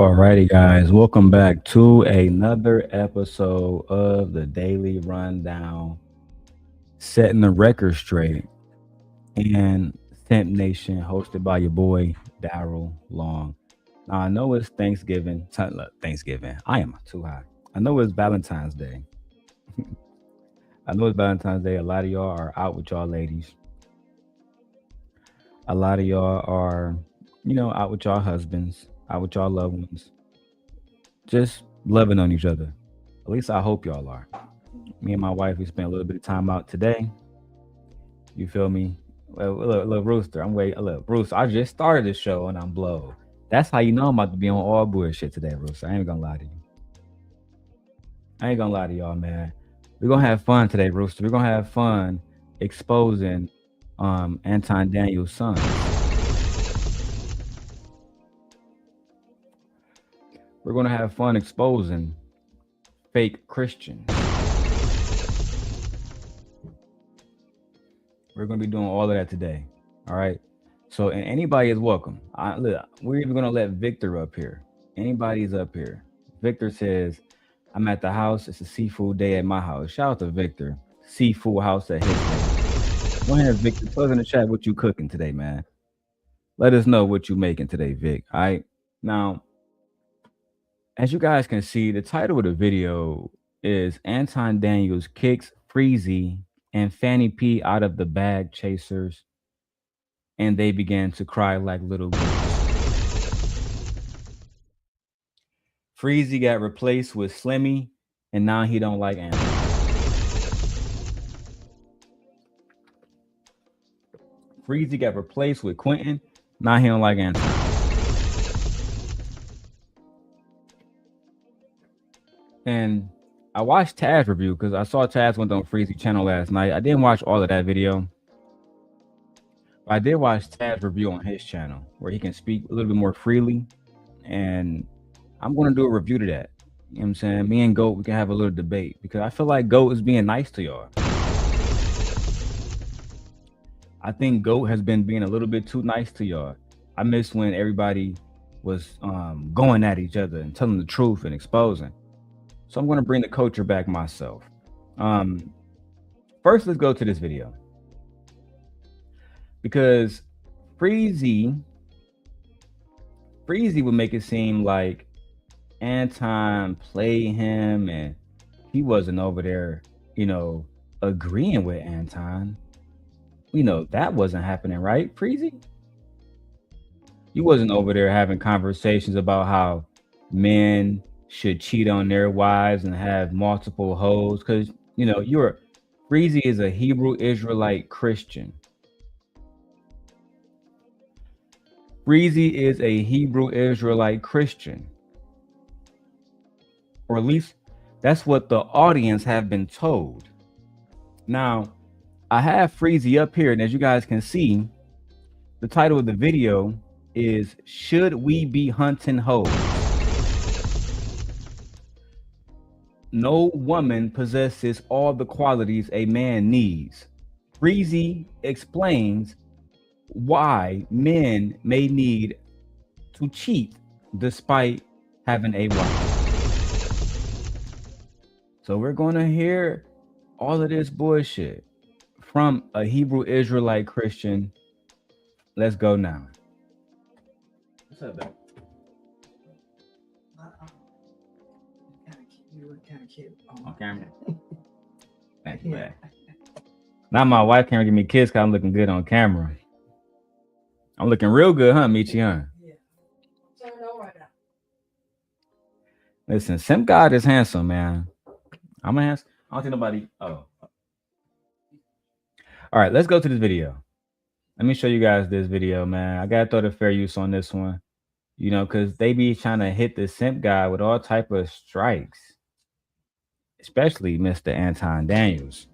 Alrighty, guys, welcome back to another episode of the Daily Rundown, setting the record straight, and Temp Nation, hosted by your boy Darrel Long. Now I know it's Thanksgiving. Look, Thanksgiving. I am too high. I know it's Valentine's Day. I know it's Valentine's Day. A lot of y'all are out with y'all ladies. A lot of y'all are, out with y'all husbands, out with y'all loved ones, just loving on each other. At least I hope y'all are. Me and my wife, we spent a little bit of time out today. You feel me? Look, Rooster, I'm waiting. Look, Rooster, I just started the show and I'm blowed. That's how you know I'm about to be on all bullshit today, Rooster. I ain't gonna lie to you. I ain't gonna lie to y'all, man. We're gonna have fun today, Rooster. We're gonna have fun exposing Anton Daniels' son. We're gonna have fun exposing fake Christians. We're gonna be doing all of that today. All right. So, and anybody is welcome. Look, we're even gonna let Victor up here. Anybody's up here. Victor says, "I'm at the house. It's a seafood day at my house." Shout out to Victor. Seafood house at his day. Go ahead, Victor. Tell us in the chat what you cooking today, man. Let us know what you making today, Vic. All right. Now, as you guys can see, the title of the video is Anton Daniels kicks Freezy and Fannie P out of the bag chasers, and they began to cry like little girls. Freezy got replaced with Slimmy, and now he don't like Anton. Freezy got replaced with Quentin, now he don't like Anton. And I watched Taz review because I saw Taz went on Freezy channel last night. I didn't watch all of that video. But I did watch Taz review on his channel where he can speak a little bit more freely. And I'm going to do a review to that. You know what I'm saying? Me and Goat, we can have a little debate because I feel like Goat is being nice to y'all. I think Goat has been being a little bit too nice to y'all. I miss when everybody was going at each other and telling the truth and exposing. So I'm going to bring the culture back myself. First, let's go to this video. Because Freezy would make it seem like Anton played him and he wasn't over there, agreeing with Anton. That wasn't happening, right, Freezy? You wasn't over there having conversations about how men should cheat on their wives and have multiple hoes because Freezy is a Hebrew Israelite Christian. Freezy is a Hebrew Israelite Christian, or at least that's what the audience have been told. Now, I have Freezy up here, and as you guys can see, the title of the video is "Should We Be Hunting Hoes?" No woman possesses all the qualities a man needs. Freezy explains why men may need to cheat despite having a wife. So we're going to hear all of this bullshit from a Hebrew Israelite Christian. Let's go now. What's up, babe? You look kind of cute on camera. Thank you, man. Now my wife can't give me kiss because I'm looking good on camera. I'm looking real good, huh, Michi, huh? Yeah. Turn it over right now. Listen, Simp God is handsome, man. I'm handsome. I don't think nobody. Oh. All right, let's go to this video. Let me show you guys this video, man. I gotta throw the fair use on this one. Because they be trying to hit the Simp guy with all type of strikes. Especially Mr. Anton Daniels.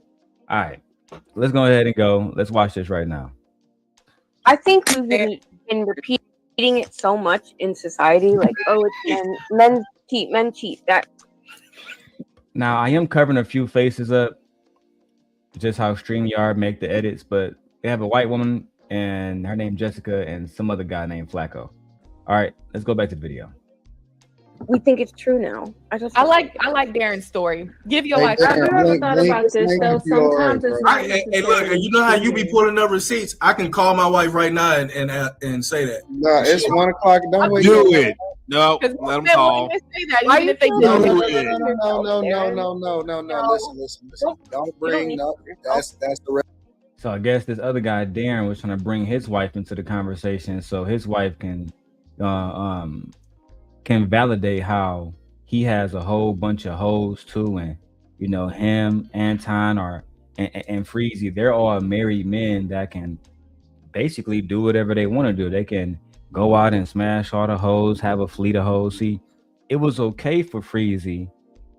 All right, let's go ahead and go. Let's watch this right now. I think we've been repeating it so much in society, like, oh, it's men cheat. That. Now, I am covering a few faces up, just how StreamYard make the edits, but they have a white woman and her name Jessica and some other guy named Flacco. All right, let's go back to the video. we think it's true now. I like Darren's story. Give your Hey, life. Darren, I've never thought about this link though. if you all right, Sometimes it's bro. not Hey, look, you know how you be pulling up receipts? I can call my wife right now and say that. No, it's 1 o'clock. Don't wait. Do it. No, Because let them most men won't call. even say that, Why even you if they feel No, do. no, like no, that? no. Listen. Don't bring up. That's the rest. So I guess this other guy, Darren, was trying to bring his wife into the conversation so his wife can validate how he has a whole bunch of hoes too, and you know him, Anton, and Freezy, they're all married men that can basically do whatever they want to do. They can go out and smash all the hoes, have a fleet of hoes. See, it was okay for Freezy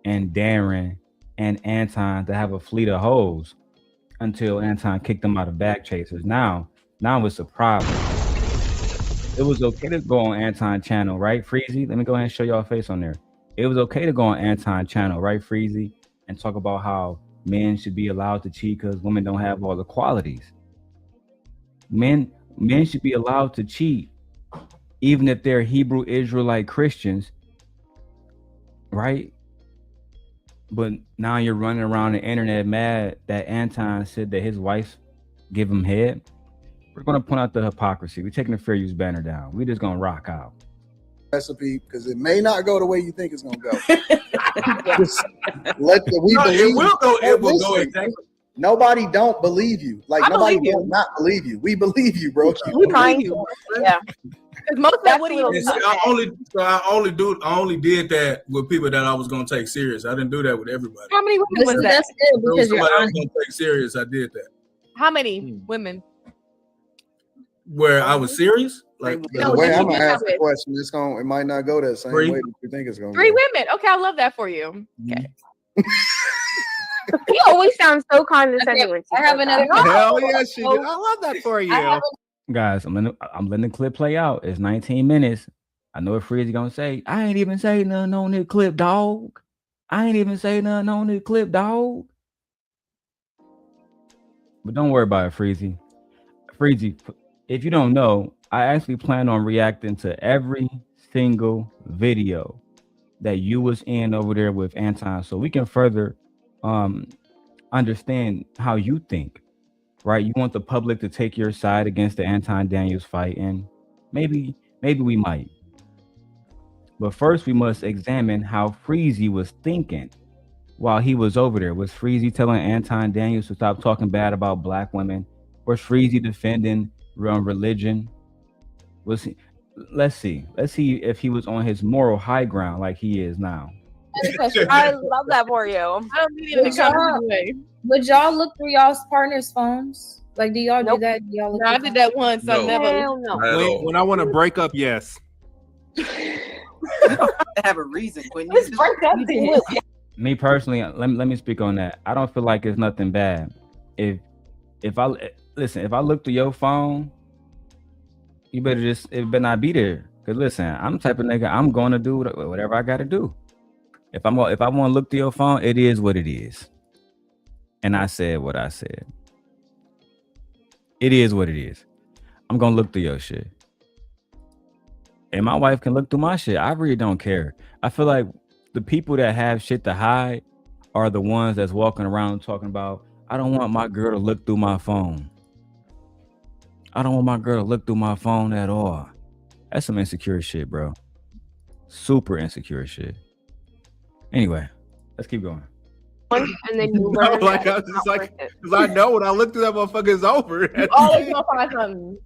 and Darren and Anton to have a fleet of hoes until Anton kicked them out of Back Chasers. Now it's a problem. It was okay to go on Anton channel, right, Freezy? Let me go ahead and show y'all face on there. It was okay to go on Anton channel, right, Freezy, and talk about how men should be allowed to cheat because women don't have all the qualities. Men should be allowed to cheat, even if they're Hebrew Israelite Christians, right? But now you're running around the internet mad that Anton said that his wife give him head. We're gonna point out the hypocrisy. We're taking the fair use banner down. We're just gonna rock out. Recipe because it may not go the way you think it's gonna go. Yeah. Just let the we No, believe. it will go. It will go Listen, exactly. Nobody don't believe you. Like I nobody believe you. does not believe you. We believe you, bro. We trying to, yeah. Because most of That's what a he little And see, I only did that with people that I was gonna take serious. I didn't do that with everybody. How many women But was see, that? that's good If it was because you're somebody I was honest. gonna take serious, I did that. How many women? Where I was serious, like No, the way that I'm you gonna did ask that the question, it might not go that same Three. way that you think it's gonna 3 go. women. Okay, I love that for you. Okay. He always sounds so condescending when she I have says another that. Hell yeah, she did. I love that for you. Guys, I'm letting the clip play out. It's 19 minutes. I know what Freezy gonna say. I ain't even say nothing on this clip, dog. I ain't even say nothing on this clip, dog. But don't worry about it, Freezy. Freezy, if you don't know, I actually plan on reacting to every single video that you was in over there with Anton, so we can further understand how you think. Right? You want the public to take your side against the Anton Daniels fight, and maybe we might. But first, we must examine how Freezy was thinking while he was over there. Was Freezy telling Anton Daniels to stop talking bad about black women? Was Freezy defending religion? Was he? Let's see if he was on his moral high ground like he is now. I love that for you. I don't need him to come anyway. Would y'all look through y'all's partner's phones? Like, do y'all Nope. do that? Do y'all look No, I through did that once. I No. never. Hell no. at all. When I want to break up, yes. Have a reason, Quinn. Let's break up then. Me personally, let me speak on that. I don't feel like it's nothing bad. If I look through your phone, you better it better not be there. Cause listen, I'm the type of nigga, I'm gonna do whatever I gotta do. If I want to look through your phone, it is what it is. And I said what I said. It is what it is. I'm gonna look through your shit. And my wife can look through my shit. I really don't care. I feel like the people that have shit to hide are the ones that's walking around talking about, I don't want my girl to look through my phone. I don't want my girl to look through my phone at all. That's some insecure shit, bro. Super insecure shit. Anyway, let's keep going. And then you No, learn like, that I was it's just not like- worth it. Because I know when I look through that motherfucker, it's over. Always gonna find something.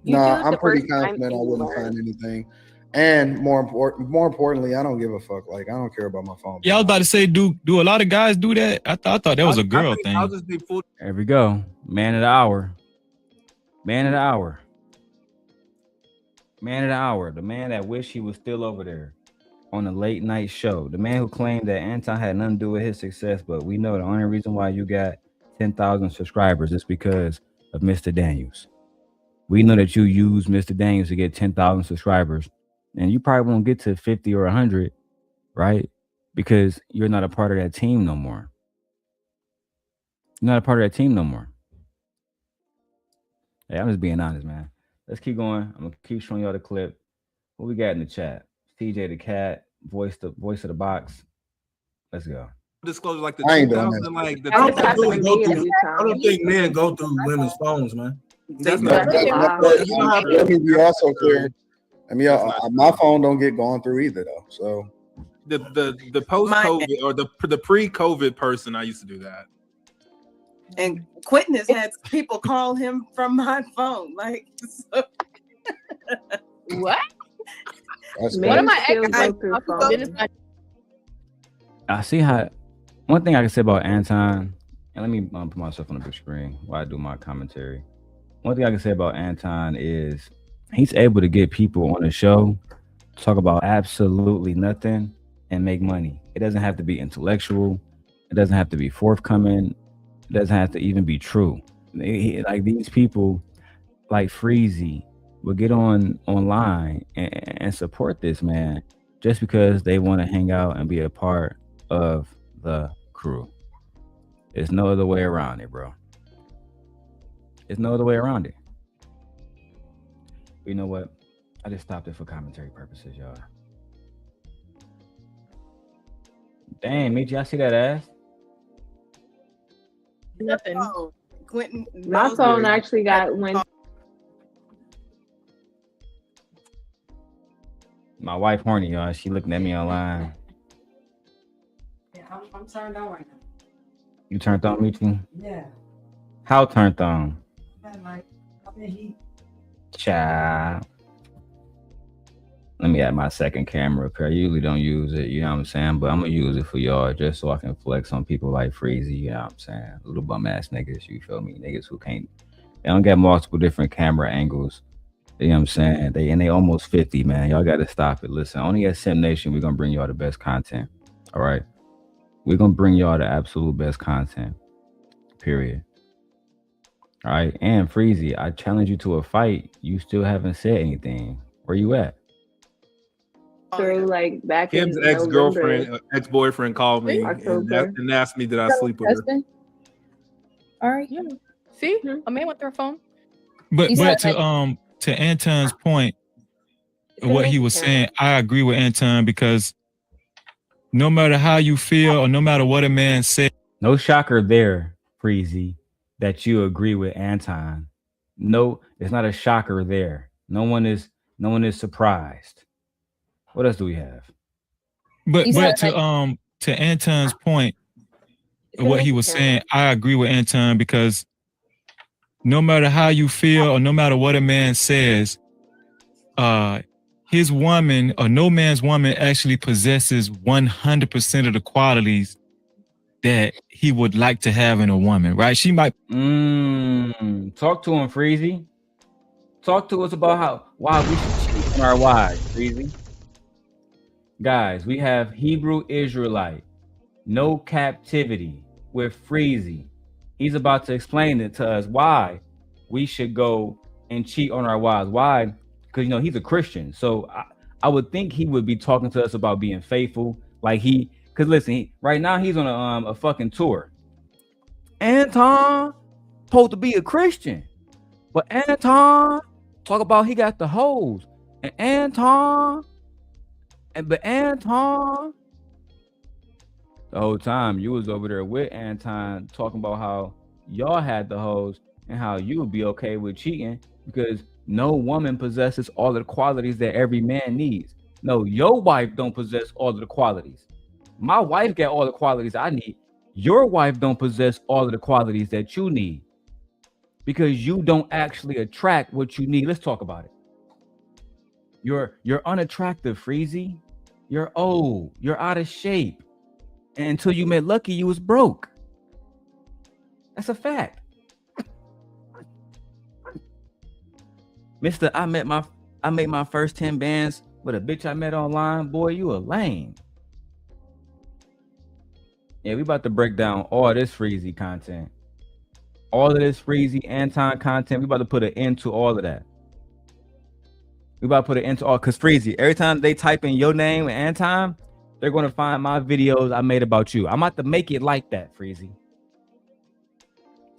You No, do it I'm the pretty first time confident I and you wouldn't learn. find anything. And more importantly, I don't give a fuck. Like I don't care about my phone. Yeah, I was about to say, do a lot of guys do that? I thought that was a girl thing. I'll just be full. There we go. Man of the hour. Man of the hour. Man of the hour. The man that wished he was still over there on a late night show. The man who claimed that Anton had nothing to do with his success, but we know the only reason why you got 10,000 subscribers is because of Mr. Daniels. We know that you use Mr. Daniels to get 10,000 subscribers, and you probably won't get to 50 or 100, right? Because you're not a part of that team no more. You're not a part of that team no more. Hey, I'm just being honest, man. Let's keep going. I'm gonna keep showing y'all the clip. What we got in the chat? TJ the cat, voice of the box. Let's go. Disclosure like the I ain't doing 2000 that. like the That was 2000. happened to me a few I don't times. think men go through women's phones, man. That's No, not Wow. let me be also clear. I mean, my phone don't get gone through either though. So the post COVID or the pre-COVID person. I used to do that. And Quentin has had people call him from my phone. Like, so. What? that's Men One of my still ex, go like, through I phones. didn't- I see how. One thing I can say about Anton, and let me put myself on the big screen while I do my commentary. One thing I can say about Anton is he's able to get people on the show talk about absolutely nothing and make money. It doesn't have to be intellectual. It doesn't have to be forthcoming. It doesn't have to even be true. Like these people, like Freezy, will get online and support this man just because they want to hang out and be a part of the crew. There's no other way around it, bro. There's no other way around it. You know what? I just stopped it for commentary purposes, y'all. Damn, Michi, I see that ass. Nothing. Oh, Quentin. My knows phone that- actually got went. My wife horny, y'all. She looking at me online. Yeah, I'm turned on right now. You turned on, Michi? Yeah. How turned on? I'm like, I'm in heat. Child. Let me add my second camera up here. I usually don't use it, you know what I'm saying? But I'm gonna use it for y'all just so I can flex on people like Freezy, you know what I'm saying? Little bum ass niggas, you feel me? Niggas who can't, they don't get multiple different camera angles. You know what I'm saying? They almost 50, man. Y'all gotta stop it. Listen, only at Sim Nation, we're gonna bring y'all the best content. All right. We're gonna bring y'all the absolute best content. Period. All right. And Freezy, I challenge you to a fight. You still haven't said anything. Where you at? Through like back Kim's in ex-girlfriend, ex-boyfriend called me October. and asked me did I sleep with her. Husband? All right. Yeah. See, a man with their phone. But You but said, to Anton's point, what he was November. saying, I agree with Anton because no matter how you feel or no matter what a man says, No shocker there, Freezy, that you agree with Anton. No, it's not a shocker there. No one is surprised. What else do we have? but You but said, to Anton's point, It's what in he the was camera. saying, I agree with Anton because no matter how you feel or no matter what a man says, his woman or no man's woman actually possesses 100% of the qualities that he would like to have in a woman, right? She might Talk to him, Freezy. Talk to us about why we should cheat on our wives, Freezy. Guys, we have Hebrew Israelite, no captivity with Freezy. He's about to explain it to us why we should go and cheat on our wives. Why? Because he's a Christian, so I would think he would be talking to us about being faithful. Like because listen, right now he's on a fucking tour. Anton supposed to be a Christian, but Anton talk about he got the hoes, and Anton the whole time you was over there with Anton talking about how y'all had the hoes and how you would be okay with cheating because no woman possesses all of the qualities that every man needs. No, your wife don't possess all of the qualities. My wife got all the qualities I need. Your wife don't possess all of the qualities that you need because you don't actually attract what you need. Let's talk about it. You're unattractive, Freezy. You're old. You're out of shape. And until you met Lucky, you was broke. That's a fact. Mister, I made my first 10 bands with a bitch I met online. Boy, you a lame. Yeah, we about to break down all this Freezy content. All of this Freezy Anton content. We about to put an end to all of that. We about to put an end to all, because Freezy, every time they type in your name and Anton, they're going to find my videos I made about you. I'm about to make it like that, Freezy.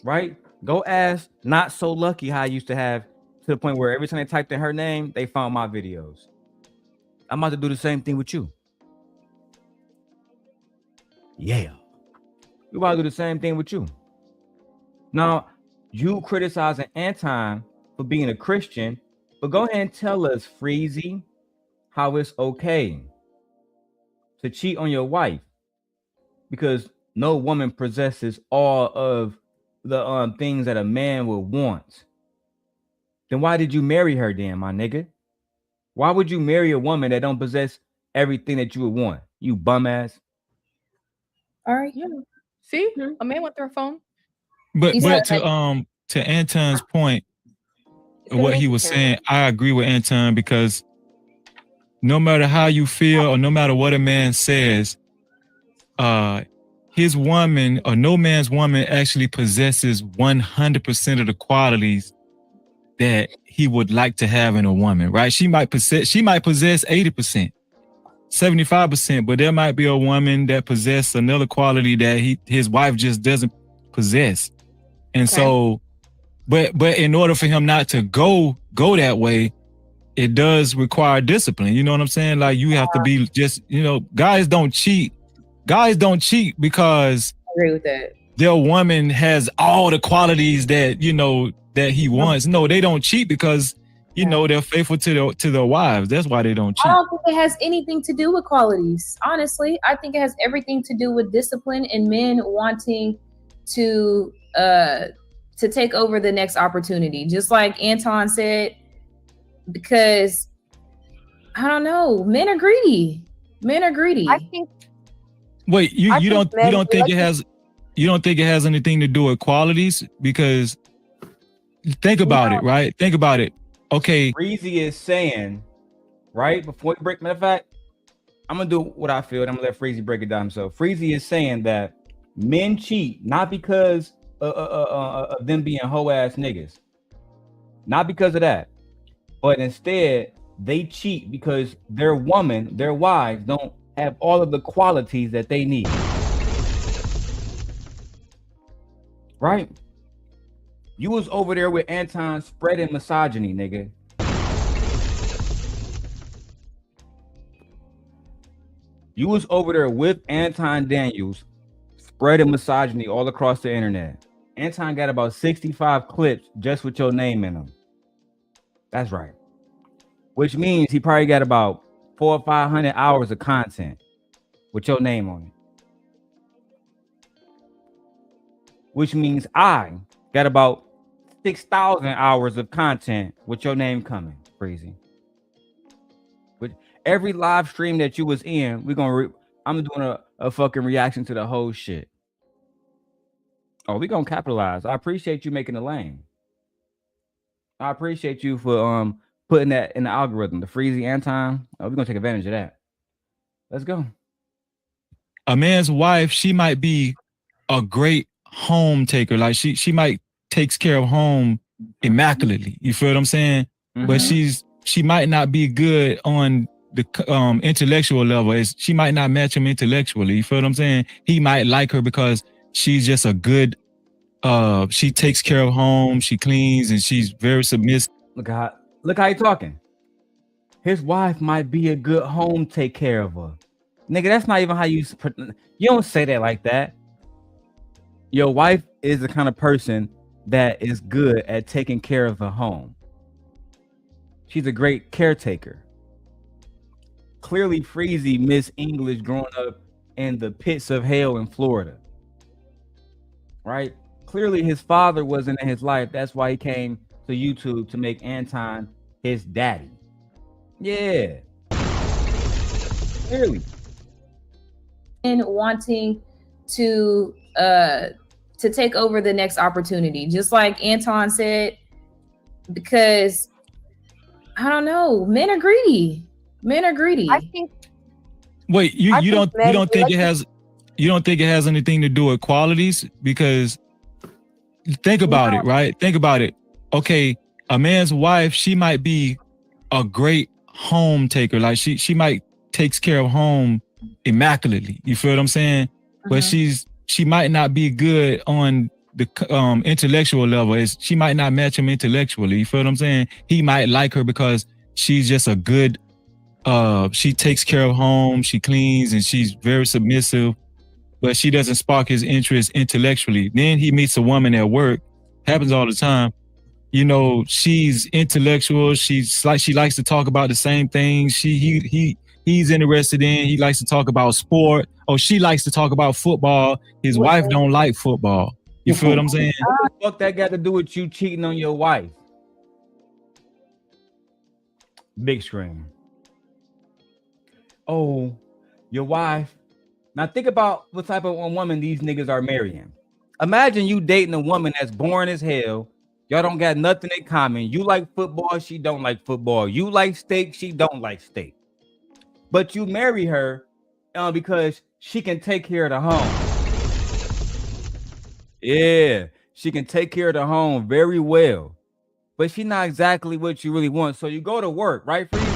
Right? Go ask Not So Lucky how I used to have, to the point where every time they typed in her name, they found my videos. I'm about to do the same thing with you. Yeah. We about to do the same thing with you. Now, you criticizing Anton for being a Christian, but go ahead and tell us, Freezy, how it's okay to cheat on your wife, because no woman possesses all of the things that a man would want. Then why did you marry her then, my nigga? Why would you marry a woman that don't possess everything that you would want? You bum ass. All right. Yeah. See, a man went through a phone. But You but said to Anton's point, It's gonna what make he you was paranoid. saying, I agree with Anton, because no matter how you feel or no matter what a man says, his woman or no man's woman actually possesses 100% of the qualities that he would like to have in a woman, right? She might possess 80%, 75%, but there might be a woman that possesses another quality that his wife just doesn't possess. And so, but in order for him not to go that way, it does require discipline. You know what I'm saying? Like, you have to be just, guys don't cheat. Guys don't cheat because I agree with that. their woman has all the qualities that, that he wants. No, they don't cheat because, they're faithful to their wives. That's why they don't cheat. I don't think it has anything to do with qualities. Honestly, I think it has everything to do with discipline and men wanting to take over the next opportunity. Just like Anton said, because I don't know, men are greedy. Men are greedy. I think Wait, you don't think like it has anything to do with qualities? Because think about it, right? Think about it. Okay. Freezy is saying, right before we break, matter of fact, I'm gonna do what I feel, and I'm gonna let Freezy break it down himself. Freezy is saying that men cheat not because of them being hoe ass niggas, not because of that, but instead they cheat because their wives don't have all of the qualities that they need. Right? You was over there with Anton spreading misogyny, nigga. You was over there with Anton Daniels spreading misogyny all across the internet. Anton got about 65 clips just with your name in them. That's right. Which means he probably got about 400 or 500 hours of content with your name on it. Which means I got about 6,000 hours of content with your name coming, Freezy. With every live stream that you was in, I'm doing a fucking reaction to the whole shit. Oh, we gonna capitalize. I appreciate you making the lane. I appreciate you for putting that in the algorithm, the Freezy Anton. Oh, we're gonna take advantage of that. Let's go. A man's wife, she might be a great home taker. Like she might takes care of home immaculately. You feel what I'm saying? Mm-hmm. But she might not be good on the intellectual level. She might not match him intellectually. You feel what I'm saying? He might like her because she's just a good. She takes care of home. She cleans and she's very submissive. Look how you talking. His wife might be a good home take care of her. Nigga, that's not even how you don't say that like that. Your wife is the kind of person that is good at taking care of the home. She's a great caretaker. Clearly, Freezy missed English growing up in the pits of hell in Florida. Right? Clearly, his father wasn't in his life. That's why he came to YouTube to make Anton his daddy. Yeah. Clearly. And wanting to take over the next opportunity, just like Anton said, because I don't know, men are greedy. Men are greedy. I think. Wait, you don't think it has anything to do with qualities? Because think about it, right? Think about it. Okay, a man's wife, she might be a great home taker. Like she might takes care of home immaculately. You feel what I'm saying? Uh-huh. But she might not be good on the intellectual level. She might not match him intellectually. You feel what I'm saying? He might like her because she's just a good. She takes care of home, she cleans, and she's very submissive, but she doesn't spark his interest intellectually. Then he meets a woman at work, happens all the time. You know, she's intellectual. She likes to talk about the same things. He's interested in. He likes to talk about sport. Oh, she likes to talk about football. His wife don't like football. You feel what I'm saying? What the fuck that got to do with you cheating on your wife? Big screen. Oh, your wife. Now think about what type of woman these niggas are marrying. Imagine you dating a woman that's boring as hell. Y'all don't got nothing in common. You like football, she don't like football. You like steak, she don't like steak. But you marry her because she can take care of the home. Yeah, she can take care of the home very well. But she's not exactly what you really want. So you go to work, right, Freezy?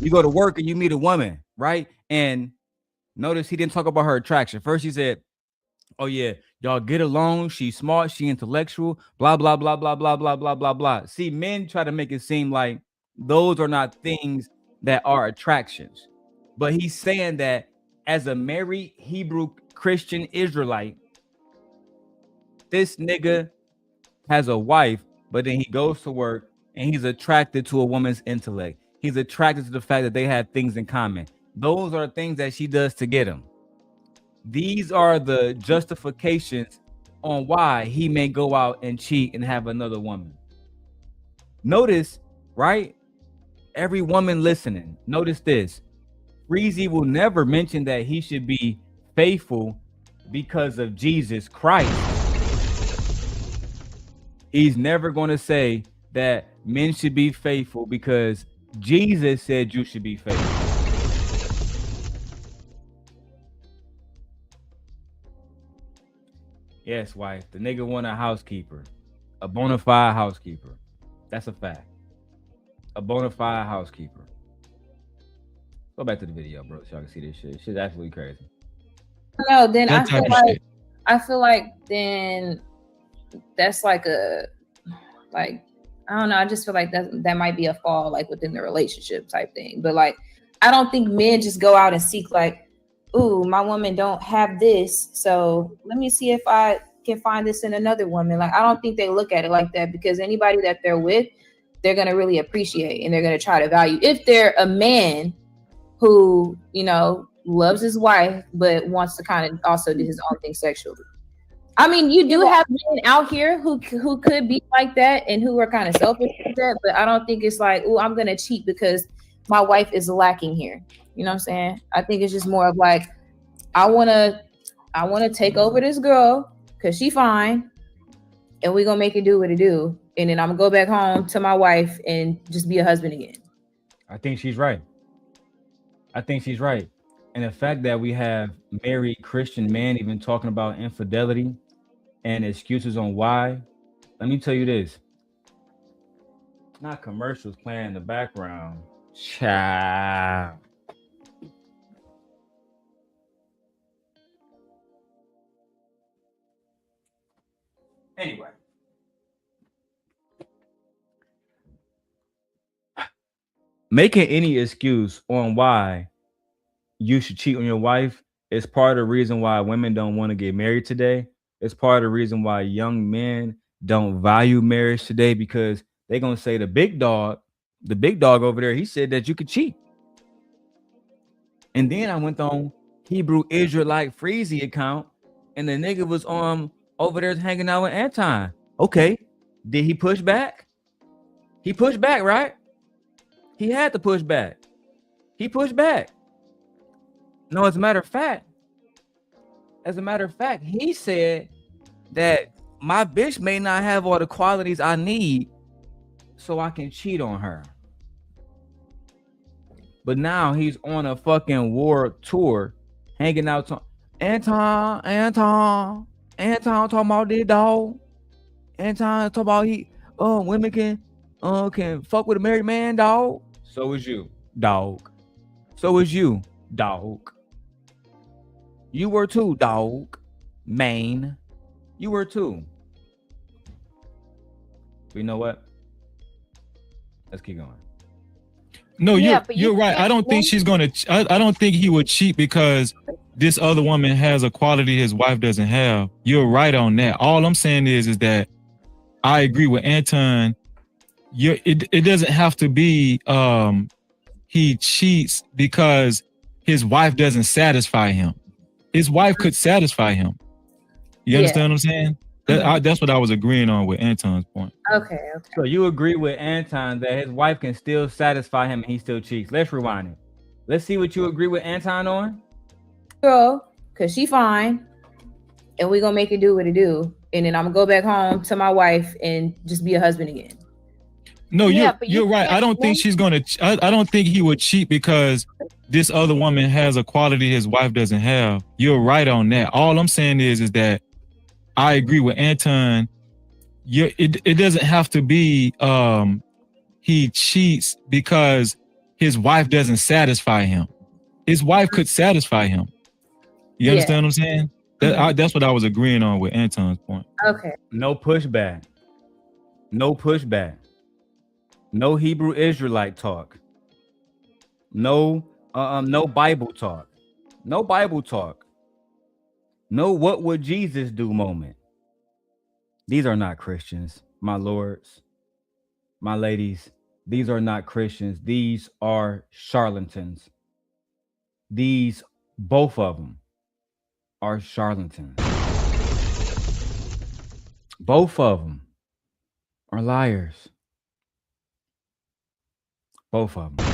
You go to work and you meet a woman, right? And notice he didn't talk about her attraction. First he said, oh yeah, y'all get along. She's smart. She intellectual. Blah, blah, blah, blah, blah, blah, blah, blah, blah. See, men try to make it seem like those are not things that are attractions. But he's saying that as a married Hebrew Christian Israelite, this nigga has a wife, but then he goes to work and he's attracted to a woman's intellect. He's attracted to the fact that they have things in common. Those are the things that she does to get him. These are the justifications on why he may go out and cheat and have another woman. Notice, right? Every woman listening, notice this. Freezy will never mention that he should be faithful because of Jesus Christ. He's never going to say that men should be faithful because Jesus said you should be faithful. Yes, wife. The nigga want a housekeeper, a bona fide housekeeper. That's a fact. A bona fide housekeeper. Go back to the video, bro, so y'all can see this shit. Shit's absolutely crazy. No, then That type of shit. I feel like then that's like I don't know. I just feel like that might be a fall like within the relationship type thing. But like, I don't think men just go out and seek like, ooh, my woman don't have this, so let me see if I can find this in another woman. Like, I don't think they look at it like that, because anybody that they're with, they're gonna really appreciate and they're gonna try to value. If they're a man who, you know, loves his wife but wants to kind of also do his own thing sexually. I mean, you do have men out here who could be like that and who are kind of selfish with that, but I don't think it's like, oh, I'm gonna cheat because my wife is lacking here. You know what I'm saying? I think it's just more of like, I wanna take over this girl because she fine, and we're gonna make it do what it do, and then I'm gonna go back home to my wife and just be a husband again. I think she's right. And the fact that we have married Christian men even talking about infidelity and excuses on why, let me tell you this. Not commercials playing in the background. Child. Anyway. Making any excuse on why you should cheat on your wife is part of the reason why women don't want to get married today. It's part of the reason why young men don't value marriage today, because they're going to say the big dog over there, he said that you could cheat. And then I went on Hebrew Israelite Freezy account, and the nigga was over there hanging out with Anton. Okay, did he push back? He pushed back, right? He had to push back. He pushed back. No, as a matter of fact, he said that my bitch may not have all the qualities I need so I can cheat on her. But now he's on a fucking world tour, hanging out. Anton talking about this dog. Anton talking about women can fuck with a married man, dog. So is you, dog. So is you, dog. You were too, dog. Man, you were too. But you know what? Let's keep going. No, Yeah, but you're right. I don't think she's gonna. I don't think he would cheat because this other woman has a quality his wife doesn't have. You're right on that. All I'm saying is that I agree with Anton. It doesn't have to be he cheats because his wife doesn't satisfy him. His wife could satisfy him. You understand what I'm saying? That's what I was agreeing on with Anton's point. Okay. So you agree with Anton that his wife can still satisfy him and he still cheats. Let's rewind it. Let's see what you agree with Anton on. Girl, cause she fine, and we gonna make it do what it do, and then I'm gonna go back home to my wife and just be a husband again. No, you're right. I don't think she's gonna. I don't think he would cheat because this other woman has a quality his wife doesn't have. You're right on that. All I'm saying is that I agree with Anton. It doesn't have to be he cheats because his wife doesn't satisfy him. His wife could satisfy him. You understand what I'm saying? That's what I was agreeing on with Anton's point. Okay. No pushback. No pushback. No Hebrew Israelite talk. No Bible talk. No Bible talk. No what would Jesus do moment. These are not Christians, my lords, my ladies. These are not Christians. These are charlatans. These, both of them, are charlatans. Both of them are liars. Both of them.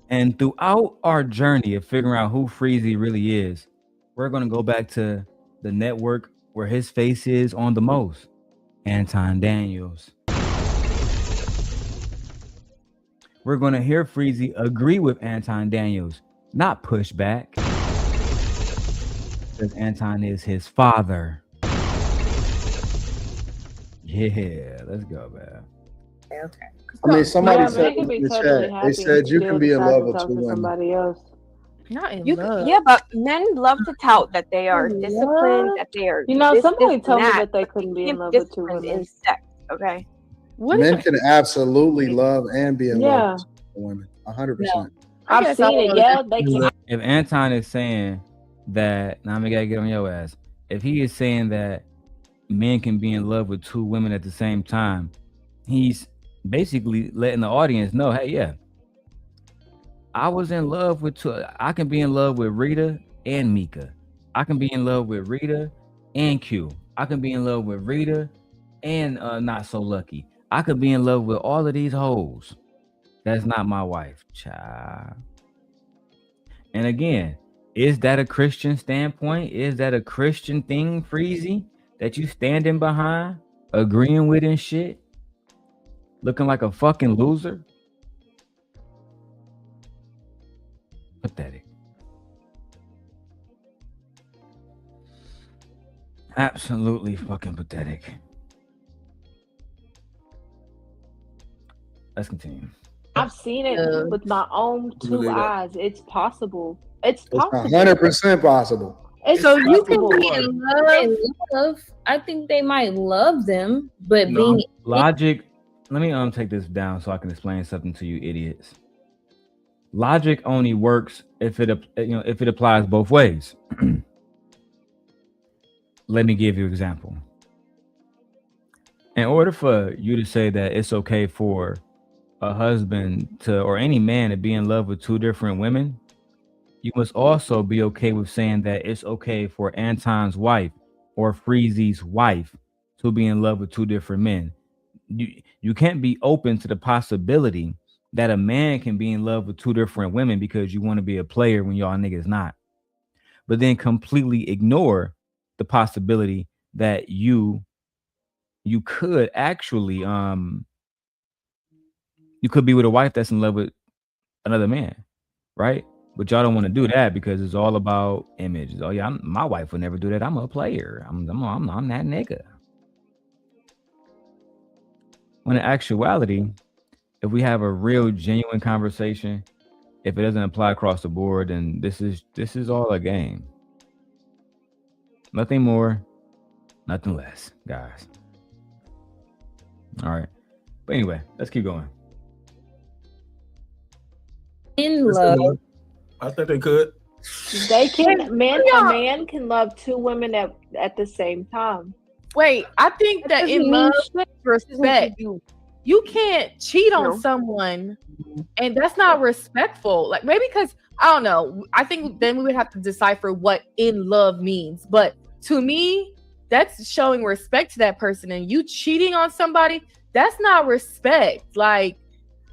And throughout our journey of figuring out who Freezy really is, we're going to go back to the network where his face is on the most. Anton Daniels. We're going to hear Freezy agree with Anton Daniels, not push back. Because Anton is his father. Yeah, let's go, man. Okay. I mean, somebody said can be in the totally chat, happy they said you to can be in decide love to with talk two to women. somebody else. Not in You love. yeah, but men love to tout that they are disciplined, Love? that they are You know, somebody this, told me and that they but couldn't be in can't love be with two disciplined women. in sex. Okay. What Men is can absolutely love and be in Yeah. love with women. 100%. I've guess seen it. Yeah, they can. If Anton is saying that, now I'm going to get on your ass. If he is saying that men can be in love with two women at the same time, he's basically letting the audience know, hey, yeah, I was in love with two. I can be in love with Rita and Mika. I can be in love with Rita and Q. I can be in love with Rita and Not So Lucky. I could be in love with all of these hoes. That's not my wife, child. And again, is that a Christian standpoint? Is that a Christian thing, Freezy, that you standing behind, agreeing with and shit? Looking like a fucking loser? Pathetic. Absolutely fucking pathetic. Let's continue. I've seen it with my own two Believe that. eyes. It's possible. It's It's possible. 100% possible. It's So you can possible. be in love. I think they might love them, but being Logic. Let me take this down so I can explain something to you idiots. Logic only works if it applies both ways. Let me give you an example. In order for you to say that it's okay for a husband to, or any man to be in love with two different women, you must also be okay with saying that it's okay for Anton's wife or Freezy's wife to be in love with two different men. You can't be open to the possibility that a man can be in love with two different women because you want to be a player when y'all niggas not, but then completely ignore the possibility that you could actually you could be with a wife that's in love with another man, right? But y'all don't want to do that because it's all about image. Oh yeah, my wife would never do that. I'm a player. I'm that nigga. When in actuality, if we have a real genuine conversation, if it doesn't apply across the board, then this is all a game. Nothing more, nothing less, guys. All right. But anyway, let's keep going. in love. I think they could. They can. A man can love two women at the same time. Wait, I think that in love, respect. You can't cheat on someone, and that's not respectful. Like maybe because I don't know. I think then we would have to decipher what in love means. But to me, that's showing respect to that person. And you cheating on somebody, that's not respect. Like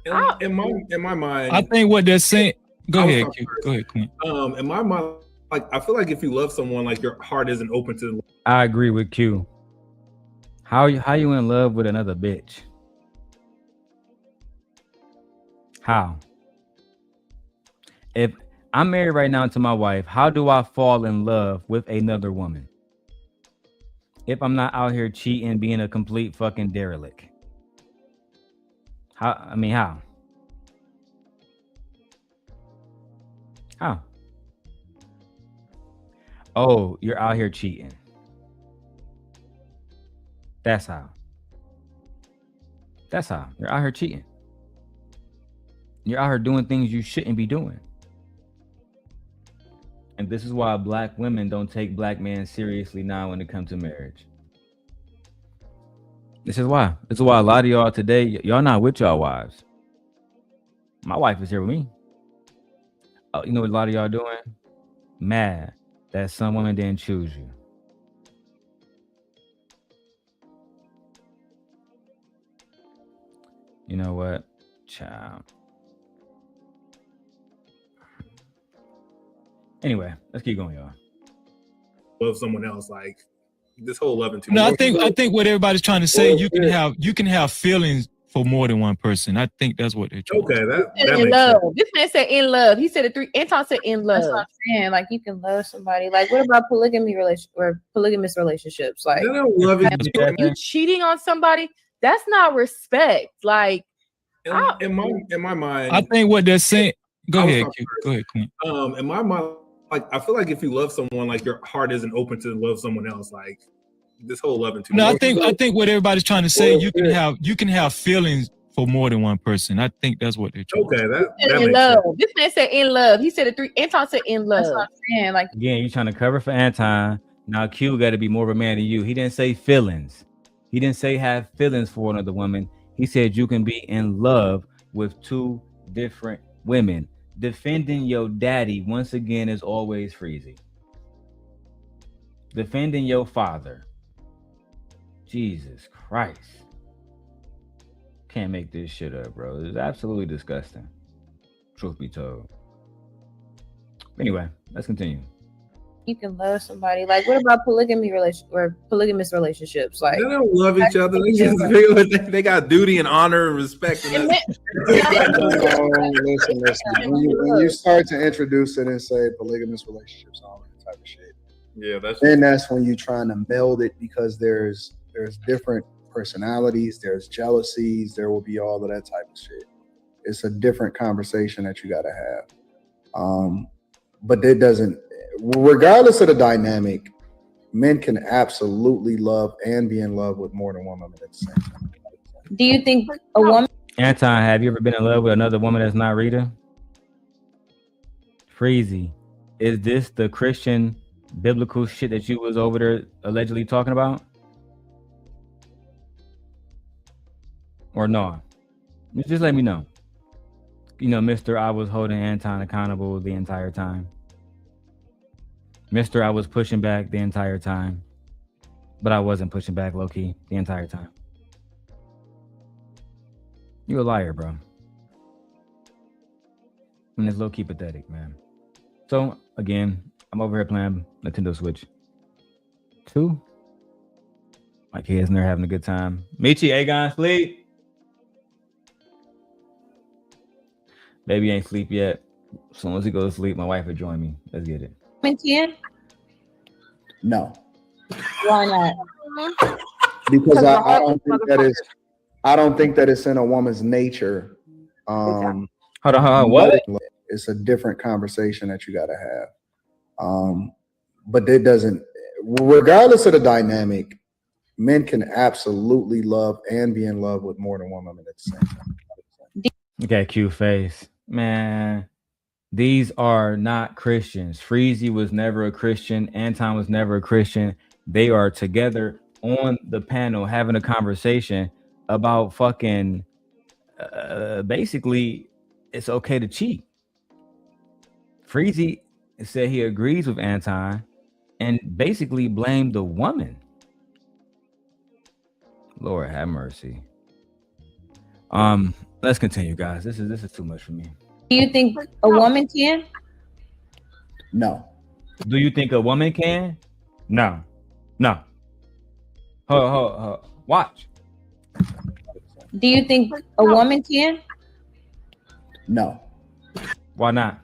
in my mind, I think what they're saying. Go ahead, Quinn. In my mind, like I feel like if you love someone, like your heart isn't open to. I agree with Q. How you in love with another bitch? How? If I'm married right now to my wife, how do I fall in love with another woman? If I'm not out here cheating, being a complete fucking derelict. How? How? Oh, you're out here cheating. That's how. You're out here cheating. You're out here doing things you shouldn't be doing. And this is why black women don't take black men seriously now when it comes to marriage. This is why. This is why a lot of y'all today, y'all not with y'all wives. My wife is here with me. Oh, you know what a lot of y'all doing? Mad that some woman didn't choose you. You know what? Child. Anyway, let's keep going, y'all. Love someone else, like this whole loving too. No, I think what everybody's trying to say, you can have feelings for more than one person. I think that's what they're trying. Okay, that in love. Sense. This man said in love. He said it three. Anton said in love. That's what I'm saying. Like you can love somebody. Like what about polygamous relationships? Like you cheating on somebody. That's not respect. Like in my mind, I think what they're saying. Go ahead, Quinn. In my mind, like I feel like if you love someone, like your heart isn't open to love someone else. Like this whole loving too. No, I think what everybody's trying to say, you can have feelings for more than one person. I think that's what they're trying. Okay, that in love. Sense. This man said in love. He said it three. Anton said in love. That's what I'm saying. Like again, you trying to cover for Anton. Now Q got to be more of a man than you. He didn't say feelings. He didn't say have feelings for another woman. He said you can be in love with two different women. Defending your daddy once again is always Freezy. Defending your father. Jesus Christ. Can't make this shit up, bro. It's absolutely disgusting. Truth be told. Anyway, let's continue. You can love somebody. Like what about polygamous relationships? Like they don't love each other. They just feel they got duty and honor and respect. And listen. When you start to introduce it and say polygamous relationships, all that type of shit. Yeah, that's when you're trying to meld it because there's different personalities, there's jealousies, there will be all of that type of shit. It's a different conversation that you got to have. But it doesn't. Regardless of the dynamic, men can absolutely love and be in love with more than one woman at the same time. Do you think a woman? Anton, have you ever been in love with another woman that's not Rita? Freezy, is this the Christian biblical shit that you was over there allegedly talking about? Or no? Just let me know. You know, Mr. I was holding Anton accountable the entire time. Mr. I was pushing back the entire time, but I wasn't pushing back low-key the entire time. You a liar, bro. And it's low-key pathetic, man. So, again, I'm over here playing Nintendo Switch 2. My kids and they're having a good time. Michi, Aegon, sleep. Baby ain't sleep yet. As soon as he goes to sleep, my wife will join me. Let's get it. No. Why not? Because I don't think that it's in a woman's nature. Hold on. What? It's a different conversation that you got to have. But it doesn't. Regardless of the dynamic, men can absolutely love and be in love with more than one woman at the same time. Okay, cute face, man. These are not Christians. Freezy was never a Christian. Anton was never a Christian. They are together on the panel having a conversation about fucking basically it's okay to cheat. Freezy said he agrees with Anton and basically blamed the woman. Lord have mercy. Let's continue, guys. This is too much for me. Do you think a woman can? No. Do you think a woman can? No. No. Watch. Do you think a woman can? No. Why not?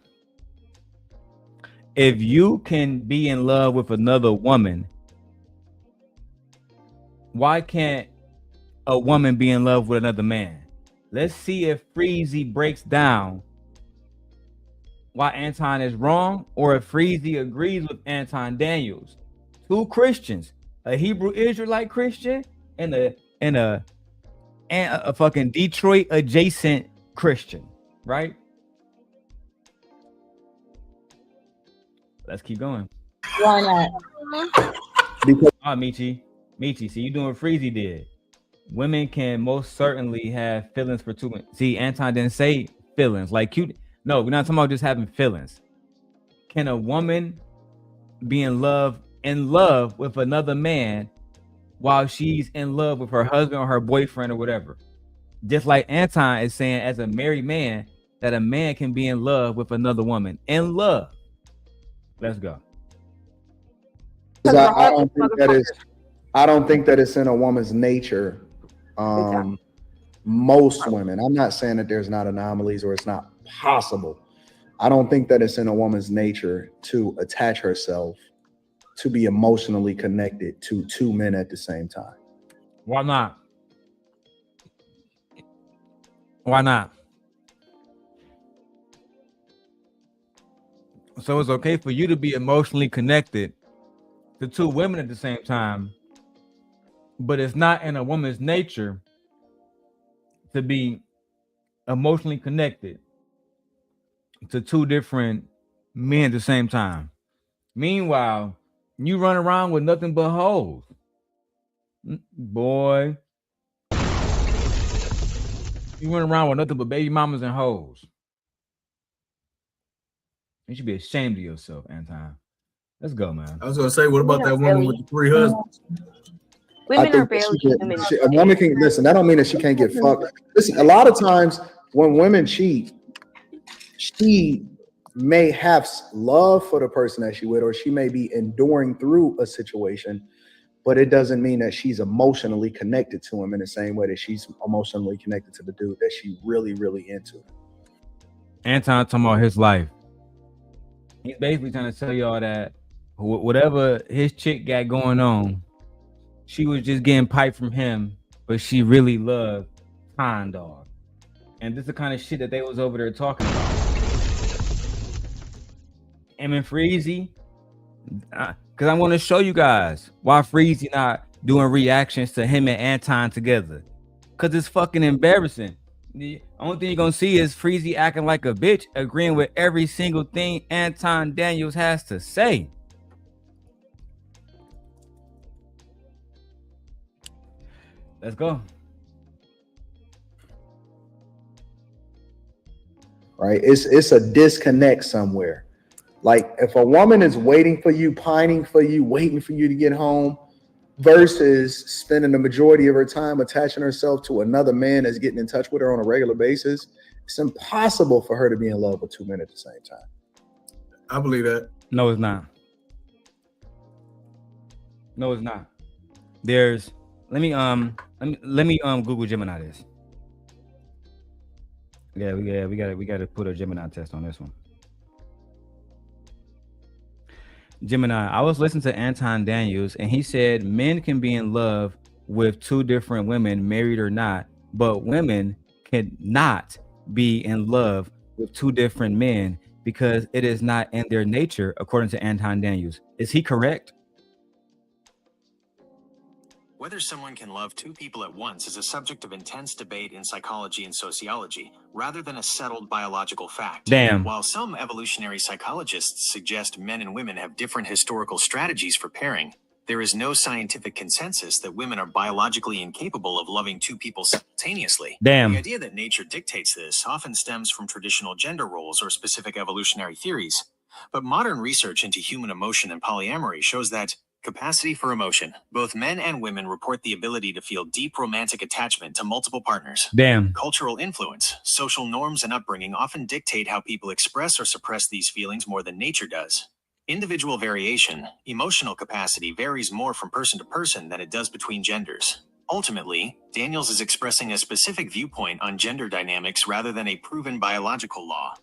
If you can be in love with another woman, why can't a woman be in love with another man? Let's see if Freezy breaks down why Anton is wrong, or if Freezy agrees with Anton Daniels. Two Christians, a Hebrew Israelite Christian and a fucking Detroit adjacent Christian, right? Let's keep going. Why not? Because Michi, see, you doing what Freezy did. Women can most certainly have feelings for two men. See, Anton didn't say feelings like cute. No, we're not talking about just having feelings. Can a woman be in love with another man while she's in love with her husband or her boyfriend or whatever? Just like Anton is saying, as a married man, that a man can be in love with another woman. In love. Let's go. I don't think that it's in a woman's nature. Most women, I'm not saying that there's not anomalies or it's not possible. I don't think that it's in a woman's nature to attach herself, to be emotionally connected to two men at the same time. Why not? Why not? So it's okay for you to be emotionally connected to two women at the same time, but it's not in a woman's nature to be emotionally connected to two different men at the same time. Meanwhile, you run around with nothing but hoes. Boy. You run around with nothing but baby mamas and hoes. You should be ashamed of yourself, Anton. Let's go, man. I was gonna say, what about that woman with the 3 husbands? Women are barely women. A woman can listen. That don't mean that she can't get fucked. Listen, a lot of times when women cheat, she may have love for the person that she with, or she may be enduring through a situation, but it doesn't mean that she's emotionally connected to him in the same way that she's emotionally connected to the dude that she really, really into. Anton talking about his life. He's basically trying to tell y'all that whatever his chick got going on, she was just getting piped from him, but she really loved Pine Dog. And this is the kind of shit that they was over there talking about. And Freezy, because I want to show you guys why Freezy not doing reactions to him and Anton together. Because it's fucking embarrassing. The only thing you're going to see is Freezy acting like a bitch, agreeing with every single thing Anton Daniels has to say. Let's go. Right? It's a disconnect somewhere. Like if a woman is waiting for you, pining for you, waiting for you to get home, versus spending the majority of her time attaching herself to another man that's getting in touch with her on a regular basis, it's impossible for her to be in love with two men at the same time. I believe that. No, it's not. No, it's not. There's let me Google Gemini this. Yeah, we gotta put a Gemini test on this one. Gemini, I was listening to Anton Daniels and he said men can be in love with two different women, married or not, but women cannot be in love with two different men because it is not in their nature, according to Anton Daniels. Is he correct? Whether someone can love two people at once is a subject of intense debate in psychology and sociology, rather than a settled biological fact. Damn. While some evolutionary psychologists suggest men and women have different historical strategies for pairing, there is no scientific consensus that women are biologically incapable of loving two people simultaneously. Damn. The idea that nature dictates this often stems from traditional gender roles or specific evolutionary theories. But modern research into human emotion and polyamory shows that capacity for emotion. Both men and women report the ability to feel deep romantic attachment to multiple partners. Damn. Cultural influence, social norms, and upbringing often dictate how people express or suppress these feelings more than nature does. Individual variation, emotional capacity varies more from person to person than it does between genders. Ultimately, Daniels is expressing a specific viewpoint on gender dynamics rather than a proven biological law.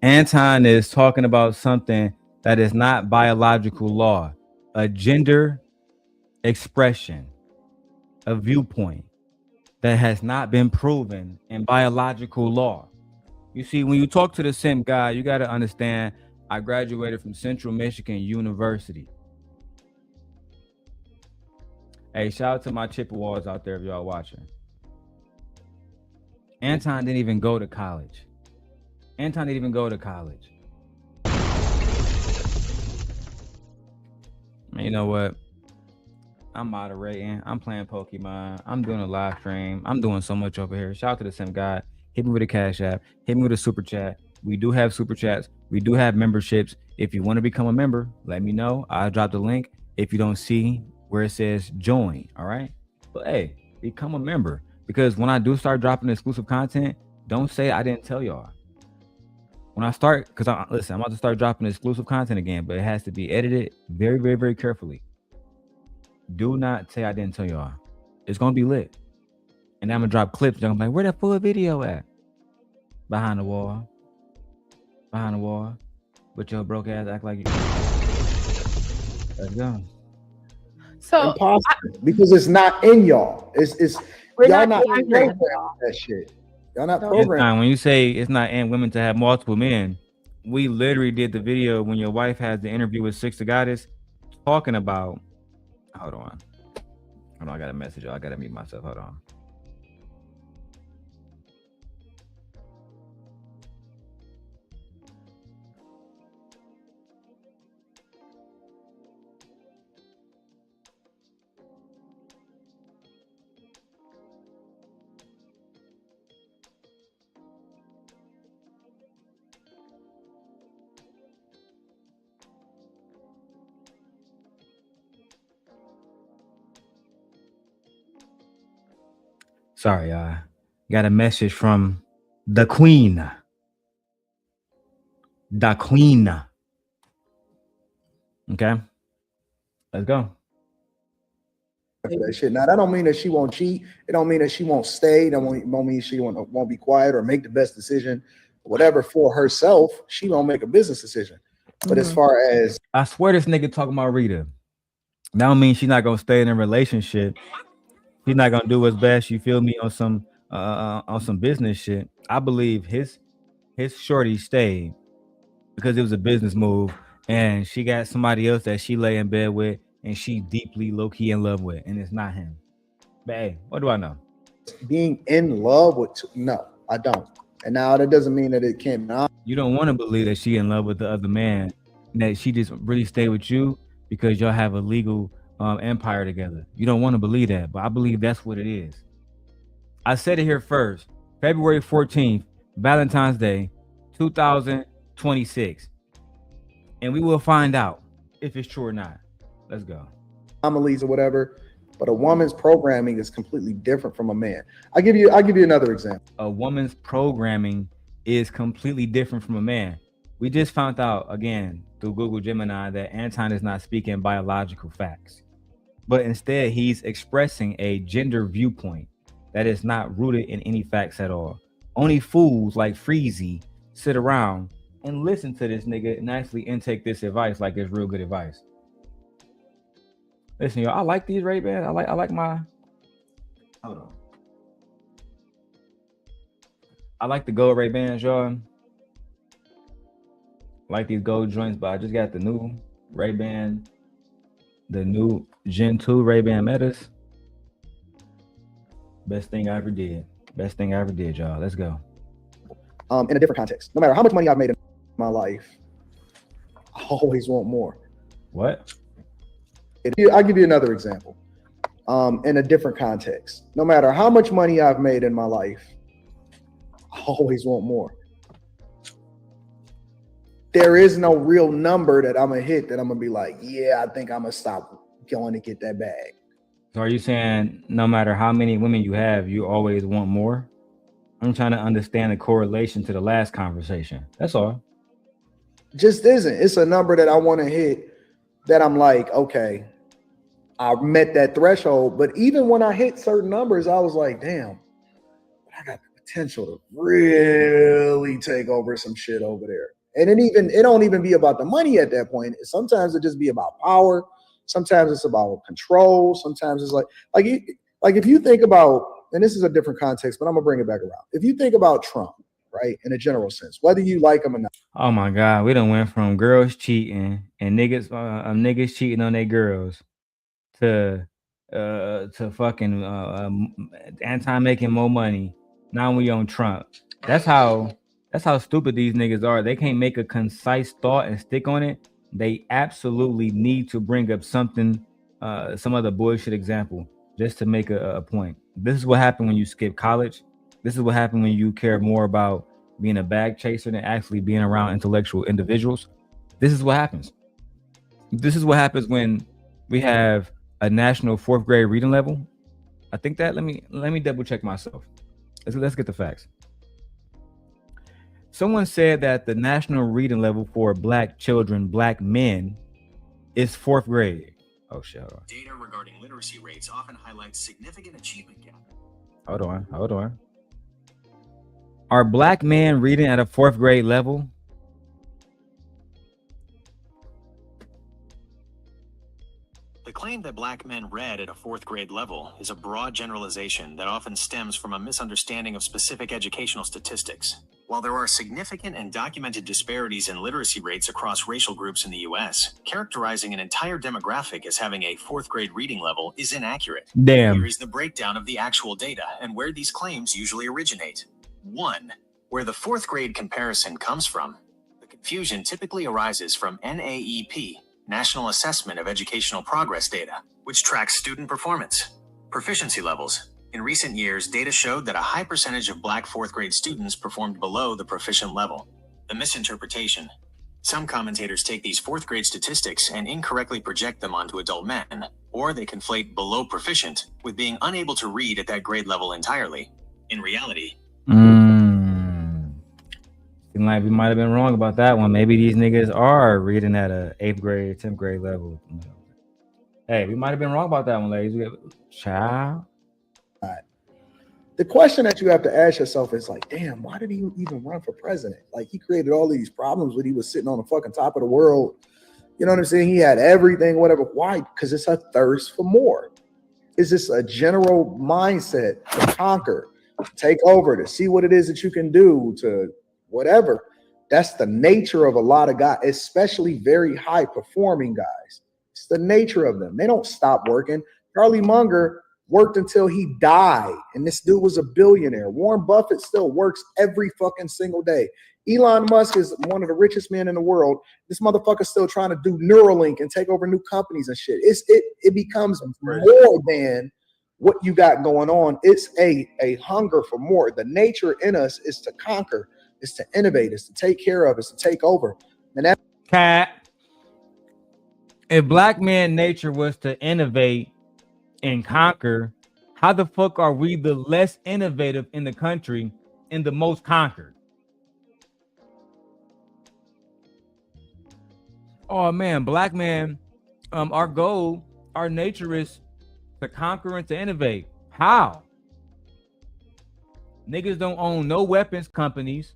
Anton is talking about something that is not biological law, a gender expression, a viewpoint that has not been proven in biological law. You see, when you talk to the simp guy, you got to understand, I graduated from Central Michigan University. Hey, shout out to my Chippewas out there if y'all watching. Anton didn't even go to college. Anton didn't even go to college. You know what? I'm moderating. I'm playing Pokemon. I'm doing a live stream. I'm doing so much over here. Shout out to the Sim guy. Hit me with a Cash App. Hit me with a super chat. We do have super chats. We do have memberships. If you want to become a member, let me know. I'll drop the link. If you don't see where it says join, all right? But hey, become a member. Because when I do start dropping exclusive content, don't say I didn't tell y'all. When I start, because listen, I'm about to start dropping exclusive content again, but it has to be edited very, very, very carefully. Do not say I didn't tell y'all. It's gonna be lit, and I'm gonna drop clips. I'm like, where that full video at? Behind the wall. Behind the wall. But your broke ass act like you. Let's go. So impossible because it's not in y'all. It's y'all not programmed that shit. Y'all not programmed. When you say it's not in women to have multiple men, we literally did the video when your wife has the interview with Six the Goddess talking about. Hold on, I got a message. I gotta mute myself. Hold on. Sorry, got a message from the Queen. The Queen. Okay, let's go. That shit. Now that don't mean that she won't cheat. It don't mean that she won't stay. That won't mean she won't be quiet or make the best decision, whatever for herself. She won't make a business decision. But as far as I swear, this nigga talking about Rita. That don't mean she's not gonna stay in a relationship. He's not gonna do his best. You feel me on some business shit. I believe his shorty stayed because it was a business move, and she got somebody else that she lay in bed with, and she deeply low key in love with, and it's not him. But hey, what do I know? Being in love with no, I don't. And now that doesn't mean that it can't not. You don't want to believe that she in love with the other man, and that she just really stayed with you because y'all have a legal empire together. You don't want to believe that, but I believe that's what it is. I said it here first. February 14th, Valentine's Day, 2026. And we will find out if it's true or not. Let's go. Anomalies or whatever, but a woman's programming is completely different from a man. I'll give you another example. A woman's programming is completely different from a man. We just found out again through Google Gemini that Anton is not speaking biological facts, but instead he's expressing a gender viewpoint that is not rooted in any facts at all. Only fools like Freezy sit around and listen to this nigga and actually intake this advice like it's real good advice. Listen, y'all, I like these Ray-Bans. I like my. Hold on. I like the gold Ray-Bans, y'all. I like these gold joints, but I just got the new Ray-Ban The new Gen 2 Ray-Ban Metas. Best thing I ever did. Best thing I ever did, y'all. Let's go. In a different context. No matter how much money I've made in my life, I always want more. What? I'll give you another example. In a different context. No matter how much money I've made in my life, I always want more. There is no real number that I'm gonna hit that I'm gonna be like, yeah, I think I'm gonna stop going to get that bag. So are you saying no matter how many women you have, you always want more? I'm trying to understand the correlation to the last conversation. That's all. Just isn't. It's a number that I want to hit that I'm like, okay, I met that threshold. But even when I hit certain numbers, I was like, damn, I got the potential to really take over some shit over there. And it don't even be about the money at that point. Sometimes it just be about power. Sometimes it's about control. Sometimes it's like if you think about, and this is a different context, but I'm gonna bring it back around. If you think about Trump, right, in a general sense, whether you like him or not. Oh my God, we done went from girls cheating and niggas cheating on their girls to fucking anti-making more money. Now we on Trump. That's how stupid these niggas are. They can't make a concise thought and stick on it. They absolutely need to bring up something, some other bullshit example just to make a point. This is what happened when you skip college. This is what happened when you care more about being a bag chaser than actually being around intellectual individuals. This is what happens. This is what happens when we have a national 4th grade reading level. I think that let me double check myself. Let's get the facts. Someone said that the national reading level for black children, black men, is 4th grade. Oh shit. Data regarding literacy rates often highlights significant achievement gap. Hold on. Are black men reading at a 4th grade level? The claim that black men read at a 4th grade level is a broad generalization that often stems from a misunderstanding of specific educational statistics. While there are significant and documented disparities in literacy rates across racial groups in the US, characterizing an entire demographic as having a 4th grade reading level is inaccurate. Damn. Here is the breakdown of the actual data and where these claims usually originate. 1. Where the 4th grade comparison comes from. The confusion typically arises from NAEP, National Assessment of Educational Progress data, which tracks student performance. Proficiency levels. In recent years, data showed that a high percentage of black 4th grade students performed below the proficient level. The misinterpretation. Some commentators take these 4th grade statistics and incorrectly project them onto adult men, or they conflate below proficient with being unable to read at that grade level entirely. In reality, Seem like we might have been wrong about that one. Maybe these niggas are reading at a 8th grade, 10th grade level. Hey, we might have been wrong about that one, ladies. Child. The question that you have to ask yourself is like, damn, why did he even run for president? Like, he created all these problems when he was sitting on the fucking top of the world. You know what I'm saying? He had everything, whatever. Why? Because it's a thirst for more. It's just a general mindset to conquer, take over, to see what it is that you can do, to whatever. That's the nature of a lot of guys, especially very high performing guys. It's the nature of them. They don't stop working. Charlie Munger worked until he died, and this dude was a billionaire. Warren Buffett still works every fucking single day. Elon Musk is one of the richest men in the world. This motherfucker's still trying to do Neuralink and take over new companies and shit. It becomes more than what you got going on. It's a hunger for more. The nature in us is to conquer, is to innovate, is to take care of, is to take over. And that if black man nature was to innovate and conquer, how the fuck are we the less innovative in the country and the most conquered? Oh man, black man, our goal, our nature is to conquer and to innovate. How? Niggas don't own no weapons companies.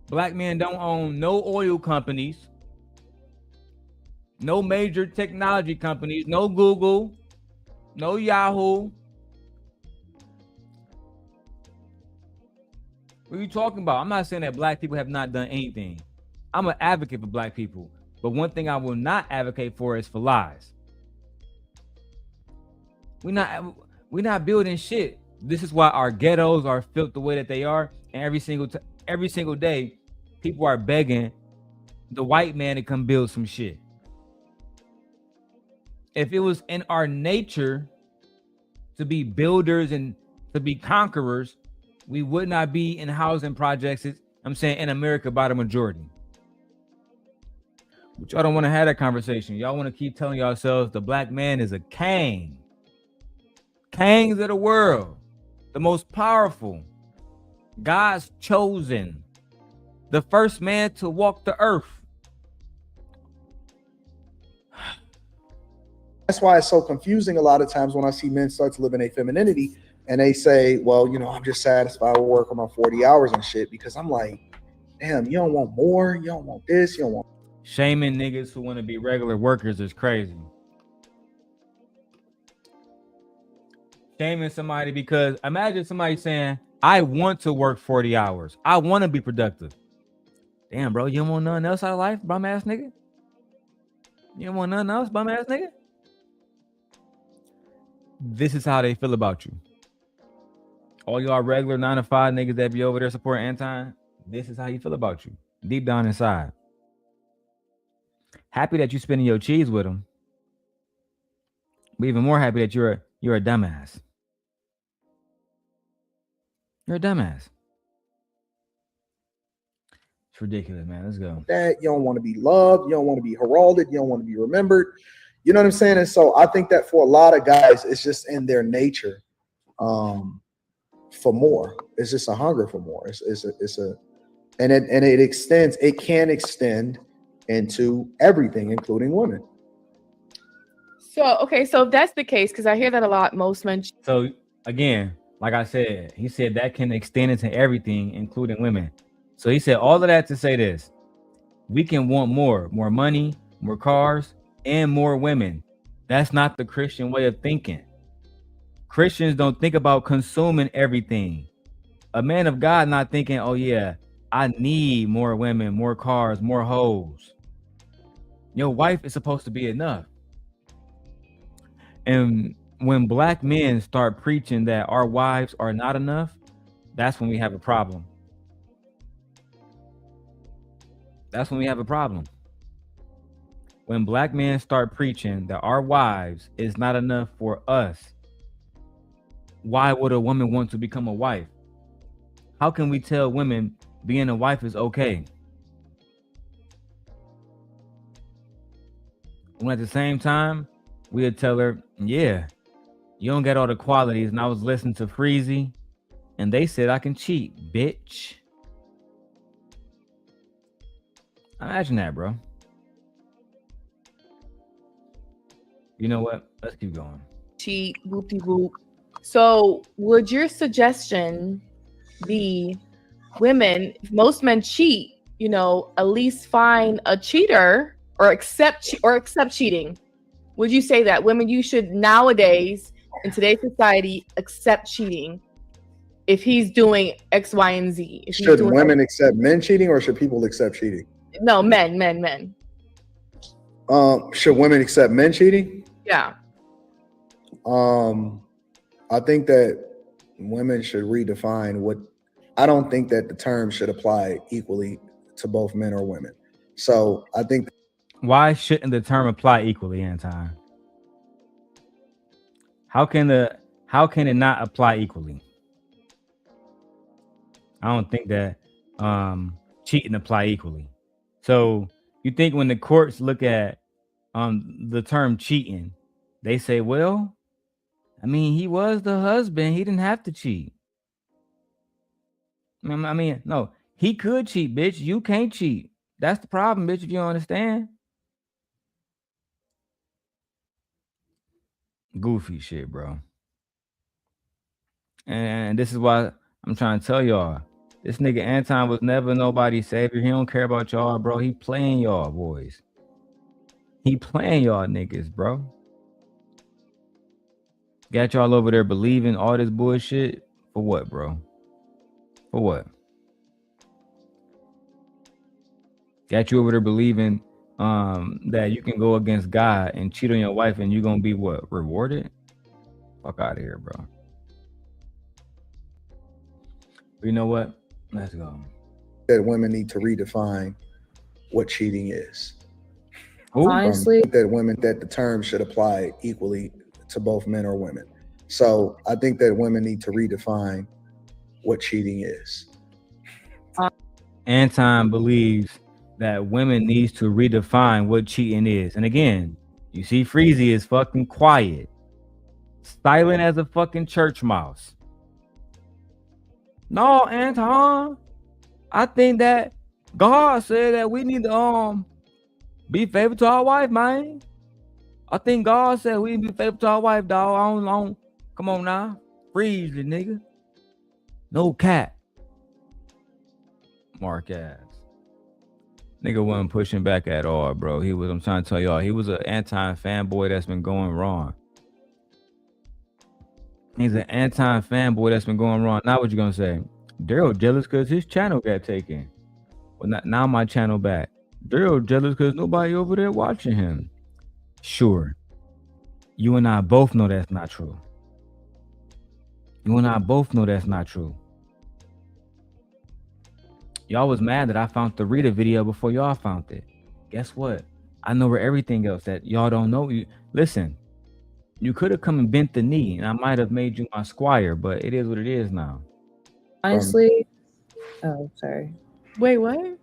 Black men don't own no oil companies, no major technology companies, no Google, no Yahoo. What are you talking about? I'm not saying that black people have not done anything. I'm an advocate for black people. But one thing I will not advocate for is for lies. We're not building shit. This is why our ghettos are built the way that they are, and every single day, people are begging the white man to come build some shit. If it was in our nature to be builders and to be conquerors, we would not be in housing projects, I'm saying, in America by the majority. But y'all don't want to have that conversation. Y'all want to keep telling yourselves the black man is a king. Kings of the world, the most powerful, God's chosen, the first man to walk the earth. That's why it's so confusing a lot of times when I see men start to live in their femininity and they say, well, you know, I'm just satisfied with working my 40 hours and shit, because I'm like, damn, you don't want more, you don't want this, you don't want. Shaming niggas who want to be regular workers is crazy. Shaming somebody because imagine somebody saying, I want to work 40 hours. I want to be productive. Damn, bro, you don't want nothing else out of life, bum ass nigga? You don't want nothing else, bum ass nigga? This is how they feel about you. All y'all regular 9 to 5 niggas that be over there supporting Anton, this is how you feel about you. Deep down inside. Happy that you spending your cheese with them. But even more happy that you're a dumbass. You're a dumbass. It's ridiculous, man. Let's go. That you don't want to be loved, you don't want to be heralded, you don't want to be remembered. You know what I'm saying? And so I think that for a lot of guys, it's just in their nature for more. It's just a hunger for more. It can extend into everything, including women. So, okay, so if that's the case, because I hear that a lot, most men. So again, like I said, he said that can extend into everything, including women. So he said all of that to say this: we can want more money, more cars, and more women. That's not the Christian way of thinking. Christians don't think about consuming everything. A man of God not thinking, oh yeah, I need more women, more cars, more hoes. Your wife is supposed to be enough. And when black men start preaching that our wives are not enough, that's when we have a problem. That's when we have a problem. When black men start preaching that our wives is not enough for us, why would a woman want to become a wife? How can we tell women being a wife is okay? When at the same time, we'll tell her, yeah, you don't get all the qualities. And I was listening to Freezy, and they said I can cheat, bitch. Imagine that, bro. You know what? Let's keep going. Cheat, whoop-de-whoop. So would your suggestion be women, if most men cheat, you know, at least find a cheater or accept cheating? Would you say that women, you should nowadays in today's society accept cheating if he's doing X, Y, and Z? Should women accept men cheating, or should people accept cheating? No, men. Should women accept men cheating? Yeah. I think that women should redefine what. I don't think that the term should apply equally to both men or women. So I think. Why shouldn't the term apply equally, Anton? How can it not apply equally? I don't think that cheating apply equally. So you think when the courts look at the term cheating, they say, well, I mean, he was the husband. He didn't have to cheat. I mean, no, he could cheat, bitch. You can't cheat. That's the problem, bitch, if you don't understand. Goofy shit, bro. And this is why I'm trying to tell y'all. This nigga Anton was never nobody's savior. He don't care about y'all, bro. He playing y'all boys. He playing y'all niggas, bro. Got y'all over there believing all this bullshit. For what, bro? For what? Got you over there believing that you can go against God and cheat on your wife and you're gonna be what, rewarded? Fuck out of here, bro. But you know what? Let's go. That women need to redefine what cheating is. Honestly, That women, that the term should apply equally to both men or women. So I think that women need to redefine what cheating is. Anton believes that women needs to redefine what cheating is. And again, you see Freezy is fucking quiet. Silent as a fucking church mouse. No, Anton. I think that God said that we need to be faithful to our wife, man. I think God said we need to be faithful to our wife, dog. I don't come on now. Freeze the nigga. No cat. Mark ass. Nigga wasn't pushing back at all, bro. I'm trying to tell y'all, he was an Anton fanboy that's been going wrong. He's an Anton fanboy that's been going wrong. Now what you gonna say? Darrel jealous because his channel got taken. Well, now my channel back. Darrel jealous because nobody over there watching him. Sure. You and I both know that's not true. You and I both know that's not true. Y'all was mad that I found the Rita video before y'all found it. Guess what? I know where everything else that y'all don't know. Listen, you could have come and bent the knee and I might have made you my squire, but it is what it is now. honestly, oh, sorry. Wait, what?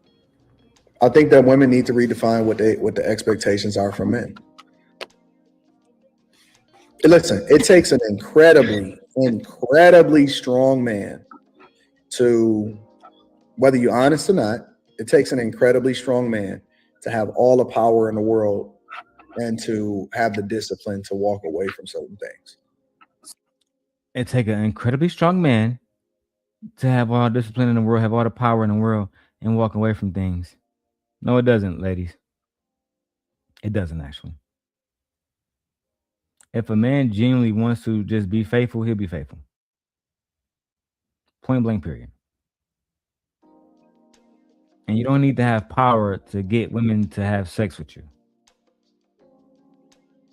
I think that women need to redefine what the expectations are from men. Listen, it takes an incredibly strong man to, whether you're honest or not, it takes an incredibly strong man to have all the power in the world and to have the discipline to walk away from certain things. It takes an incredibly strong man to have all the discipline in the world, have all the power in the world, and walk away from things. No, it doesn't, ladies. It doesn't actually. If a man genuinely wants to just be faithful, he'll be faithful. Point blank, period. And you don't need to have power to get women to have sex with you.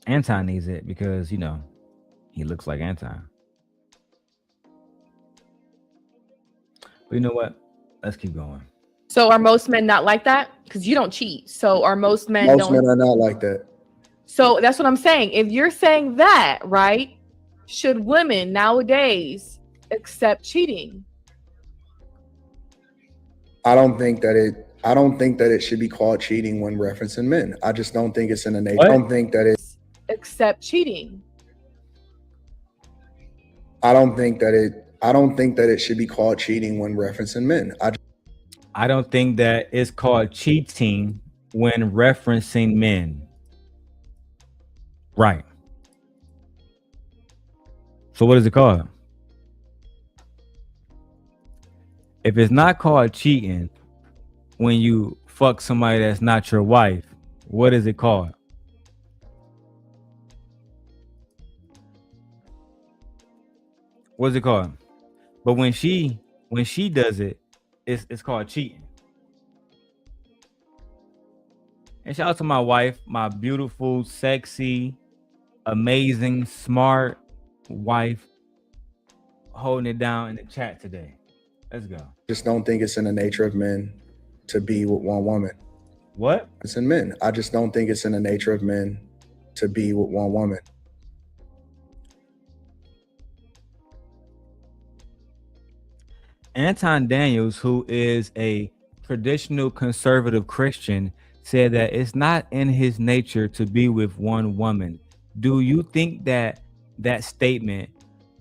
Anton needs it because, you know, he looks like Anton. But you know what? Let's keep going. So are most men not like that? Because you don't cheat. So are most men Most men are not like that. So that's what I'm saying. If you're saying that, right, should women nowadays accept cheating? I don't think that it should be called cheating when referencing men. I just don't think it's in the nature. I don't think that it Accept cheating. I don't think that it should be called cheating when referencing men. I don't think that it's called cheating when referencing men. Right. So what is it called? If it's not called cheating when you fuck somebody that's not your wife, what is it called? What's it called? But when she does it, it's called cheating. And shout out to my wife, my beautiful, sexy, amazing, smart wife, holding it down in the chat today. Let's go. Just don't think it's in the nature of men to be with one woman. What? It's in men. I just don't think it's in the nature of men to be with one woman. Anton Daniels, who is a traditional conservative Christian, said that it's not in his nature to be with one woman. Do you think that that statement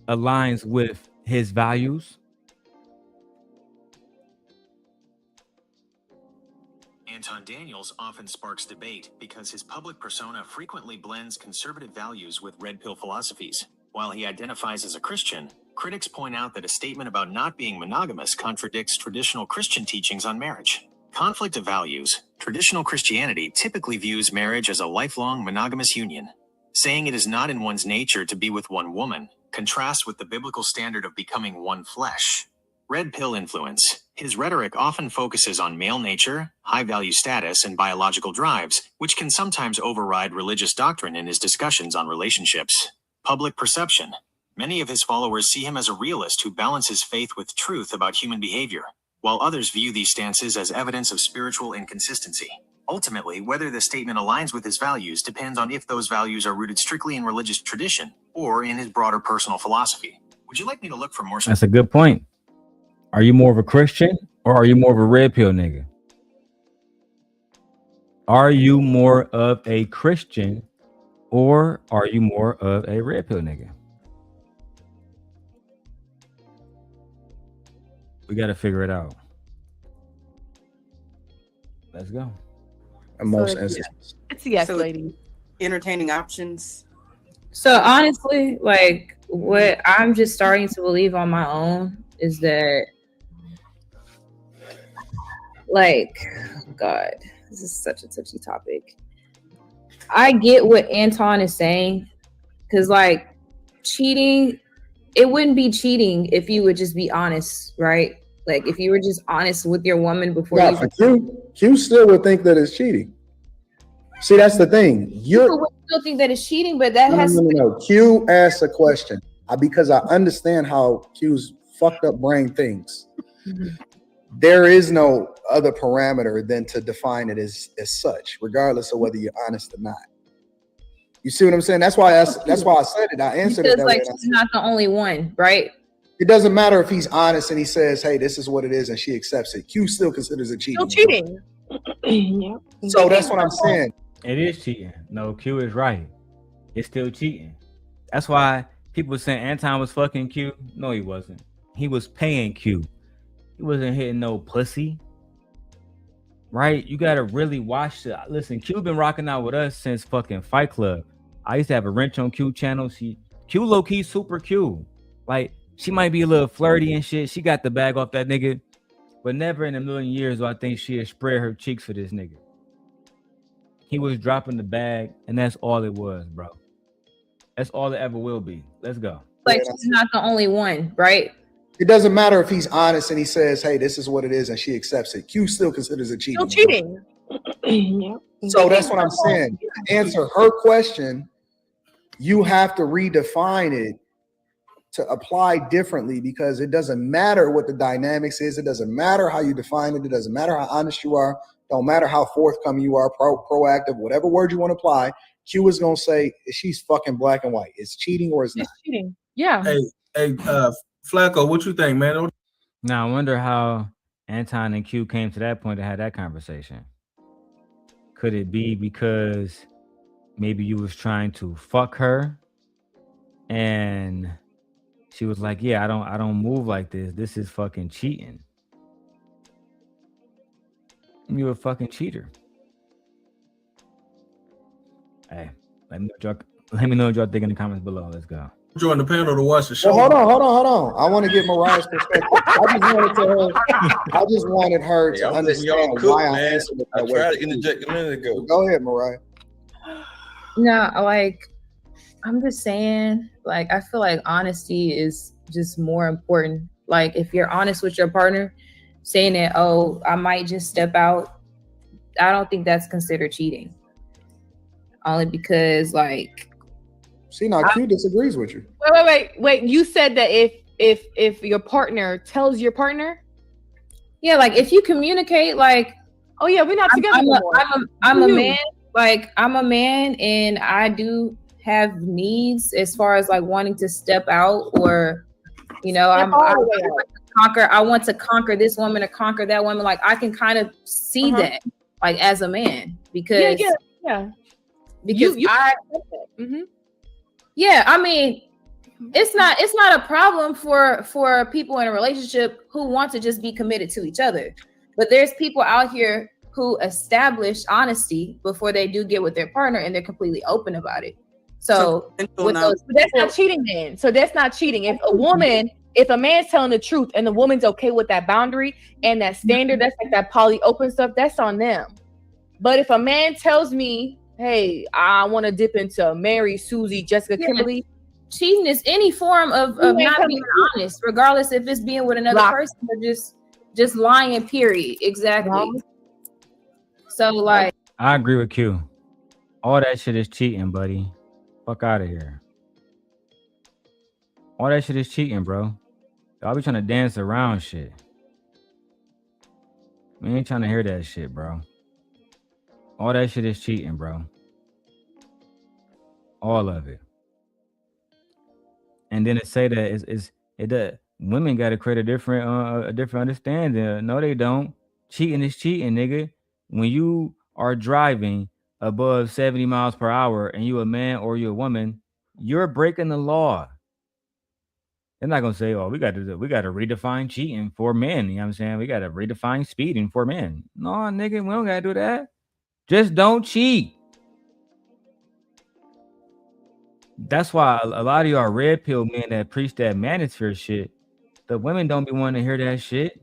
aligns with his values? Anton Daniels often sparks debate because his public persona frequently blends conservative values with red pill philosophies. While he identifies as a Christian, critics point out that a statement about not being monogamous contradicts traditional Christian teachings on marriage. Conflict of values. Traditional Christianity typically views marriage as a lifelong monogamous union. Saying it is not in one's nature to be with one woman contrasts with the biblical standard of becoming one flesh. Red pill influence. His rhetoric often focuses on male nature, high value status, and biological drives, which can sometimes override religious doctrine in his discussions on relationships. Public perception. Many of his followers see him as a realist who balances faith with truth about human behavior, while others view these stances as evidence of spiritual inconsistency. Ultimately, whether the statement aligns with his values depends on if those values are rooted strictly in religious tradition or in his broader personal philosophy. Would you like me to look for more? That's a good point. Are you more of a Christian or are you more of a red pill nigga? Are you more of a Christian or are you more of a red pill nigga? We got to figure it out. Let's go. In most instances. It's a yes, So- lady. Entertaining options. So honestly, like what I'm just starting to believe on my own is that, like, God, this is such a touchy topic. I get what Anton is saying, because like cheating, it wouldn't be cheating if you would just be honest, right? Like if you were just honest with your woman before Yeah, you. for Q still would think that it's cheating. See, that's the thing. People would still think that it's cheating, but that has No. Q asked a question because I understand how Q's fucked up brain thinks. There is no other parameter than to define it as such, regardless of whether you're honest or not. You see what I'm saying? That's why I said it. I answered it because that like way. she's not the only one, right? It doesn't matter if he's honest and he says, "Hey, this is what it is," and she accepts it. Q still considers it cheating. Still cheating. Yep. So that's what I'm saying. It is cheating. No, Q is right. It's still cheating. That's why people saying Anton was fucking Q. No, he wasn't. He was paying Q. He wasn't hitting no pussy. Right? You gotta really watch it. Listen, Q been rocking out with us since fucking Fight Club. I used to have a wrench on Q channel. Q low key super Q. Like she might be a little flirty and shit. She got the bag off that nigga, but never in a million years do I think she'd spread her cheeks for this nigga. He was dropping the bag, and that's all it was, bro. That's all it ever will be. Let's go. Like she's not the only one, right? It doesn't matter if he's honest and he says, "Hey, this is what it is," and she accepts it. Q still considers it cheating. Still cheating. Yep. So that's what I'm saying. To answer her question, you have to redefine it to apply differently because it doesn't matter what the dynamics is. It doesn't matter how you define it. It doesn't matter how honest you are. Don't matter how forthcoming you are, proactive, whatever word you want to apply. Q is gonna say she's fucking black and white. It's cheating or it's not. It's cheating. Yeah. Hey, Flacco, what you think, man? Now I wonder how Anton and Q came to that point to have that conversation. Could it be because maybe you was trying to fuck her and she was like, "Yeah, I don't move like this. This is fucking cheating. You're a fucking cheater." Hey, let me know what y'all think in the comments below. Let's go. Join the panel to watch the show. Well, hold on. I want to get Mariah's perspective. I just wanted her to understand why I answered it that way. I tried to interject a minute ago. Go ahead, Mariah. No, like I'm just saying, like I feel like honesty is just more important. Like if you're honest with your partner, saying that, "Oh, I might just step out," I don't think that's considered cheating. Only because, like, see, now Q disagrees with you. Wait. You said that if your partner tells your partner, yeah, like if you communicate, like, "Oh yeah, we're not together anymore." I'm a man. Like I'm a man, and I do have needs as far as like wanting to step out, or you know, I want to conquer this woman or conquer that woman. Like I can kind of see that, like as a man, because yeah. Because yeah, I mean, it's not a problem for people in a relationship who want to just be committed to each other. But there's people out here who establish honesty before they do get with their partner, and they're completely open about it. So that's not cheating then. So that's not cheating. If a man's telling the truth and the woman's okay with that boundary and that standard, that's like that poly open stuff, that's on them. But if a man tells me, "Hey, I want to dip into Mary, Susie, Jessica, Kimberly," cheating is any form of not being honest, regardless if it's being with another person or just just lying, period. Exactly. So like, I agree with Q. All that shit is cheating, buddy. Fuck out of here. All that shit is cheating, bro. Y'all be trying to dance around shit. We ain't trying to hear that shit, bro. All that shit is cheating, bro. All of it. And then to say that it does. Women got to create a different understanding. No, they don't. Cheating is cheating, nigga. When you are driving above 70 miles per hour and you a man or you a woman, you're breaking the law. They're not gonna say, "Oh, we got to redefine cheating for men." You know what I'm saying? We got to redefine speeding for men. No, nigga, we don't gotta do that. Just don't cheat. That's why a lot of y'all red pill men that preach that manosphere shit, the women don't be wanting to hear that shit.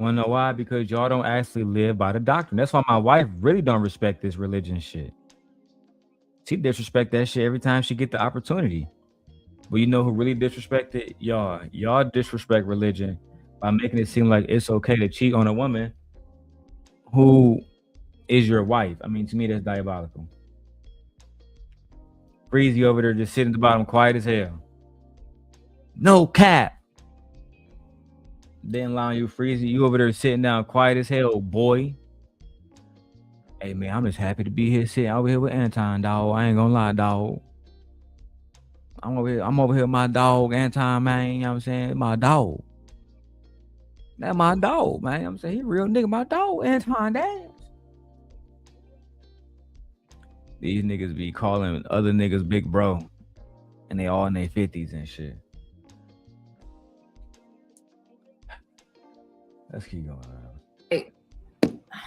Wanna know why? Because y'all don't actually live by the doctrine. That's why my wife really don't respect this religion shit. She disrespect that shit every time she get the opportunity. But you know who really disrespect it? Y'all. Y'all disrespect religion by making it seem like it's okay to cheat on a woman who is your wife. I mean, to me, that's diabolical. Freezy over there just sitting at the bottom, quiet as hell. No cap. Then line you, Freezy. You over there sitting down, quiet as hell, boy. Hey man, I'm just happy to be here sitting over here with Anton, dog. I ain't gonna lie, dog. I'm over here with my dog, Anton, man. You know what I'm saying? My dog. That's my dog, man. I'm saying he real nigga, my dog, Anton Daniels. These niggas be calling other niggas big bro, and they all in their 50s and shit. Let's keep going.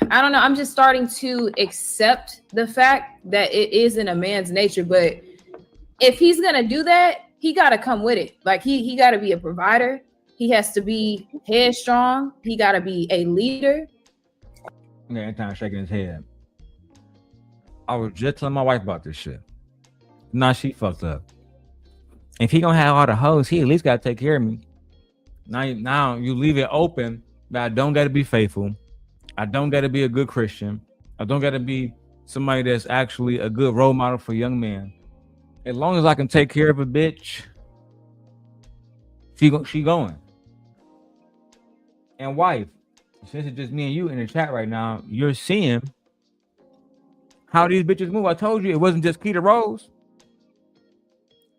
I don't know. I'm just starting to accept the fact that it is in a man's nature, but if he's gonna do that, he gotta come with it. Like he gotta be a provider. He has to be headstrong. He gotta be a leader. Yeah, Anton shaking his head. I was just telling my wife about this shit. Nah, she fucked up. If he gonna have all the hoes, he at least gotta take care of me. Now you leave it open that I don't gotta be faithful. I don't gotta be a good Christian. I don't gotta be somebody that's actually a good role model for young men. As long as I can take care of a bitch, she going. And wife, since it's just me and you in the chat right now, you're seeing how these bitches move. I told you it wasn't just Keita Rose.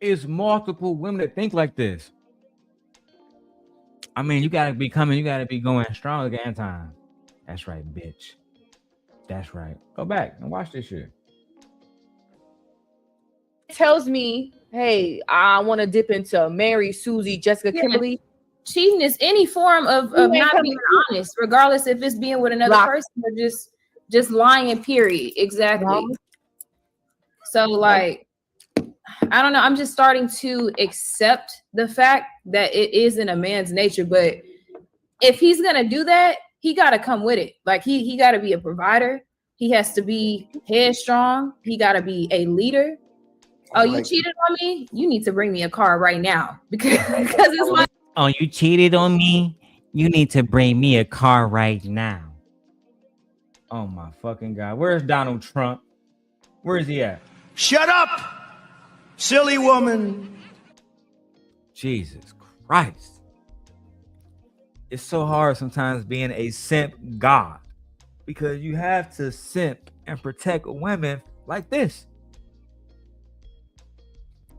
It's multiple women that think like this. I mean, you gotta be going strong like Anton. That's right, bitch. That's right. Go back and watch this shit. It tells me, hey, I want to dip into Mary, Susie, Jessica, Kimberly. Cheating is any form of not being honest, regardless if it's being with another person or just lying, period. Exactly. So like, I don't know. I'm just starting to accept the fact that it is in a man's nature, but if he's gonna do that, he gotta come with it. Like he gotta be a provider. He has to be headstrong. He gotta be a leader. Oh, you cheated on me? You need to bring me a car right now because it's like, oh, you cheated on me? You need to bring me a car right now. Oh my fucking God. Where's Donald Trump? Where is he at? Shut up, silly woman. Jesus Christ. It's so hard sometimes being a simp god because you have to simp and protect women like this.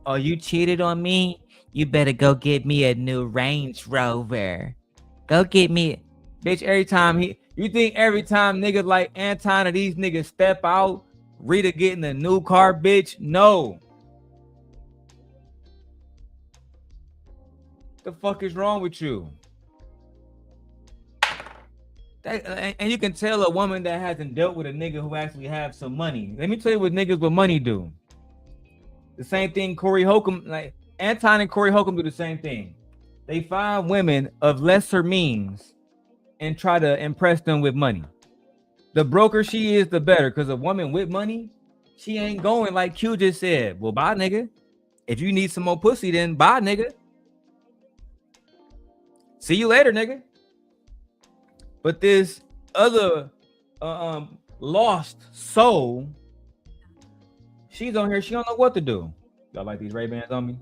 Oh, you cheated on me? You better go get me a new Range Rover. Go get me, bitch. Every time niggas like Anton or these niggas step out, Rita getting a new car, bitch? No. The fuck is wrong with you? And you can tell a woman that hasn't dealt with a nigga who actually have some money. Let me tell you what niggas with money do. The same thing Corey Holcomb, like Anton and Corey Holcomb do the same thing. They find women of lesser means and try to impress them with money. The broker she is, the better, because a woman with money, she ain't going like Q just said. Well, bye, nigga. If you need some more pussy, then bye, nigga. See you later, nigga. But this other lost soul, she's on here. She don't know what to do. Y'all like these Ray-Bans on me?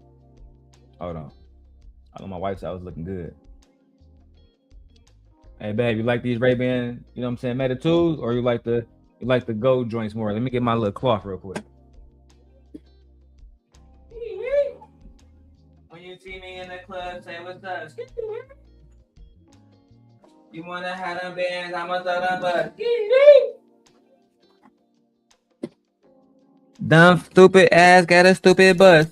Hold on. I know my wife said I was looking good. Hey, babe, you like these Ray-Ban, you know what I'm saying, Meta 2s, or you like the gold joints more? Let me get my little cloth real quick. When you see me in the club, say what's up. You wanna have them bands, I'ma throw them butt. Dumb, stupid ass got a stupid bus.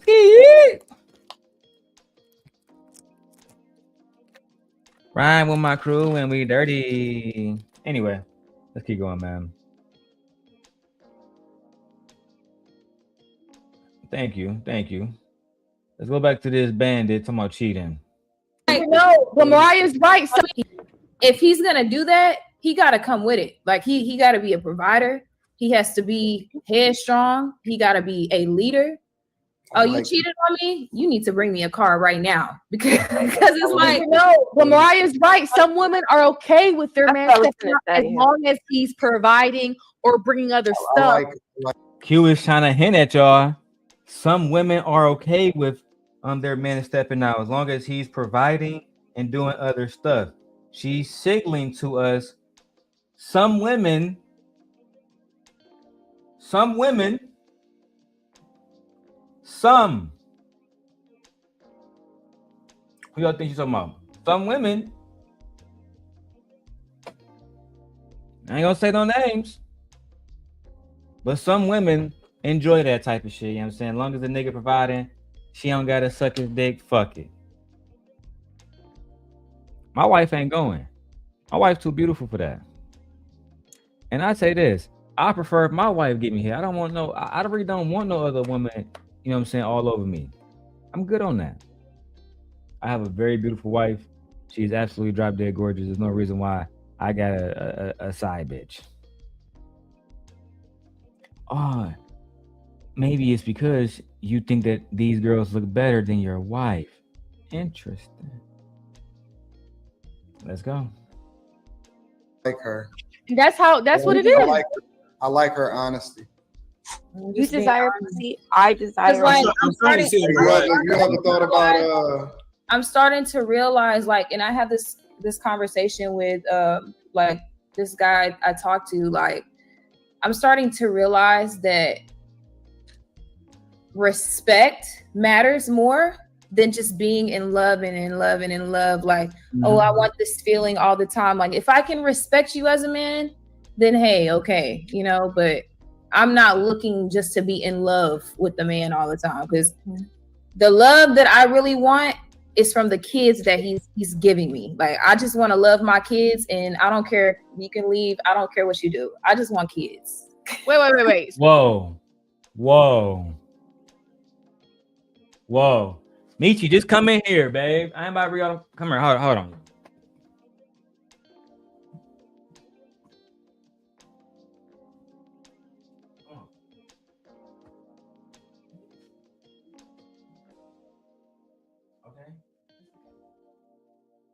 Ride with my crew and we dirty. Anyway, let's keep going, man. Thank you. Let's go back to this bandit talking about cheating. No, but Mariah's right. So if he's gonna do that, he gotta come with it. Like he gotta be a provider. He has to be headstrong. He gotta be a leader. Oh, you cheated on me? You need to bring me a car right now because it's like no. But Mariah's right. Some women are okay with their man as long as he's providing or bringing other stuff. Q is trying to hint at y'all. Some women are okay with their man stepping out as long as he's providing and doing other stuff. She's signaling to us some women. Who y'all think she's talking about? Some women. I ain't gonna say no names. But some women enjoy that type of shit. You know what I'm saying? As long as the nigga providing, she don't gotta suck his dick. Fuck it. My wife ain't going. My wife's too beautiful for that. And I say this, I prefer if my wife get me here. I really don't want no other woman, you know what I'm saying, all over me. I'm good on that. I have a very beautiful wife. She's absolutely drop dead gorgeous. There's no reason why I got a side bitch. Oh, maybe it's because you think that these girls look better than your wife. Interesting. Let's go. I like her. That's what it is. I like her honesty. You desire pussy. I desire. Like, you haven't thought about I'm starting to realize, like, and I have this conversation with like this guy I talked to. Like, I'm starting to realize that respect matters more than just being in love and in love and in love. Like, oh, I want this feeling all the time. Like, if I can respect you as a man, then hey, okay, you know, but I'm not looking just to be in love with the man all the time, because the love that I really want is from the kids that he's giving me. Like, I just want to love my kids, and I don't care if you can leave. I don't care what you do. I just want kids. Wait. Whoa. Michi, just come in here, babe. I ain't about to read all. Come here. Hold on.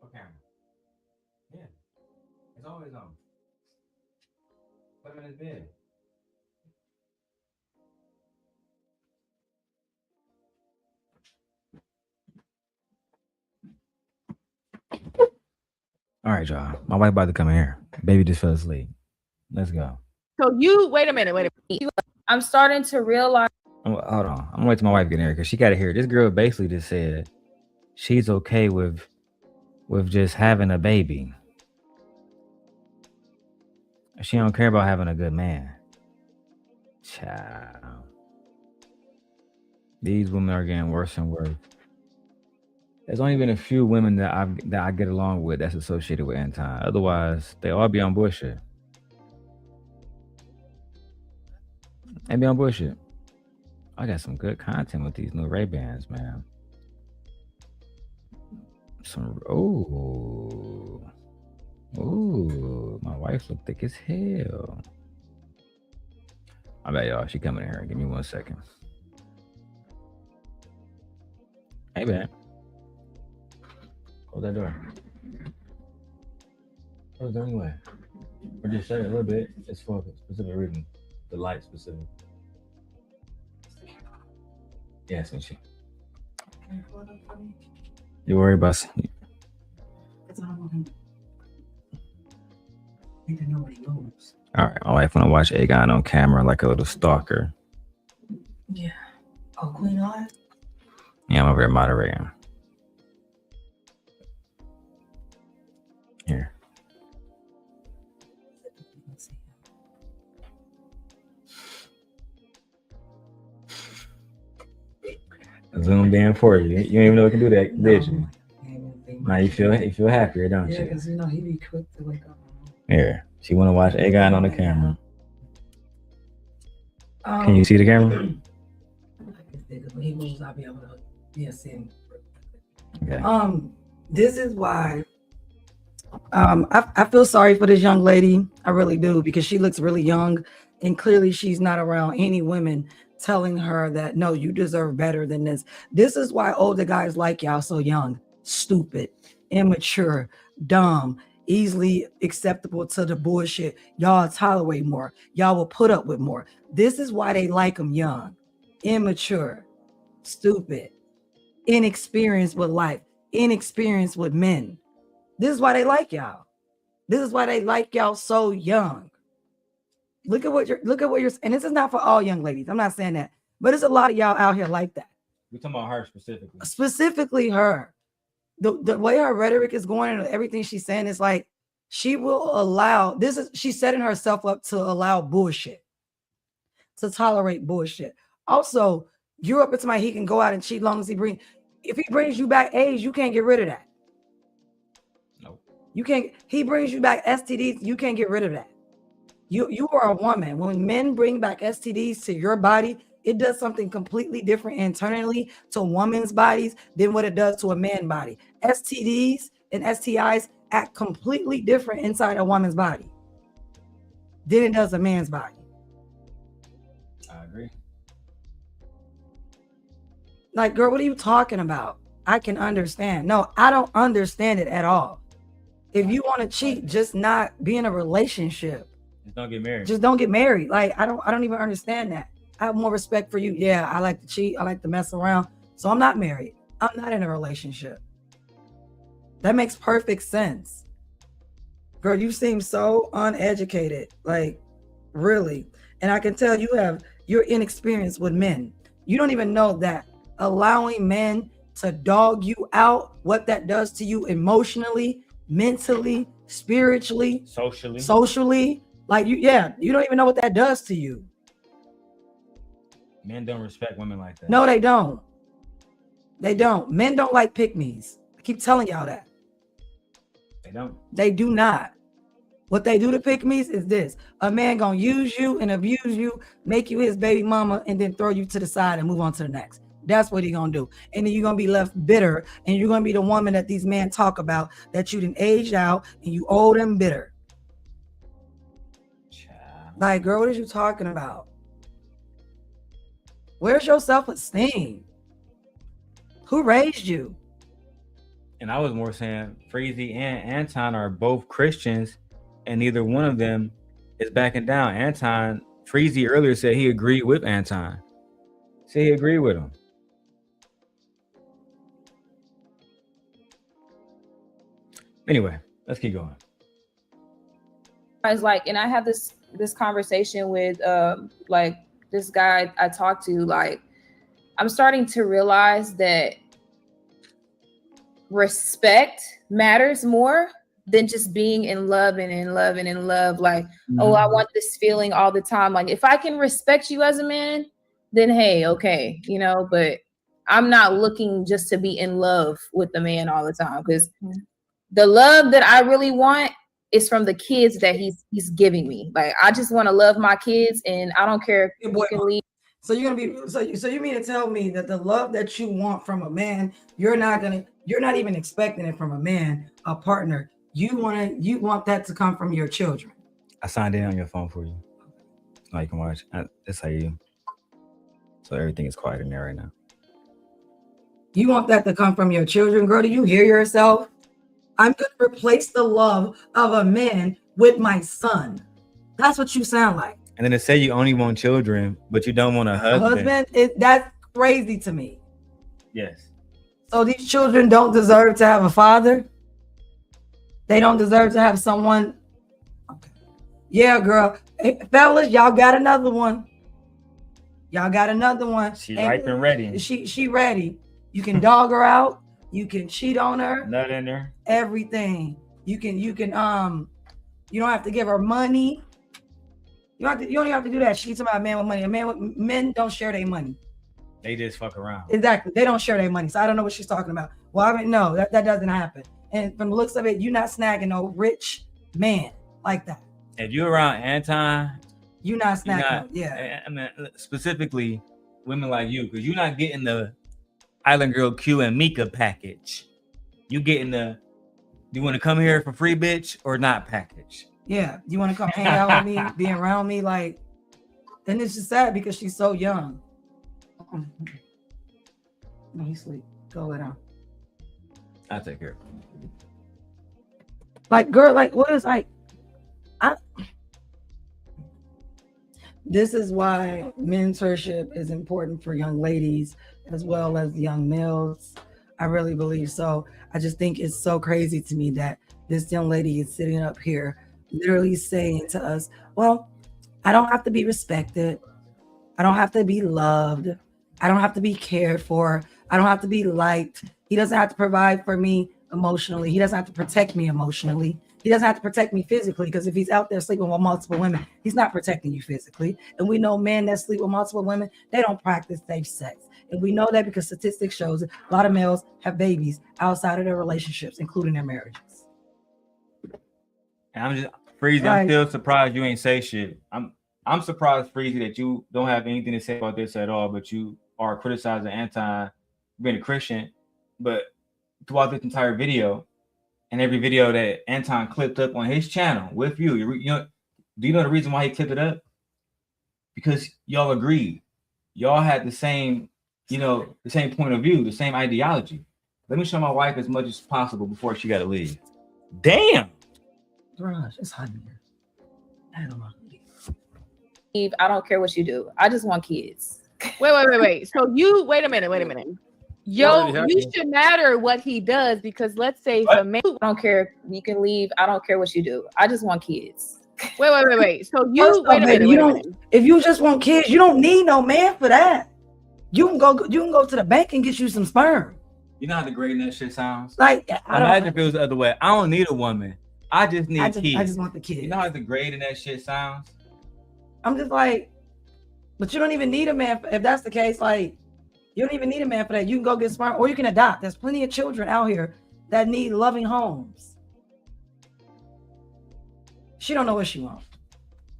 Okay. Yeah. It's always on. Put him in his bed. All right, y'all. My wife about to come in here. Baby just fell asleep. Let's go. So you wait a minute. I'm starting to realize. Hold on. I'm gonna wait till my wife get in here because she gotta hear it. This girl basically just said she's okay with just having a baby. She don't care about having a good man. Child. These women are getting worse and worse. There's only been a few women that I get along with that's associated with Anton. Otherwise, they all be on bullshit. They be on bullshit. I got some good content with these new Ray-Bans, man. Ooh, my wife look thick as hell. I bet y'all, she coming in here. Give me 1 second. Hey, man. Hold that door. What was the only way? Or just share it a little bit. It's for a specific reason. The light specific. Yes, when she. You worry about. All right, my wife wanna watch Aegon on camera like a little stalker. Yeah. Oh, Queen on? Yeah, I'm over there moderating. Here. Zoomed in for you. You didn't even know we can do that, did you? Now you feel happier, don't you? Yeah, because you know he be quick to wake up. Here, she want to watch Aegon on the camera. Can you see the camera? When he moves, I'll be able to see him. Okay. This is why I feel sorry for this young lady. I really do, because she looks really young, and clearly she's not around any women telling her that no, you deserve better than this. This is why older guys like y'all so young, stupid, immature, dumb, easily acceptable to the bullshit. Y'all tolerate more. Y'all will put up with more. This is why they like them young, immature, stupid, inexperienced with life, inexperienced with men. This is why they like y'all. This is why they like y'all so young. Look at what you're, and this is not for all young ladies. I'm not saying that, but there's a lot of y'all out here like that. We're talking about her specifically. Specifically her. The way her rhetoric is going and everything she's saying is like, she will allow, she's setting herself up to allow bullshit, to tolerate bullshit. Also, you're up to somebody, he can go out and cheat long as if he brings you back AIDS, you can't get rid of that. Nope. You can't, he brings you back STDs, you can't get rid of that. You are a woman. When men bring back STDs to your body, it does something completely different internally to women's bodies than what it does to a man's body. STDs and STIs act completely different inside a woman's body than it does a man's body. I agree. Like, girl, what are you talking about? I can understand. No, I don't understand it at all. If you want to cheat, just not be in a relationship. Just don't get married. Just don't get married. Like, I don't even understand that. I have more respect for you. Yeah, I like to cheat. I like to mess around. So I'm not married. I'm not in a relationship. That makes perfect sense. Girl, you seem so uneducated. Like, really. And I can tell you're inexperienced with men. You don't even know that allowing men to dog you out, what that does to you emotionally, mentally, spiritually, socially. Like, you don't even know what that does to you. Men don't respect women like that. No, they don't. They don't. Men don't like pick-me's. I keep telling y'all that. They don't. They do not. What they do to pick-me's is this. A man gonna use you and abuse you, make you his baby mama, and then throw you to the side and move on to the next. That's what he gonna do. And then you're gonna be left bitter, and you're gonna be the woman that these men talk about, that you done aged out and you old and bitter. Like, girl, what are you talking about? Where's your self-esteem? Who raised you? And I was more saying Freezy and Anton are both Christians, and neither one of them is backing down. Freezy earlier said he agreed with Anton. Said he agreed with him. Anyway, let's keep going. It's like, and I have this conversation with like this guy I talked to. Like, I'm starting to realize that respect matters more than just being in love and in love and in love. Like, oh, I want this feeling all the time. Like, if I can respect you as a man, then hey, okay, but I'm not looking just to be in love with the man all the time, because the love that I really want is from the kids that he's giving me. Like, I just want to love my kids, and I don't care if you can leave. So you're gonna be so you mean to tell me that the love that you want from a man, you're not even expecting it from a man, a partner. You want that to come from your children. I signed in on your phone for you. Now you can watch. That's how you. So everything is quiet in there right now. You want that to come from your children, girl? Do you hear yourself? I'm going to replace the love of a man with my son. That's what you sound like. And then to say you only want children, but you don't want a husband. That's crazy to me. Yes. So these children don't deserve to have a father? They don't deserve to have someone? Okay. Yeah, girl. Hey, fellas, y'all got another one. Y'all got another one. She ripe and ready. She ready. You can dog her out. You can cheat on her. Nut in there. Everything. You can you don't have to give her money. You don't even have to do that. She's about a man with money. Men don't share their money. They just fuck around. Exactly. They don't share their money. So I don't know what she's talking about. Well, I mean, no, that doesn't happen. And from the looks of it, you're not snagging no rich man like that. If you're around Anton, you're not snagging. Yeah. I mean, specifically women like you, because you're not getting the Island Girl Q and Mika package. You getting the, you want to come here for free, bitch, or not package? Yeah. You want to come hang out with me, be around me, like, and it's just sad because she's so young. No, he's asleep. Go lay down. I'll take care. Like, girl, like, what is like? This is why mentorship is important for young ladies as well as young males. I really believe so. I just think it's so crazy to me that this young lady is sitting up here literally saying to us, well, I don't have to be respected. I don't have to be loved. I don't have to be cared for. I don't have to be liked. He doesn't have to provide for me emotionally. He doesn't have to protect me emotionally. He doesn't have to protect me physically, because if he's out there sleeping with multiple women, he's not protecting you physically. And we know men that sleep with multiple women, they don't practice safe sex. And we know that because statistics shows a lot of males have babies outside of their relationships, including their marriages. And I'm just Freezy, I'm still surprised you ain't say shit. I'm surprised, Freezy, that you don't have anything to say about this at all, but you are criticizing Anton being a Christian. But throughout this entire video, and every video that Anton clipped up on his channel with you, you know, do you know the reason why he clipped it up? Because y'all agreed. Y'all had the same, you know, the same point of view, the same ideology. Let me show my wife as much as possible before she got to leave. Damn. Gosh, it's hot in here. I don't know. Eve, I don't care what you do. I just want kids. Wait. So you wait a minute. Yo, you should matter what he does, because let's say if a man, I don't care. You can leave. I don't care what you do. I just want kids. Wait. So you wait a minute. If you just want kids, you don't need no man for that. You can go to the bank and get you some sperm. You know how degrading that shit sounds? Like, imagine if it was the other way. I don't need a woman. I just need kids. I just want the kids. You know how degrading that shit sounds? I'm just like, but you don't even need a man. If that's the case, like, you don't even need a man for that. You can go get sperm, or you can adopt. There's plenty of children out here that need loving homes. She don't know what she wants.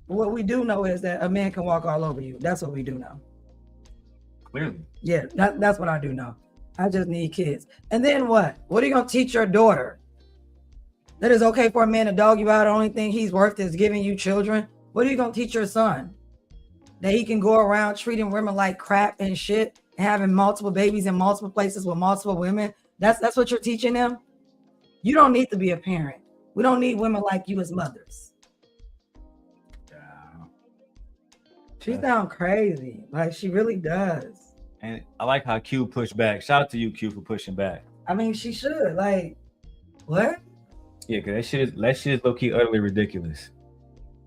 What we do know is that a man can walk all over you. That's what we do know. Clearly. Yeah, that's what I do know. I just need kids. And then what? What are you going to teach your daughter? That it's okay for a man to dog you out. The only thing he's worth is giving you children. What are you going to teach your son? That he can go around treating women like crap and shit and having multiple babies in multiple places with multiple women? That's what you're teaching them? You don't need to be a parent. We don't need women like you as mothers. She sounds crazy. Like, she really does. And I like how Q pushed back. Shout out to you, Q, for pushing back. I mean, she should. Like, what? Yeah, because that shit is low-key utterly ridiculous.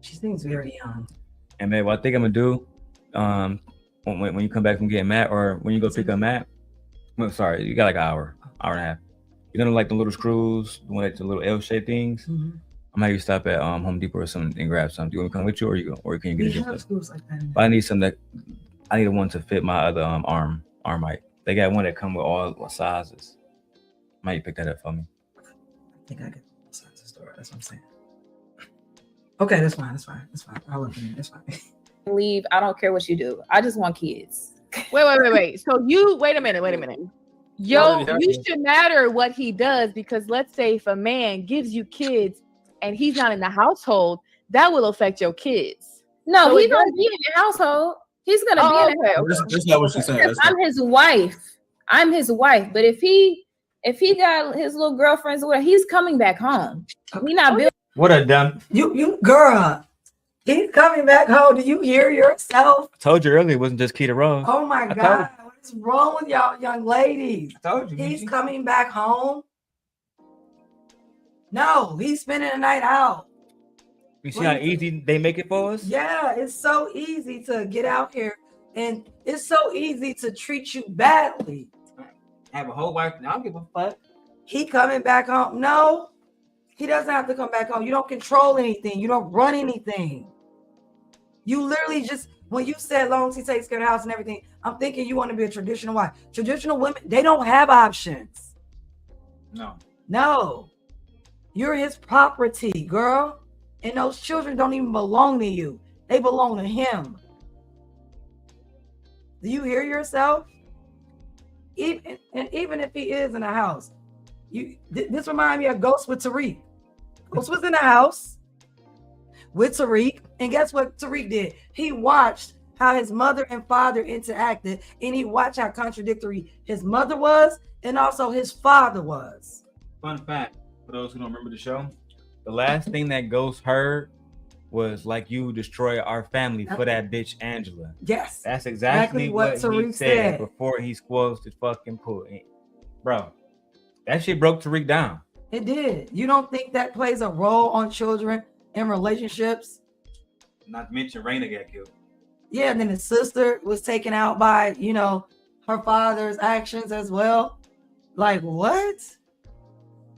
She seems very young. And man, what I think I'm gonna do, when you come back from getting Matt, or when you go pick up Matt, well, sorry, you got like an hour and a half. You're gonna like the little screws, the one that's the little L-shaped things. Mm-hmm. I'm gonna have you stop at Home Depot or something and grab something. Do you want to come with you, or can you get it? Screws like that. But I need some I need one to fit my other arm height. They got one that come with all sizes. Might pick that up for me. I think I get the size store. That's what I'm saying. Okay, that's fine. I'll look at it. That's fine. Leave. I don't care what you do. I just want kids. Wait. So you wait a minute. Yo, you should matter what he does, because let's say if a man gives you kids and he's not in the household, that will affect your kids. No, so he's gonna be in the household. He's gonna be in the household. That's not what she's saying. I'm his wife. But if he If he got his little girlfriends or whatever, he's coming back home. We not building. What a dumb. You girl. He's coming back home. Do you hear yourself? I told you earlier it wasn't just Keita Rose. Oh my God. What is wrong with y'all young ladies? I told you. He's coming back home. No, he's spending the night out. You see how easy they make it for us? Yeah, it's so easy to get out here, and it's so easy to treat you badly. Have a whole wife. I don't give a fuck. He coming back home. No, he doesn't have to come back home. You don't control anything. You don't run anything. You literally just, when you said long as he takes care of the house and everything, I'm thinking you want to be a traditional wife. Traditional women, they don't have options. No. You're his property, girl. And those children don't even belong to you. They belong to him. Do you hear yourself? Even if he is in the house, this reminds me of Ghost with Tariq. Ghost was in the house with Tariq, and guess what Tariq did? He watched how his mother and father interacted, and he watched how contradictory his mother was and also his father was. Fun fact, for those who don't remember the show, the last thing that Ghost heard was like, you destroy our family for that bitch Angela. Yes. That's exactly what Tariq he said before he squelched the fucking pool. Bro, that shit broke Tariq down. It did. You don't think that plays a role on children and relationships? Not to mention Raina got killed. Yeah, and then his sister was taken out by, her father's actions as well. Like, what?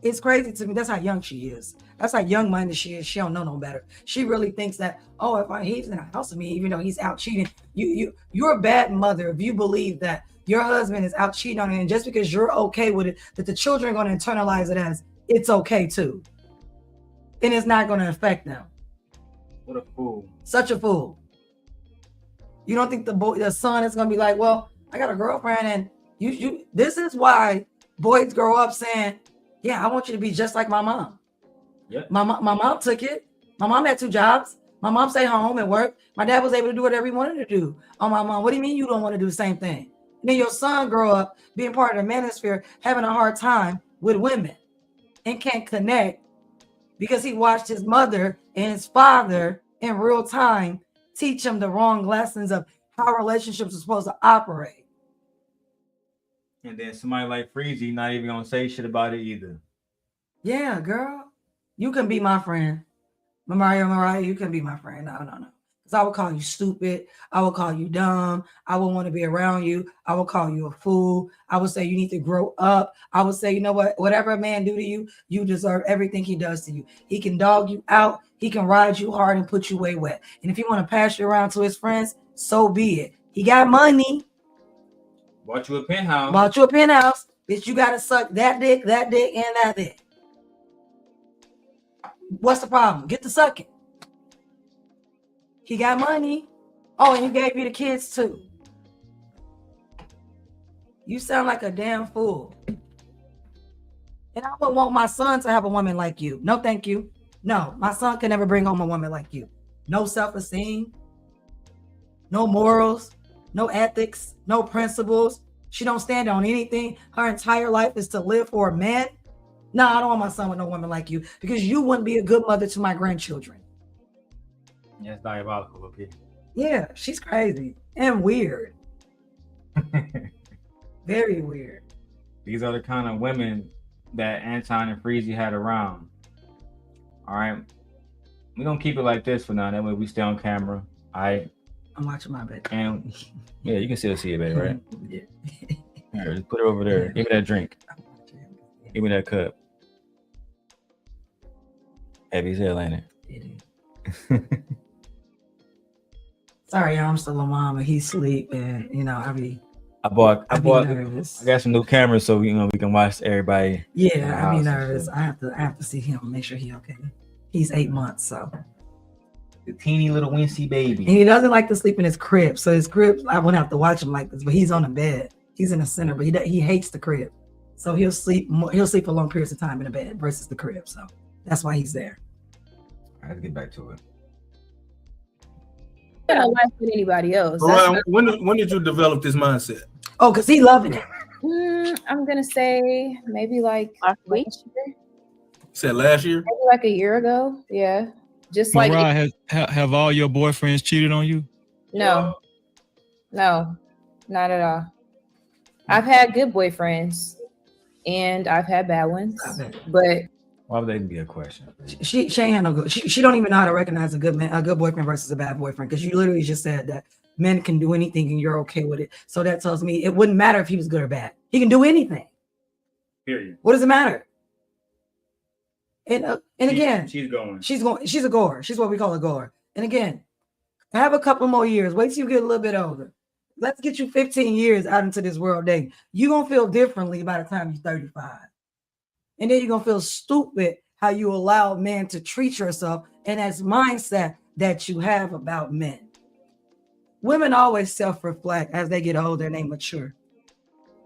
It's crazy to me. That's how young she is. That's how young-minded she is. She don't know no better. She really thinks that, if he's in the house with me, even though he's out cheating, you're a bad mother if you believe that your husband is out cheating on you, and just because you're okay with it, that the children are going to internalize it as it's okay too, and it's not going to affect them. What a fool! Such a fool. You don't think the son is going to be like, well, I got a girlfriend, and you. This is why boys grow up saying, yeah, I want you to be just like my mom. Yep. My mom took it. My mom had 2 jobs. My mom stayed home and worked. My dad was able to do whatever he wanted to do. Oh, my mom, what do you mean you don't want to do the same thing? And then your son grow up being part of the manosphere, having a hard time with women and can't connect because he watched his mother and his father in real time teach him the wrong lessons of how relationships are supposed to operate. And then somebody like Freezy not even gonna say shit about it either. Yeah, girl. You can be my friend. Mariah, you can be my friend. No. Because I would call you stupid. I would call you dumb. I would want to be around you. I would call you a fool. I would say you need to grow up. I would say, you know what? Whatever a man do to you, you deserve everything he does to you. He can dog you out. He can ride you hard and put you way wet. And if you want to pass you around to his friends, so be it. He got money. Bought you a penthouse. Bitch, you got to suck that dick, and that dick. What's the problem? Get to sucking. He got money. Oh, and he gave you the kids too. You sound like a damn fool. And I would want my son to have a woman like you. No, thank you. No, my son can never bring home a woman like you. No self-esteem, no morals, no ethics, no principles. She don't stand on anything. Her entire life is to live for a man. No, I don't want my son with no woman like you because you wouldn't be a good mother to my grandchildren. Yeah, it's diabolical, okay? Yeah, she's crazy and weird. Very weird. These are the kind of women that Anton and Freezy had around. All right. We're going to keep it like this for now. That way we stay on camera. All right. I'm watching my bed. And yeah, you can still see it, baby, right? Yeah. All right, just put it over there. Give me that drink. Give me that cup. Heavy as hell, ain't it? It is. Sorry, I'm still a mom and he's asleep, and I got some new cameras so we can watch everybody. Yeah, I be nervous. I have to see him, make sure he's okay. He's 8 months, so the teeny little wincy baby. And he doesn't like to sleep in his crib. So his crib, I wouldn't have to watch him like this, but he's on the bed. He's in the center, but he hates the crib. So he'll sleep for long periods of time in the bed versus the crib. So that's why he's there. All right, let's get back to it. I don't like with anybody else. Ryan, when did you develop this mindset? Oh, because he loving it. I'm gonna say maybe like last week. Said last year? Maybe like a year ago. Yeah. Just like Mariah, have all your boyfriends cheated on you? no, not at all. I've had good boyfriends and I've had bad ones, but why would that even be a question? She ain't had no good. She don't even know how to recognize a good man, a good boyfriend versus a bad boyfriend, because you literally just said that men can do anything and you're okay with it. So that tells me it wouldn't matter if he was good or bad. He can do anything. Period. What does it matter? And again, she's going. She's a goer. She's what we call a goer. And again, have a couple more years. Wait till you get a little bit older. Let's get you 15 years out into this world dating. You're gonna feel differently by the time you're 35. And then you're gonna feel stupid how you allow men to treat yourself and that's mindset that you have about men. Women always self-reflect as they get older and they mature.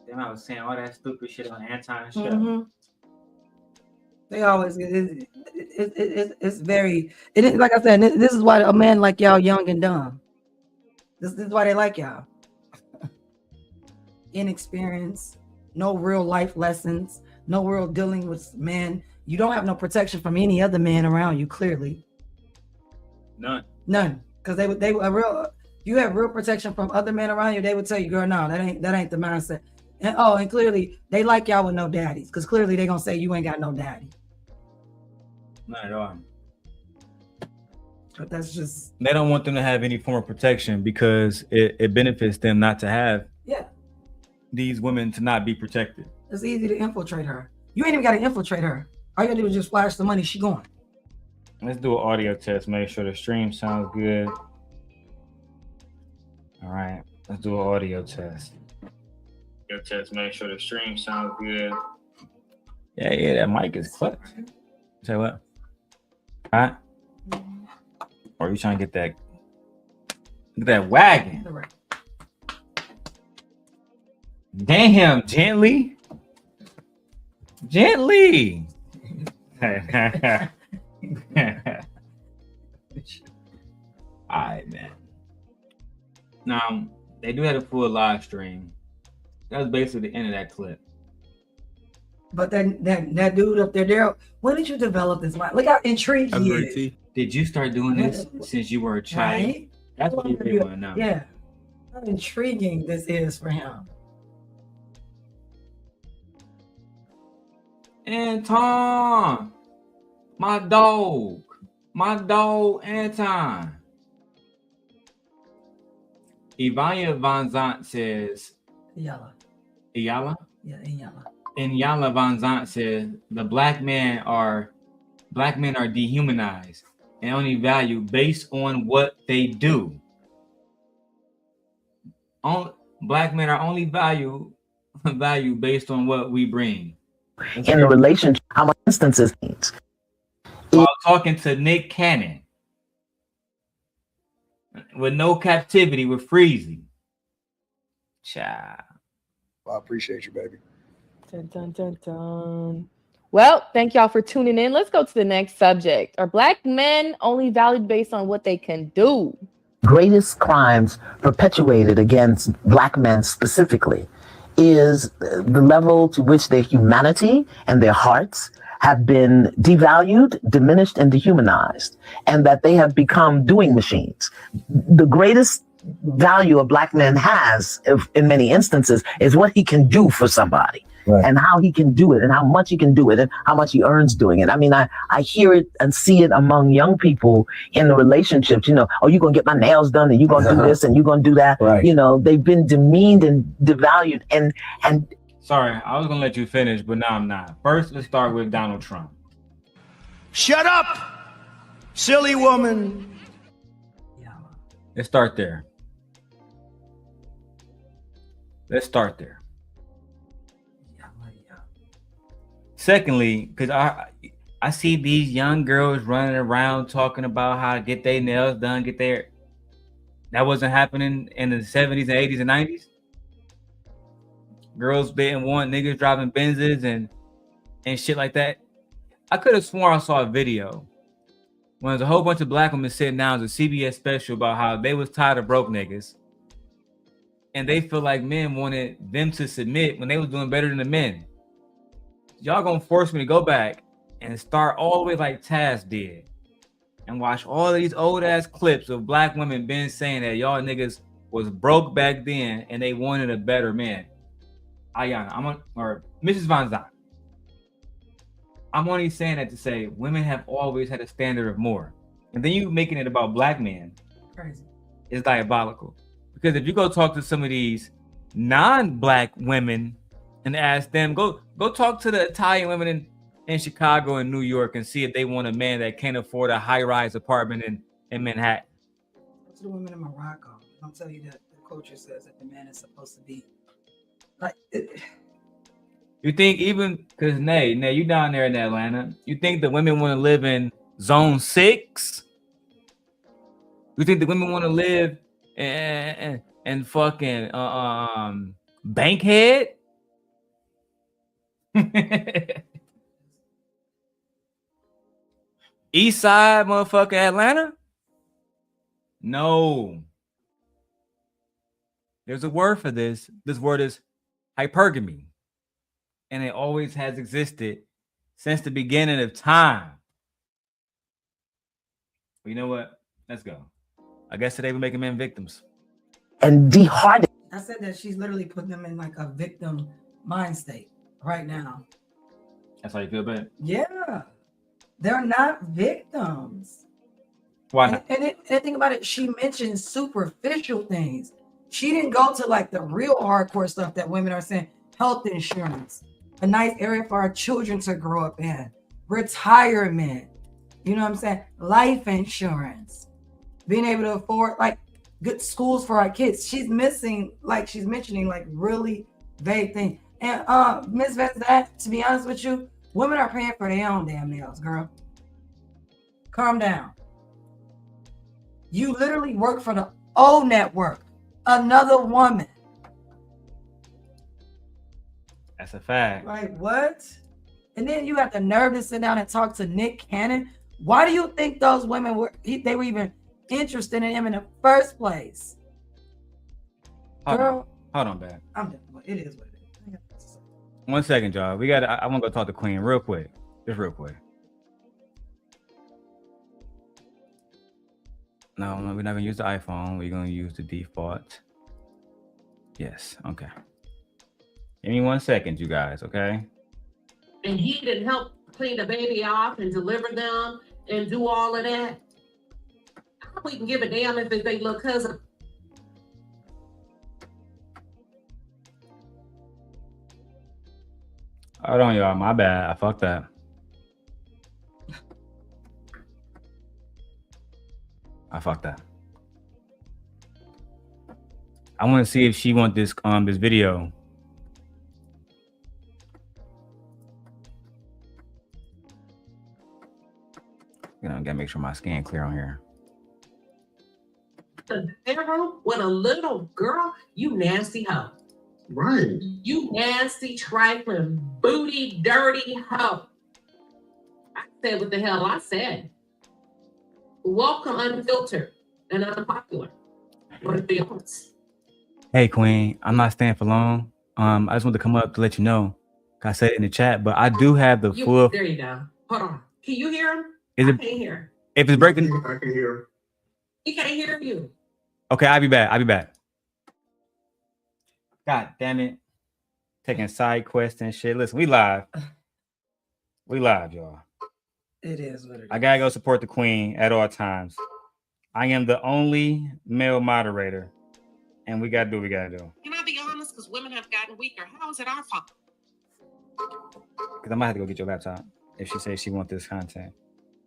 Then I was saying all that stupid shit on Anton's show. Mm-hmm. They always it's very like I said, this is why a man like y'all young and dumb. This is why they like y'all. Inexperience, no real life lessons, no real dealing with men. You don't have no protection from any other man around you, clearly. None. Because they real. You have real protection from other men around you. They would tell you, girl, no, that ain't the mindset. And clearly they like y'all with no daddies, because clearly they gonna say you ain't got no daddy. Not at all. But that's just, they don't want them to have any form of protection because it benefits them not to have these women to not be protected. It's easy to infiltrate her. You ain't even gotta infiltrate her. All you gotta do is just flash the money, she going. Let's do an audio test, make sure the stream sounds good. All right, let's do an audio test. Audio test, make sure the stream sounds good. Yeah, that mic is clutch. Say what? All right? Or are you trying to get that wagon? Damn, gently. All right, man. Now, they do have a full live stream. That was basically the end of that clip. But that dude up there, Darrel, when did you develop this mind? Look how intrigued he is. Did you start doing this since you were a child? Right? That's what you're doing now. Yeah. How intriguing this is for him. Anton, my dog, Anton. Ivania Van Zant says, Iyala? Yeah, Iyala. And Yala Van Zant says the black men are dehumanized and only valued based on what they do. Black men are only valued based on what we bring. In a relationship, how many instances? While talking to Nick Cannon with no captivity with Freezy. Child. Well, I appreciate you, baby. Dun, dun, dun, dun. Well, thank y'all for tuning in. Let's go to the next subject. Are black men only valued based on what they can do? Greatest crimes perpetuated against black men specifically is the level to which their humanity and their hearts have been devalued, diminished, and dehumanized, and that they have become doing machines. The greatest value a black man has, in many instances, is what he can do for somebody. Right. And how he can do it and how much he can do it and how much he earns doing it. I mean, I hear it and see it among young people in the relationships, you know, oh, you're going to get my nails done and you're going to do this and you're going to do that. Right. You know, they've been demeaned and devalued and sorry, I was going to let you finish, but now I'm not. First, let's start with Donald Trump. Shut up, silly woman. Let's start there. Secondly, because I see these young girls running around talking about how to get their nails done, that wasn't happening in the 70s and 80s and 90s. Girls didn't want niggas driving Benzes and shit like that. I could have sworn I saw a video when there's a whole bunch of black women sitting down as a CBS special about how they was tired of broke niggas. and they feel like men wanted them to submit when they was doing better than the men. Y'all gonna force me to go back and start all the way like Taz did and watch all of these old ass clips of black women been saying that y'all niggas was broke back then and they wanted a better man. Ayana, or Mrs. Von Zant. I'm only saying that to say women have always had a standard of more. And then you making it about black men. Crazy. Is diabolical. Because if you go talk to some of these non-black women and ask them, go talk to the Italian women in Chicago and New York and see if they want a man that can't afford a high-rise apartment in Manhattan. To the women in Morocco, I'll tell you that the culture says that the man is supposed to be like. You think even because Nay, you down there in Atlanta, you think the women want to live in Zone 6? You think the women want to live in fucking Bankhead? East Side, motherfucker, Atlanta? No. There's a word for this. This word is hypergamy. And it always has existed since the beginning of time. Well, you know what? Let's go. I guess today we're making men victims. And dehardening. I said that she's literally putting them in like a victim mind state right now. That's how you feel about it? Yeah. They're not victims. Why not? And think about it, she mentioned superficial things. She didn't go to like the real hardcore stuff that women are saying. Health insurance, a nice area for our children to grow up in, retirement, you know what I'm saying? Life insurance, being able to afford like good schools for our kids. She's mentioning like really vague things. And Ms. Vezat, to be honest with you, women are paying for their own damn nails, girl. Calm down. You literally work for the O Network, another woman. That's a fact. Like what? And then you have the nerve to sit down and talk to Nick Cannon. Why do you think those women were even interested in him in the first place? Girl, hold on, babe. I'm done. It is what it is. 1 second, y'all. I want to go talk to Queen real quick. Just real quick. No, we're not gonna use the iPhone. We're gonna use the default. Yes. Okay. Give me 1 second, you guys. Okay. And he didn't help clean the baby off and deliver them and do all of that. How we can give a damn if it's their little cousin? Hold on, y'all. My bad. I fucked up. I want to see if she want this video. You know, gotta make sure my skin clear on here. The Darrel with a little girl, you nasty hoe. Right. You nasty, trifling, booty, dirty hoe. I said what the hell I said. Welcome unfiltered and unpopular. What are the odds? Hey, Queen, I'm not staying for long. I just want to come up to let you know. I said it in the chat, but I do have the full. There you go. Hold on. Can you hear him? I can't hear. If it's breaking, I can hear. He can't hear you. Okay, I'll be back. God damn it. Taking side quests and shit. Listen, we live. Y'all. It is what it is. I gotta go support the Queen at all times. I am the only male moderator, and we gotta do what we gotta do. Can I be honest? Because women have gotten weaker. How is it our fault? Because I might have to go get your laptop if she says she wants this content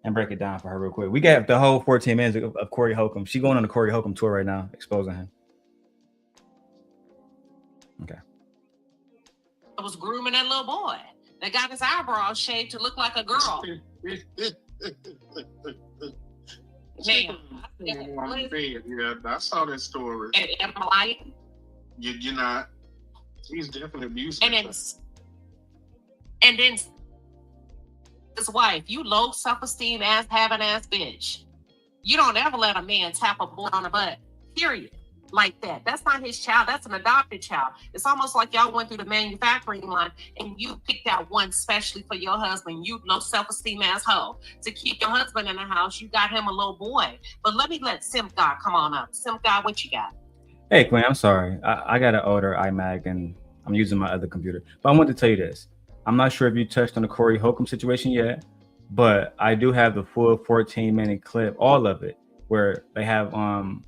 and break it down for her real quick. We got the whole 14 minutes of Corey Holcomb. She's going on the Corey Holcomb tour right now, exposing him. Okay. I was grooming that little boy that got his eyebrows shaved to look like a girl. Yeah, I saw that story. Am I lying? You're not. He's definitely abusive. And then his wife, you low self-esteem ass having ass bitch. You don't ever let a man tap a boy on the butt. Period. like that. That's not his child. That's an adopted child. It's almost like y'all went through the manufacturing line and you picked out one specially for your husband. You low self-esteem asshole. To keep your husband in the house, you got him a little boy. But let Simp God come on up. Simp God, what you got? Hey, Quinn, I'm sorry. I got an older iMac and I'm using my other computer. But I wanted to tell you this. I'm not sure if you touched on the Corey Holcomb situation yet, but I do have the full 14-minute clip, all of it, where they have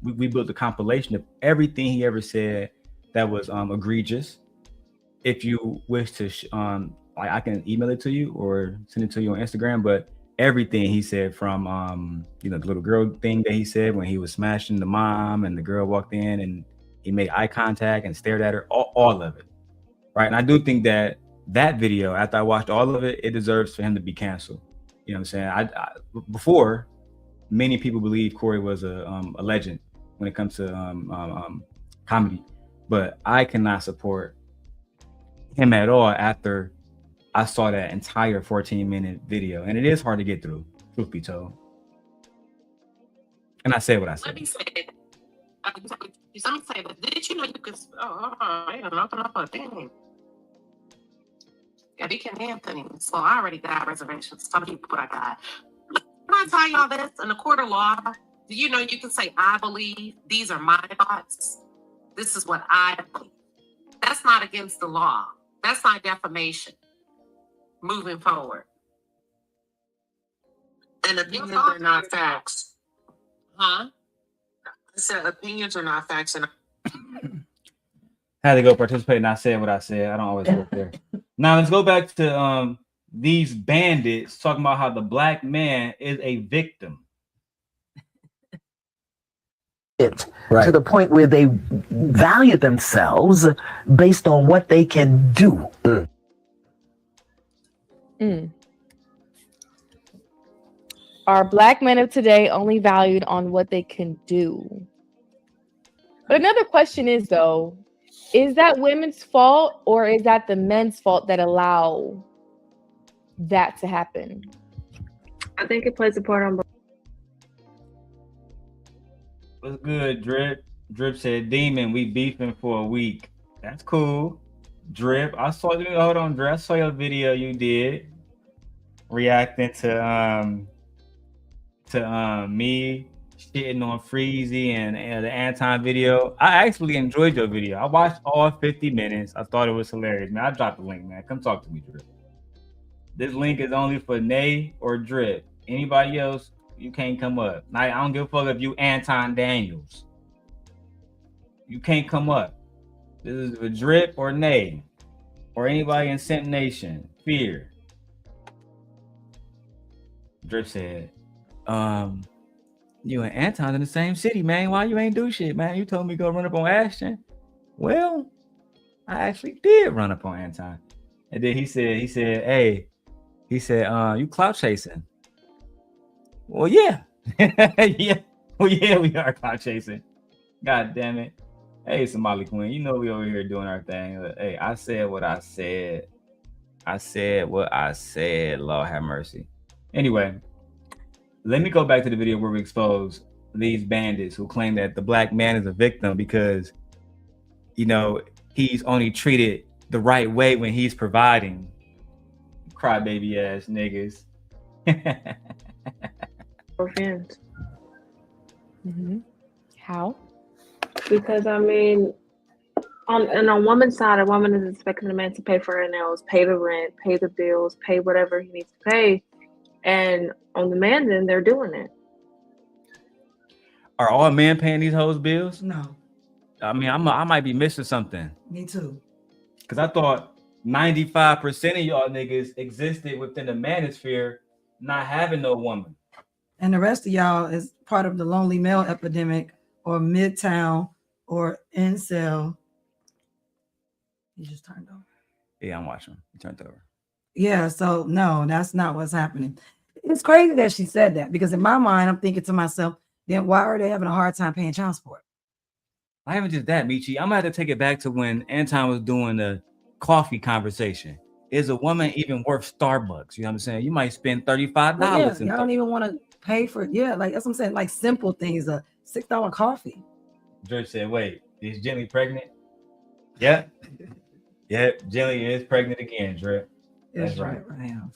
we built a compilation of everything he ever said that was egregious. If you wish to I can email it to you or send it to you on Instagram, but everything he said from the little girl thing that he said when he was smashing the mom and the girl walked in and he made eye contact and stared at her, all of it, right? And I do think that video, after I watched all of it, it deserves for him to be canceled. You know what I'm saying? I before, many people believe Corey was a legend when it comes to comedy, but I cannot support him at all after I saw that entire 14-minute video, and it is hard to get through, truth be told. And I said what I said. Let me say that. Did you know you could? I don't open up a thing. Yeah, Deacon Anthony. So I already got reservations. Some people I got. Can I tell y'all this? In the court of law, do you know you can say, I believe, these are my thoughts? This is what I believe. That's not against the law. That's not defamation. Moving forward. And opinions are not facts. Huh? I said opinions are not facts. And Had to go participate, and I said what I said. I don't always work there. Now let's go back to these bandits talking about how the black man is a victim. To the point where they value themselves based on what they can do. Are black men of today only valued on what they can do? But another question is, though, is that women's fault or is that the men's fault that allow that to happen? I think it plays a part on both. What's good, Drip? Drip said, Demon, we beefing for a week. That's cool. Drip, I saw you. Hold on, Drip. I saw your video you did reacting to me shitting on Freezy and the Anton video. I actually enjoyed your video. I watched all 50 minutes. I thought it was hilarious, man. I dropped the link, man. Come talk to me, Drip. This link is only for Nay or Drip. Anybody else, you can't come up. I don't give a fuck if you Anton Daniels. You can't come up. This is for Drip or Nay or anybody in Simp Nation. Fear. Drip said, you and Anton in the same city, man. Why you ain't do shit, man? You told me go run up on Ashton. Well, I actually did run up on Anton. And then he said, you clout chasing. Well, yeah. Yeah. Well, yeah, we are clout chasing. God damn it. Hey, Somali Queen, you know we over here doing our thing. Hey, I said what I said. I said what I said. Lord have mercy. Anyway, let me go back to the video where we expose these bandits who claim that the black man is a victim because, he's only treated the right way when he's providing. Crybaby ass niggas. Offense. How? Because on a woman's side, a woman is expecting a man to pay for her nails, pay the rent, pay the bills, pay whatever he needs to pay. And on the man, then they're doing it. Are all men paying these hoes bills? No. I might be missing something. Me too. Because I thought 95% of y'all niggas existed within the manosphere not having no woman. And the rest of y'all is part of the lonely male epidemic or Midtown or incel. He just turned over. Yeah, I'm watching. He turned over. Yeah, so no, that's not what's happening. It's crazy that she said that because in my mind, I'm thinking to myself, then why are they having a hard time paying child support? Not even just that, Michi. I'm gonna have to take it back to when Anton was doing the coffee conversation. Is a woman even worth Starbucks? You know what I'm saying? You might spend $35. Yeah, y'all don't even want to pay for it. Yeah, like that's what I'm saying. Like simple things, a $6 coffee. Drip said, "Wait, is Jenny pregnant?" Yep. Yep. Jenny is pregnant again, Drip. That's right. I am.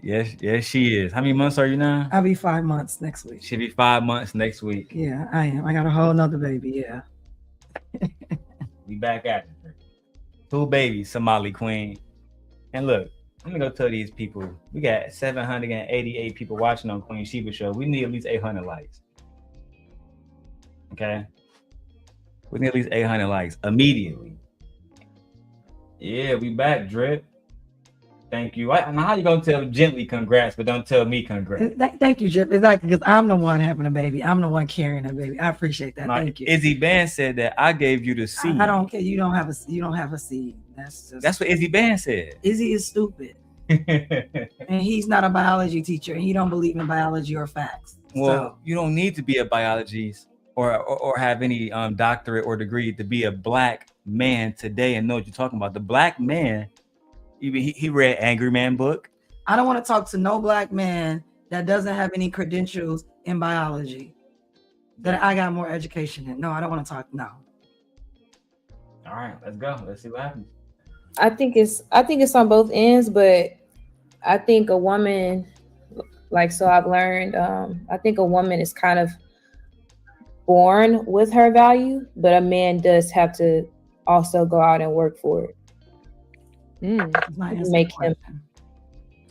Yes, she is. How many months are you now? I'll be 5 months next week. She'll be 5 months next week. Yeah, I am. I got a whole nother baby. Yeah. We back at it. 2 babies, Somali Queen. And look, let me go tell these people. We got 788 people watching on Queen Sheba Show. We need at least 800 likes. Okay? We need at least 800 likes immediately. Yeah, we back, Drip. Thank you. Now, how you gonna tell Gently congrats, but don't tell me congrats? Thank you, Drip. Exactly, because I'm the one having a baby. I'm the one carrying a baby. I appreciate that. Now, Thank you. Izzy Band said that I gave you the seed. I don't care. You don't have a seed. That's what Izzy Band said. Izzy is stupid. And he's not a biology teacher, and he don't believe in biology or facts. Well, you don't need to be a biologist or have any doctorate or degree to be a black man today and know what you're talking about. The black man, even he read Angry Man book. I don't want to talk to no black man that doesn't have any credentials in biology. That I got more education in. No, I don't want to talk. No. All right, let's go. Let's see what happens. I think it's on both ends, but I think a woman, like, so I've learned, I think a woman is kind of born with her value, but a man does have to also go out and work for it. Make him.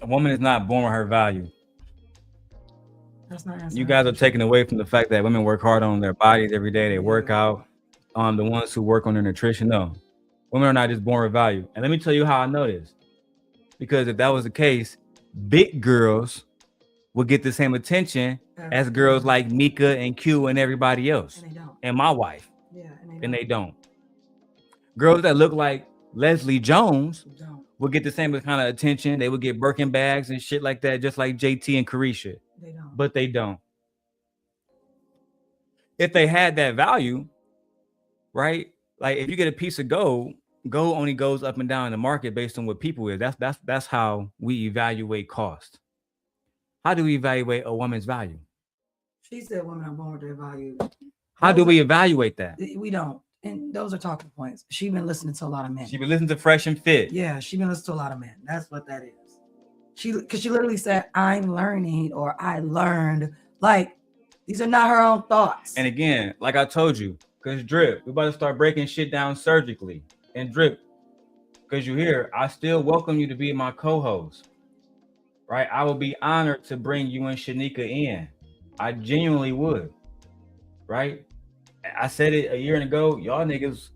A woman is not born with her value. That's not You guys are taking away from the fact that women work hard on their bodies every day. They work out. The ones who work on their nutrition, no. Women are not just born with value. And let me tell you how I know this. Because if that was the case, big girls would get the same attention as girls like Mika and Q and everybody else. And they don't. And my wife. Yeah, and they don't. Girls that look like Leslie Jones would get the same kind of attention. They would get Birkin bags and shit like that, just like JT and Carisha. They don't. But they don't. If they had that value, right? Like if you get a piece of gold only goes up and down in the market based on what people is. That's how we evaluate cost. How do we evaluate a woman's value? She said women are born with their value. How do we evaluate that? We don't. And those are talking points. She's been listening to a lot of men. She been listening to Fresh and Fit. Yeah, she's been listening to a lot of men. That's what that is. Because she literally said, I'm learning or I learned. Like, these are not her own thoughts. And again, like I told you, because Drip, we're about to start breaking shit down surgically. And Drip, because you're here, I still welcome you to be my co-host. Right? I will be honored to bring you and Shanika in. I genuinely would. Right? I said it a year ago. Y'all niggas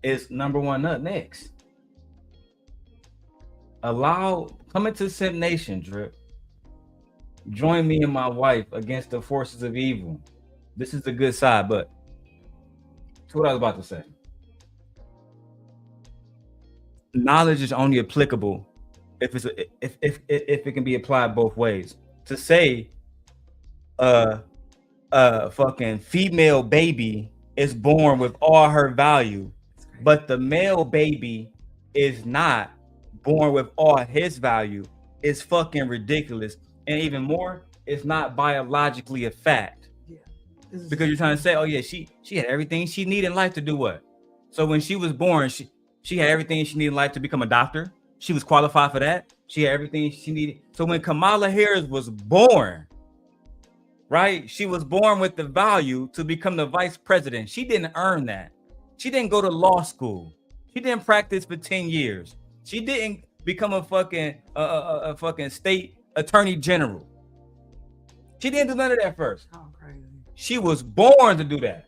is number one up next. Come into Simp Nation, Drip. Join me and my wife against the forces of evil. This is the good side, but that's what I was about to say. Knowledge is only applicable if it can be applied both ways. To say fucking female baby is born with all her value, but the male baby is not born with all his value, is fucking ridiculous. And even more, it's not biologically a fact. Yeah. Because you're trying to say, oh yeah, she had everything she needed in life to do what? So when she was born, she had everything she needed in life to become a doctor. She was qualified for that. She had everything she needed. So when Kamala Harris was born, right? She was born with the value to become the vice president. She didn't earn that. She didn't go to law school. She didn't practice for 10 years. She didn't become a fucking state attorney general. She didn't do none of that first. Oh, crazy. She was born to do that.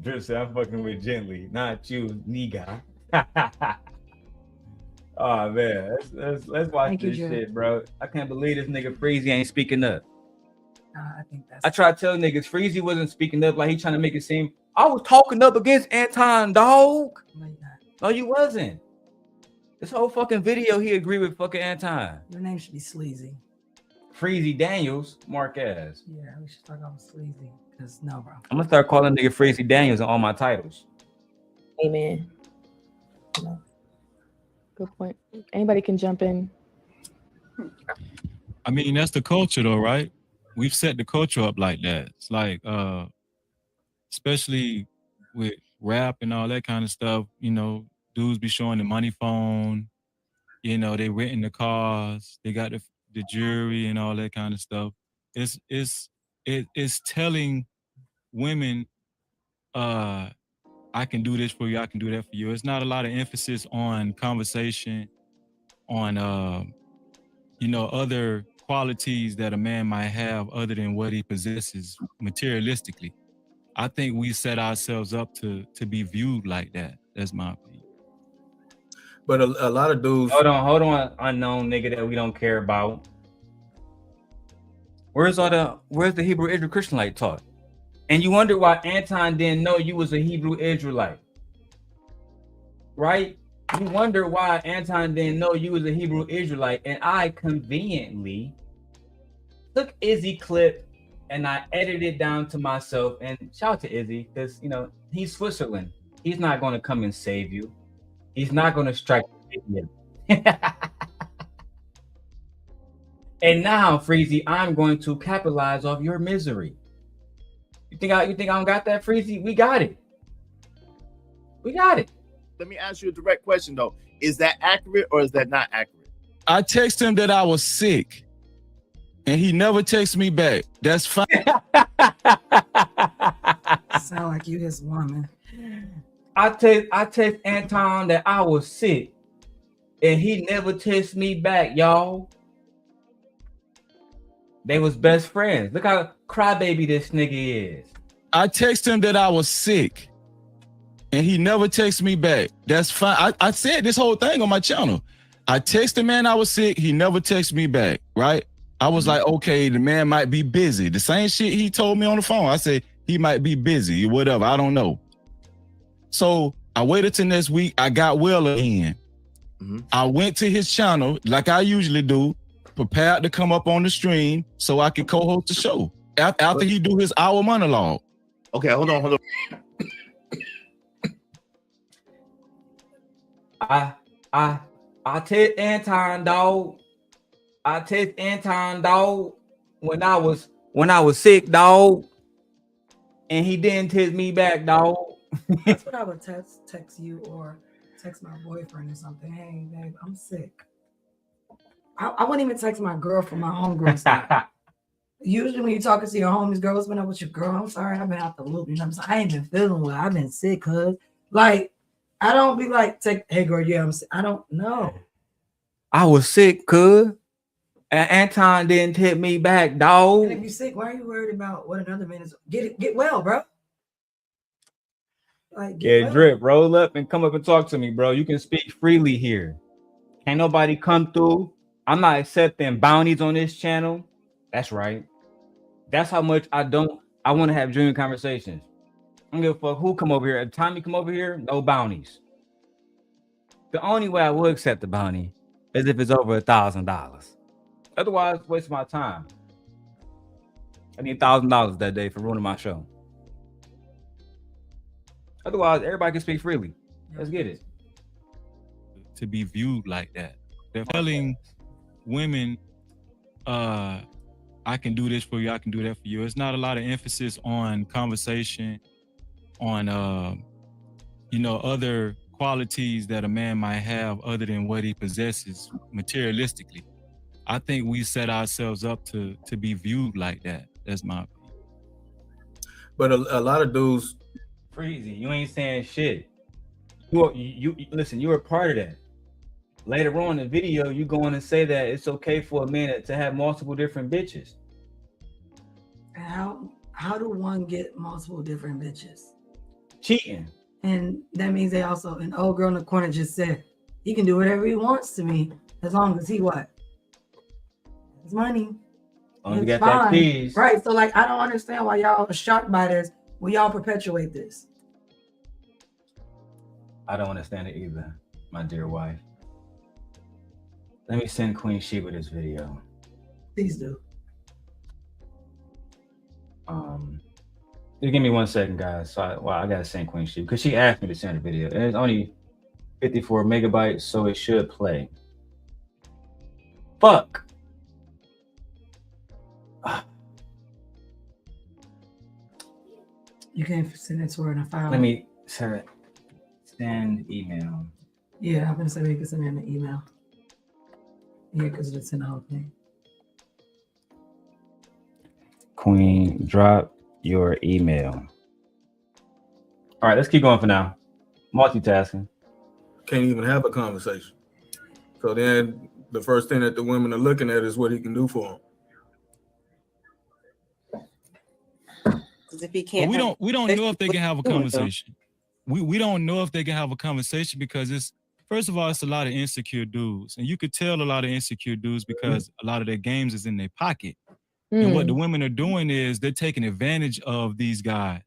Drip said, I'm fucking with Gently, not you, nigga. Oh man, let's watch this shit, bro. I can't believe this nigga Freezy ain't speaking up. I think that's. I try to tell niggas Freezy wasn't speaking up, like he trying to make it seem I was talking up against Anton, dog. No, you wasn't. This whole fucking video, he agreed with fucking Anton. Your name should be Sleazy. Freezy Daniels, Marquez. Yeah, we should start off with Sleazy. Cause no, bro. I'm gonna start calling nigga Freezy Daniels on all my titles. Amen. Good point. Anybody can jump in. I mean, that's the culture though, right? we've set the culture up like that. It's like, especially with rap and all that kind of stuff, you know, dudes be showing the money phone, you know, they renting the cars, they got the jewelry and all that kind of stuff. It's telling women, I can do this for you, I can do that for you. It's not a lot of emphasis on conversation, on you know, other qualities that a man might have other than what he possesses materialistically. I think we set ourselves up to be viewed like that. That's my opinion. But a lot of dudes. Hold on, unknown nigga that we don't care about. Where's the Hebrew Israel Christianite taught? And you wonder why Anton didn't know you was a Hebrew Israelite, right? You wonder why Anton didn't know you was a Hebrew Israelite, and I conveniently took Izzy clip and I edited it down to myself. And shout out to Izzy, because you know he's Switzerland. He's not going to come and save you. He's not going to strike you. And now, Freezy, I'm going to capitalize off your misery. You think I don't got that, Freezy? We got it. We got it. Let me ask you a direct question though. Is that accurate or is that not accurate? I texted him that I was sick, and he never texted me back. That's fine. Sound like you his woman. I text Anton that I was sick, and he never texted me back, y'all. They was best friends. Look how crybaby this nigga is. I texted him that I was sick, and he never texted me back. That's fine. I said this whole thing on my channel. I texted man I was sick. He never texted me back, right? I was like, okay, the man might be busy. The same shit he told me on the phone. I said, he might be busy or whatever. I don't know. So I waited till next week. I got well again. I went to his channel like I usually do, prepared to come up on the stream so I could co-host the show after he do his hour monologue. Okay, hold on. I text Anton, dog. I text Anton, dog, when I was sick, dog, and he didn't text me back, dog. That's what I would text you or text my boyfriend or something. Hey, babe, I'm sick. I wouldn't even text my girl from my homegrown. Usually when you're talking to your homies, girl, what's been up with your girl? I'm sorry, I've been out the loop. You know what I'm saying? I ain't been feeling well. I've been sick, cuz. Like, I don't be like, hey, girl, yeah, I'm sick. I don't know. I was sick, cuz. And Anton didn't hit me back, dog. And if you're sick, why are you worried about what another man is? Get well, bro. Like, Yeah, Drip, roll up and come up and talk to me, bro. You can speak freely here. Can't nobody come through. I'm not accepting bounties on this channel. That's right. That's how much I want to have genuine conversations. I don't give a fuck who come over here. At the time you come over here, no bounties. The only way I will accept the bounty is if it's over $1,000. Otherwise, waste my time. I need $1,000 that day for ruining my show. Otherwise, everybody can speak freely. Let's get it. To be viewed like that. They're telling women, I can do this for you, I can do that for you. It's not a lot of emphasis on conversation, on you know, other qualities that a man might have other than what he possesses materialistically. I think we set ourselves up to be viewed like that. That's my opinion. But a lot of dudes. Freezy, you ain't saying shit. You listen, you were part of that. Later on in the video, you going to say that it's okay for a man to have multiple different bitches. How do one get multiple different bitches? Cheating. And that means they also, an old girl in the corner just said, he can do whatever he wants to me as long as he what? His money. You got that keys. Right. So like, I don't understand why y'all are shocked by this when y'all perpetuate this. I don't understand it either, my dear wife. Let me send Queen Sheba this video. Please do. Just give me 1 second, guys. So I gotta send Queen Sheba because she asked me to send a video. And it's only 54 megabytes, so it should play. Fuck. You can send it to her in a file. Let me, sir, send email. Yeah, I'm gonna say we can send it in an email. Yeah, because it's in the whole thing. Queen, drop your email. All right, let's keep going for now. Multitasking. Can't even have a conversation. So then the first thing that the women are looking at is what he can do for them. Because if he can't, we don't know if they can have a conversation. We don't know if they can have a conversation because it's, first of all, it's a lot of insecure dudes, and you could tell a lot of insecure dudes because a lot of their games is in their pocket. And what the women are doing is they're taking advantage of these guys.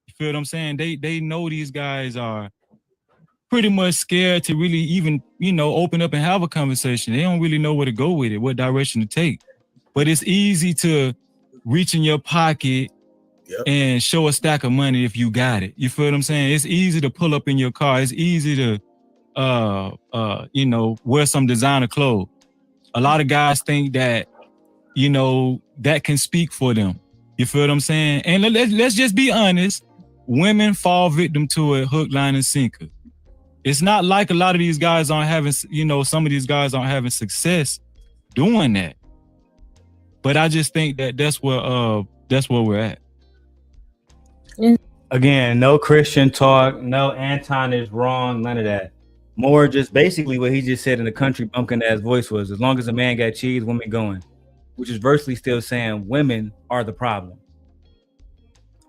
You feel what I'm saying? They know these guys are pretty much scared to really even, open up and have a conversation. They don't really know where to go with it, what direction to take. But it's easy to reach in your pocket and show a stack of money if you got it. You feel what I'm saying? It's easy to pull up in your car. It's easy to, wear some designer clothes. A lot of guys think that, that can speak for them. You feel what I'm saying? And let's just be honest. Women fall victim to it hook, line, and sinker. It's not like a lot of these guys aren't having, some of these guys aren't having success doing that. But I just think that that's where we're at. Again, no Christian talk, no Anton is wrong, none of that. More just basically what he just said in the country bumpkin ass voice was, as long as a man got cheese, women going. Which is virtually still saying women are the problem.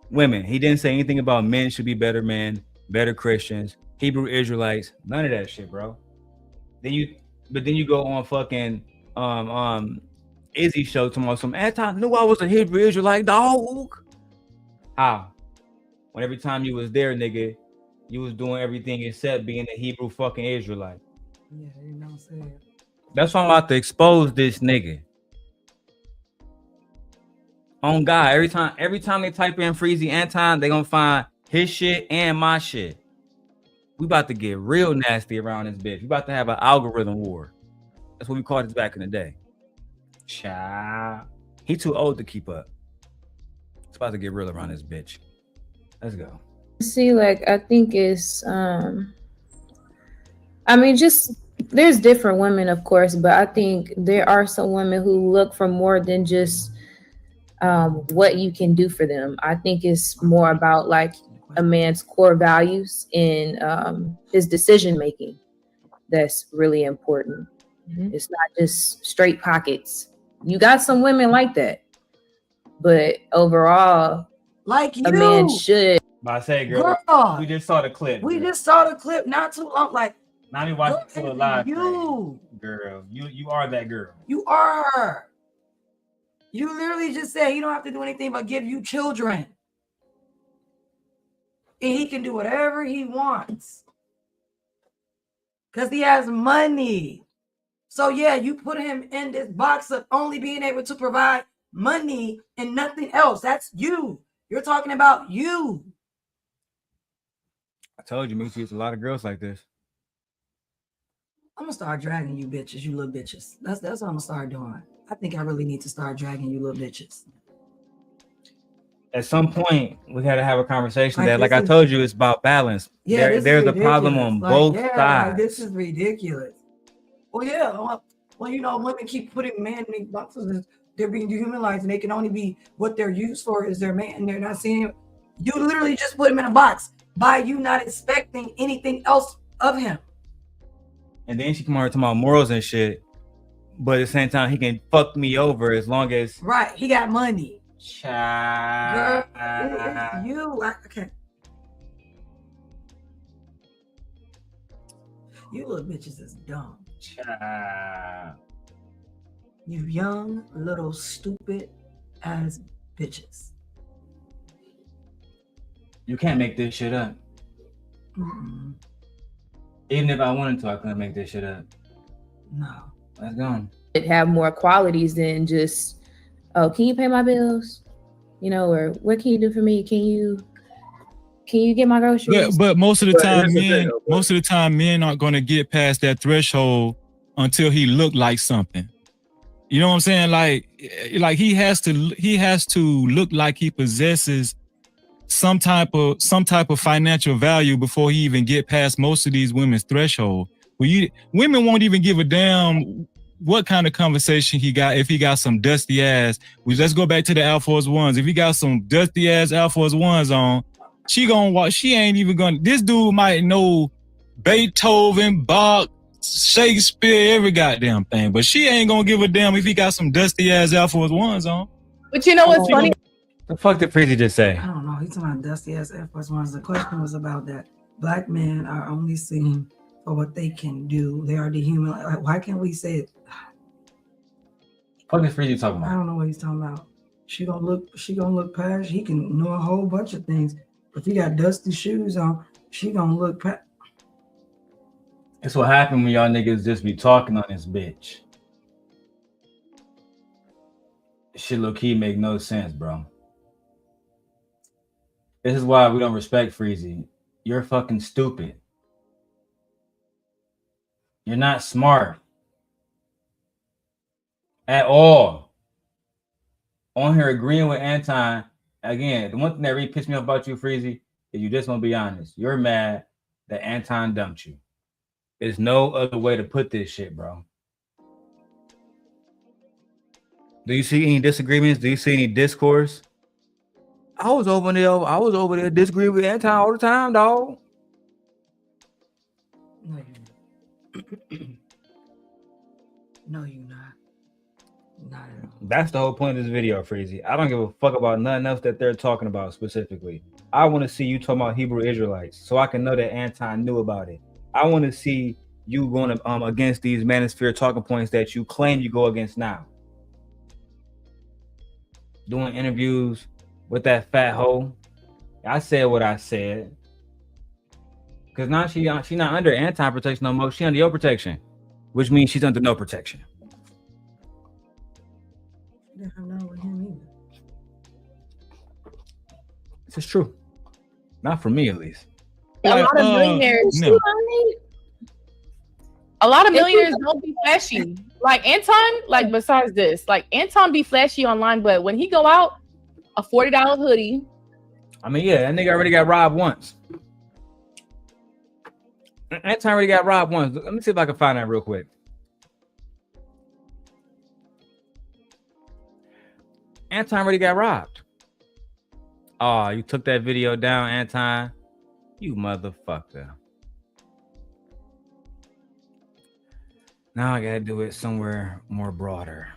Women. He didn't say anything about men should be better men, better Christians, Hebrew Israelites, none of that shit, bro. Then you go on fucking Izzy show tomorrow. Some Anton knew I was a Hebrew Israelite, dog. How? When every time you was there, nigga, you was doing everything except being a Hebrew fucking Israelite. Yeah, you know what I'm saying. That's why I'm about to expose this nigga. On God, every time they type in Freezy Anton, they gonna find his shit and my shit. We about to get real nasty around this bitch. We about to have an algorithm war. That's what we called this back in the day. Child. He too old to keep up. It's about to get real around this bitch. Let's go. See, I think it's just there's different women, of course, but I think there are some women who look for more than just what you can do for them. I think it's more about a man's core values and his decision making. That's really important. It's not just straight pockets. You got some women like that, but overall, a man should. I say, girl, we just saw the clip. We just saw the clip not too long. Now we watch it live. You, girl, you are that girl. You are her. You literally just said he don't have to do anything but give you children. And he can do whatever he wants. Because he has money. So yeah, you put him in this box of only being able to provide money and nothing else. That's you. You're talking about you. I told you, Moochie, it's a lot of girls like this. I'm gonna start dragging you bitches, you little bitches. That's what I'm gonna start doing. I think I really need to start dragging you little bitches. At some point, we got to have a conversation that, like I told you, it's about balance. Yeah, there's a problem on both sides. This is ridiculous. Well, yeah. Well, women keep putting men in these boxes and they're being dehumanized, and they can only be what they're used for is their man. They're not seeing him. You literally just put him in a box by you not expecting anything else of him. And then she come over talking about morals and shit. But at the same time, he can fuck me over as long as he got money. Child. Girl, you okay? You little bitches is dumb. Child. You young little stupid ass bitches. You can't make this shit up. Even if I wanted to, I couldn't make this shit up. No. Let's go. It have more qualities than just, oh, can you pay my bills? Or what can you do for me? Can you get my groceries? But most of the time, men aren't going to get past that threshold until he look like something. You know what I'm saying? Like he has to look like he possesses some type of financial value before he even get past most of these women's threshold. Women won't even give a damn what kind of conversation he got if he got some dusty ass. Let's go back to the Air Force Ones. If he got some dusty ass Air Force Ones on, she gonna watch. She ain't even gonna. This dude might know Beethoven, Bach, Shakespeare, every goddamn thing, but she ain't gonna give a damn if he got some dusty ass Air Force Ones on. But you know what's funny? The fuck did Freezy just say? I don't know. He's talking about dusty ass Air Force Ones. The question was about that. Black men are only seen for what they can do. They are dehumanized. Why can't we say it? What is Freezy talking I about? don't know what he's talking about. She gonna look past. He can know a whole bunch of things. If he got dusty shoes on, she gonna look past. That's what happened when y'all niggas just be talking on this bitch. Shit low key make no sense, bro. This is why we don't respect Freezy. You're fucking stupid. You're not smart at all. On here agreeing with Anton. Again, the one thing that really pissed me off about you, Freezy, is you just want to be honest. You're mad that Anton dumped you. There's no other way to put this shit, bro. Do you see any disagreements? Do you see any discourse? I was over there disagreeing with Anton all the time, dog. No, you're not. Not at all. That's the whole point of this video, Freezy. I don't give a fuck about nothing else that they're talking about specifically. I want to see you talking about Hebrew Israelites so I can know that Anton knew about it. I want to see you going against these manosphere talking points that you claim you go against now. Doing interviews with that fat hoe. I said what I said. Because now she not under Anton protection no more. She under your protection. Which means she's under no protection. She didn't have none with him either. This is true. Not for me, at least. A lot of millionaires. No. A lot of millionaires don't be flashy. Like Anton, like besides this, like Anton be flashy online, but when he go out, a $40 hoodie. I mean, yeah, that nigga already got robbed once. Anton already got robbed once. Let me see if I can find that real quick. Anton already got robbed. Oh, you took that video down, Anton. You motherfucker. Now I gotta do it somewhere more broader.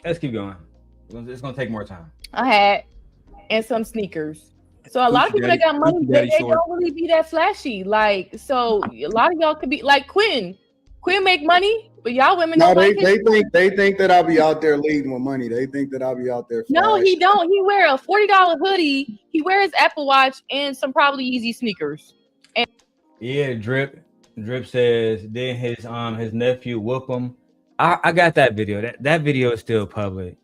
Let's keep going. It's gonna take more time. A hat and some sneakers. So a lot of people that got money, they don't really be that flashy. Like, so a lot of y'all could be like Quinn. Quinn make money, but y'all women don't like they think that I'll be out there leading with money. They think that I'll be out there. No, he don't. He wear a $40 hoodie. He wears Apple Watch and some probably Yeezy sneakers. And yeah, Drip says did his nephew whoop him. I got that video. That video is still public.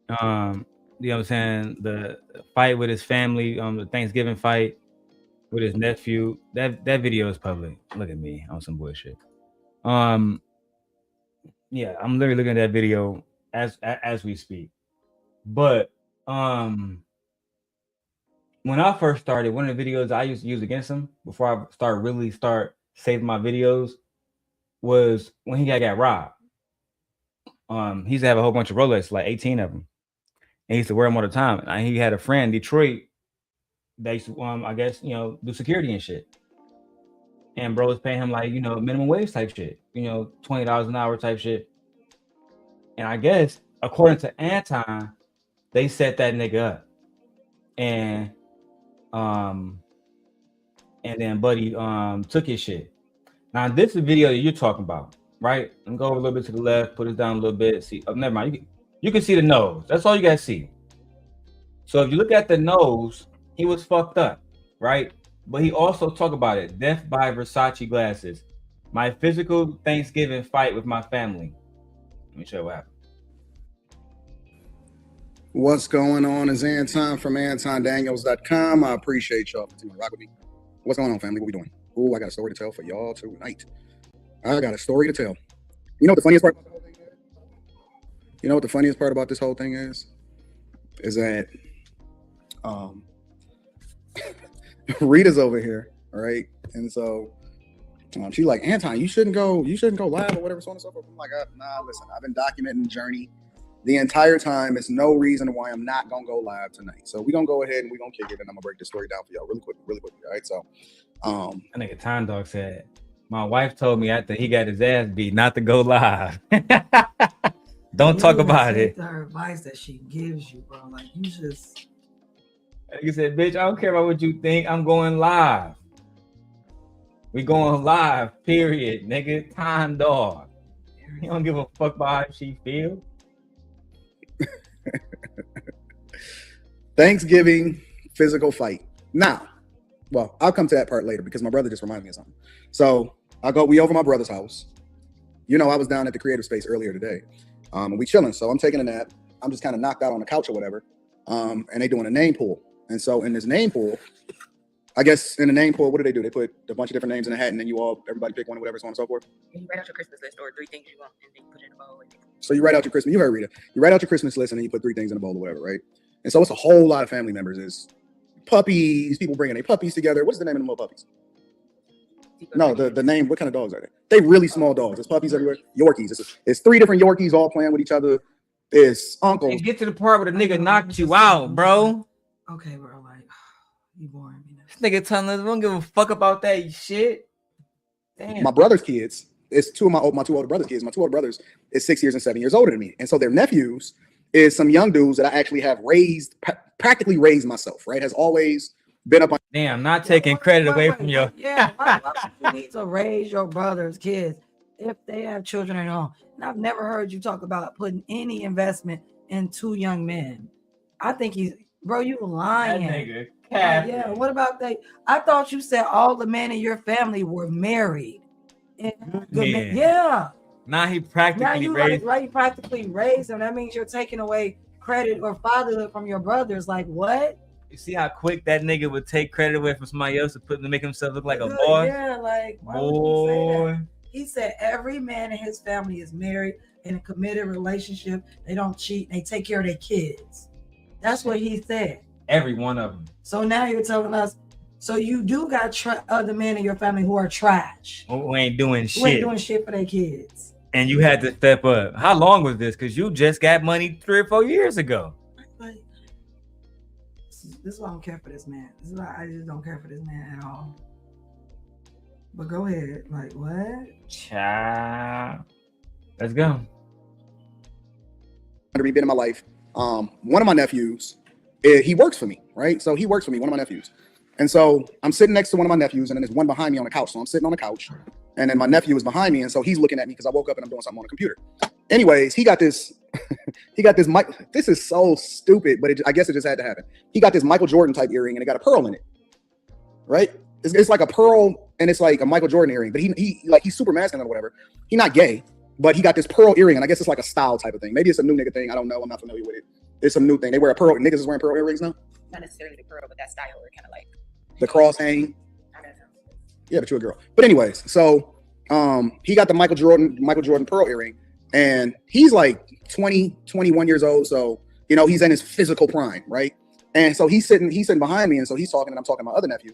You know what I'm saying? The fight with his family, the Thanksgiving fight with his nephew. That video is public. Look at me on some bullshit. Yeah, I'm literally looking at that video as we speak. But when I first started, one of the videos I used to use against him before I start saving my videos was when he got robbed. He used to have a whole bunch of Rolex, like 18 of them. And he used to wear them all the time. And he had a friend in Detroit that used to, I guess, do security and shit. And bro was paying him like, minimum wage type shit, $20 an hour type shit. And I guess, according to Anton, they set that nigga up. And then Buddy took his shit. Now, this is the video that you're talking about, right? And go over a little bit to the left, put it down a little bit. See, never mind. You can see the nose. That's all you guys see. So if you look at the nose, he was fucked up, right? But he also talked about it. Death by Versace glasses. My physical Thanksgiving fight with my family. Let me show you what happened. What's going on is Anton from AntonDaniels.com. I appreciate y'all for tuning rock with me. What's going on, family? What we doing? Oh, I got a story to tell for y'all tonight. I got a story to tell. You know what the funniest part about the whole thing is? You know what the funniest part about this whole thing is? Is that Rita's over here, right? And so she's like, Anton, you shouldn't go live or whatever, so on and so forth. I'm like, nah, listen, I've been documenting the journey the entire time. It's no reason why I'm not gonna go live tonight. So we're gonna go ahead and we're gonna kick it, and I'm gonna break this story down for y'all really quickly. All right. So I think a time dog said, my wife told me after he got his ass beat not to go live. Don't talk about it. Her advice that she gives you, bro. Like you just. You said, bitch, I don't care about what you think. I'm going live. We going live, period, nigga. Time dog. You don't give a fuck about how she feel. Thanksgiving physical fight. Now, well, I'll come to that part later because my brother just reminded me of something. So we over my brother's house. You know, I was down at the creative space earlier today. And we chilling. So I'm taking a nap. I'm just kind of knocked out on the couch or whatever. And they doing a name pool. And so in this name pool, I guess in the name pool, what do? They put a bunch of different names in a hat, and then everybody pick one or whatever, so on and so forth. And you write out your Christmas list or 3 things you want, and then you put it in a bowl. So you write out your Christmas. You heard Rita. You write out your Christmas list, and then you put 3 things in a bowl or whatever, right? And so it's a whole lot of family members. It's puppies, people bringing their puppies together. What's the name of the little puppies? No, the name. What kind of dogs are they? They really small dogs. There's puppies everywhere. Yorkies. It's 3 different Yorkies all playing with each other. It's uncles. And get to the part where the nigga knocked you out, bro. Okay, bro. Like you boring me now. This nigga telling us we don't give a fuck about that shit. Damn. My brother's kids. It's 2 of my 2 older brothers' kids. My 2 older brothers is 6 years and 7 years older than me, and so their nephews is some young dudes that I actually have practically raised myself. Right, has always been up on. Damn, not taking credit away from you. Yeah, why you need to raise your brother's kids if they have children at home? And I've never heard you talk about putting any investment in 2 young men. I think bro, you lying. That nigga. Yeah, what about they? I thought you said all the men in your family were married. Yeah. Now he practically raised. Right, you practically raised them. That means you're taking away credit or fatherhood from your brothers. Like what? You see how quick that nigga would take credit away from somebody else to make himself look like a boy? Yeah, like why would you say that? He said every man in his family is married in a committed relationship. They don't cheat. They take care of their kids. That's what he said. Every one of them. So now you're telling us, so you do got other men in your family who are trash. Who ain't doing shit. Who ain't doing shit for their kids. And you had to step up. How long was this? Because you just got money 3 or 4 years ago. This is why I don't care for this man. This is why I just don't care for this man at all. But go ahead. Like, what? Child. Let's go. Been in my life. One of my nephews, he works for me, right? So he works for me, one of my nephews. And so I'm sitting next to one of my nephews, and then there's one behind me on the couch. So I'm sitting on the couch, and then my nephew is behind me, and so he's looking at me because I woke up and I'm doing something on the computer. Anyways, he got this mic. This is so stupid, but I guess it just had to happen. He got this Michael Jordan type earring, and it got a pearl in it, right? It's like a pearl, and it's like a Michael Jordan earring, but he's super masculine or whatever. He's not gay, but he got this pearl earring, and I guess it's like a style type of thing. Maybe it's a new nigga thing. I don't know. I'm not familiar with it. It's some new thing. They wear a pearl. Niggas is wearing pearl earrings now. Not necessarily the pearl, but that style, or kind of like the cross hang. Yeah, but you're a girl. But anyways, so he got the Michael Jordan pearl earring, and he's like 20, 21 years old. So, you know, he's in his physical prime, right? And so he's sitting behind me, and so he's talking, and I'm talking to my other nephew.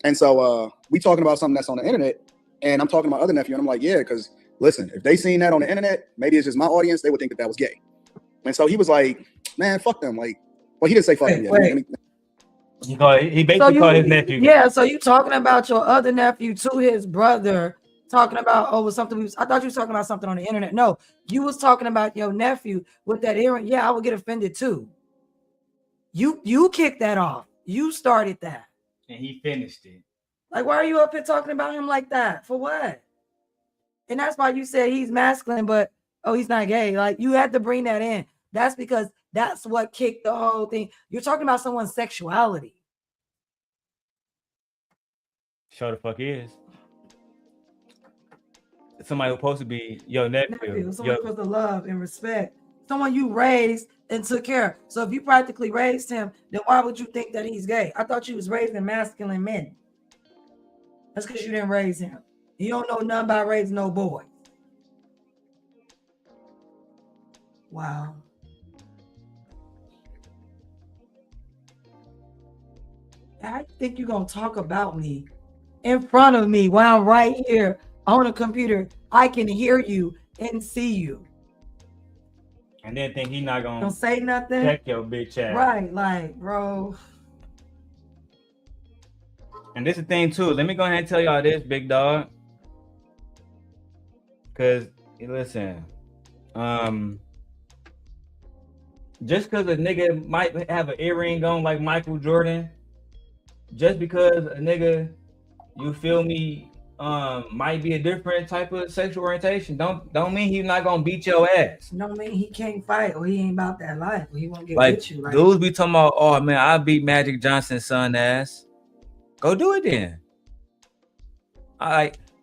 And so we talking about something that's on the internet, and I'm talking to my other nephew, and I'm like, yeah, because listen, if they seen that on the internet, maybe it's just my audience, they would think that was gay. And so he was like, man, fuck them. Like, well, he didn't say fuck them yet. He basically called his nephew. Yeah, so you talking about your other nephew to his brother, talking about, something. I thought you was talking about something on the internet. No, you was talking about your nephew with that earring. Yeah, I would get offended too. You kicked that off. You started that. And he finished it. Like, why are you up here talking about him like that? For what? And that's why you said he's masculine, but he's not gay. Like, you had to bring that in. That's because that's what kicked the whole thing. You're talking about someone's sexuality. Sure the fuck is. Somebody who's supposed to be your nephew. Someone supposed to love and respect. Someone you raised and took care of. So if you practically raised him, then why would you think that he's gay? I thought you was raising masculine men. That's because you didn't raise him. You don't know nothing about raising no boys. Wow. How you think you're gonna talk about me in front of me while I'm right here on a computer? I can hear you and see you. And then think he not gonna Don't say nothing. check your bitch ass. Right, like, bro. And this is the thing too. Let me go ahead and tell y'all this, big dog. Cause listen, just because a nigga might have an earring on like Michael Jordan, just because a nigga, you feel me, might be a different type of sexual orientation, don't mean he's not gonna beat your ass. Don't mean he can't fight or he ain't about that life or he won't get Like with you. Like, dudes be talking about, oh man, I beat Magic Johnson's son ass. Go do it then.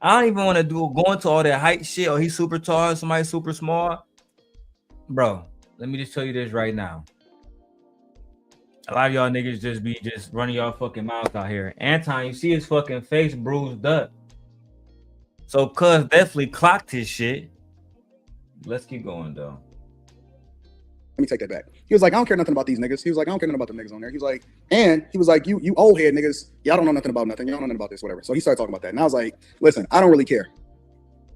I don't even want to go into all that height shit. Or he's super tall, somebody super small. Bro, let me just tell you this right now. A lot of y'all niggas just running y'all fucking mouths out here. Anton, you see his fucking face bruised up. So cuz definitely clocked his shit. Let's keep going though. Let me take that back. He was like, I don't care nothing about these niggas. He was like, I don't care nothing about them niggas on there. He was like, and he was like, you old head niggas, y'all don't know nothing about nothing. Y'all don't know nothing about this, whatever. So he started talking about that. And I was like, listen, I don't really care.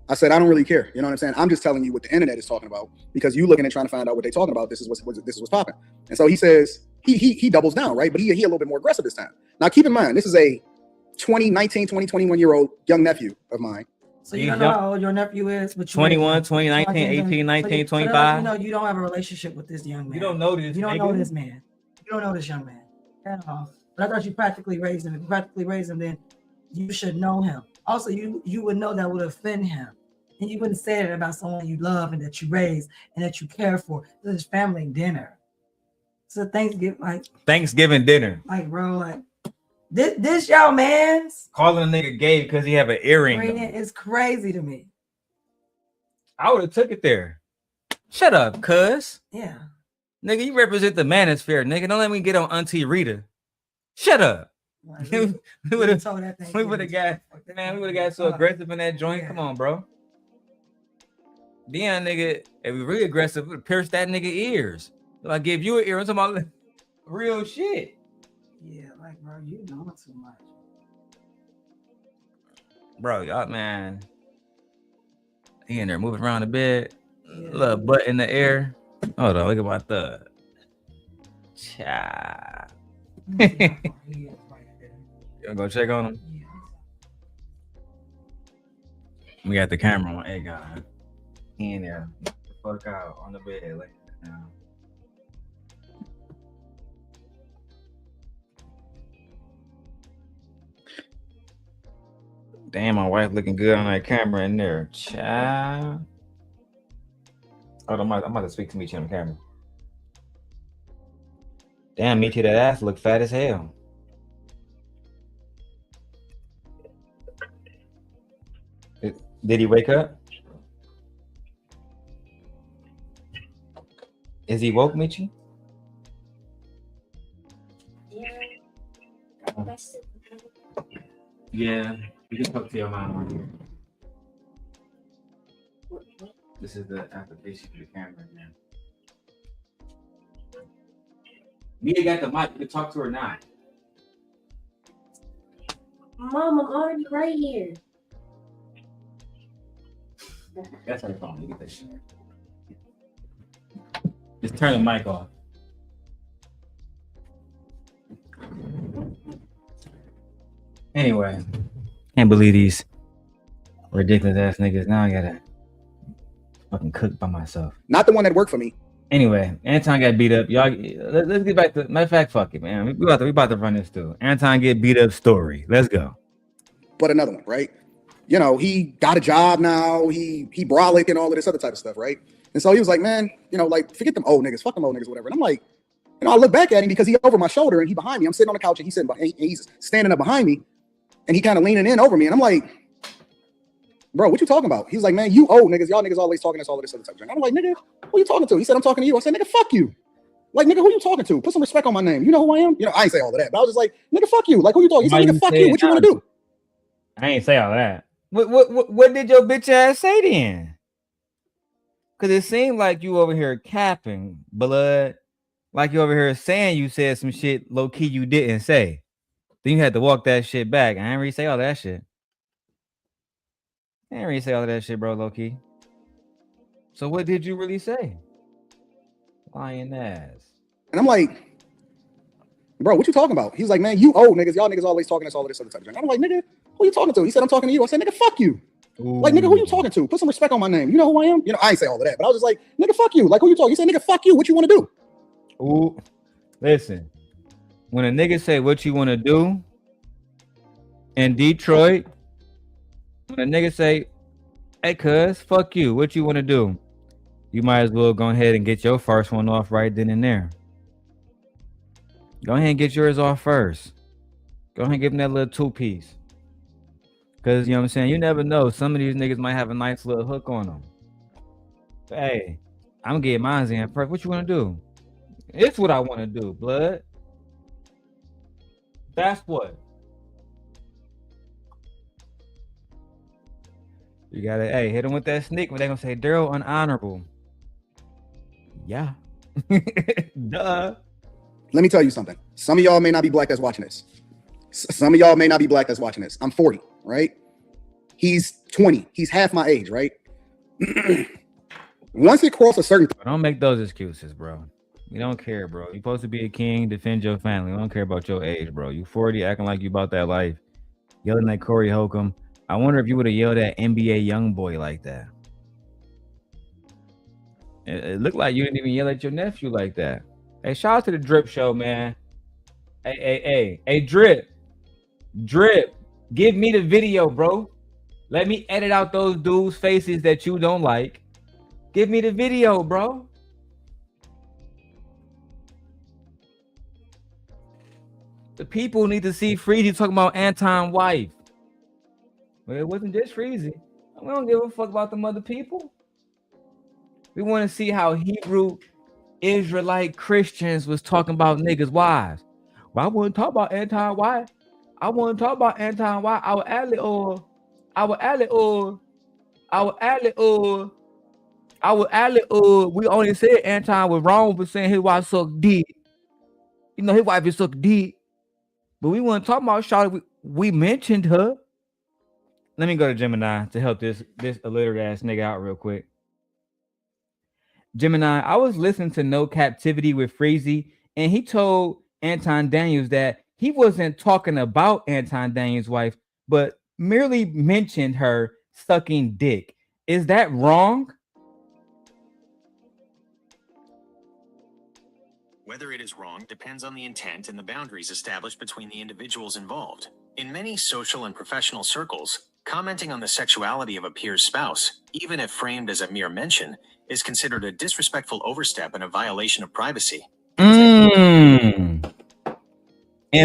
I said, I don't really care. You know what I'm saying? I'm just telling you what the internet is talking about because you looking and trying to find out what they're talking about. This is what's popping. And so he says, he doubles down, right? But he a little bit more aggressive this time. Now keep in mind, this is a 19, 20, 21-year-old young nephew of mine. so you don't know how old your nephew is, but 21, 20, 19, 18, 19, 25. You know, you don't have a relationship with this young man. You don't know this. You don't nigga. know this man. You don't know this young man at all. But I thought you practically raised him. If you practically raised him, then you should know him. Also, you would know that would offend him. And you wouldn't say it about someone you love and that you raise and that you care for. This is family dinner. So Thanksgiving dinner. Like, bro, like this y'all man's Calling a nigga gay because he have an earring. it's crazy to me. I would have took it there. Shut up, cuz. Yeah. Nigga, you represent the manosphere, nigga. Don't let me get on Auntie Rita. Shut up. Like, we would have told that thing. we would have got so aggressive in that joint. Come on, bro. Then nigga, if we really aggressive, we would pierce that nigga ears. Like give you an ear. I'm talking about real shit. Yeah, like bro, you doing too much. Bro, y'all man. He in there moving around the bed. Little butt in the air. Hold on, look at my thug. Cha. You gonna go check on him? We got the camera on. Hey, God. He in there. Fuck out on the bed like that now. Damn, my wife looking good on that camera in there. Child. Oh, I'm about to speak to Michi on the camera. Damn, Michi, that ass look fat as hell. Did he wake up? Is he woke, Michi? Yeah, you can talk to your mom on here. This is the application for the camera, man. Mia got the mic. You can talk to her now. Mom, I'm already right here. That's her phone. You get that shit. Just turn the mic off. Anyway, can't believe these ridiculous ass niggas. Now I gotta fucking cook by myself. Not the one that worked for me. Anyway, Anton got beat up. Y'all, let's get back to. Matter of fact, fuck it, man. We about to run this through. Anton get beat up story. Let's go. But another one, right? You know, he got a job now. He brolic and all of this other type of stuff, right? And so he was like, man, you know, like forget them old niggas, fuck them old niggas, whatever. And I'm like, you know, I look back at him because he over my shoulder and he behind me. I'm sitting on the couch and he's sitting behind, he's standing up behind me, and he kind of leaning in over me. And I'm like, bro, what you talking about? He's like, man, you old niggas, y'all niggas always talking this, all of this other stuff. And I'm like, nigga, who you talking to? He said, I'm talking to you. I said, nigga, fuck you. Like, nigga, who you talking to? Put some respect on my name. You know who I am? You know, I ain't say all of that, but I was just like, nigga, fuck you. Like, who you talking? He said, nigga, fuck you. What you want to do? I ain't say all that. What did your bitch ass say then? Cause it seemed like you over here capping, blood. Like you over here saying you said some shit low key you didn't say. Then you had to walk that shit back. I ain't really say all that shit. I ain't really say all of that shit, bro, low key. So what did you really say? Lying ass. And I'm like, bro, what you talking about? He's like, man, you old niggas. Y'all niggas always talking this, all of this other type of thing. I'm like, nigga, who you talking to? He said, I'm talking to you. I said, nigga, fuck you. Ooh. Like, nigga, who you talking to? Put some respect on my name. You know who I am? You know, I ain't say all of that, but I was just like, nigga, fuck you. Like, who you talking? He said, nigga, fuck you. What you want to do? Ooh. Listen, when a nigga say what you want to do in Detroit, when a nigga say, hey, cuz, fuck you. What you want to do? You might as well go ahead and get your first one off right then and there. Go ahead and get yours off first. Go ahead and give him that little 2-piece. Because, you know what I'm saying? You never know. Some of these niggas might have a nice little hook on them. But, hey, I'm getting mine in first. What you want to do? It's what I want to do, blood. That's what. You got to, hey, hit them with that sneak when they're going to say, Darrel, unhonorable. Yeah. Duh. Let me tell you something. Some of y'all may not be black that's watching this. Some of y'all may not be black that's watching this. I'm 40, right? He's 20. He's half my age, right? Once it crosses a certain... Don't make those excuses, bro. We don't care, bro. You're supposed to be a king, defend your family. We don't care about your age, bro. You 40, acting like you about that life. Yelling at Corey Holcomb. I wonder if you would have yelled at NBA YoungBoy like that. It looked like you didn't even yell at your nephew like that. Hey, shout out to the Drip Show, man. Hey, Drip. Drip. Give me the video, bro. Let me edit out those dudes' faces that you don't like. Give me the video, bro. The people need to see Freezy talking about Anton wife. Well, it wasn't just Freezy. We don't give a fuck about them other people. We want to see how Hebrew Israelite Christians was talking about niggas' wives. Well, I wouldn't talk about Anton wife. I wouldn't talk about Anton wife. I would we only said Anton was wrong for saying his wife sucked dick. You know, his wife is sucked dick. But we weren't talking about Charlotte. We mentioned her. Let me go to Gemini to help this illiterate ass nigga out real quick. Gemini, I was listening to No Captivity with Freezy, and he told Anton Daniels that he wasn't talking about Anton Daniels' wife, but merely mentioned her sucking dick. Is that wrong? Whether it is wrong depends on the intent and the boundaries established between the individuals involved. In many social and professional circles, commenting on the sexuality of a peer's spouse, even if framed as a mere mention, is considered a disrespectful overstep and a violation of privacy. In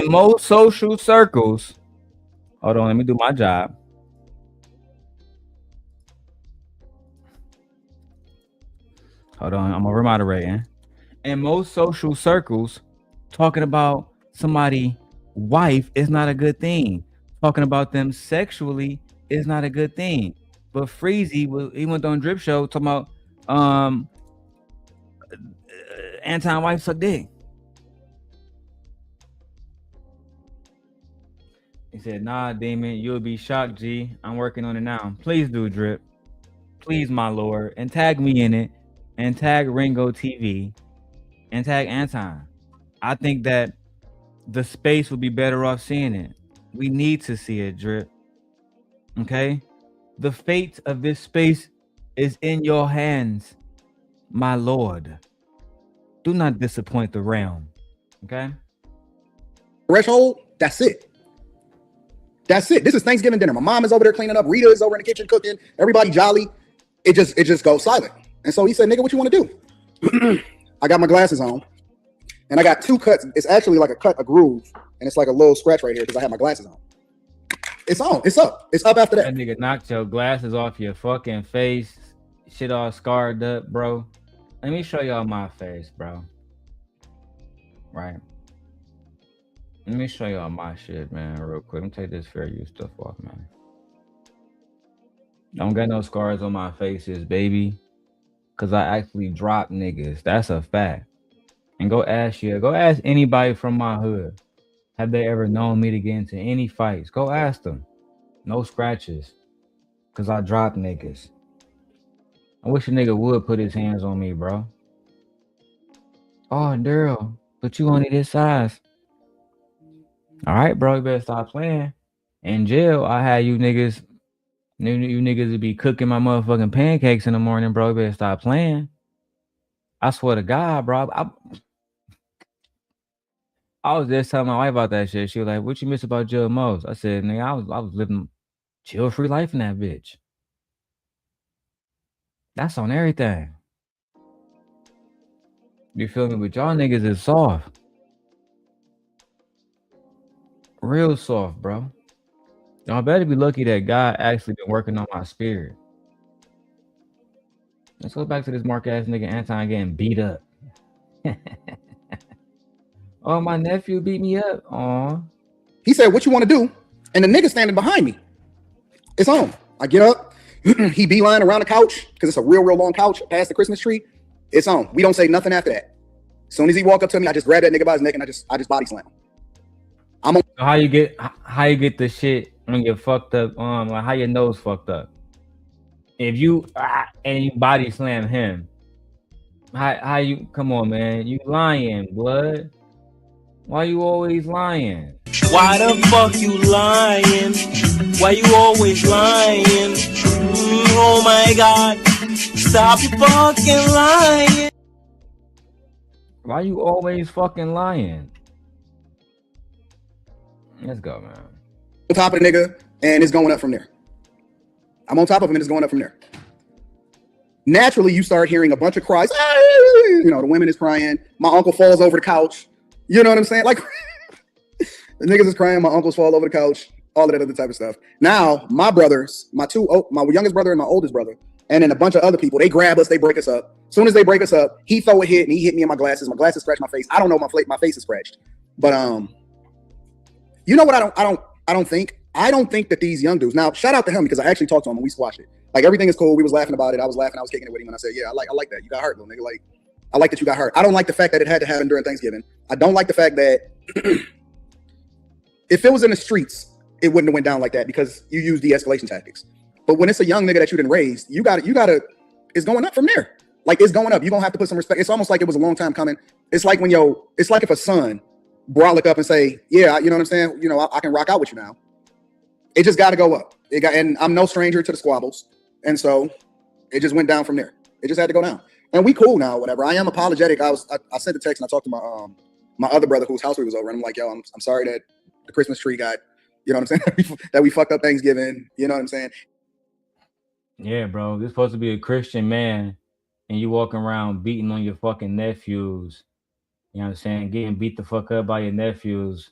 most social circles, hold on, let me do my job. Hold on, I'm over moderating. In most social circles, talking about somebody's wife is not a good thing. Talking about them sexually is not a good thing. But Freezy, he went on Drip Show talking about Anton wife suck dick. He said, nah, Demon, you'll be shocked, G. I'm working on it now. Please do, Drip. Please, my lord. And tag me in it. And tag Ringo TV. And tag Anton. I think that the space would be better off seeing it. We need to see it, Drip. Okay? The fate of this space is in your hands, my lord. Do not disappoint the realm. Okay? Threshold, that's it. That's it. This is Thanksgiving dinner. My mom is over there cleaning up. Rita is over in the kitchen cooking. Everybody jolly. It just goes silent. And so he said, nigga, what you want to do? I got my glasses on. And I got two cuts. It's actually like a groove. And it's like a little scratch right here because I have my glasses on. It's on. It's up. It's up after that. That nigga knocked your glasses off your fucking face. Shit all scarred up, bro. Let me show y'all my face, bro. Right. Let me show y'all my shit, man, real quick. Let me take this fair use stuff off, man. Don't got no scars on my faces, baby. Cause I actually dropped niggas. That's a fact. And go ask anybody from my hood. Have they ever known me to get into any fights? Go ask them. No scratches. Cause I dropped niggas. I wish a nigga would put his hands on me, bro. Oh, Darrel, but you only this size. All right, bro, you better stop playing. In jail, I had you niggas to be cooking my motherfucking pancakes in the morning, bro. You better stop playing. I swear to God, bro. I was just telling my wife about that shit. She was like, "What you miss about jail most?" I said, "Nigga, I was living chill free life in that bitch. That's on everything. You feel me? But y'all niggas is soft. Real soft, bro. Y'all better be lucky that God actually been working on my spirit. Let's go back to this mark ass nigga Anton getting beat up. Oh, my nephew beat me up. Aw. He said, "What you want to do?" And the nigga standing behind me. It's on. I get up. He beeline around the couch because it's a real long couch past the Christmas tree. It's on. We don't say nothing after that. As soon as he walk up to me, I just grab that nigga by his neck and I just body slam him. So how you get the shit when you're fucked up? Like how your nose fucked up? If you and you body slam him, how you? Come on, man, you lying, blood. Why you always lying? Why the fuck you lying? Why you always lying? Oh my God. Stop fucking lying. Why you always fucking lying? Let's go, man. On top of the nigga, and it's going up from there. I'm on top of him, and it's going up from there. Naturally, you start hearing a bunch of cries. You know, the women is crying. My uncle falls over the couch. You know what I'm saying? Like, the niggas is crying. My uncles fall over the couch. All of that other type of stuff. Now, my brothers, my youngest brother and my oldest brother, and then a bunch of other people, they grab us, they break us up. As soon as they break us up, he throw a hit, and he hit me in my glasses. My glasses scratched my face. I don't know, my face is scratched. But you know what? I don't think that these young dudes. Now, shout out to him because I actually talked to him and we squashed it. Like everything is cool. We was laughing about it. I was laughing. I was kicking it with him, and I said, "Yeah, I like that. You got hurt, little nigga. Like, I like that you got hurt. I don't like the fact that it had to happen during Thanksgiving. I don't like the fact that if it was in the streets, it wouldn't have went down like that because you use de-escalation tactics. But when it's a young nigga that you didn't raise, you gotta. It's going up from there. Like it's going up. You're gonna have to put some respect. It's almost like it was a long time coming. It's like it's like if a son brolic up and say, "Yeah, you know what I'm saying? You know, I can rock out with you now." It just got to go up. And I'm no stranger to the squabbles, and so it just went down from there. It just had to go down, and we cool now. Whatever. I am apologetic. I sent a text and I talked to my other brother whose house we was over, and I'm like, "Yo, I'm sorry that the Christmas tree got, you know what I'm saying, that we fucked up Thanksgiving." You know what I'm saying? Yeah, bro. This supposed to be a Christian man, and you walking around beating on your fucking nephews. You know what I'm saying? Getting beat the fuck up by your nephews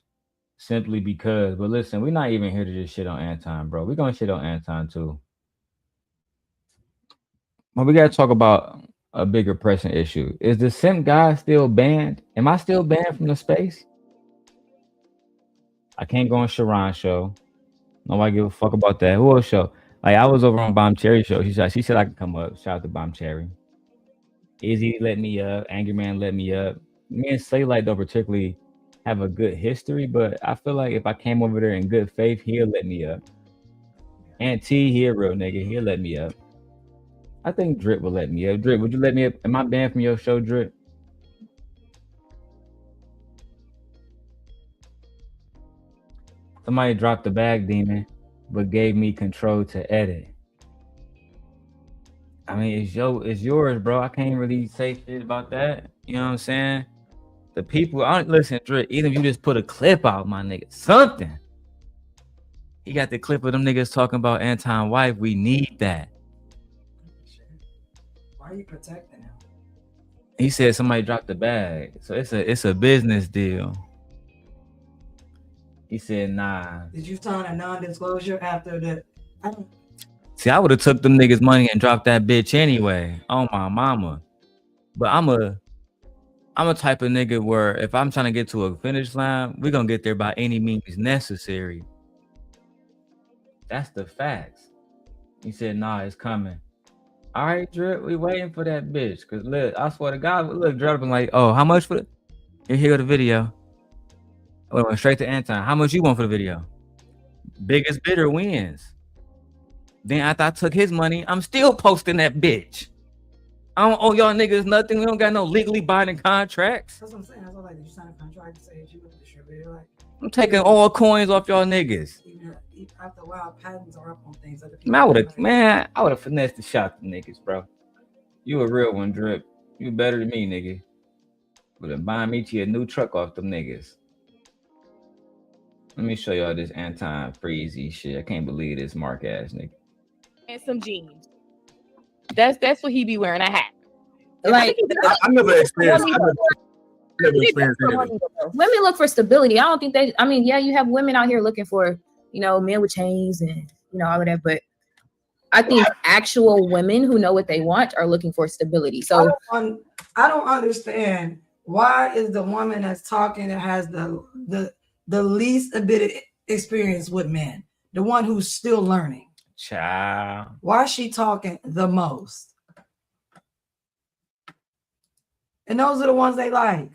simply because. But listen, we're not even here to just shit on Anton, bro. We're gonna shit on Anton too. But we gotta talk about a bigger pressing issue. Is the simp guy still banned? Am I still banned from the space? I can't go on Sharon's show. Nobody give a fuck about that. Who else show? Like I was over on Bomb Cherry show. She said I could come up. Shout out to Bomb Cherry. Izzy let me up. Angry Man let me up. Me and Slaylight don't particularly have a good history, but I feel like if I came over there in good faith, he'll let me up. And T, he a real nigga. He'll let me up. I think Drip will let me up. Drip, would you let me up? Am I banned from your show, Drip? Somebody dropped the bag, demon, but gave me control to edit. I mean, it's yours, bro. I can't really say shit about that. You know what I'm saying? The people, listen, Drip, even if you just put a clip out, my nigga, something. He got the clip of them niggas talking about Anton wife. We need that. Why are you protecting him? He said somebody dropped the bag. So it's a business deal. He said, nah. Did you sign a non-disclosure after the? See, I would have took them niggas' money and dropped that bitch anyway. Oh my mama. But I'm a type of nigga where if I'm trying to get to a finish line, we're gonna get there by any means necessary. That's the facts. He said, nah, it's coming. All right, Drip, we waiting for that bitch. Cause look, I swear to God, look, Drip been like, oh, how much for the here go the video. I went straight to Anton. How much you want for the video? Biggest bidder wins. Then after I took his money, I'm still posting that bitch. I don't owe y'all niggas nothing. We don't got no legally binding contracts. That's what I'm saying. That's what like you sign a contract to say that you a distributor. Like I'm taking all coins off y'all niggas. even after a while, patents are up on things. Other Man, I would have finessed the shot the niggas, bro. You a real one, Drip. You better than me, nigga. Would have buying me to a new truck off them niggas. Let me show y'all this Anton Freezy shit. I can't believe this Mark ass nigga. And some jeans. That's what he be wearing, a hat. Like I never experienced. Never experienced anything. women look for stability. I don't think they. I mean, yeah, you have women out here looking for, men with chains and all of that, but I think actual women who know what they want are looking for stability. So I don't understand why is the woman that's talking that has the least a bit of experience with men, the one who's still learning. Child. Why is she talking the most? And those are the ones they like.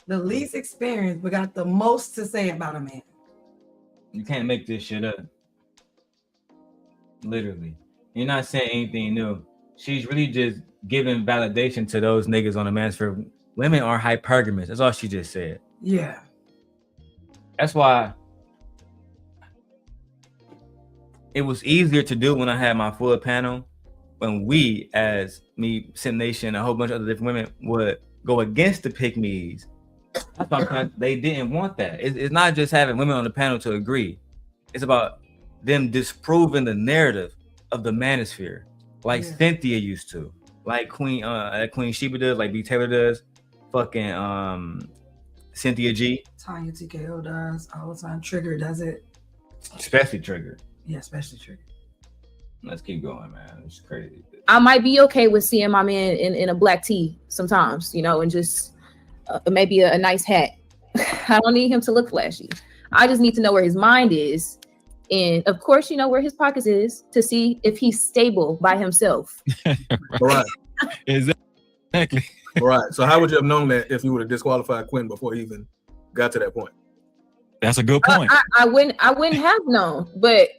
The least experienced, but got the most to say about a man. You can't make this shit up. Literally. You're not saying anything new. She's really just giving validation to those niggas on the manosphere. Women are hypergamous. That's all she just said. Yeah. That's why it was easier to do when I had my full panel, when we, as me, Sim Nation, a whole bunch of other different women, would go against the pick-me's. That's why they didn't want that. It's not just having women on the panel to agree. It's about them disproving the narrative of the manosphere, like Cynthia used to, like Queen Sheba does, like B Taylor does, fucking Cynthia G. Tanya TKO does all the time. Trigger does it. Especially Trigger. Yeah, especially Trigger. Let's keep going, man. It's crazy. I might be okay with seeing my man in a black tee sometimes, and just maybe a nice hat. I don't need him to look flashy. I just need to know where his mind is. And of course, where his pockets is to see if he's stable by himself. Right. Exactly. Right. So how would you have known that if you would have disqualified Quinn before he even got to that point? That's a good point. I wouldn't have known, but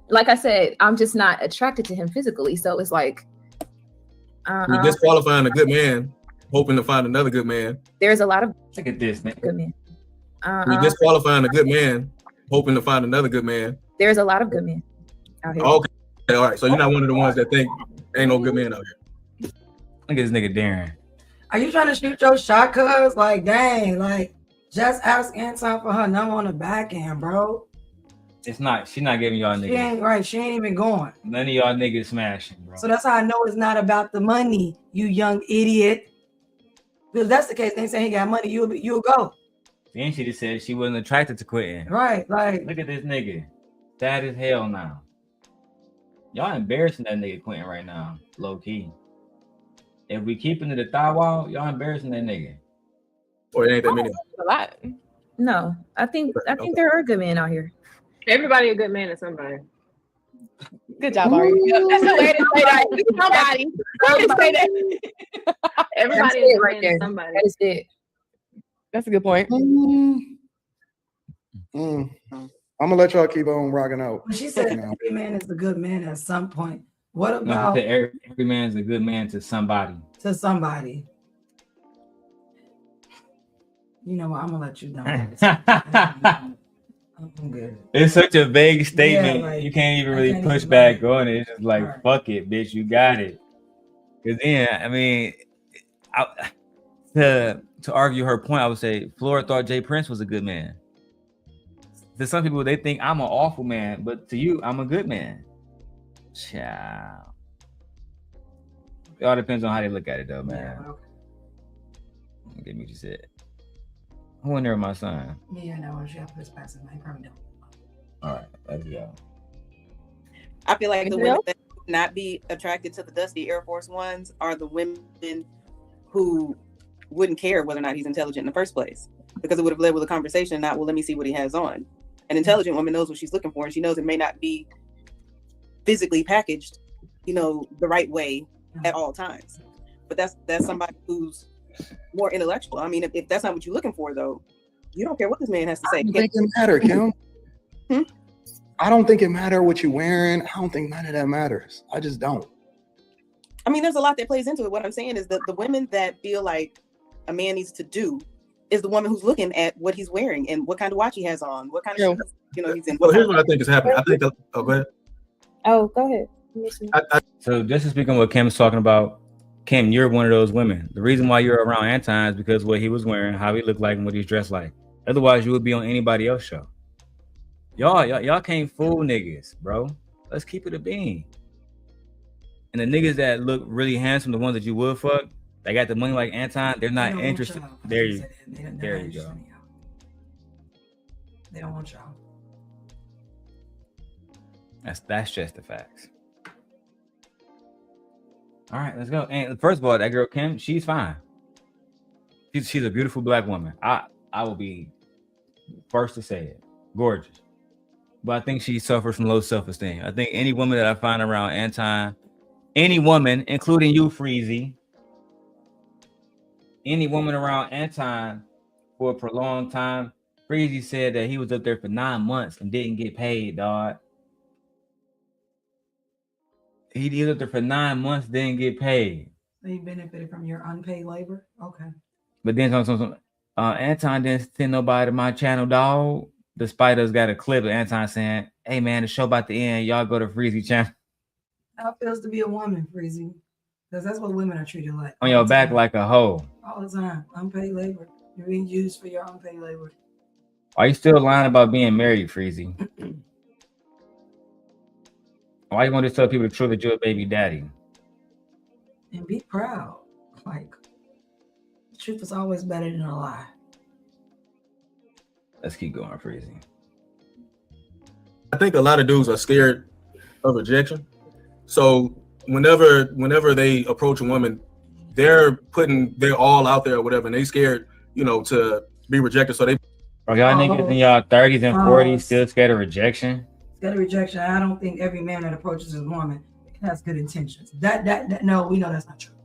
like I said, I'm just not attracted to him physically. So it's like you're disqualifying a good man, hoping to find another good man. There's a lot of look at this, man. Good men. You're disqualifying a good man, hoping to find another good man. There's a lot of good men out here. Okay. All right. So you're not one of the ones that think ain't no good man out here. Look at this nigga Darren. Are you trying to shoot your shot, cuz? Like, dang, like, just ask Anton for her number on the back end, bro. It's not. She's not giving y'all niggas. She ain't even going. None of y'all niggas smashing, bro. So that's how I know it's not about the money, you young idiot. Because that's the case. They saying he got money, you'll go. Then she just said she wasn't attracted to quitting. Right, like. Look at this nigga. Sad as hell now. Y'all embarrassing that nigga Quentin right now, low key. If we keeping it a thigh wall, y'all embarrassing that nigga. Or it ain't that many. A lot. No, I think there are good men out here. Everybody a good man to somebody. Good job, Ari. That's the way to say that. Somebody. I can say that. Everybody is right there. Somebody. That is it. That's a good point. I'm gonna let y'all keep on rocking out. She said every man is a good man at some point. What about every man is a good man to somebody? To somebody. You know what? I'm gonna let you know. I'm good. It's such a vague statement. Yeah, like, you can't even really push back on it. It's just like, fuck it, bitch, you got it. Because then, I mean, to argue her point, I would say Flora thought Jay Prince was a good man. To some people, they think I'm an awful man, but to you, I'm a good man. Ciao. It all depends on how they look at it, though, man. Yeah, okay. Give me what you said. Who in there, my son? Yeah, no, she got this passing. I probably don't. All right, let's go. I feel like the women that would not be attracted to the dusty Air Force Ones are the women who wouldn't care whether or not he's intelligent in the first place. because it would have led with a conversation, not, well, let me see what he has on. An intelligent woman knows what she's looking for, and she knows it may not be physically packaged, the right way at all times. But that's somebody who's more intellectual. I mean, if that's not what you're looking for, though, you don't care what this man has to say. I don't think it matter, Kim. I don't think it matter what you're wearing. I don't think none of that matters. I just don't. I mean, there's a lot that plays into it. What I'm saying is that the women that feel like a man needs to do is the woman who's looking at what he's wearing and what kind of watch he has on, what kind of shoes, he's in. Well, here's what I think is happening. I think that, go ahead. Oh, go ahead. So just to speak on what Kim's talking about, Kim, you're one of those women. The reason why you're around Anton is because what he was wearing, how he looked like, and what he's dressed like. Otherwise, you would be on anybody else's show. Y'all can't fool niggas, bro. Let's keep it a bean. And the niggas that look really handsome, the ones that you would fuck, they got the money like Anton, they're not interested. There you go. They don't want y'all. That's just the facts. All right, let's go. And first of all, that girl Kim, she's fine. She's a beautiful black woman. I will be first to say it. Gorgeous. But I think she suffers from low self-esteem. I think any woman that I find around Anton, any woman, including you, Freezy, any woman around Anton for a prolonged time, Freezy said that he was up there for 9 months and didn't get paid, dog. He was up there for 9 months, didn't get paid. So you benefited from your unpaid labor? Okay. But then Anton didn't send nobody to my channel, dog. Despite us got a clip of Anton saying, hey man, the show about to end. Y'all go to Freezy channel. How it feels to be a woman, Freezy? Because that's what women are treated like. On your back like a hoe. All the time. Unpaid labor. You're being used for your unpaid labor. Are you still lying about being married, Freezy? Why you want to tell people the truth that you're a baby daddy? And be proud. Like, the truth is always better than a lie. Let's keep going, Freezy. I think a lot of dudes are scared of rejection. So whenever they approach a woman, they're putting their all out there or whatever, and they scared, to be rejected. So they y'all niggas in y'all 30s and 40s still scared of rejection? Scared of rejection. I don't think every man that approaches a woman has good intentions. No, we know that's not true.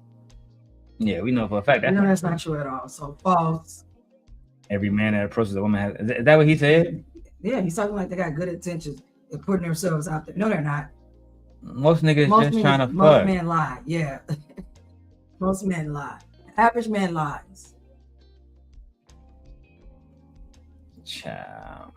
Yeah, we know for a fact that's not true at all. So false. Every man that approaches a woman has. Is that what he said? Yeah, he's talking like they got good intentions. They're putting themselves out there. No, they're not. Most niggas just trying to fuck. Most men lie. Yeah. Most men lie. Average man lies. Child.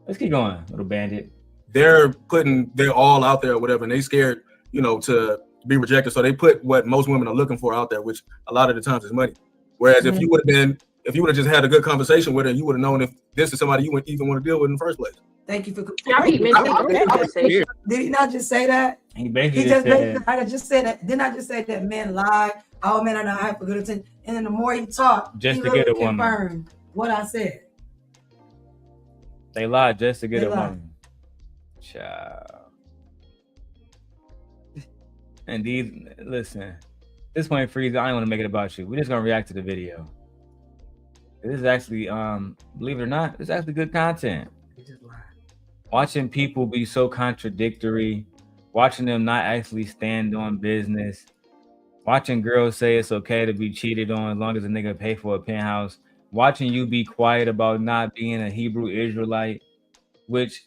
Let's keep going, little bandit. They're putting their all out there or whatever, and they scared, to be rejected. So they put what most women are looking for out there, which a lot of the times is money. Whereas if you would have just had a good conversation with her, you would have known if this is somebody you wouldn't even want to deal with in the first place. Thank you for. Did he not just say that? He basically just said. I just said that. Didn't I just say that men lie? All men are not hyper good attention. And then the more you talk, just he to really get a woman. Confirmed what I said. They lied just to get a woman. Child. And listen, this point, Freezy, I don't want to make it about you. We're just gonna react to the video. This is actually, believe it or not, it's actually good content. Watching people be so contradictory, watching them not actually stand on business, watching girls say it's okay to be cheated on as long as a nigga pay for a penthouse, watching you be quiet about not being a Hebrew Israelite, which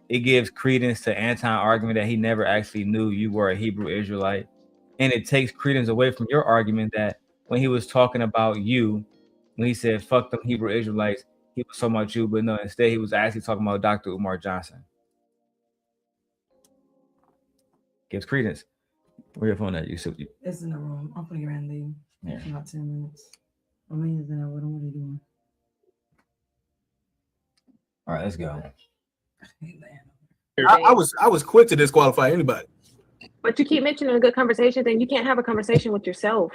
it gives credence to Anton's argument that he never actually knew you were a Hebrew Israelite. And it takes credence away from your argument that when he was talking about you, when he said, fuck them Hebrew Israelites, he was talking about you, but no, instead he was actually talking about Dr. Umar Johnson. Gives credence. Where your phone at? It's in the room. I'm putting it around leave. Yeah. About 10 minutes. I mean, it's in there. What are you doing? All right, let's go. I was quick to disqualify anybody. But you keep mentioning a good conversation, then you can't have a conversation with yourself.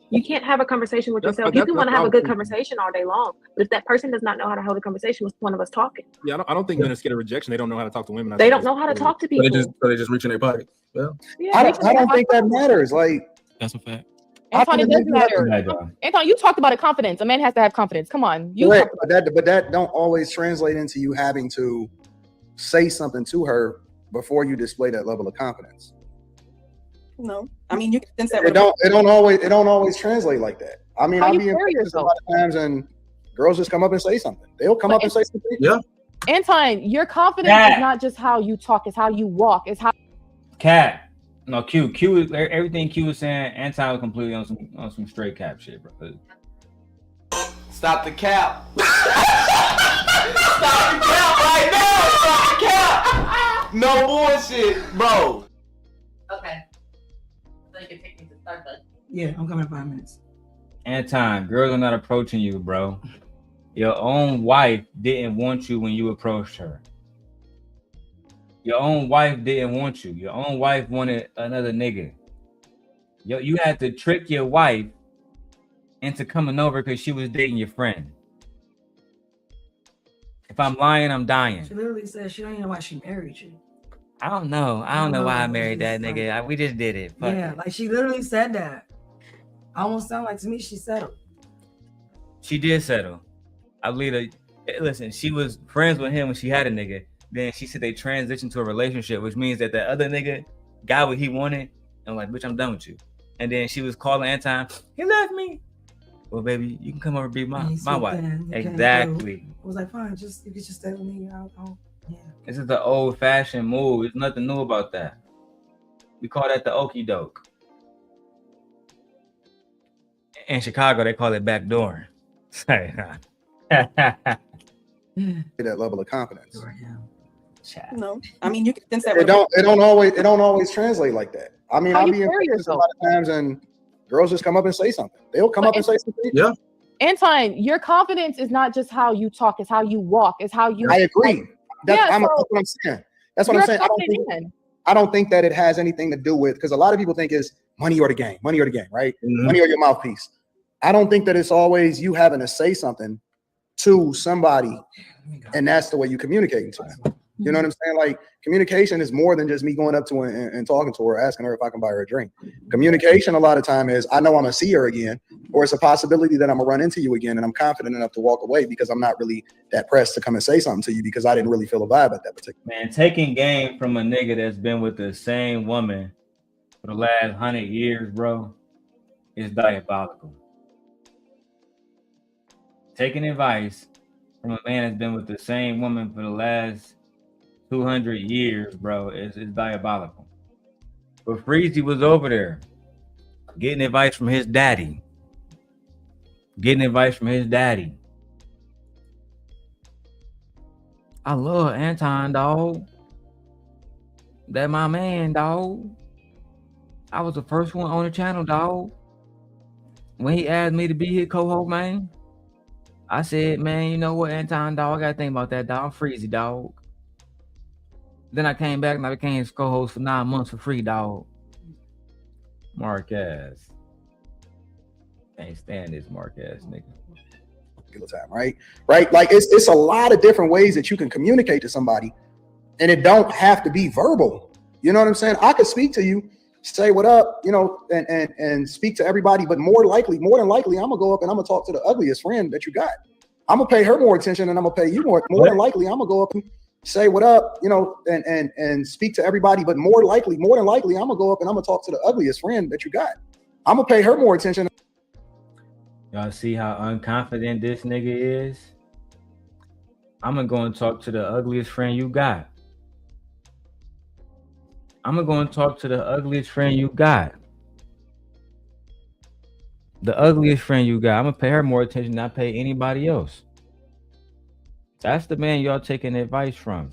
You can't have a conversation with yourself. You can want to have a good conversation all day long, but if that person does not know how to hold a conversation, what's the point of us talking? Yeah, I don't think men are scared of rejection. They don't know how to talk to women. They don't know how to talk to people. So they just reach in their pocket. Well, I don't think that matters. Like, that's a fact. Anton, it doesn't matter. Bad job. Anton, you talked about it. Confidence. A man has to have confidence. Come on, you. Correct, but that don't always translate into you having to say something to her before you display that level of confidence. No, I mean you can sense that. It don't always translate like that. I mean, I'll be in places a lot of times and girls just come up and say something. They'll come up and say something. Yeah. Anton, your confidence is not just how you talk; it's how you walk. It's how. Cat. No, Q is everything Q was saying. Anton was completely on some straight cap shit, bro. Stop the cap. Stop the cap right now. Stop the cap. No bullshit, bro. Okay. So you can take me to Starbucks. Yeah, I'm coming in 5 minutes. Anton, girls are not approaching you, bro. Your own wife didn't want you when you approached her. Your own wife didn't want you. Your own wife wanted another nigga. You had to trick your wife into coming over because she was dating your friend. If I'm lying, I'm dying. She literally said she don't even know why she married you. I don't know. I don't know why I married that nigga. We just did it. Fuck Yeah, it. like she literally said that. Almost sound like to me she settled. She did settle. I believe that. Listen, she was friends with him when she had a nigga. Then she said they transitioned to a relationship, which means that other nigga got what he wanted. And like, bitch, I'm done with you. And then she was calling Anton. He left me. Well, baby, you can come over and be my wife. Exactly. I was like, fine, you can just stay with me. Yeah. This is the old fashioned move. There's nothing new about that. We call that the okie doke. In Chicago, they call it backdoor. That level of confidence. No, I mean you can sense that. It don't always translate like that. I mean, I'll be in places a lot of times and girls just come up and say something. They'll come up and say something. Yeah. Anton, your confidence is not just how you talk; it's how you walk. It's how you. I agree. That's what I'm saying. That's what I'm saying. I don't think that it has anything to do with, because a lot of people think it's money or the game, right? Mm-hmm. Money or your mouthpiece. I don't think that it's always you having to say something to somebody, and that's the way you communicate to them. You know what I'm saying? Like, communication is more than just me going up to her and talking to her, asking her if I can buy her a drink. Communication a lot of time is, I know I'm gonna see her again, or it's a possibility that I'm gonna run into you again, and I'm confident enough to walk away because I'm not really that pressed to come and say something to you because I didn't really feel a vibe at that particular. Man, taking game from a nigga that's been with the same woman for the last 100 years, bro, is diabolical. Taking advice from a man that's been with the same woman for the last 200 years, bro, is diabolical. But Freezy was over there getting advice from his daddy. I love Anton, dog. That my man, dog. I was the first one on the channel, dog. When he asked me to be his co-host, man, I said, man, you know what, Anton, dog, I gotta think about that, dog. I'm Freezy, dog. Then I came back and I became his co-host for 9 months for free, dog. Marquez. Can't stand this Marquez nigga. Time, right? Like it's a lot of different ways that you can communicate to somebody, and it don't have to be verbal. You know what I'm saying? I could speak to you, say what up, you know, and speak to everybody, but more than likely, I'm gonna go up and I'm gonna talk to the ugliest friend that you got. I'm gonna pay her more attention and I'm gonna pay you more than likely, I'm gonna go up and say what up, you know, and speak to everybody, but more than likely, I'm gonna go up and I'm gonna talk to the ugliest friend that you got. I'm gonna pay her more attention. Y'all see how unconfident this nigga is? I'm gonna go and talk to the ugliest friend you got. The ugliest friend you got. I'm gonna pay her more attention than I pay anybody else. That's the man y'all taking advice from.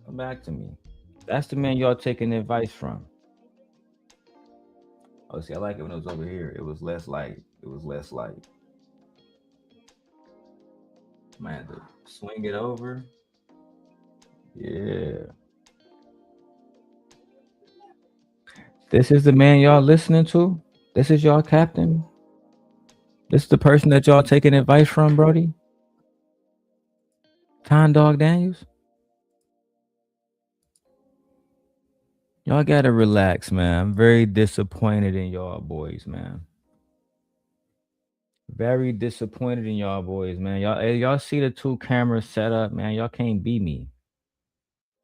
Come back to me. That's the man y'all taking advice from. Oh, see, I like it when it was over here. It was less light. Might have to swing it over. Yeah. This is the man y'all listening to? This is y'all captain? This is the person that y'all taking advice from, Brody? Anton Daniels? Y'all gotta relax, man. I'm very disappointed in y'all boys, man. Very disappointed in y'all boys, man. Y'all see the 2 cameras set up, man. Y'all can't be me.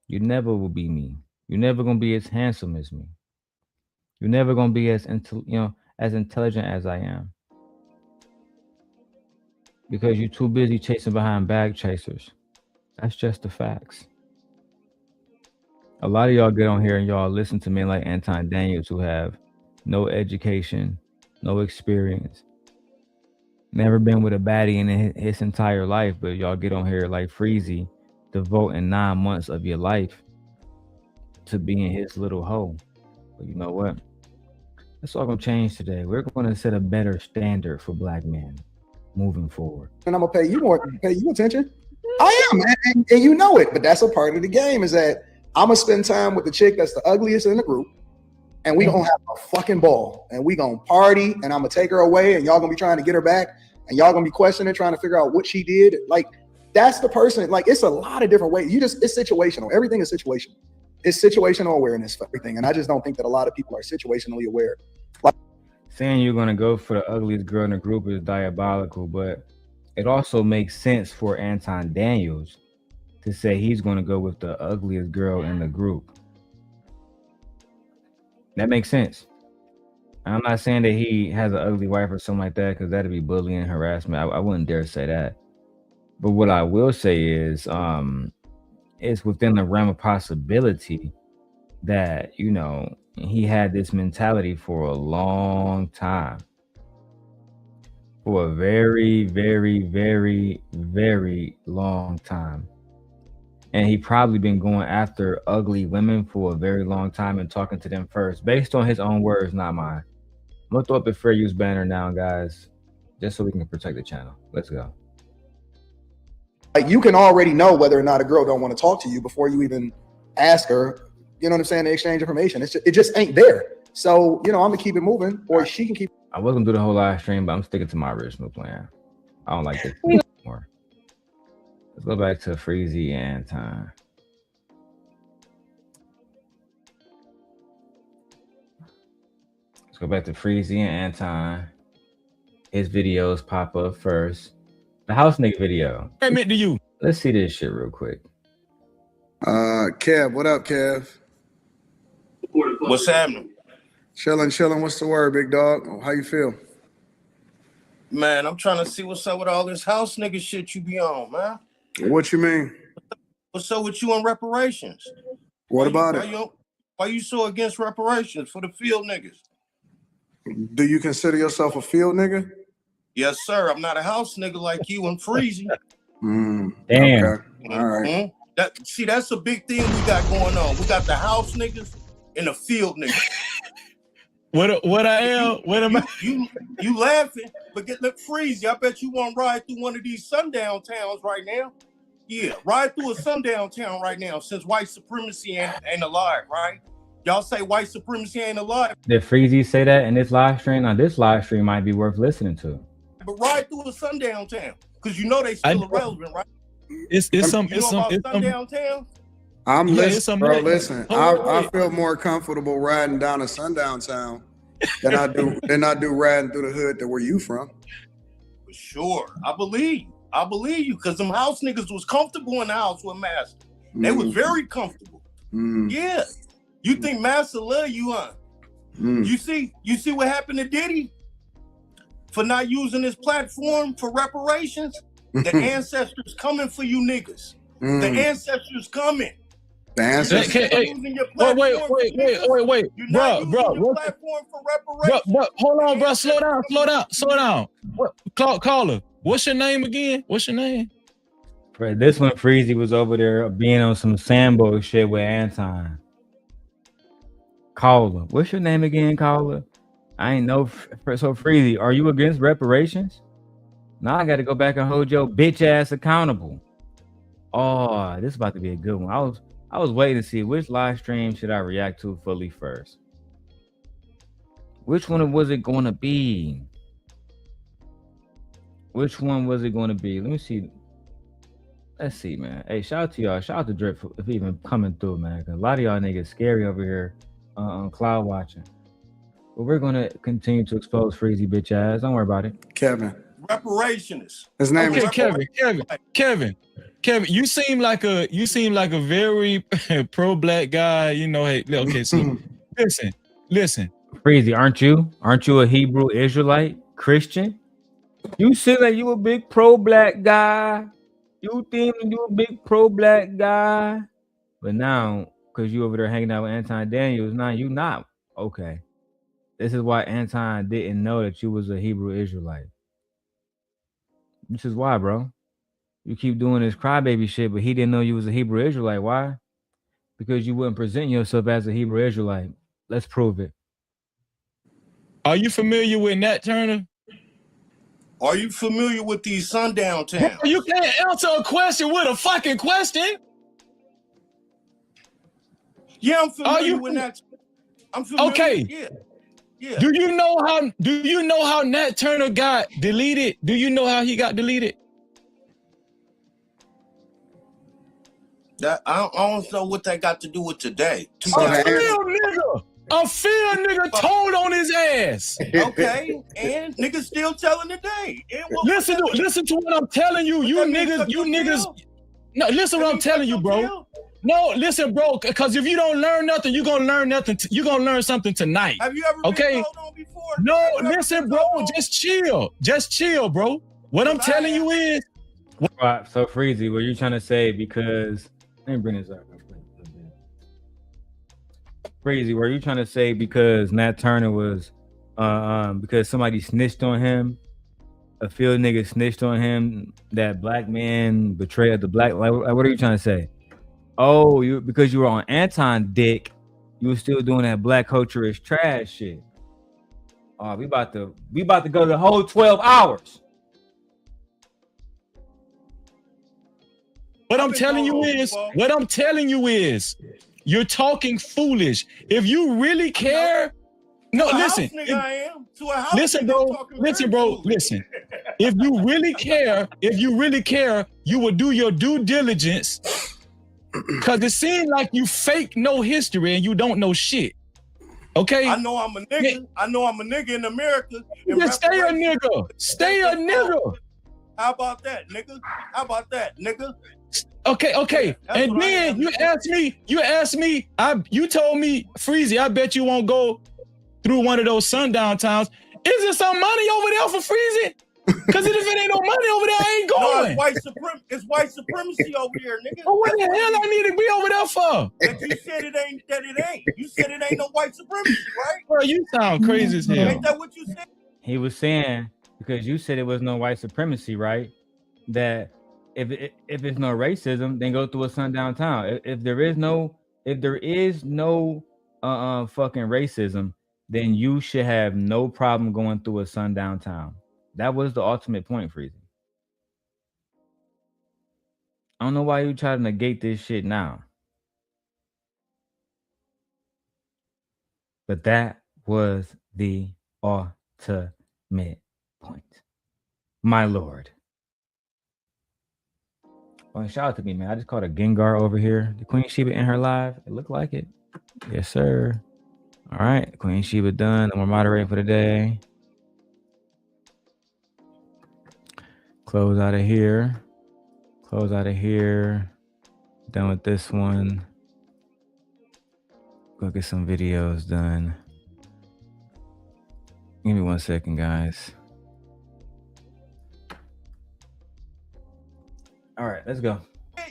You never will be me. You're never gonna be as handsome as me. You're never gonna be as as intelligent as I am. Because you're too busy chasing behind bag chasers. That's just the facts. A lot of y'all get on here and y'all listen to men like Anton Daniels who have no education, no experience, never been with a baddie in his entire life, but y'all get on here like Freezy, devoting 9 months of your life to being his little hoe. But you know what? That's all gonna change today. We're gonna set a better standard for black men moving forward. And I'm gonna pay you attention. I am, man, and you know it. But that's a part of the game, is that I'm gonna spend time with the chick that's the ugliest in the group, and we gonna have a fucking ball, and we gonna party, and I'm gonna take her away, and y'all gonna be trying to get her back, and y'all gonna be questioning, trying to figure out what she did. Like, that's the person. Like, it's a lot of different ways. It's situational. Everything is situational. It's situational awareness for everything, and I just don't think that a lot of people are situationally aware. Like, saying you're gonna go for the ugliest girl in the group is diabolical, but it also makes sense for Anton Daniels to say he's gonna go with the ugliest girl in the group. That makes sense. I'm not saying that he has an ugly wife or something like that, because that'd be bullying and harassment. I wouldn't dare say that. But what I will say is, it's within the realm of possibility that, he had this mentality for a long time. For a very, very, very, very long time. And he probably been going after ugly women for a very long time and talking to them first, based on his own words, not mine. I'm gonna throw up the fair use banner now, guys, just so we can protect the channel. Let's go. Like, you can already know whether or not a girl don't want to talk to you before you even ask her. You know what I'm saying? To exchange information. It just ain't there. So, I'm gonna keep it moving, or she can keep. I was gonna do the whole live stream, but I'm sticking to my original plan. I don't like this anymore. Let's go back to Freezy and Anton. Let's go back to Freezy and Anton. His videos pop up first. The house nigga video. I meant to you. Let's see this shit real quick. Kev, what up, Kev? What's happening? Chilling. What's the word, big dog? How you feel? Man, I'm trying to see what's up with all this house nigga shit you be on, man. What you mean? What's up with you on reparations? What about it? Why you so against reparations for the field niggas? Do you consider yourself a field nigga? Yes, sir. I'm not a house nigga like you and Freezy. Damn. Okay. All right. That's a big thing we got going on. We got the house niggas and the field niggas. What I am? What am I? You laughing? But look, Freezy, I bet you want to ride through one of these sundown towns right now. Yeah, ride through a sundown town right now, since white supremacy ain't alive, right? Y'all say white supremacy ain't alive. Did Freezy say that in this live stream? Now, this live stream might be worth listening to. But ride through a sundown town, because they still irrelevant, right? It's some sundown town. I'm listening, some bro. like, Listen, I feel more comfortable riding down a sundown town than I do riding through the hood that where you from. For sure, I believe you, because them house niggas was comfortable in the house with Master. They was very comfortable. Yeah, you think Master love you, huh? You see what happened to Diddy for not using his platform for reparations? The ancestors coming for you niggas. The ancestors coming. The ancestors. Wait. Bro, hold on, bro. Slow down. Caller, what's your name again? What's your name? Bro, this one, Freezy was over there being on some Sambo shit with Anton. Caller, what's your name again, Caller? I ain't know. So Freezy, are you against reparations? Now I got to go back and hold your bitch ass accountable. Oh, this is about to be a good one. I was waiting to see which live stream should I react to fully first. Which one was it going to be? Which one was it going to be? Let me see. Let's see, man. Hey, shout out to y'all. Shout out to Drip for even coming through, man. Cause a lot of y'all niggas scary over here cloud watching. But we're gonna continue to expose Freezy bitch ass. Don't worry about it. Kevin. Reparationist. His name is Kevin, you seem like a very pro-black guy. You know, hey, okay, so listen. Freezy, aren't you a Hebrew Israelite Christian? You seem like you a big pro-black guy. You think you a big pro-black guy, but now because you over there hanging out with Anton Daniels, now you not okay. This is why Anton didn't know that you was a Hebrew Israelite. This is why, bro. You keep doing this crybaby shit, but he didn't know you was a Hebrew Israelite. Why? Because you wouldn't present yourself as a Hebrew Israelite. Let's prove it. Are you familiar with Nat Turner? Are you familiar with these sundown towns? You can't answer a question with a fucking question. Yeah, I'm familiar with that. I'm familiar. Okay. Yeah. Do you know how Nat Turner got deleted? Do you know how he got deleted? That I don't know what that got to do with today. A field nigga told on his ass. Okay, and niggas still telling today. Listen to what I'm telling you. You niggas. No, listen what I'm telling you, bro. No, listen, bro. Because if you don't learn nothing, you're gonna learn nothing. You're gonna learn something tonight. Have you ever been told on before? No, listen, bro. Just chill, bro. What I'm telling you is. Right, so Freezy, what you trying to say? Because let me bring this up. Freezy, were you trying to say because Nat Turner was because somebody snitched on him, a field nigga snitched on him, that black man betrayed the black, like what are you trying to say? Oh, because you were on Anton dick, you were still doing that black culture is trash shit. Oh, we about to go the whole 12 hours. What I'm telling you is, you're talking foolish. If you really care, listen. Listen, bro. Listen. If you really care, you would do your due diligence. Cause it seems like you fake no history and you don't know shit. Okay? I know I'm a nigga. I know I'm a nigga in America. Just stay a nigga. Stay a nigga. How about that, nigga? Okay. And then you asked me, you told me, Freezy, I bet you won't go through one of those sundown towns. Is there some money over there for Freezy? Because if it ain't no money over there, I ain't going. No, it's white supremacy over here, nigga. Well, what the hell I need to be over there for? But you said it ain't. You said it ain't no white supremacy, right? Bro, you sound crazy as hell. Ain't that what you said? He was saying, because you said it was no white supremacy, right? That if it's no racism, then go through a sundown town. If there is no fucking racism, then you should have no problem going through a sundown town. That was the ultimate point, Freezy. I don't know why you try to negate this shit now. But that was the ultimate point. My lord. Well, shout out to me, man. I just caught a Gengar over here. The Queen Sheba in her live. It looked like it. Yes, sir. All right. Queen Sheba done. And we're moderating for the day. Close out of here. Done with this one. Go get some videos done. Give me 1 second, guys. All right, let's go.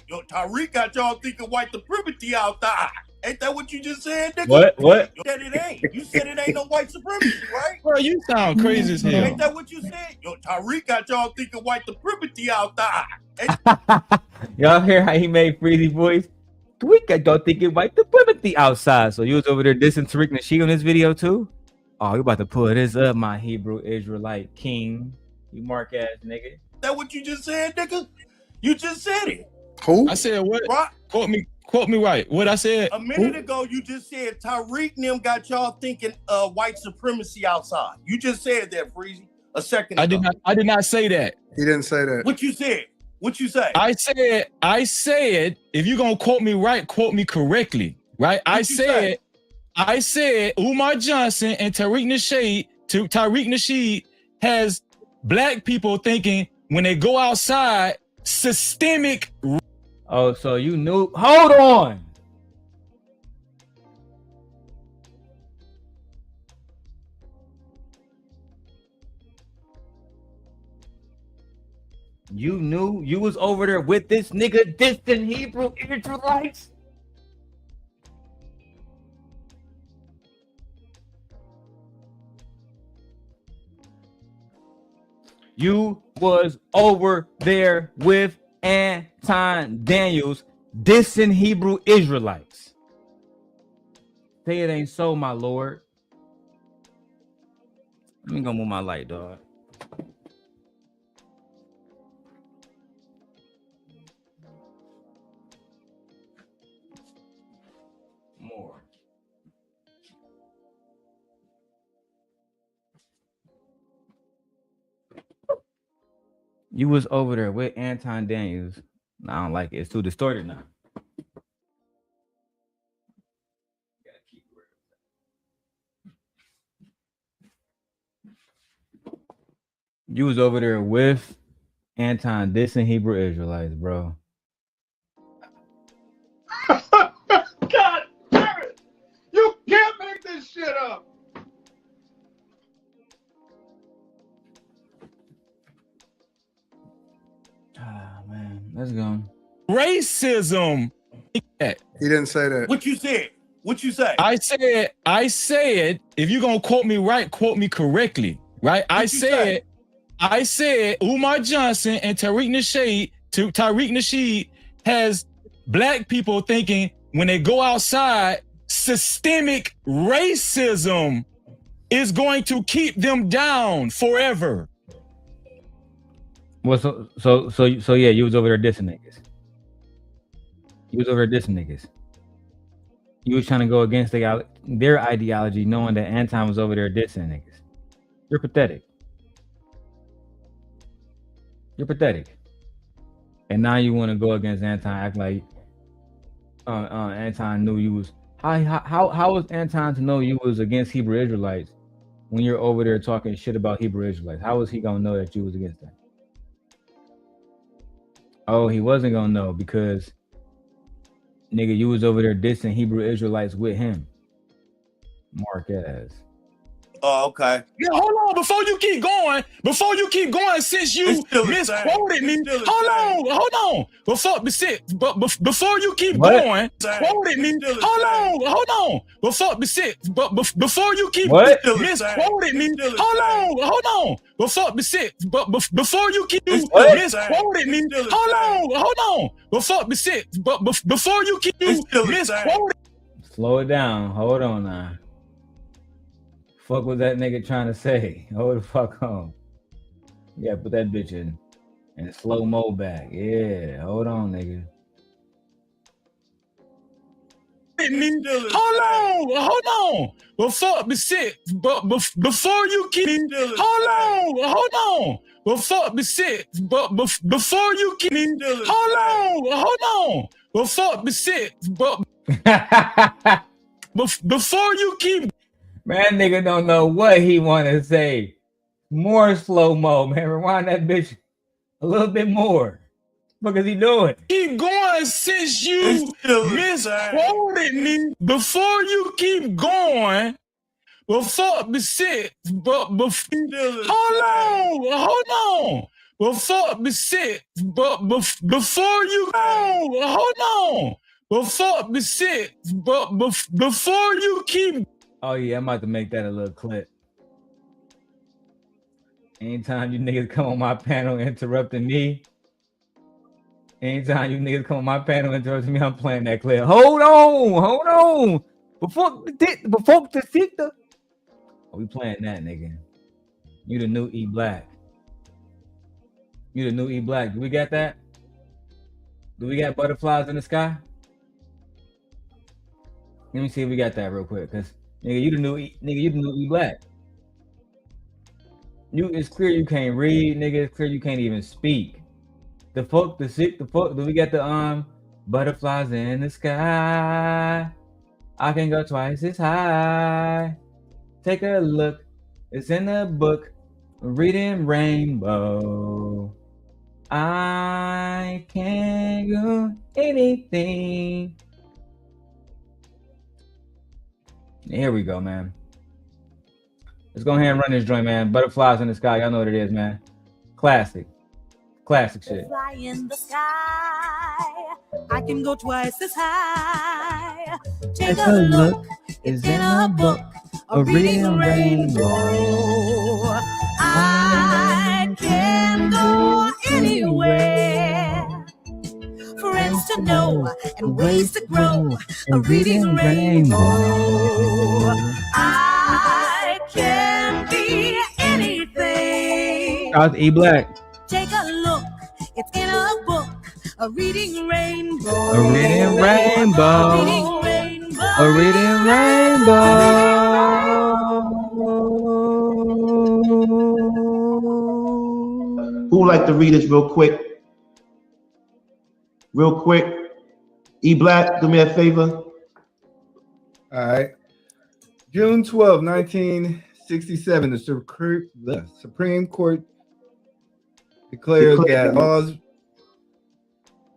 Yo, Tariq got y'all thinking white supremacy out there. Ain't that what you just said, nigga? What? You said it ain't. You said it ain't no white supremacy, right? Bro, you sound crazy as hell. Ain't that what you said? Yo, Tariq got y'all thinking white supremacy out there. Y'all hear how he made Freezy voice? Tariq got y'all thinking white supremacy outside. So you was over there dissing Tariq Nasheed on this video too? Oh, you about to pull this up, my Hebrew Israelite king. You mark ass nigga. That what you just said, nigga? You just said it. Who? I said what? Right. Quote me right. What I said? A minute ago, you just said Tariq and them got y'all thinking white supremacy outside. You just said that, Freezy, a second ago. I did not say that. He didn't say that. What you said? What you say? I said, if you're gonna quote me right, quote me correctly. Right? I said I said Umar Johnson and Tariq Nasheed has black people thinking when they go outside systemic. Oh, so you knew? Hold on. You knew you was over there with this nigga, distant Hebrew Israelites? You was over there with Anton Daniels, dissing Hebrew Israelites. Say it ain't so, my lord. Let me go move my light, dog. More. You was over there with Anton Daniels. I don't like it. It's too distorted now. You was over there with Anton dissing Hebrew Israelites, bro. God damn it! You can't make this shit up. Ah, man, let's go. Racism. He didn't say that. What you said? What you say? I said, if you're gonna quote me right, quote me correctly, right? I said Umar Johnson and Tariq Nasheed has black people thinking when they go outside, systemic racism is going to keep them down forever. Well, so yeah, you was over there dissing niggas. You was over there dissing niggas. You was trying to go against their ideology, knowing that Anton was over there dissing niggas. You're pathetic. You're pathetic. And now you want to go against Anton, act like Anton knew you was. How was Anton to know you was against Hebrew Israelites when you're over there talking shit about Hebrew Israelites? How was he gonna know that you was against them? Oh, he wasn't gonna know because nigga, you was over there dissing Hebrew Israelites with him. Marquez. Oh, okay. Yeah, hold on. Before you keep going, since you misquoted me, hold on. Before you keep going, quoted me, hold on. Before you keep misquoted me, hold on. Before you keep misquoted me, hold on. Before you keep misquoted. Slow it down. Hold on now. Fuck was that nigga trying to say? Hold the fuck on. Yeah, put that bitch in slow-mo back. Yeah, hold on, nigga. Hold on. Before you keep hold on. Before you keep hold on. Before you keep. Man, nigga don't know what he want to say. More slow-mo, man. Rewind that bitch a little bit more. What is he doing? Keep going since you misquoted me. Before you keep going, hold on. Before you before you keep. Oh yeah, I'm about to make that a little clip. Anytime you niggas come on my panel interrupting me, I'm playing that clip. Hold on. Before the sister. Oh, we playing that, nigga. You the new E Black. Do we got that? Do we got butterflies in the sky? Let me see if we got that real quick, cause nigga, you the new E Black. It's clear you can't read, nigga. It's clear you can't even speak. The fuck. Do we got the butterflies in the sky? I can go twice as high. Take a look. It's in the book. Reading Rainbow. I can do anything. Here we go, man. Let's go ahead and run this joint, man. Butterflies in the sky. Y'all know what it is, man. Classic. Classic shit. Fly in the sky. I can go twice as high. Take a look. It's in a book. A reading rainbow. I can go anywhere. Friends to know and ways to grow. A reading rainbow. I can be anything. Shout out to E Black. Take a look. It's in a book. A reading rainbow. A reading rainbow. A reading rainbow. A reading rainbow. Who would like to read this real quick? Real quick. E Black, do me a favor. All right. June 12, 1967, the Supreme Court declares that laws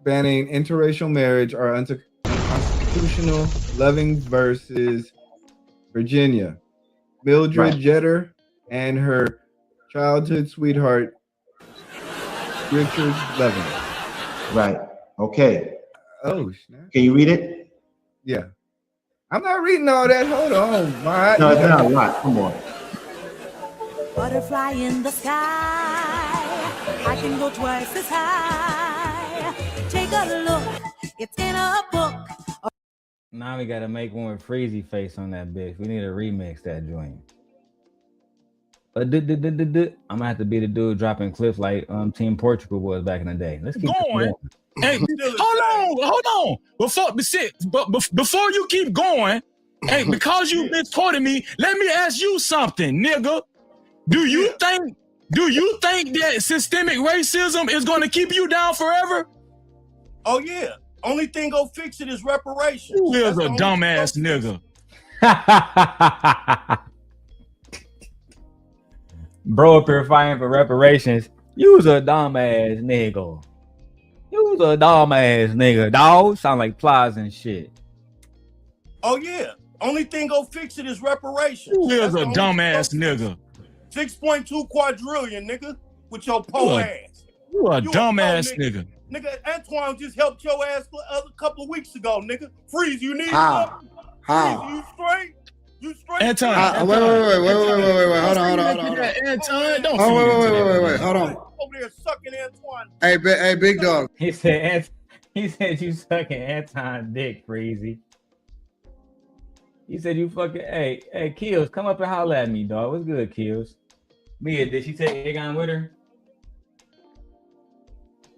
banning interracial marriage are unconstitutional. Loving versus Virginia. Mildred Jeter and her childhood sweetheart, Richard Levin. Right. Okay. Oh, snap. Can you read it? Yeah. I'm not reading all that. Hold on. No, it's not a lot. Come on. Butterfly in the sky. I can go twice as high. Take a look. It's in a book. Now we gotta make one with Freezy face on that bitch. We need to remix that joint. I'm gonna have to be the dude dropping clips like Team Portugal was back in the day. Let's keep going. Hey, hold on. Before you keep going, hey, because you misquoted me, let me ask you something, nigga. Do you think that systemic racism is gonna keep you down forever? Oh yeah. Only thing gonna fix it is reparations. You is a dumbass nigga. Bro up here fighting for reparations. You's a dumbass nigga. You's a dumbass nigga, dog. Sound like Plies and shit. Oh yeah. Only thing gonna fix it is reparations. You is a dumbass nigga. 6.2 quadrillion, nigga, with your po ass. You a dumbass nigga. Nigga, Antoine just helped your ass a couple of weeks ago, nigga. Freeze, you need something? How? Freeze, you straight? You straight? Anton. Wait. Hold on. Anton, don't wait. Hold on. Over there sucking Antoine. Hey, big dog. He said you sucking Anton dick, Freezy. He said you fucking hey Kills, come up and holler at me, dog. What's good, Kills? Mia, did she take Egon with her?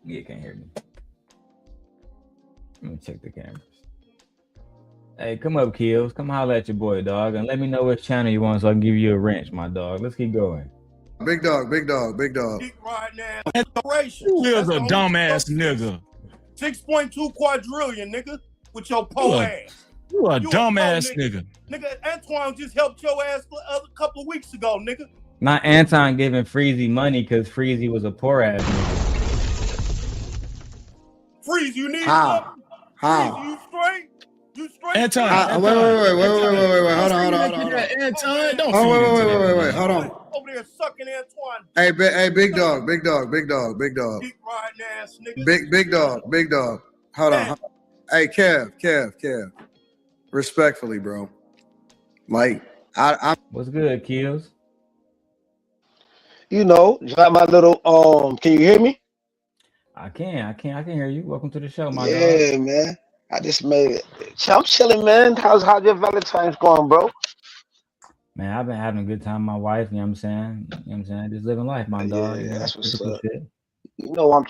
Mia can't hear me. Let me check the cameras. Hey, come up, Kills. Come holler at your boy, dog, and let me know which channel you want so I can give you a wrench, my dog. Let's keep going. Big dog. Right now. You is a dumbass nigga. 6.2 quadrillion, nigga, with your po ass. You a dumbass nigga. Nigga, Antoine just helped your ass a couple of weeks ago, nigga. Not Anton giving Freezy money because Freezy was a poor ass nigga. Freeze, you need How? something? Freeze, you straight? You straight? Anton. Wait. Hold on. Anton, don't Wait. Hold on. Over there sucking Antoine. Hey, big dog. Dick riding ass nigga. Big dog. Hold on. Hey, Kev. Respectfully, bro. Like, I'm. What's good, Kills? You know, drop my little can you hear me? I can hear you. Welcome to the show, my dog. Yeah, man. I just made it. I'm chilling, man. How's your Valentine's going, bro? Man, I've been having a good time with my wife, you know what I'm saying? Just living life, my dog. Yeah, that's what's up. Shit. You know I'm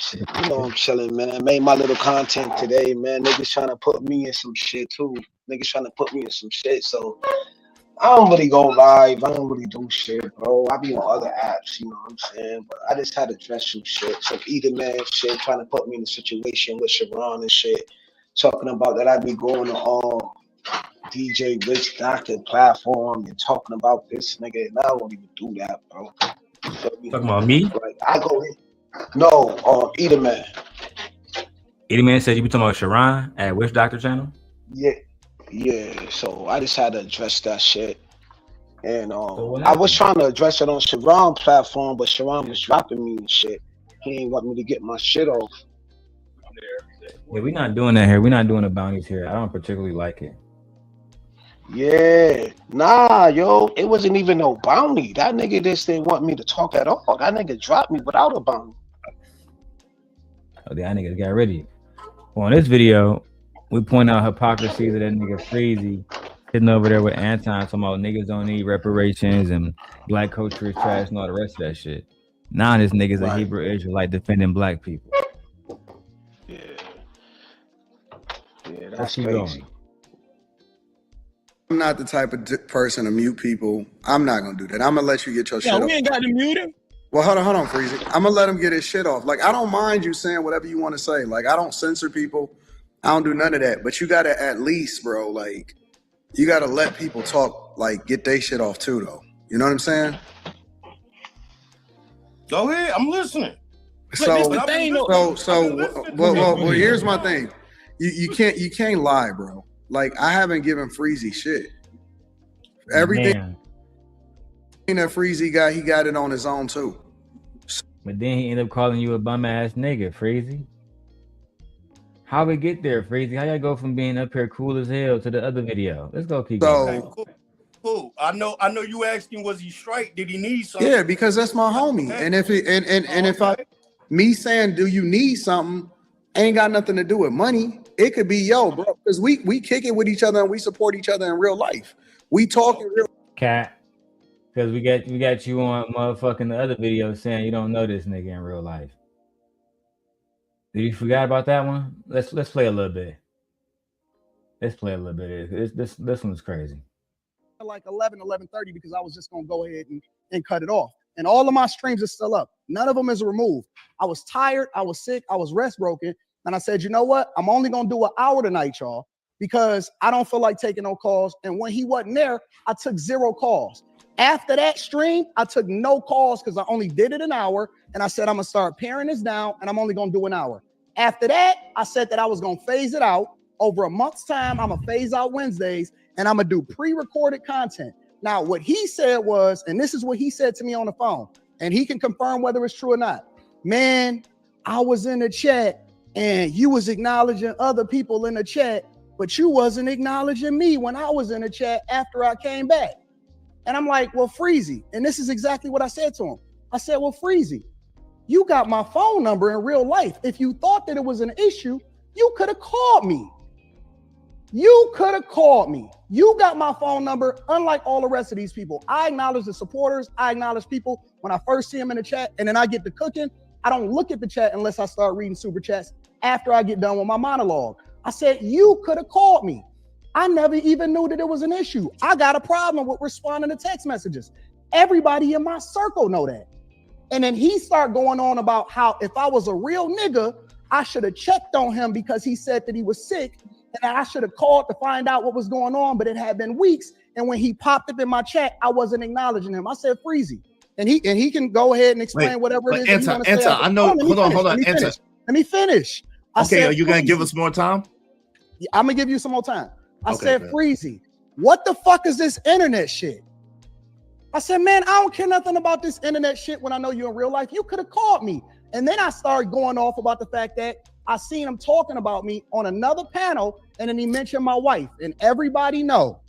chilling, man. I made my little content today, man. Niggas trying to put me in some shit too. So I don't really go live. I don't really do shit, bro. I be on other apps, you know what I'm saying? But I just had to address some shit. Some either man shit, trying to put me in a situation with Sharon and shit. Talking about that I be going to DJ Rich Doctor platform and talking about this nigga, and I don't even do that, bro. Talking about me? Like I go in. No, Either Man. Eddie Man said you be talking about Sharon at Witch Doctor channel? Yeah. So I just had to address that shit. And I was trying to address it on Sharon platform, but Sharon was dropping me and shit. He ain't want me to get my shit off. Yeah, we're not doing that here. We're not doing the bounties here. I don't particularly like it. Yeah, nah, yo, it wasn't even no bounty. That nigga just didn't want me to talk at all. That nigga dropped me without a bounty. Oh, that nigga got rid of you. Well, in this video, we point out hypocrisy of that nigga Freezy sitting over there with Anton talking about niggas don't need reparations and black culture is trash and all the rest of that shit. Now this nigga's a Hebrew Israelite defending black people. Yeah, Let's that's keep crazy. going. I'm not the type of person to mute people. I'm not gonna do that. I'm gonna let you get your shit Yeah, off. we ain't got to mute him. Well, hold on, Freezy. I'm gonna let him get his shit off. Like, I don't mind you saying whatever you want to say. Like, I don't censor people. I don't do none of that. But you gotta at least, bro, like, you gotta let people talk, like, get their shit off too, though. You know what I'm saying? Go ahead, I'm listening. So here's my thing. You can't lie, bro. Like, I haven't given Freezy shit. Everything that Freezy got, he got it on his own too. But then he ended up calling you a bum ass nigga, Freezy. How we get there, Freezy? How y'all go from being up here cool as hell to the other video? Let's go keep going. Okay, cool. I know you asking, was he straight? Did he need something? Yeah, because that's my homie. And if it if me saying, do you need something, ain't got nothing to do with money. It could be, yo, bro, because we kick it with each other and we support each other in real life. We talk in real Cat, because we got you on motherfucking the other video saying you don't know this nigga in real life. Did you forgot about that one? Let's play a little bit. Let's play a little bit. This one's crazy. Like 11:30 because I was just gonna go ahead and cut it off. And all of my streams are still up. None of them is removed. I was tired, I was sick, I was rest broken. And I said, you know what? I'm only gonna do an hour tonight, y'all, because I don't feel like taking no calls. And when he wasn't there, I took 0 calls. After that stream, I took no calls because I only did it an hour. And I said, I'm gonna start paring this down and I'm only gonna do an hour. After that, I said that I was gonna phase it out. Over a month's time, I'm gonna phase out Wednesdays and I'm gonna do pre-recorded content. Now, what he said was, and this is what he said to me on the phone, and he can confirm whether it's true or not. Man, I was in the chat and you was acknowledging other people in the chat, but you wasn't acknowledging me when I was in the chat after I came back. And I'm like, well, Freezy, and this is exactly what I said to him. I said, well, Freezy, you got my phone number in real life. If you thought that it was an issue, you could have called me. You could have called me. You got my phone number, unlike all the rest of these people. I acknowledge the supporters. I acknowledge people when I first see them in the chat, and then I get to cooking. I don't look at the chat unless I start reading super chats after I get done with my monologue. I said, you could have called me. I never even knew that it was an issue. I got a problem with responding to text messages. Everybody in my circle know that. And then he started going on about how if I was a real nigga, I should have checked on him because he said that he was sick. And I should have called to find out what was going on, but it had been weeks. And when he popped up in my chat, I wasn't acknowledging him. I said, Freezy. And he can go ahead and explain whatever it is. Anton, I know. Hold on, Anton. Let me finish. Okay, are you gonna give us more time? I'm gonna give you some more time. I Okay, said, man. Freezy, what the fuck is this internet shit? I said, man, I don't care nothing about this internet shit when I know you in real life. You could have called me. And then I started going off about the fact that I seen him talking about me on another panel, and then he mentioned my wife. And everybody know,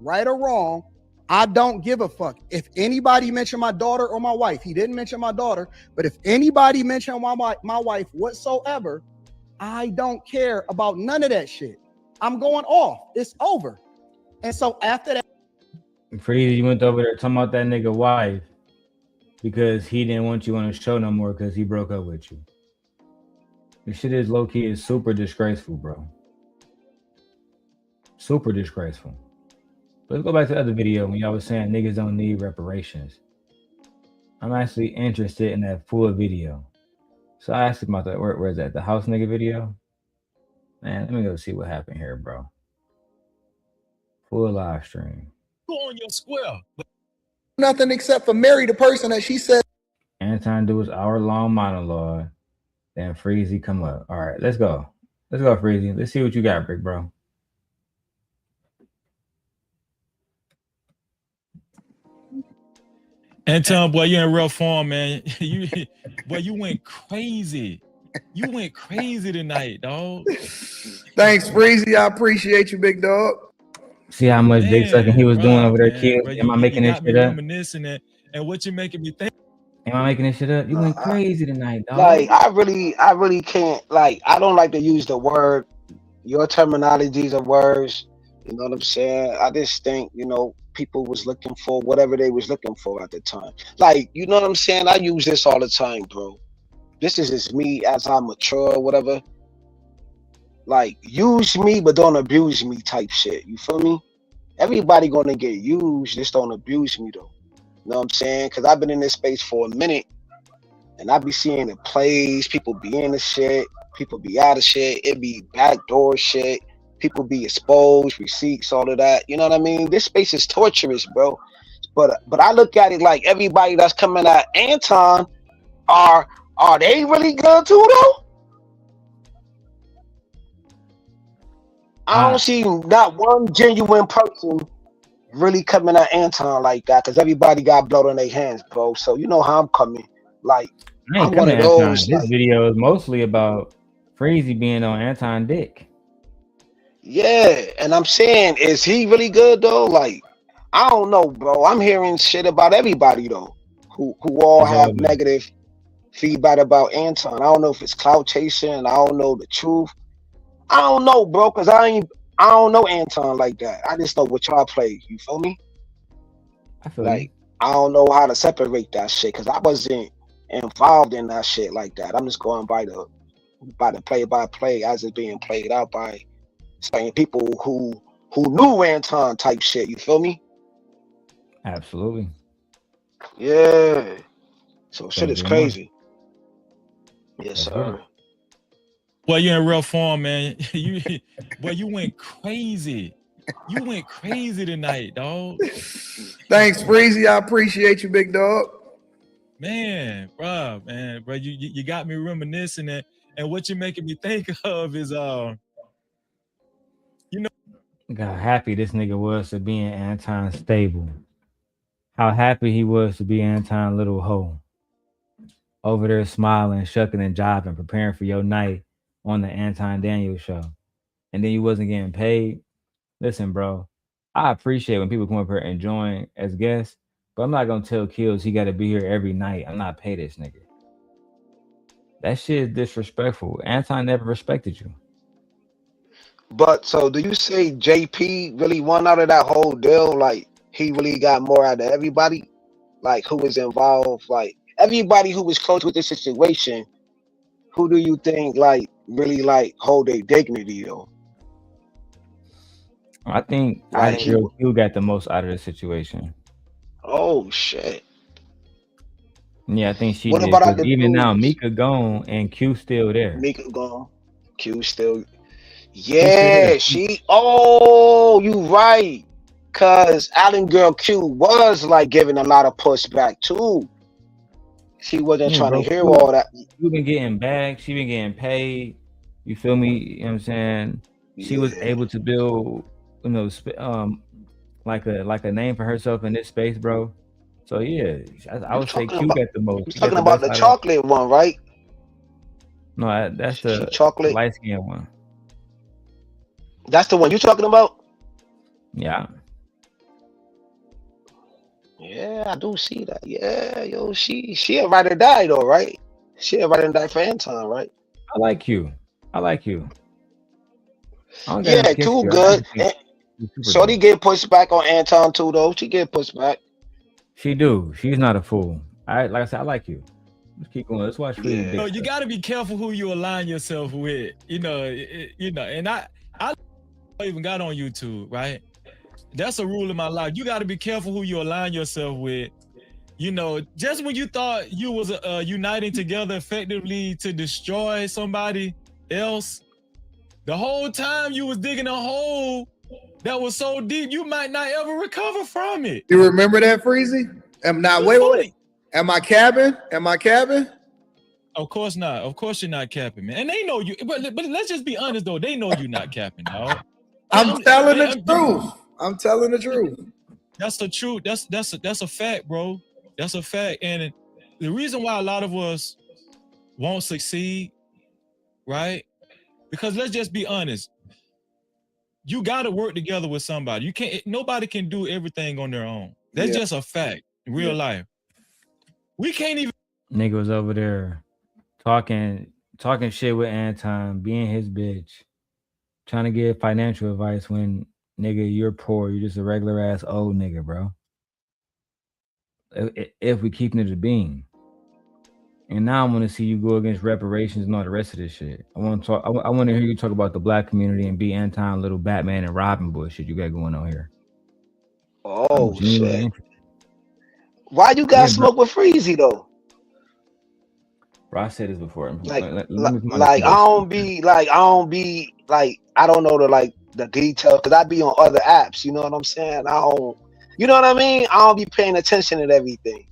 right or wrong, I don't give a fuck. If anybody mentioned my daughter or my wife, he didn't mention my daughter, but if anybody mentioned my wife whatsoever, I don't care about none of that shit. I'm going off. It's over. And so after that, Freezy, you went over there talking about that nigga wife because he didn't want you on the show no more because he broke up with you. This shit is low-key is super disgraceful, bro. Super disgraceful. But let's go back to the other video when y'all was saying niggas don't need reparations. I'm actually interested in that full video. So I asked him about that. Where's that? The house nigga video? Man, let me go see what happened here, bro. Full live stream. Go on your square. Nothing except for marry the person that she said. Anton do his hour-long monologue. Then Freezy come up. All right, let's go. Let's go, Freezy. Let's see what you got, big bro. Anton, boy, you in real form, man. You went crazy. You went crazy tonight, dog. Thanks, Freezy. I appreciate you, big dog. See how much dick sucking he was doing over there, man, kid? bro, Am I making you this got me shit up? reminiscing and what you making me think? Am I making this shit up? You went crazy tonight, dog. Like I really can't. Like I don't like to use the word. Your terminologies of words. You know what I'm saying? I just think people was looking for whatever they was looking for at the time. Like you know what I'm saying? I use this all the time, bro. This is just me as I mature or whatever. Like use me but don't abuse me type shit. You feel me? Everybody gonna get used, just don't abuse me though. You know what I'm saying? Cause I've been in this space for a minute and I be seeing the plays, people be in the shit, people be out of shit, it be backdoor shit, people be exposed, receipts, all of that. You know what I mean? This space is torturous, bro. But I look at it like everybody that's coming at Anton are they really good too though? I don't see not one genuine person really coming at Anton like that because everybody got blood on their hands, bro. So you know how I'm coming. Like I ain't I'm one coming of at Anton. those. This Like, video is mostly about Freezy being on Anton dick. yeah, and I'm saying, is he really good though? Like, I don't know, bro. I'm hearing shit about everybody though, who all It's all have good. negative feedback about Anton. I don't know if it's clout chasing. I don't know the truth. I don't know, bro, because I don't know Anton like that. I just know what y'all play. You feel me? I feel Like, I don't know how to separate that shit because I wasn't involved in that shit like that. I'm just going by the play-by-play as it's being played out by certain people who knew Anton type shit. You feel me? Absolutely. Yeah. So shit is Say more. crazy. Yes, sir. Well, you're in real form, man. You went crazy. You went crazy tonight, dog. Thanks, Freezy. I appreciate you, big dog. Man, bro, you got me reminiscing and what you're making me think of is God, how happy this nigga was to be in Anton stable. How happy he was to be Anton little hoe. Over there smiling, shucking and jiving, preparing for your night on the Anton Daniels show. And then you wasn't getting paid. Listen, bro, I appreciate when people come up here and join as guests, but I'm not gonna tell Kills he gotta be here every night. I'm not pay this nigga. That shit is disrespectful. Anton never respected you. But so do you say JP really won out of that whole deal? Like he really got more out of everybody? Like who was involved? Like everybody who was close with the situation, who do you think like really like hold their dignity though? I think Like Q got the most out of the situation. Oh shit. Yeah, I think she What did. about Because the even now, dudes? Mika gone and Q still there. Mika gone. Q still. Yeah, she. Oh, you right. Cause Allen Girl Q was like giving a lot of pushback too. She wasn't Yeah, trying bro, to hear Q, all that. you been getting back. She been getting paid. You feel me? You know what I'm saying? She was able to build, like a name for herself in this space, bro. So yeah, I would say Q got the most. You She got talking the about best the out of. chocolate one, right? No, that's She the chocolate. light skin one. That's the one you talking about? Yeah. Yeah, I do see that. Yeah, yo, she a ride or die though, right? She a ride or die for Anton, right? I like Q. I like Q. I don't got Yeah, nothing against Q Q. I good. just think she's super Shorty dope. get pushed back on Anton too though. She get pushed back. She do. She's not a fool. Like I said, I like you. Let's keep going. Let's watch Freezy. So you got to be careful who you align yourself with. And I even got on YouTube, right? That's a rule in my life. You got to be careful who you align yourself with. Just when you thought you was uniting together effectively to destroy somebody else, the whole time you was digging a hole That was so deep, you might not ever recover from it. You remember that, Freezy? Wait. Am I capping? Of course not. Of course you're not capping, man. And they know you. But let's just be honest though. They know you're not capping, dog. I'm telling the truth. I'm telling the truth. That's the truth. That's a fact, bro. That's a fact. And the reason why a lot of us won't succeed, right? Because let's just be honest. You got to work together with somebody. You can't. Nobody can do everything on their own. That's just a fact. In real life, we can't even. Nigga was over there talking shit with Anton, being his bitch, trying to give financial advice when nigga you're poor. You're just a regular ass old nigga, bro. If we keeping it a bean. And now I want to see you go against reparations and all the rest of this shit. I want to talk. I want to hear you talk about the black community and be Anton, little Batman and Robin Bush shit you got going on here. Oh shit! Why you got smoke with Freezy though? Bro, I said this before. I don't be like I don't know the details because I be on other apps. You know what I'm saying? I don't. You know what I mean? I don't be paying attention to everything.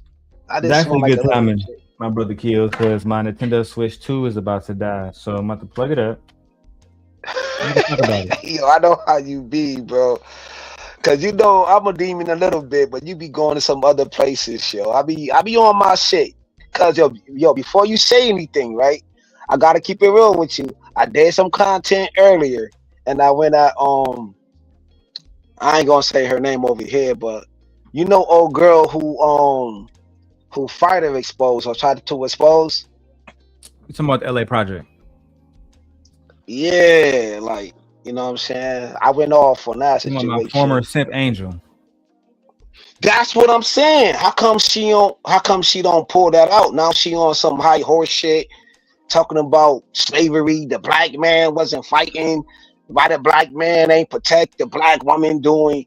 I just That's actually good timing, my brother Kills, because my Nintendo Switch 2 is about to die, so I'm about to plug it up. Talk about it. Yo, I know how you be, bro. Cause you know I'm a demon a little bit, but you be going to some other places, yo. I be on my shit. Cause yo, before you say anything, right? I gotta keep it real with you. I did some content earlier, and I went at I ain't gonna say her name over here, but you know, old girl who Fighter exposed or tried to expose. You talking about the LA project? Yeah, like you know what I'm saying. I went off on that situation. My former simp angel. That's what I'm saying. How come she don't pull that out? Now she on some high horse shit, talking about slavery. The black man wasn't fighting. Why the black man ain't protect the black woman doing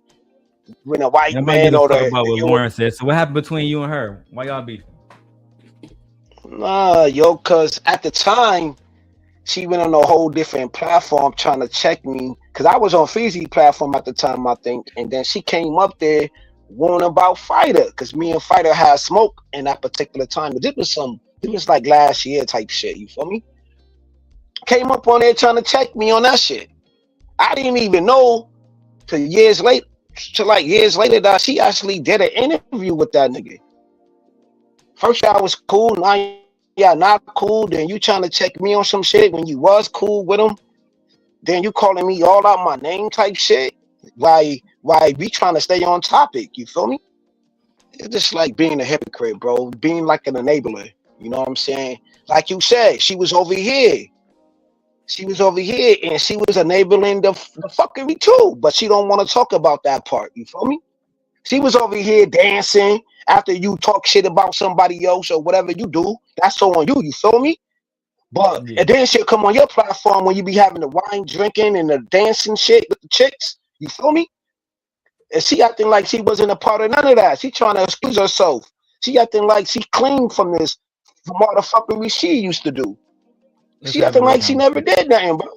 when a white man or the about what Lauren said. So what happened between you and her? Why y'all beefing? Nah, yo, cause at the time she went on a whole different platform trying to check me. Cause I was on Freezy platform at the time, I think, and then she came up there warning about Fighter, cause me and Fighter had smoke in that particular time. But it was like last year type shit. You feel me? Came up on there trying to check me on that shit. I didn't even know till years later that she actually did an interview with that nigga. First y'all was cool, now y'all not cool. Then you trying to check me on some shit when you was cool with him. Then you calling me all out my name type shit. Why we trying to stay on topic? You feel me? It's just like being a hypocrite, bro. Being like an enabler. You know what I'm saying? Like you said, she was over here. She was over here and she was enabling the fuckery too, but she don't want to talk about that part. You feel me? She was over here dancing after you talk shit about somebody else or whatever you do. That's on you. You feel me? But and then she'll come on your platform when you be having the wine drinking and the dancing shit with the chicks. You feel me? And she acting like she wasn't a part of none of that. She trying to excuse herself. She acting like she clean from all the fuckery she used to do. She acting like she never did nothing, bro.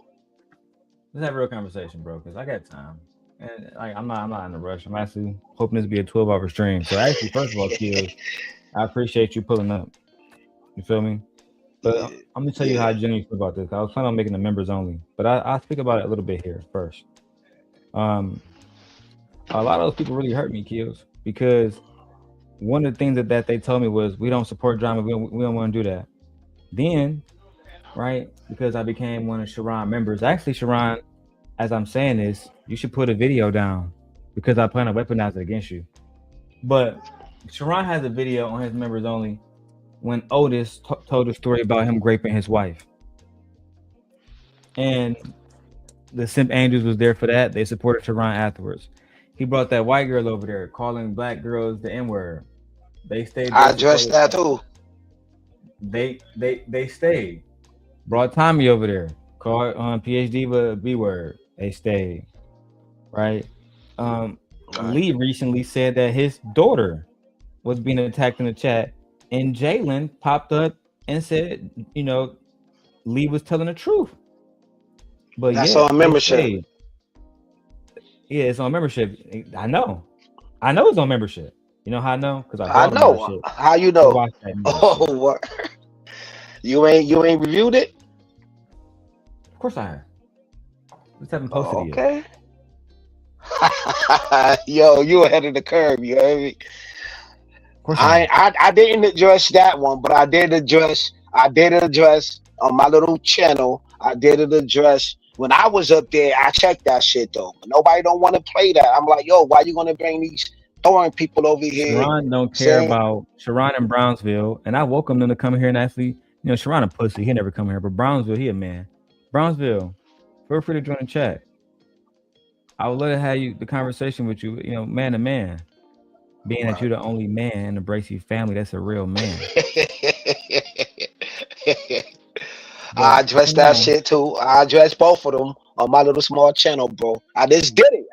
Let's have a real conversation, bro, because I got time. And I'm not in a rush. I'm actually hoping this be a 12-hour stream. So actually, first of all, Kills, I appreciate you pulling up. You feel me? But I'm gonna tell you how I genuinely feel about this. I was planning on making the members only, but I'll speak about it a little bit here first. A lot of those people really hurt me, Kills, because one of the things that they told me was we don't support drama. We don't want to do that. Then, right, because I became one of Sharon members. Actually, Sharon, as I'm saying this, you should put a video down because I plan to weaponize it against you. But Sharon has a video on his members only when Otis told a story about him raping his wife. And the Simp Angels was there for that. They supported Sharon afterwards. He brought that white girl over there calling black girls the N-word. They stayed. I addressed that too. They stayed. Brought Tommy over there. Called PhD with B-word. They stayed. Right? Lee recently said that his daughter was being attacked in the chat, and Jalen popped up and said, you know, Lee was telling the truth. But that's on membership. Yeah, it's on membership. I know it's on membership. You know how I know? Because I I bought a know. membership How you to know? watch that nigga shit. Oh, what? You ain't reviewed it? Of course I have. Just haven't posted it yet. Okay. Yo, you ahead of the curve. You heard me? Of course I am. I didn't address that one, but I did address on my little channel. I did address when I was up there. I checked that shit though. But nobody don't want to play that. I'm like, yo, why you gonna bring these foreign people over here? Sharon don't care saying, about Sharon in Brownsville, and I welcome them to come here and actually, Sharon a pussy. He never come here, but Brownsville, he a man. Brownsville, feel free to join the chat. I would love to have the conversation with you, man to man. Being that you're the only man in the Bracy family, that's a real man. I addressed that shit too. I addressed both of them on my little small channel, bro. I just did it.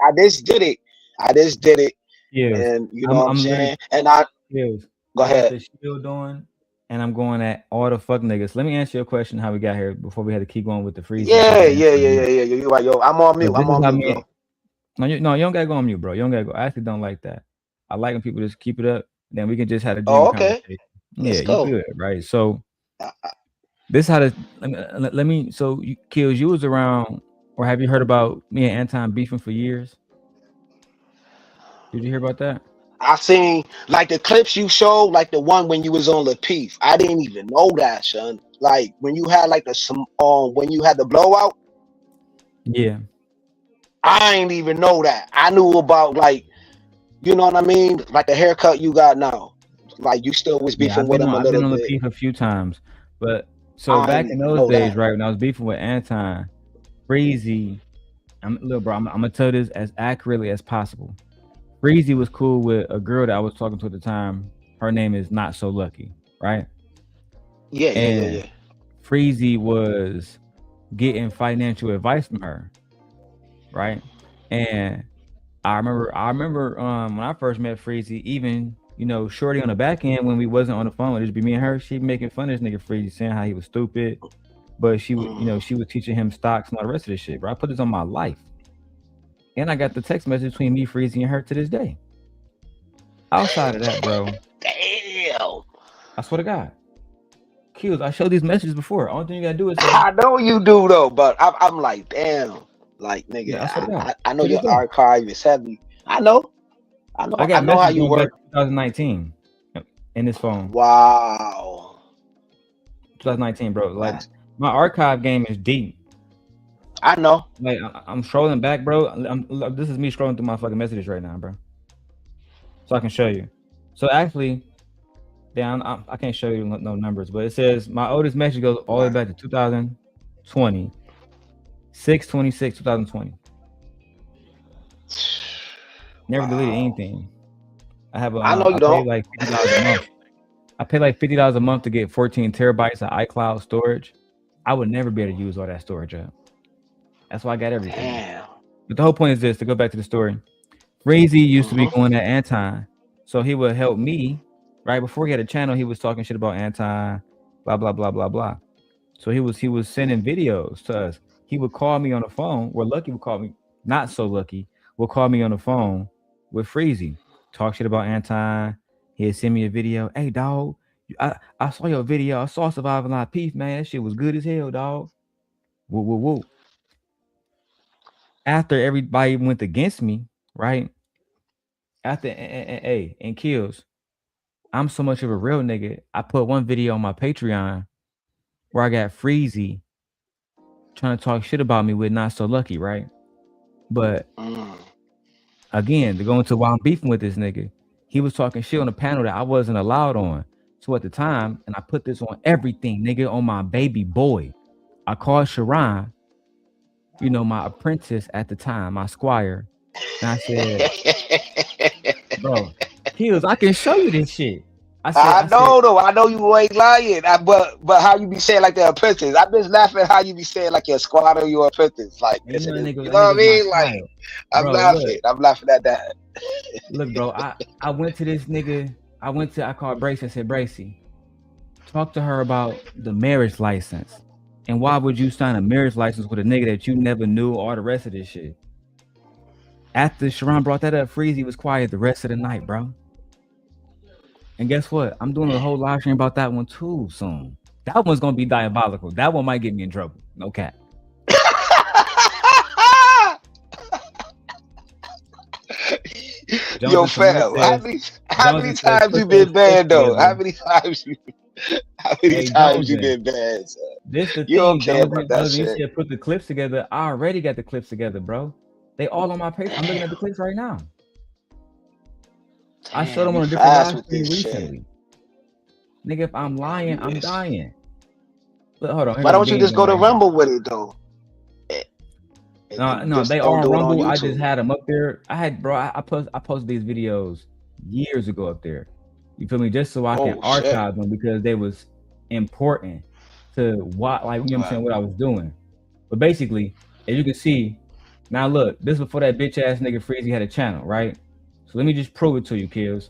Yes. And you know what I'm saying? And go ahead. Got the shield on, and I'm going at all the fuck niggas. Let me answer your question how we got here before we had to keep going with the freeze. Yeah. You're right, yo. I'm on mute. Bro. No, you don't gotta go on mute, bro. You don't gotta go. I actually don't like that. I like when people just keep it up. Then we can just have a genuine conversation. Let's Yeah, go. you good, right? So this how to let me. So Kills, you was around, or have you heard about me and Anton beefing for years? Did you hear about that? I seen like the clips you showed, like the one when you was on Lapeef. I didn't even know that, son. Like when you had like when you had the blowout. Yeah. I ain't even know that. I knew about like, you know what I mean? Like the haircut you got now. Like you still was beefing with him a little bit. I've been on Lapeef a few times, but so back in those days, right, when I was beefing with Anton, Freezy, I'm gonna tell this as accurately as possible. Freezy was cool with a girl that I was talking to at the time. Her name is Not So Lucky, right? Yeah. Freezy was getting financial advice from her, right? And I remember when I first met Freezy, even shorty on the back end when we wasn't on the phone, it'd just be me and her. She'd making fun of this nigga Freezy, saying how he was stupid, but she would she was teaching him stocks and all the rest of this shit. Bro, I put this on my life. And I got the text message between me, Freezy, and her to this day. Outside of that, bro. Damn. I swear to God. Kills, I showed these messages before. All thing you gotta do is I know you do though, but I'm like, damn. Like, nigga, yeah, I know your archive is heavy. I know I know how you work. 2019 in this phone. Wow. 2019, bro. Like my archive game is deep. I know. Like I'm scrolling back, bro. This is me scrolling through my fucking messages right now, bro. So I can show you. So actually, down I can't show you no numbers, but it says my oldest message goes all the way back to 2020, 6/26/2020. Never deleted anything. I have I know you don't. Pay like $50 a month. I pay like $50 a month to get 14 terabytes of iCloud storage. I would never be able to use all that storage up. That's why I got everything. Damn. But the whole point is this, to go back to the story. Freezy used to be going at Anton, so he would help me. Right before he had a channel, he was talking shit about Anton, blah blah blah blah blah. So he was sending videos to us. He would call me on the phone. Or Lucky would call me, Not So Lucky, would call me on the phone with Freezy, talk shit about Anton. He'd send me a video. Hey dog, I saw your video. I saw Surviving Live Peace, man. That shit was good as hell, dog. Woo woo woo. After everybody went against me, right? After and Kills, I'm so much of a real nigga. I put one video on my Patreon where I got Freezy trying to talk shit about me with Not So Lucky, right? But again, to go into why I'm beefing with this nigga, he was talking shit on a panel that I wasn't allowed on. So at the time, and I put this on everything, nigga, on my baby boy. I called Sharon, my apprentice at the time, my squire. And I said, bro, Kills, I can show you this shit. I know you ain't lying. But how you be saying like the apprentice? I'm just laughing how you be saying like your squatter, your apprentice. Like you know what I mean? Like I'm laughing at that. Look, bro, I went to this nigga. I called Bracy and said, Bracy, talk to her about the marriage license. And why would you sign a marriage license with a nigga that you never knew, all the rest of this shit? After Sharon brought that up, Freezy was quiet the rest of the night, bro. And guess what? I'm doing a whole live stream about that one too soon. That one's gonna be diabolical. That one might get me in trouble. No cap. Yo, fam, how many times you been banned though? How many times you been banned? Son? This the You don't thing. care about that shit. Said put the clips together. I already got the clips together, bro. They all on my page. I'm looking at the clips right now. I showed them on a different live stream recently. Nigga, if I'm lying, I'm dying. But hold on. Why don't you just go to Rumble with it though? No, they are on Rumble. I just had them up there. I posted these videos years ago up there. You feel me? Just so I can archive them because they was important to what, like, you know what I'm saying, what I was doing. But basically, as you can see, now look, this is before that bitch ass nigga Freezy had a channel, right? So let me just prove it to you, kills.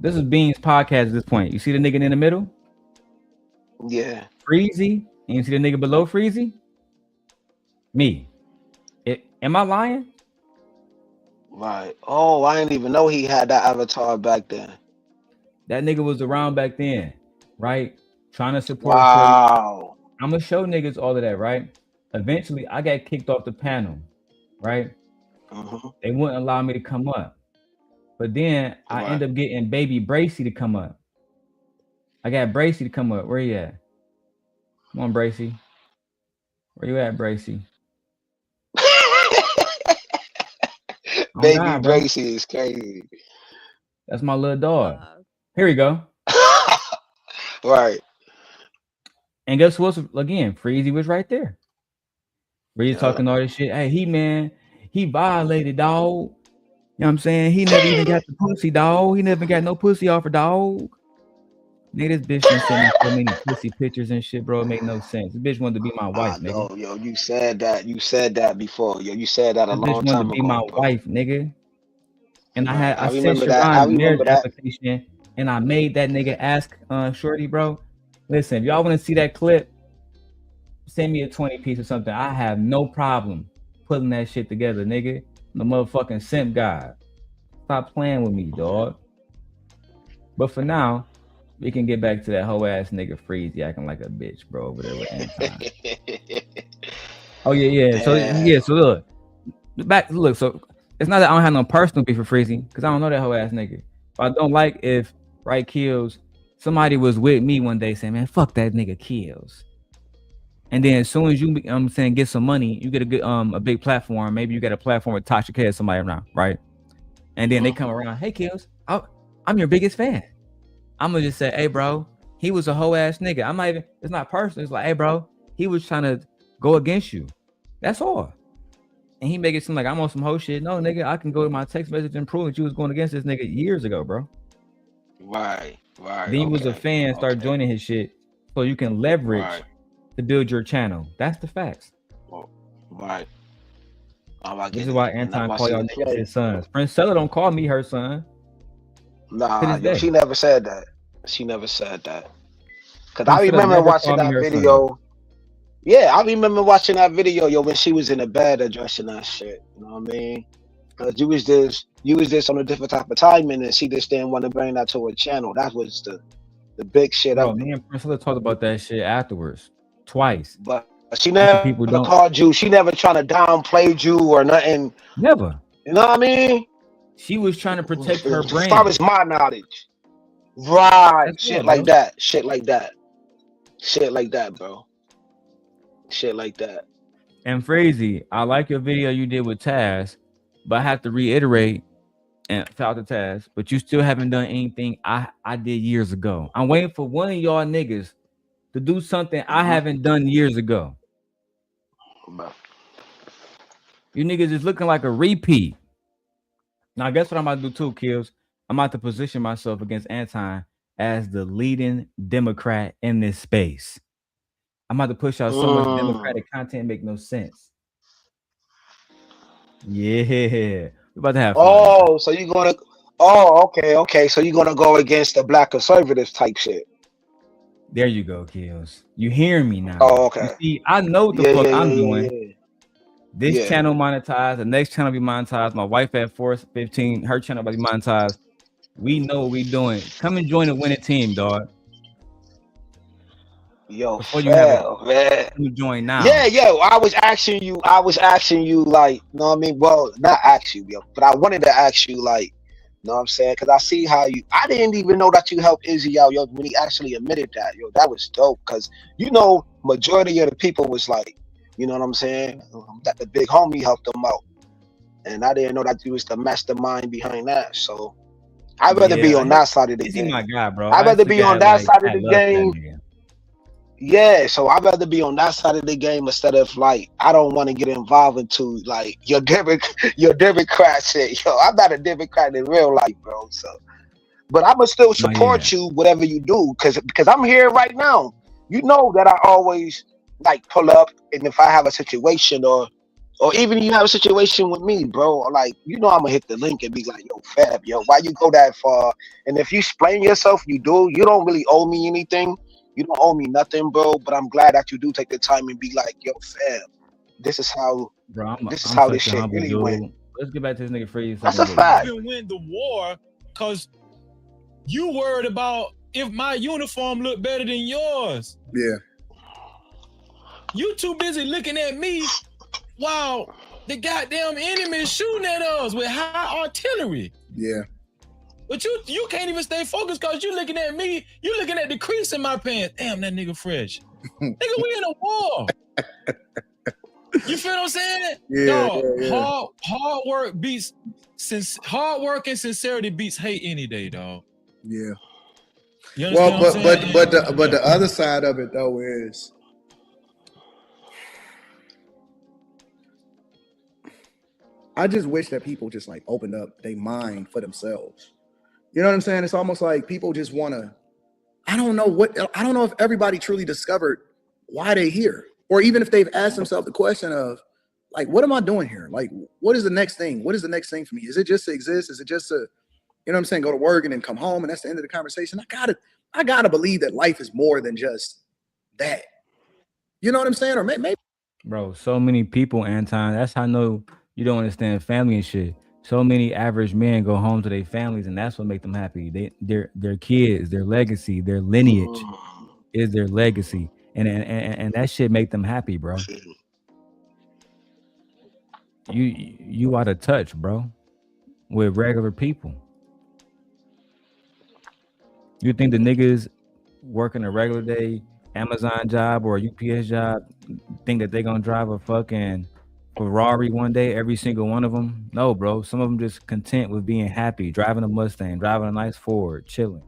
This is Beans podcast at this point. You see the nigga in the middle? Yeah. Freezy, and you see the nigga below Freezy? Me. Am I lying? Right. Oh, I didn't even know he had that avatar back then. That nigga was around back then, right? Trying to support. Wow. I'm gonna show niggas all of that, right? Eventually, I got kicked off the panel, right? They wouldn't allow me to come up. But then I end up getting baby Bracy to come up. I got Bracy to come up. Where you at? Come on, Bracy. Where you at, Bracy? Baby Bracy is crazy. That's my little dog. Here we go. Right. And guess what's again? Freezy was right there. Freezy talking all this shit. Hey, he violated, dog. You know what I'm saying? He never even got the pussy, dog. He never got no pussy off her, dog. Nigga, this bitch done sent me so many pussy pictures and shit, bro. It make no sense. This bitch wanted to be my wife, nigga. No, yo, you said that before. Yo, you said that a long time ago. Be my wife, nigga. And I sent remember that. I Sharon marriage remember that. application, and I made that nigga ask Shorty, bro. Listen, if y'all want to see that clip, send me a 20 piece or something. I have no problem putting that shit together, nigga. I'm the motherfucking simp god. Stop playing with me, dog. But for now, we can get back to that whole ass nigga Freezy acting like a bitch, bro, over there with Anton. Oh yeah. So look, so it's not that I don't have no personal beef for Freezy, because I don't know that whole ass nigga. But I don't like if kills somebody was with me one day saying, man, fuck that nigga Kills. And then as soon as you get some money, you get a big platform. Maybe you got a platform with Tasha K or somebody around, right? And then they come around, hey Kills, I'm your biggest fan. I'm gonna just say, hey bro, he was a whole ass nigga. I'm not even, it's not personal. It's like, hey bro, he was trying to go against you. That's all. And he make it seem like I'm on some whole shit. No, nigga, I can go to my text message and prove that you was going against this nigga years ago, bro. Right. Then you was a fan, start joining his shit so you can leverage to build your channel. That's the facts. Right. This is why Anton call y'all niggas his sons. Princella don't call me her son. Nah, she never said that. She never said that. Cause I remember watching that video. Yeah, I remember watching that video, yo, when she was in the bed addressing that shit. You know what I mean? Cause you was just on a different type of timing, and she just didn't want to bring that to her channel. That was the big shit. Bro, me and Priscilla talked about that shit afterwards, twice. But she never called you. She never trying to downplay you or nothing. Never. You know what I mean? She was trying to protect her brand. As far as my knowledge. Right. Shit like that. Shit like that. Shit like that, bro. Shit like that. And Freezy, I like your video you did with Taz, but I have to reiterate and shout out to Taz, but you still haven't done anything I did years ago. I'm waiting for one of y'all niggas to do something I haven't done years ago. You niggas is looking like a repeat. Now, guess what I'm about to do too, Kills? I'm about to position myself against Anton as the leading Democrat in this space. I'm about to push out so much Democratic content make no sense. Yeah, we're about to have fun. Oh, so you're gonna? Oh, okay. So you're gonna go against the black conservatives type shit. There you go, Kills. You hearing me now? Oh, okay. You see, I know what the fuck I'm doing. This Yeah. channel monetized, the next channel be monetized. My wife at 415, her channel about to be monetized. We know what we doing. Come and join the winning team, dog. Yo, Before you have a man. come and join now. Yeah, yo, I was asking you, like, you know what I mean? Well, not ask you, yo, but I wanted to ask you, like, you know what I'm saying? Because I see how I didn't even know that you helped Izzy out, yo, when he actually admitted that, yo, that was dope. Because, you know, majority of the people was like, you know what I'm saying? That the big homie helped them out. And I didn't know that you was the mastermind behind that. So I'd rather be on that side of the Izzy game. my guy, bro. I'd I rather actually be on got that like side of I the love that game. nigga. Yeah, so I'd rather be on that side of the game instead of like I don't want to get involved into like your Democrat shit. Yo, I'm not a Democrat in real life, bro. So, but I'ma still support you whatever you do, because I'm here right now. You know that I always like pull up, and if I have a situation or even you have a situation with me, bro, like you know I'm gonna hit the link and be like, yo, Fab, yo, why you go that far? And if you explain yourself, you don't really owe me anything. You don't owe me nothing, bro. But I'm glad that you do take the time and be like, yo, Fab, this is how Bro, this I'm this such a shit humble really dude. went. Let's get back to this nigga Freeze. That's a fact. Even win the war because you worried about if my uniform look better than yours. Yeah. You too busy looking at me while the goddamn enemy is shooting at us with high artillery. Yeah. But you can't even stay focused because you looking at me. You looking at the crease in my pants. Damn, that nigga fresh. Nigga, we in a war. You feel what I'm saying? Yeah, Dog, yeah. hard work beats hard work and sincerity beats hate any day, dog. Yeah. You understand what I'm saying? But the other side of it though is I just wish that people just like opened up their mind for themselves. You know what I'm saying? It's almost like people just want to, I don't know if everybody truly discovered why they're here, or even if they've asked themselves the question of like, what am I doing here? Like, what is the next thing? What is the next thing for me? Is it just to exist? Is it just to, you know what I'm saying, go to work and then come home and that's the end of the conversation? I gotta believe that life is more than just that. You know what I'm saying? Or maybe. Bro, so many people, Anton. That's how I know you don't understand family and shit. So many average men go home to their families, and that's what make them happy. Their kids, their legacy, their lineage is their legacy, and that shit make them happy, bro. You out of touch, bro, with regular people. You think the niggas working a regular day Amazon job or a UPS job think that they're gonna drive a fucking Ferrari one day, every single one of them? No, bro. Some of them just content with being happy, driving a Mustang, driving a nice Ford, chilling.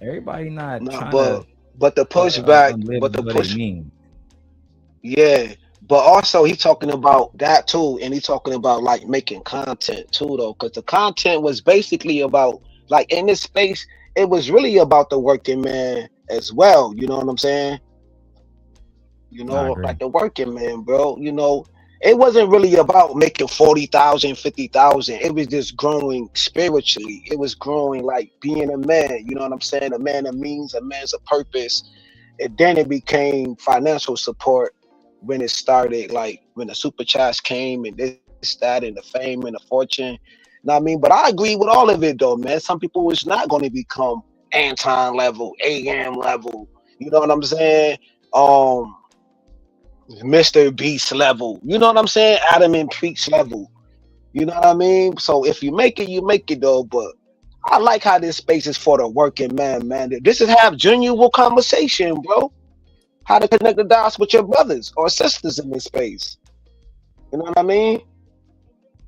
Everybody not trying to but the pushback, live what they mean. Yeah, but also he's talking about that too, and he's talking about like making content too, though, because the content was basically about like in this space, it was really about the working man as well. You know what I'm saying? You know, like the working man, bro. You know, it wasn't really about making 40,000, 50,000. It was just growing spiritually. It was growing like being a man. You know what I'm saying? A man of means, a man's a purpose. And then it became financial support when it started, like when the super chats came and this, that, and the fame and the fortune. You know what I mean? But I agree with all of it though, man. Some people is not going to become Anton level, AM level. You know what I'm saying? Mr. Beast level. You know what I'm saying? Adam and Preach level. You know what I mean? So if you make it, you make it though. But I like how this space is for the working man, man. This is have genuine conversation, bro. How to connect the dots with your brothers or sisters in this space. You know what I mean?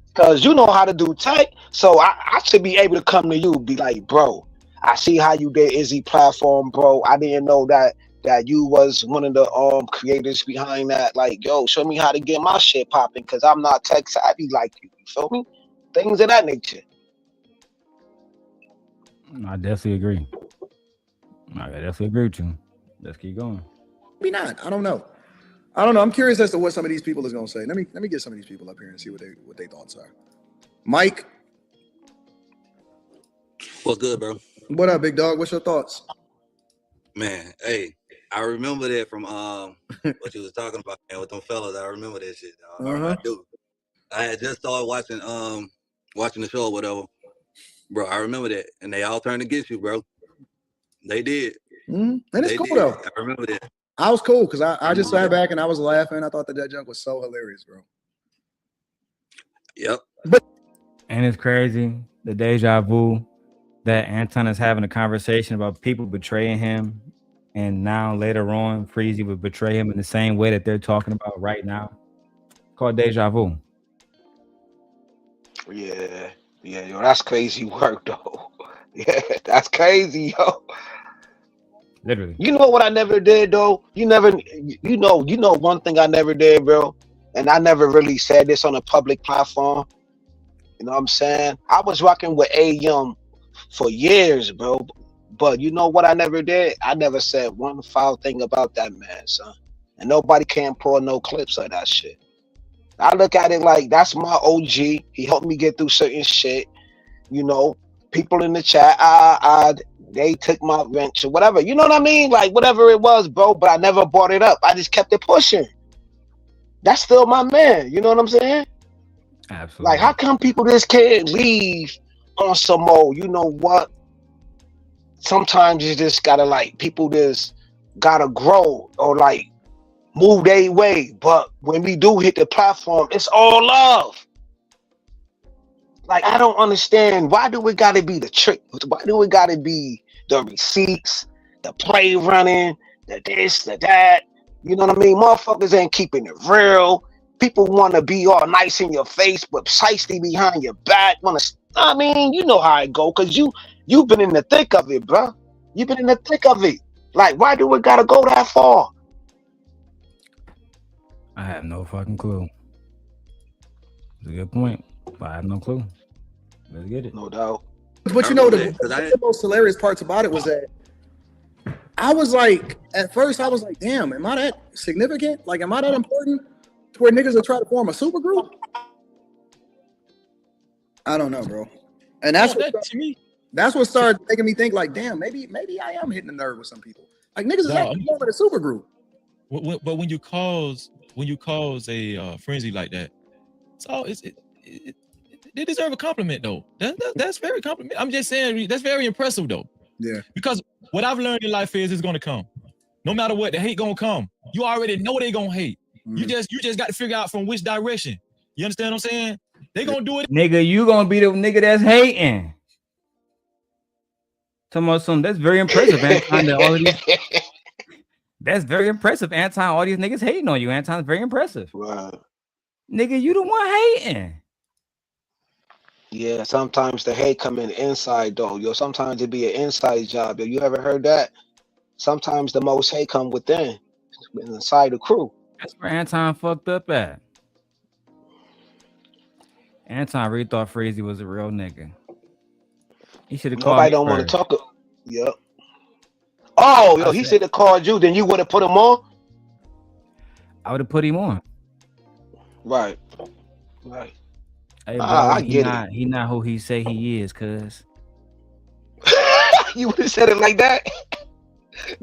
Because you know how to do tech. So I should be able to come to you, be like, bro, I see how you did Izzy platform, bro. I didn't know that you was one of the creators behind that. Like, yo, show me how to get my shit popping, because I'm not tech savvy like you. You feel me? Things of that nature. I definitely agree. I definitely agree with you. Let's keep going. Maybe not. I don't know. I'm curious as to what some of these people is gonna say. Let me get some of these people up here and see what they thoughts are. Mike, what's good, bro? What up, big dog? What's your thoughts? Man, hey, I remember that from what you was talking about, man, with them fellas. I remember that shit. I do. I had just started watching the show or whatever. Bro, I remember that. And they all turned against you, bro. They did. And it's They cool did. though. I remember that. I was cool because I just sat back and I was laughing. I thought that junk was so hilarious, bro. Yep. And it's crazy, the deja vu that Anton is having a conversation about people betraying him, and now later on, Freezy would betray him in the same way that they're talking about right now. It's called deja vu. Yeah, yo, that's crazy work though. Yeah, that's crazy, yo. Literally. You know what I never did though? You know one thing I never did, bro. And I never really said this on a public platform. You know what I'm saying? I was rocking with A.M. for years, bro. But you know what I never did? I never said one foul thing about that man, son. And nobody can pull no clips of that shit. I look at it like that's my OG. He helped me get through certain shit. You know, people in the chat, they took my wrench or whatever. You know what I mean? Like whatever it was, bro. But I never brought it up. I just kept it pushing. That's still my man. You know what I'm saying? Absolutely. Like, how come people just can't leave on some old? You know what? Sometimes you just gotta like people just gotta grow or like move their way. But when we do hit the platform, it's all love. Like, I don't understand. Why do we gotta be the trick? Why do we gotta be the receipts, the play running, the this, the that? You know what I mean? Motherfuckers ain't keeping it real. People want to be all nice in your face, but precisely behind your back. I mean, you know how it go, because you've been in the thick of it, bro. You've been in the thick of it. Like, why do we gotta go that far? I have no fucking clue. It's a good point, but I have no clue. Let's get it. No doubt. But you know, the most hilarious parts about it was that I was like, at first I was like, damn, am I that significant? Like, am I that important to where niggas will try to form a super group? I don't know, bro. And that's what started making me think like, damn, maybe I am hitting the nerve with some people. Like niggas is actually forming a super group. But when you cause a frenzy like that, they deserve a compliment though. That's very compliment. I'm just saying that's very impressive though. Yeah. Because what I've learned in life is it's gonna come. No matter what, the hate gonna come. You already know they gonna hate. You just got to figure out from which direction. You understand what I'm saying? They gonna do it. Nigga, you gonna be the nigga that's hating. Talking about something that's very impressive, Anton. That's very impressive, Anton. All these niggas hating on you, Anton's very impressive. Right. Nigga, you the one hating. Yeah, sometimes the hate come in inside though. Yo, sometimes it be an inside job. Yo, you ever heard that? Sometimes the most hate come within, inside the crew. That's where Anton fucked up at. Anton really thought Freezy was a real nigga. He should have called me. Nobody don't want to talk. Yep. Oh, yo, he should have called you. Then you would have put him on. I would have put him on. Right. Hey, bro, I get it. He not who he say he is, cuz. You would have said it like that?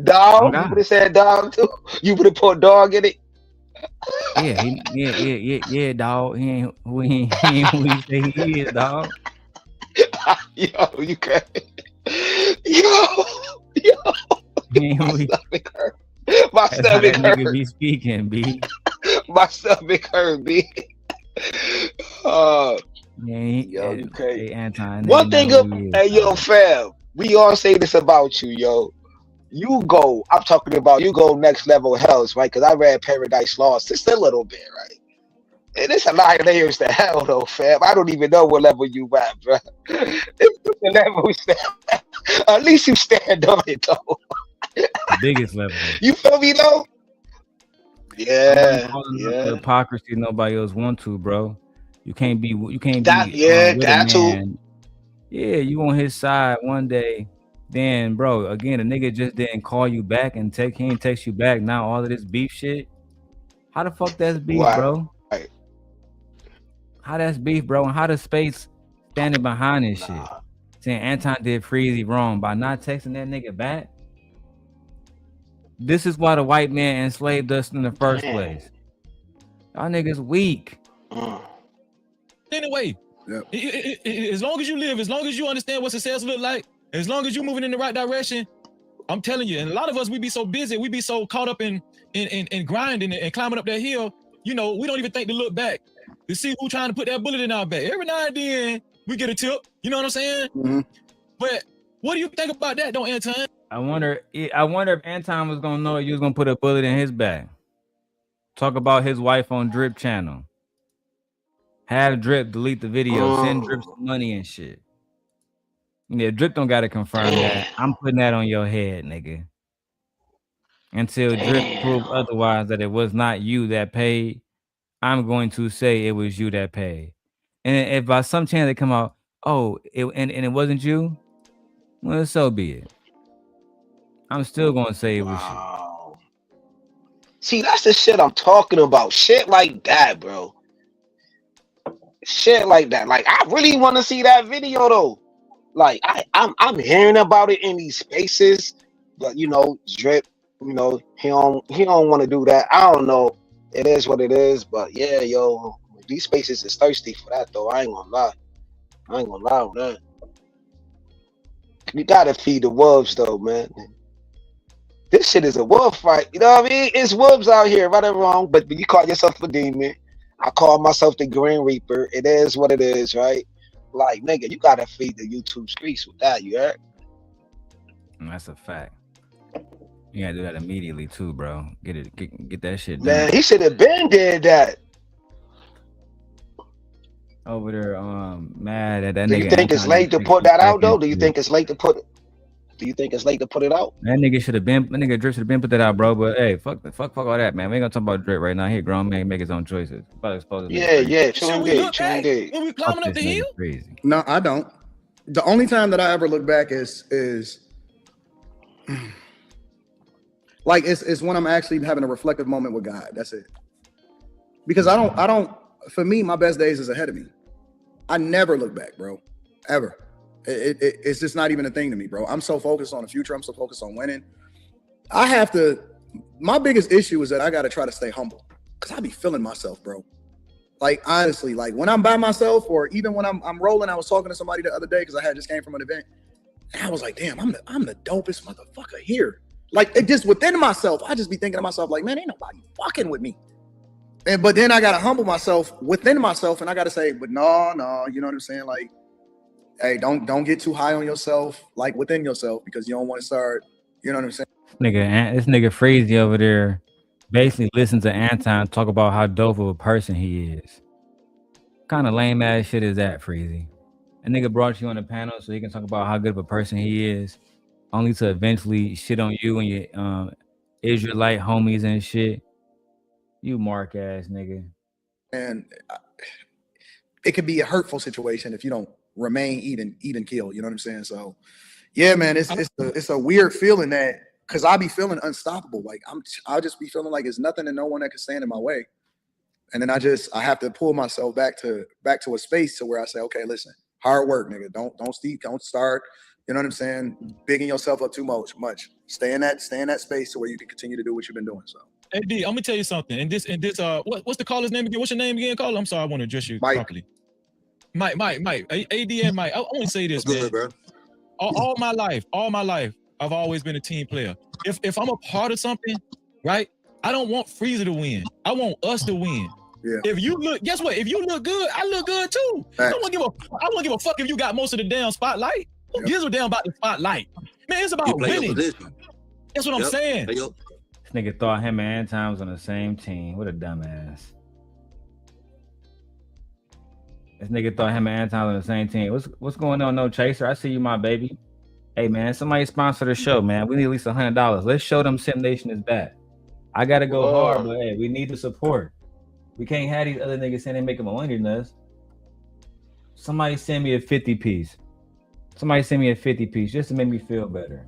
Dog? You would have said dog too? You would have put dog in it? Yeah, dog. He ain't who he say he is, dog. Yo, you can't. My stomach hurt. Nigga be speaking, B. My stomach hurt, B. Yo, you crazy. Hey, Anton. One thing, yo, fam, we all say this about you, yo. You go, I'm talking about you go next level hells, right? Because I read Paradise Lost just a little bit, right? And it's a lot of layers to hell, though, fam. I don't even know what level you at, bro. It's the level we stand. At least you stand on it, though. The biggest level. You feel me, though? Yeah. The hypocrisy nobody else want to, bro. You can't be. That too. Yeah, you on his side one day. Then, bro, again, the nigga just didn't call you back and he ain't text you back. Now all of this beef shit. How the fuck that's beef, bro? Right. How that's beef, bro? And how the space standing behind this shit? Saying Anton did Freezy wrong by not texting that nigga back. This is why the white man enslaved us in the first Damn. place. Y'all niggas weak. Anyway, as long as you live, as long as you understand what success look like, as long as you're moving in the right direction, I'm telling you. And a lot of us, we be so busy, we be so caught up in grinding and climbing up that hill. You know, we don't even think to look back to see who trying to put that bullet in our back. Every now and then we get a tip. You know what I'm saying? Mm-hmm. But what do you think about that, though, Anton? I wonder if Anton was gonna know you was gonna put a bullet in his back. Talk about his wife on Drip channel. Have Drip delete the video. Send Drip some money and shit. Yeah, Drip don't gotta confirm that. I'm putting that on your head, nigga. Until Drip prove otherwise that it was not you that paid, I'm going to say it was you that paid. And if by some chance they come out, and it wasn't you, well, so be it. I'm still gonna say it was you. See, that's the shit I'm talking about. Shit like that, bro. Shit like that. Like, I really want to see that video though. Like, I'm hearing about it in these spaces, but you know, Drip, you know, he don't want to do that. I don't know. It is what it is, but yeah, yo, these spaces is thirsty for that though. I ain't gonna lie on that. You gotta feed the wolves though, man. This shit is a wolf fight. You know what I mean? It's wolves out here, right or wrong. But you call yourself a demon. I call myself the Green Reaper. It is what it is, right? Like, nigga, you gotta feed the YouTube streets with that, you heard? That's a fact. You gotta do that immediately too, bro. Get that shit done. Man, he should have been did that. Over there, mad at that Do nigga. you think it's late to put that out though? Do you think it's late to put it? Do you think it's late to put it out? That nigga Drip should have been put that out, bro. But hey, fuck all that, man. We ain't gonna talk about Drip right now. He a grown man, make his own choices. Yeah, true indeed. When we climbing up the hill? Crazy. No, I don't. The only time that I ever look back is like it's when I'm actually having a reflective moment with God. That's it. Because I don't. For me, my best days is ahead of me. I never look back, bro. Ever. It's just not even a thing to me, bro. I'm so focused on the future. I'm so focused on winning. My biggest issue is that I got to try to stay humble because I be feeling myself, bro. Like, honestly, like when I'm by myself or even when I'm rolling, I was talking to somebody the other day because I had just came from an event. And I was like, damn, I'm the dopest motherfucker here. Like, it just within myself, I just be thinking to myself, like, man, ain't nobody fucking with me. But then I got to humble myself within myself and I got to say, but no, you know what I'm saying? Like, hey, don't get too high on yourself, like within yourself, because you don't want to start, you know what I'm saying? This nigga Freezy over there basically listen to Anton talk about how dope of a person he is. What kind of lame ass shit is that, Freezy? A nigga brought you on the panel so he can talk about how good of a person he is, only to eventually shit on you and your Israelite homies and shit. You mark ass nigga. And it could be a hurtful situation if you don't remain eat and kill. You know what I'm saying? So yeah, man, it's a weird feeling that because I be feeling unstoppable. Like I'll just be feeling like there's nothing and no one that can stand in my way. And then I have to pull myself back to a space to where I say, okay, listen, hard work, nigga. Don't start, you know what I'm saying, bigging yourself up too much. Stay in that space to where you can continue to do what you've been doing. So Hey D, I'm gonna tell you something. And this what's the caller's name again? What's your name again, caller? I'm sorry, I want to address you properly. Mike. AD and Mike. I want to say this, man. Bro. All my life, I've always been a team player. If I'm a part of something, right? I don't want Freezy to win. I want us to win. Yeah. If you look, guess what? If you look good, I look good too. I don't want to give a fuck if you got most of the damn spotlight. Who gives a damn about the spotlight? Man, it's about winning. That's what I'm saying. This nigga thought him and Anton was on the same team. What a dumbass. This nigga thought him and Anton was on the same team. What's going on, No Chaser? I see you, my baby. Hey, man, somebody sponsor the show, man. We need at least $100. Let's show them Sim Nation is back. I got to go hard, but hey, we need the support. We can't have these other niggas saying they making more money than us. Somebody send me a 50 piece. Somebody send me a 50 piece just to make me feel better.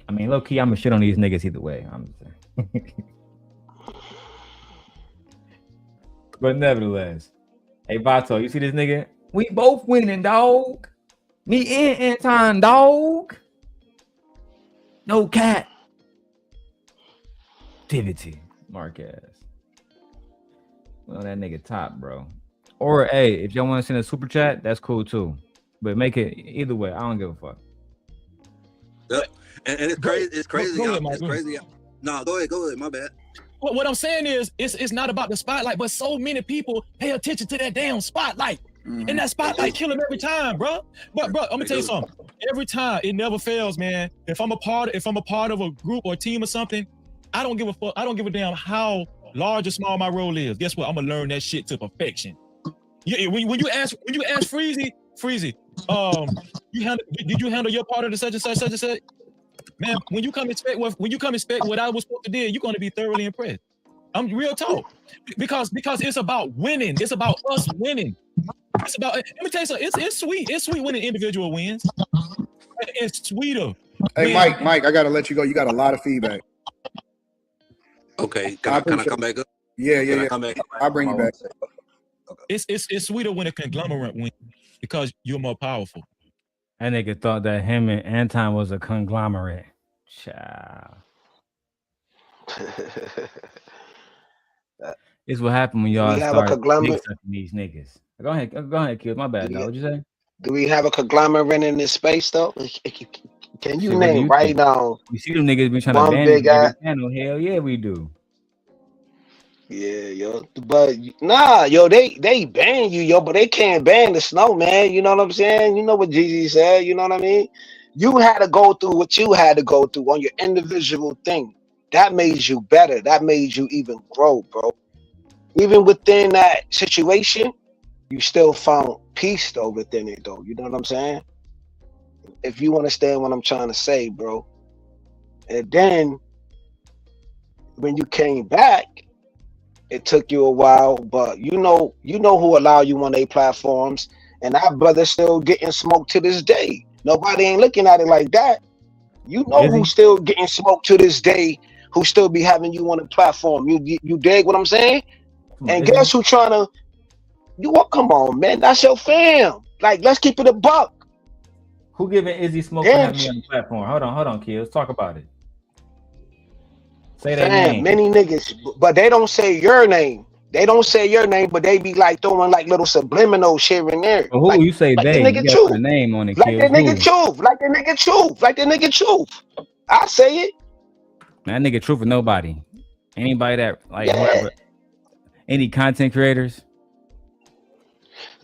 I mean, low key, I'm gonna shit on these niggas either way. I'm just saying. But nevertheless, hey Vato, you see this nigga? We both winning, dog. Me and Anton, dog. No cat. Activity, Marquez. Well, that nigga top, bro. Or hey, if y'all want to send a super chat, that's cool too. But make it either way. I don't give a fuck. Yep. And it's crazy. It's crazy. Go ahead, Mike. It's crazy. No, go ahead. My bad. What I'm saying is, it's not about the spotlight, but so many people pay attention to that damn spotlight, and that spotlight kill them every time, bro. But bro, I'm gonna tell you something. Every time, it never fails, man. If I'm a part of a group or team or something, I don't give a fuck. I don't give a damn how large or small my role is. Guess what? I'm gonna learn that shit to perfection. Yeah, when you ask Freezy, did you handle your part of the such and such? Man, when you come expect what I was supposed to do, you're gonna be thoroughly impressed. I'm real talk. Because it's about winning. It's about us winning. It's about, let me tell you something, it's sweet. It's sweet when an individual wins. It's sweeter. Hey, Mike, I gotta let you go. You got a lot of feedback. Okay, can I come back up? Yeah. Come back? I'll bring you back. It's sweeter when a conglomerate wins because you're more powerful. That nigga thought that him and Anton was a conglomerate. Child. It's what happened when y'all start dick sucking these niggas. Go ahead, Kill. My bad, dog. What'd you say? Do we have a conglomerate in this space though? Can you name right now? You see them niggas be trying to ban every channel. Hell yeah, we do. Yeah, yo, but nah, yo, they ban you, yo, but they can't ban the snowman. You know what I'm saying? You know what Jeezy said. You know what I mean? You had to go through what you had to go through on your individual thing. That made you better. That made you even grow, bro. Even within that situation, you still found peace though within it, though. You know what I'm saying? If you understand what I'm trying to say, bro. And then when you came back, it took you a while, but you know who allow you on their platforms, and that brother's still getting smoked to this day. Nobody ain't looking at it like that. You know who's still getting smoked to this day, who still be having you on the platform. You dig what I'm saying? And guess who trying to? Come on, man, that's your fam. Like, let's keep it a buck. Who giving Izzy smoke to have me on the platform? Hold on, kid. Let's talk about it. Say that name. Many niggas, but they don't say your name. They don't say your name, but they be like throwing like little subliminal shit in there. Well, who like, you say like they? The nigga You gotta put a name on it, like kid. the nigga Truth. Like the nigga Truth. I say it. That nigga Truth for nobody. Anybody that whoever. Any content creators?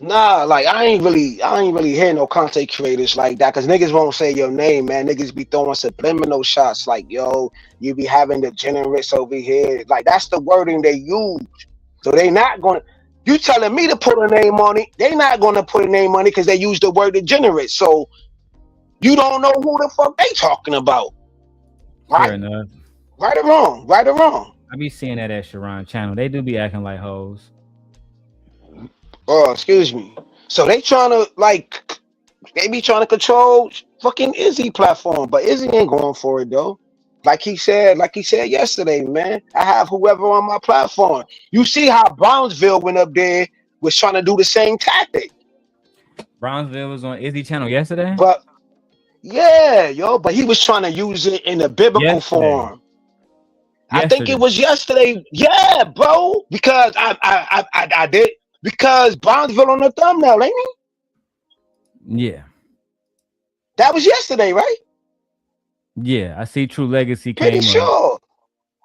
Nah, like I ain't really hear no content creators like that, because niggas won't say your name, man. Niggas be throwing subliminal shots like, yo, you be having the generous over here. Like, that's the wording they use. So they not gonna, you telling me to put a name on it, they not gonna put a name on it because they use the word degenerate. So you don't know who the fuck they talking about. Right? Fair enough. Right or wrong. I be seeing that at Sharon channel. They do be acting like hoes. Oh, excuse me. So they trying to control fucking Izzy platform, but Izzy ain't going for it though. Like he said yesterday, man. I have whoever on my platform. You see how Brownsville went up there, was trying to do the same tactic. Brownsville was on Izzy channel yesterday? But yeah, yo, but he was trying to use it in a biblical form. I think it was yesterday. Yeah, bro. Because I did. Because Brownsville on the thumbnail, ain't he? Yeah. That was yesterday, right? Yeah, I see True Legacy Pretty came sure.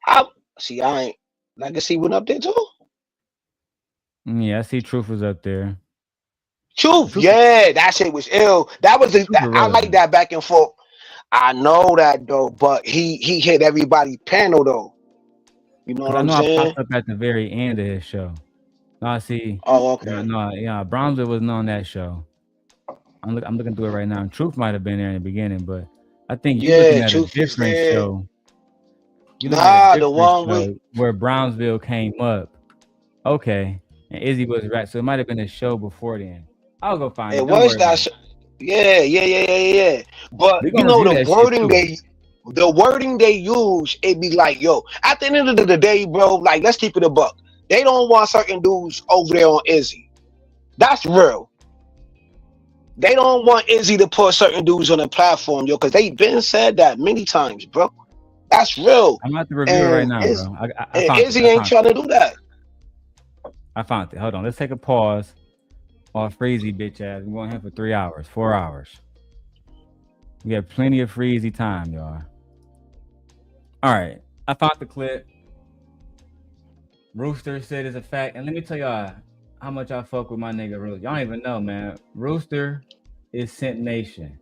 I ain't Legacy went up there too. Yeah, I see Truth was up there. Truth, yeah, that shit was ill. That was I like that back and forth. I know that though, but he hit everybody's panel though. You know what I'm saying? I popped up at the very end of his show. No, I see. Oh, okay. No, Brownsville wasn't on that show. I'm looking through it right now. And Truth might have been there in the beginning, but I think you're looking at a different show. The one where Brownsville came up. Okay, and Izzy was right, so it might have been a show before then. I'll go find it. It was that show. Yeah. But you know the wording they use, it be like, yo, at the end of the day, bro, like, let's keep it a buck. They don't want certain dudes over there on Izzy. That's real. They don't want Izzy to put certain dudes on the platform, yo, because they been said that many times, bro. That's real. I'm at the review right now, bro. I found Izzy it. ain't trying to do that. I found it. Hold on. Let's take a pause. All Freezy bitch ass. We're going here for 3 hours, 4 hours. We have plenty of Freezy time, y'all. All right. I found the clip. Rooster said it's a fact. And let me tell y'all how much I fuck with my nigga Rooster. Y'all don't even know, man. Rooster is Scent Nation.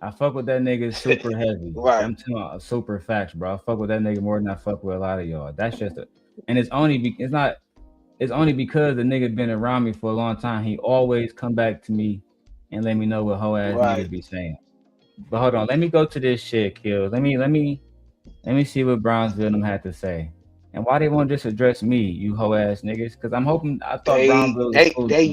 I fuck with that nigga super heavy. Right. I'm telling you, super facts, bro. I fuck with that nigga more than I fuck with a lot of y'all. That's just and it's only because the nigga been around me for a long time. He always come back to me and let me know what hoe ass niggas be saying. But hold on, let me go to this shit, Kills. Let me see what Brownsville them had to say. And why they won't just address me, you hoe ass niggas? Because I thought Brownsville was cool. They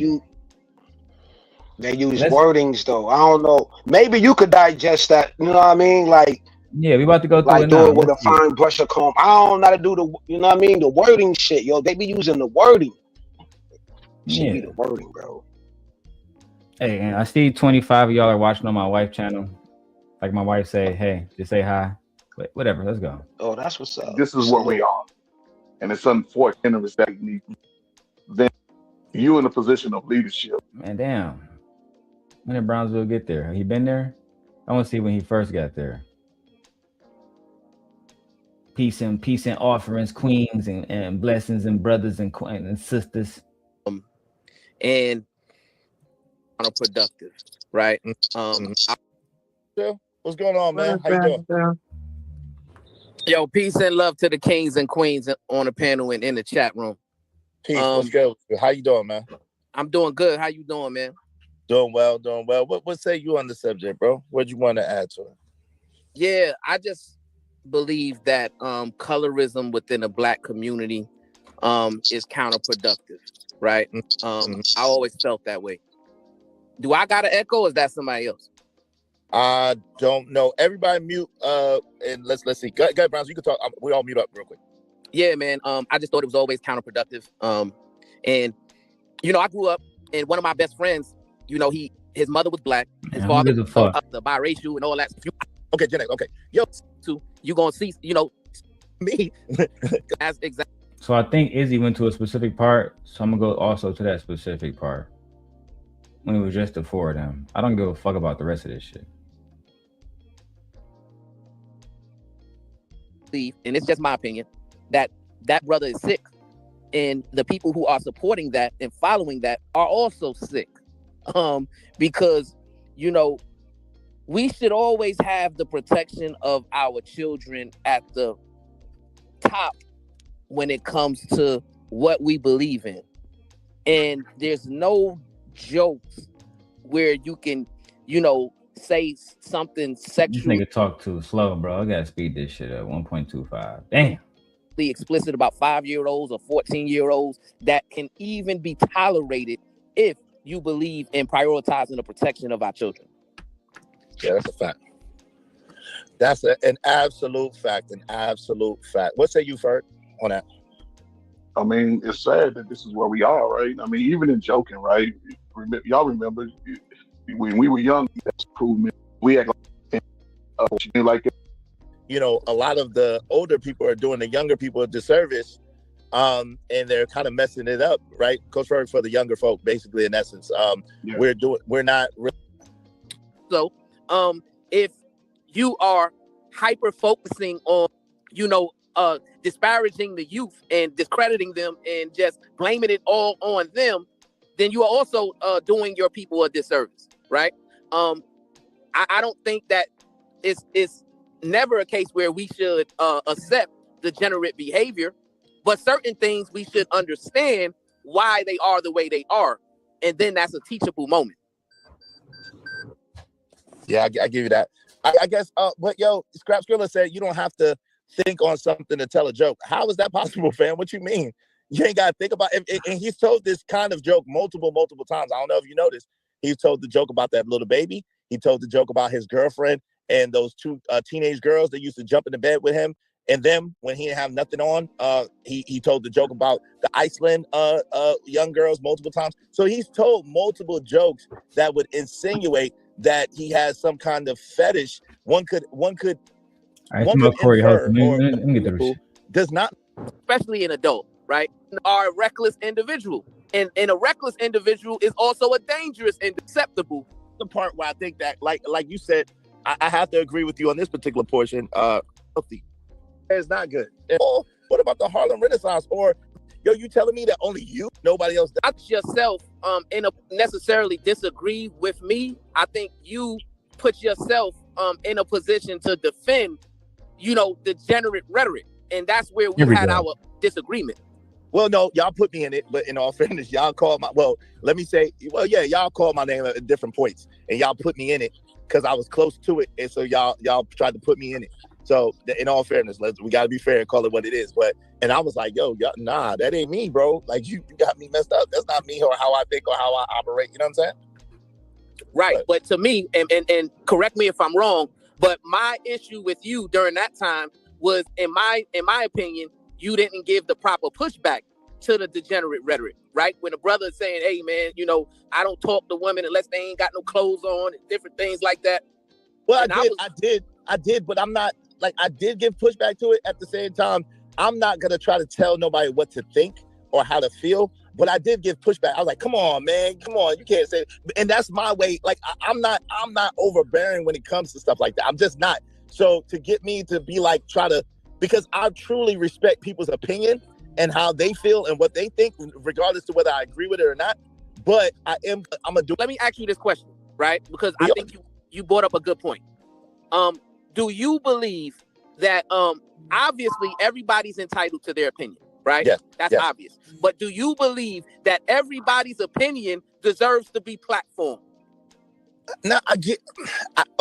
use wordings though. I don't know. Maybe you could digest that. You know what I mean? Like, yeah, we about to go through like it do now. it with a fine brush of comb. I don't know how to do the. You know what I mean? The wording shit, yo. They be using the wording. Should be the wording, bro. Hey, and I see 25 of y'all are watching on my wife's channel. Like my wife say, hey, just say hi. But whatever, let's go. Oh, that's what's up. This is where we are. And it's unfortunate and respect me. Then you in a position of leadership. Man, damn. When did Brownsville get there? Have he been there? I want to see when he first got there. Peace and offerings, queens and blessings and brothers and sisters. And counterproductive, right? What's going on, man? How you doing? Yo, peace and love to the kings and queens on the panel and in the chat room. Peace. What's good? How you doing, man? I'm doing good. How you doing, man? Doing well, doing well. What say you on the subject, bro? What you want to add to it? Yeah, I just believe that colorism within the Black community is counterproductive, right? I always felt that way. Do I got an echo or is that somebody else? I don't know. Everybody mute and let's see. Go ahead, Browns. You can talk. We all mute up real quick. Yeah, man. I just thought it was always counterproductive. And you know, I grew up and one of my best friends, you know, his mother was Black, his father was the biracial and all that. Okay, Jenny. Okay, yo, you gonna see, you know, me. That's exactly. So I think Izzy went to a specific part, so I'm gonna go also to that specific part. When it was just the four of them, I don't give a fuck about the rest of this shit. And it's just my opinion that brother is sick, and the people who are supporting that and following that are also sick, because you know we should always have the protection of our children at the top when it comes to what we believe in, and there's no jokes where you can, you know, say something sexual. This nigga talk too slow, bro. I gotta speed this shit up. 1.25. Damn. Explicit about 5-year-olds or 14-year-olds that can even be tolerated if you believe in prioritizing the protection of our children. Yeah, that's a fact. That's an absolute fact. An absolute fact. What say you, Ferg, on that? I mean, it's sad that this is where we are, right? I mean, even in joking, right? Y'all remember when we were young, that's improvement. We act like you know, a lot of the older people are doing the younger people a disservice, and they're kind of messing it up, right? Coach Ferg, for the younger folk, basically, in essence. We're not really. So, if you are hyper focusing on, you know, disparaging the youth and discrediting them and just blaming it all on them, then you are also doing your people a disservice, right? I don't think that it's never a case where we should accept degenerate behavior, but certain things we should understand why they are the way they are, and then that's a teachable moment. Yeah, I give you that. I guess, but yo, Scrap Skrilla said you don't have to think on something to tell a joke. How is that possible, fam? What you mean? You ain't got to think about it. And he's told this kind of joke multiple times. I don't know if you noticed. He's told the joke about that little baby. He told the joke about his girlfriend and those two teenage girls that used to jump in the bed with him And then when he didn't have nothing on, he told the joke about the Iceland young girls multiple times. So he's told multiple jokes that would insinuate that he has some kind of fetish. One could Corey infer Holcomb. or Let me get through this. does not, especially an adult, right, are a reckless individual. And a reckless individual is also a dangerous and acceptable. The part where I think that, like you said, I have to agree with you on this particular portion. Healthy. It's not good. Or what about the Harlem Renaissance? Or you telling me that only you, nobody else? Not yourself necessarily disagree with me. I think you put yourself in a position to defend, degenerate rhetoric, and that's where we had our disagreement. Well, no, y'all put me in it, but in all fairness, y'all called y'all called my name at different points, and y'all put me in it because I was close to it, and so y'all tried to put me in it. So in all fairness, we gotta be fair and call it what it is. And I was like, nah, that ain't me, bro. Like you got me messed up. That's not me or how I think or how I operate. You know what I'm saying? Right. But to me, and correct me if I'm wrong, but my issue with you during that time was, in my opinion, you didn't give the proper pushback to the degenerate rhetoric, right? When a brother is saying, hey, man, I don't talk to women unless they ain't got no clothes on and different things like that. Well, I did, but I'm not, I did give pushback to it. At the same time, I'm not going to try to tell nobody what to think or how to feel, but I did give pushback. I was like, come on, man, come on. You can't say it. And that's my way. I'm not overbearing when it comes to stuff like that. I'm just not. So to get me to be because I truly respect people's opinion and how they feel and what they think, regardless of whether I agree with it or not. But I'm gonna do. Let me ask you this question, right? Because I think you brought up a good point. Do you believe that obviously everybody's entitled to their opinion, right? Yes. That's obvious. But do you believe that everybody's opinion deserves to be platformed? Now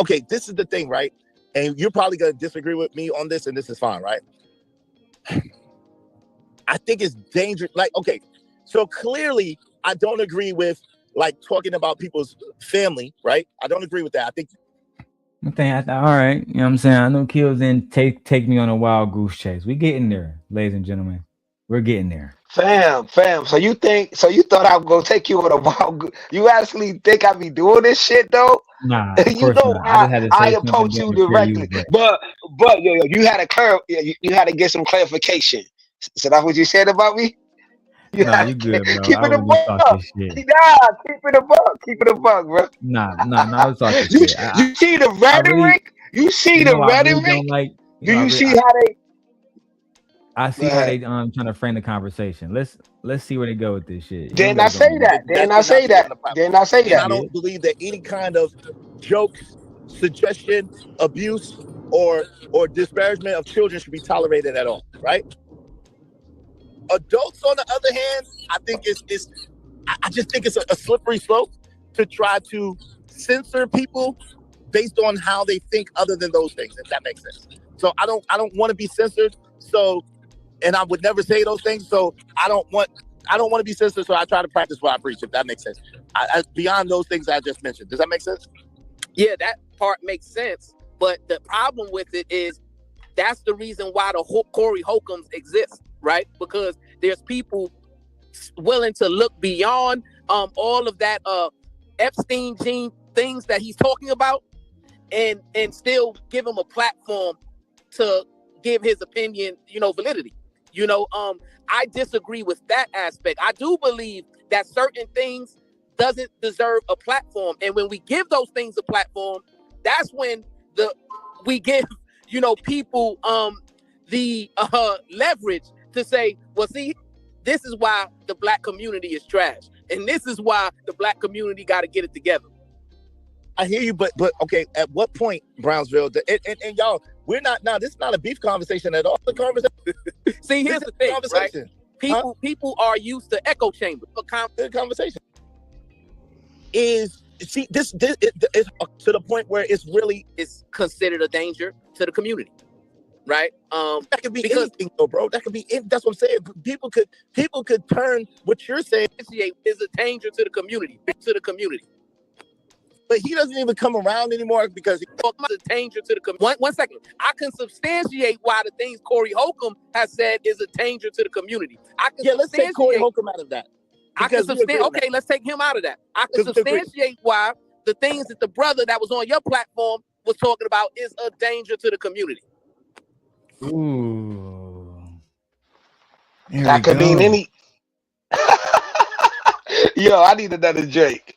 okay, this is the thing, right? And you're probably gonna disagree with me on this, and this is fine, right? I think it's dangerous. So clearly I don't agree with talking about people's family, right? I don't agree with that. I think all right, you know what I'm saying? I know Kills didn't take me on a wild goose chase. We getting there, ladies and gentlemen. We're getting there. Fam. So you thought I was gonna take you on a wild? You actually think I be doing this shit though? Nah, of You course know not. I just had to I say approach something you to clear you, directly, but you had you had to get some clarification. So that's what you said about me. You Nah, had you to good, bro. keep I it a was just buck. talking shit. Nah, keep it a buck, bro. Nah, I was talking You shit. see the I really, rhetoric? You see the I really rhetoric? don't like. Do you see how they? I see how they trying to frame the conversation. Let's see where they go with this shit. Didn't I say that? Didn't I say that? Didn't I say and I that? don't believe that any kind of jokes, suggestion, abuse, or disparagement of children should be tolerated at all, right? Adults, on the other hand, I think I just think it's a slippery slope to try to censor people based on how they think other than those things, if that makes sense. So I don't want to be censored. So, and I would never say those things. So I don't want to be censored. So I try to practice what I preach, if that makes sense. Beyond those things I just mentioned. Does that make sense? Yeah, that part makes sense. But the problem with it is that's the reason why the Corey Holcombs exist, right? Because there's people willing to look beyond all of that Epstein gene things that he's talking about and still give him a platform to give his opinion, validity. I disagree with that aspect. I do believe that certain things doesn't deserve a platform. And when we give those things a platform, that's when we give, people the leverage to say, well, see, this is why the Black community is trash. And this is why the Black community got to get it together. I hear you, but okay, at what point, Brownsville, and y'all, we're not, now, this is not a beef conversation at all. The conversation. See, here's the thing, right? People are used to echo chambers. The conversation is, see, this is to the point where it's considered a danger to the community, right? That could be anything, though, bro. That could be that's what I'm saying. People could turn what you're saying is a danger to the community. but he doesn't even come around anymore because he's a danger to the community. One second. I can substantiate why the things Corey Holcomb has said is a danger to the community. Let's take Corey Holcomb out of that. Okay, let's take him out of that. I can substantiate why the things that the brother that was on your platform was talking about is a danger to the community. Ooh. That could mean any. Yo, I need another Drake.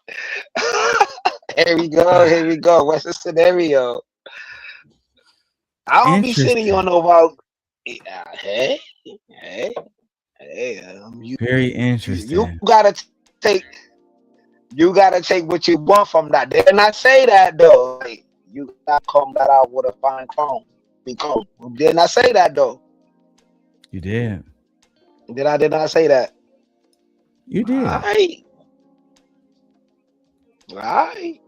Here we go. What's the scenario? I don't be sitting on no about. Hey. Very interesting. You gotta take what you want from that. Didn't I say that though? Like, you gotta comb that out with a fine comb. Didn't I say that though? You did. Did I say that? You did. All right.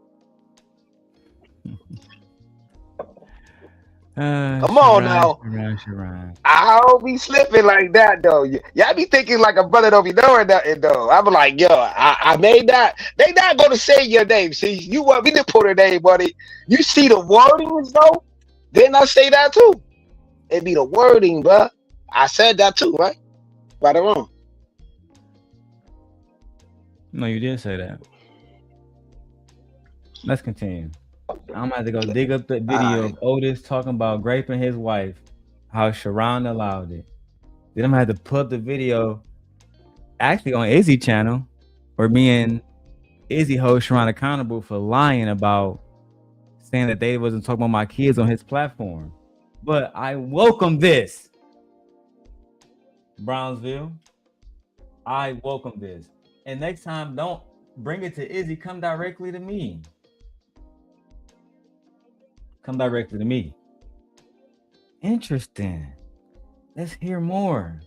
Come on now. Sharon. I don't be slipping like that though. Y'all be thinking like a brother don't be knowing nothing though. I'm like, yo, I made that. They not gonna say your name. See, you want me to put a name on it. You see the wordings though? Didn't I say that too? It be the wording, bruh. I said that too, right? Right or wrong? No, you did say that. Let's continue. I'm about to go dig up the video of Otis talking about raping his wife, how Sharon allowed it. Then I'm gonna have to put the video actually on Izzy channel, where me and Izzy hold Sharon accountable for lying about saying that they wasn't talking about my kids on his platform. But I welcome this. Brownsville. I welcome this. And next time, don't bring it to Izzy. Come directly to me. Come directly to me. Interesting. Let's hear more.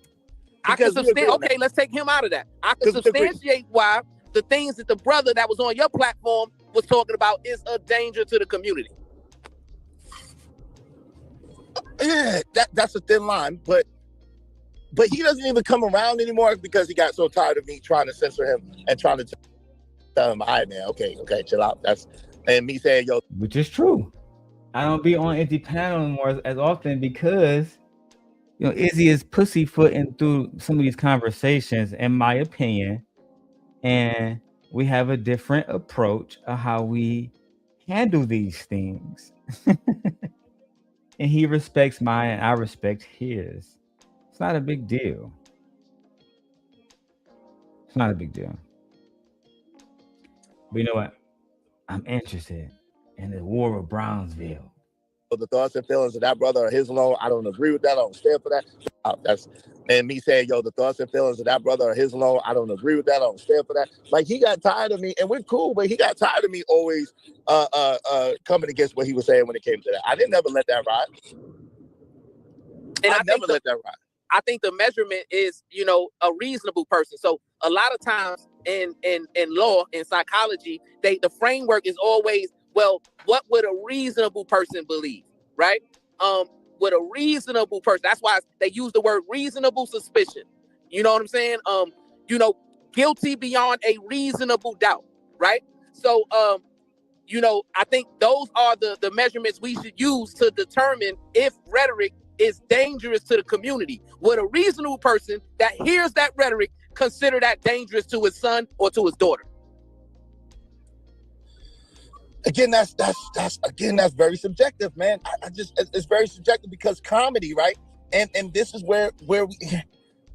Let's take him out of that. I can substantiate why the things that the brother that was on your platform was talking about is a danger to the community. Yeah, that's a thin line, but he doesn't even come around anymore because he got so tired of me trying to censor him and trying to tell him, all right, man, okay, chill out. And me saying, yo, which is true. I don't be on Izzy panel anymore as often because, you know, Izzy is pussyfooting through some of these conversations, in my opinion, and we have a different approach of how we handle these things. And he respects mine, and I respect his. It's not a big deal. It's not a big deal. But you know what? I'm interested in the War of Brownsville. The thoughts and feelings of that brother are his alone. I don't agree with that. I don't stand for that. And me saying, yo, the thoughts and feelings of that brother are his alone. I don't agree with that. I don't stand for that. Like, he got tired of me, and we're cool, but he got tired of me always coming against what he was saying when it came to that. I didn't ever let that ride. And I never let that ride. I think the measurement is, you know, a reasonable person. So a lot of times in law, in psychology, the framework is always, well, what would a reasonable person believe, right? With a reasonable person, that's why they use the word reasonable suspicion. You know what I'm saying? You know, guilty beyond a reasonable doubt, right? So, you know, I think those are the measurements we should use to determine if rhetoric is dangerous to the community. Would a reasonable person that hears that rhetoric consider that dangerous to his son or to his daughter? Again, that's very subjective, man. It's very subjective because comedy, right? And this is where we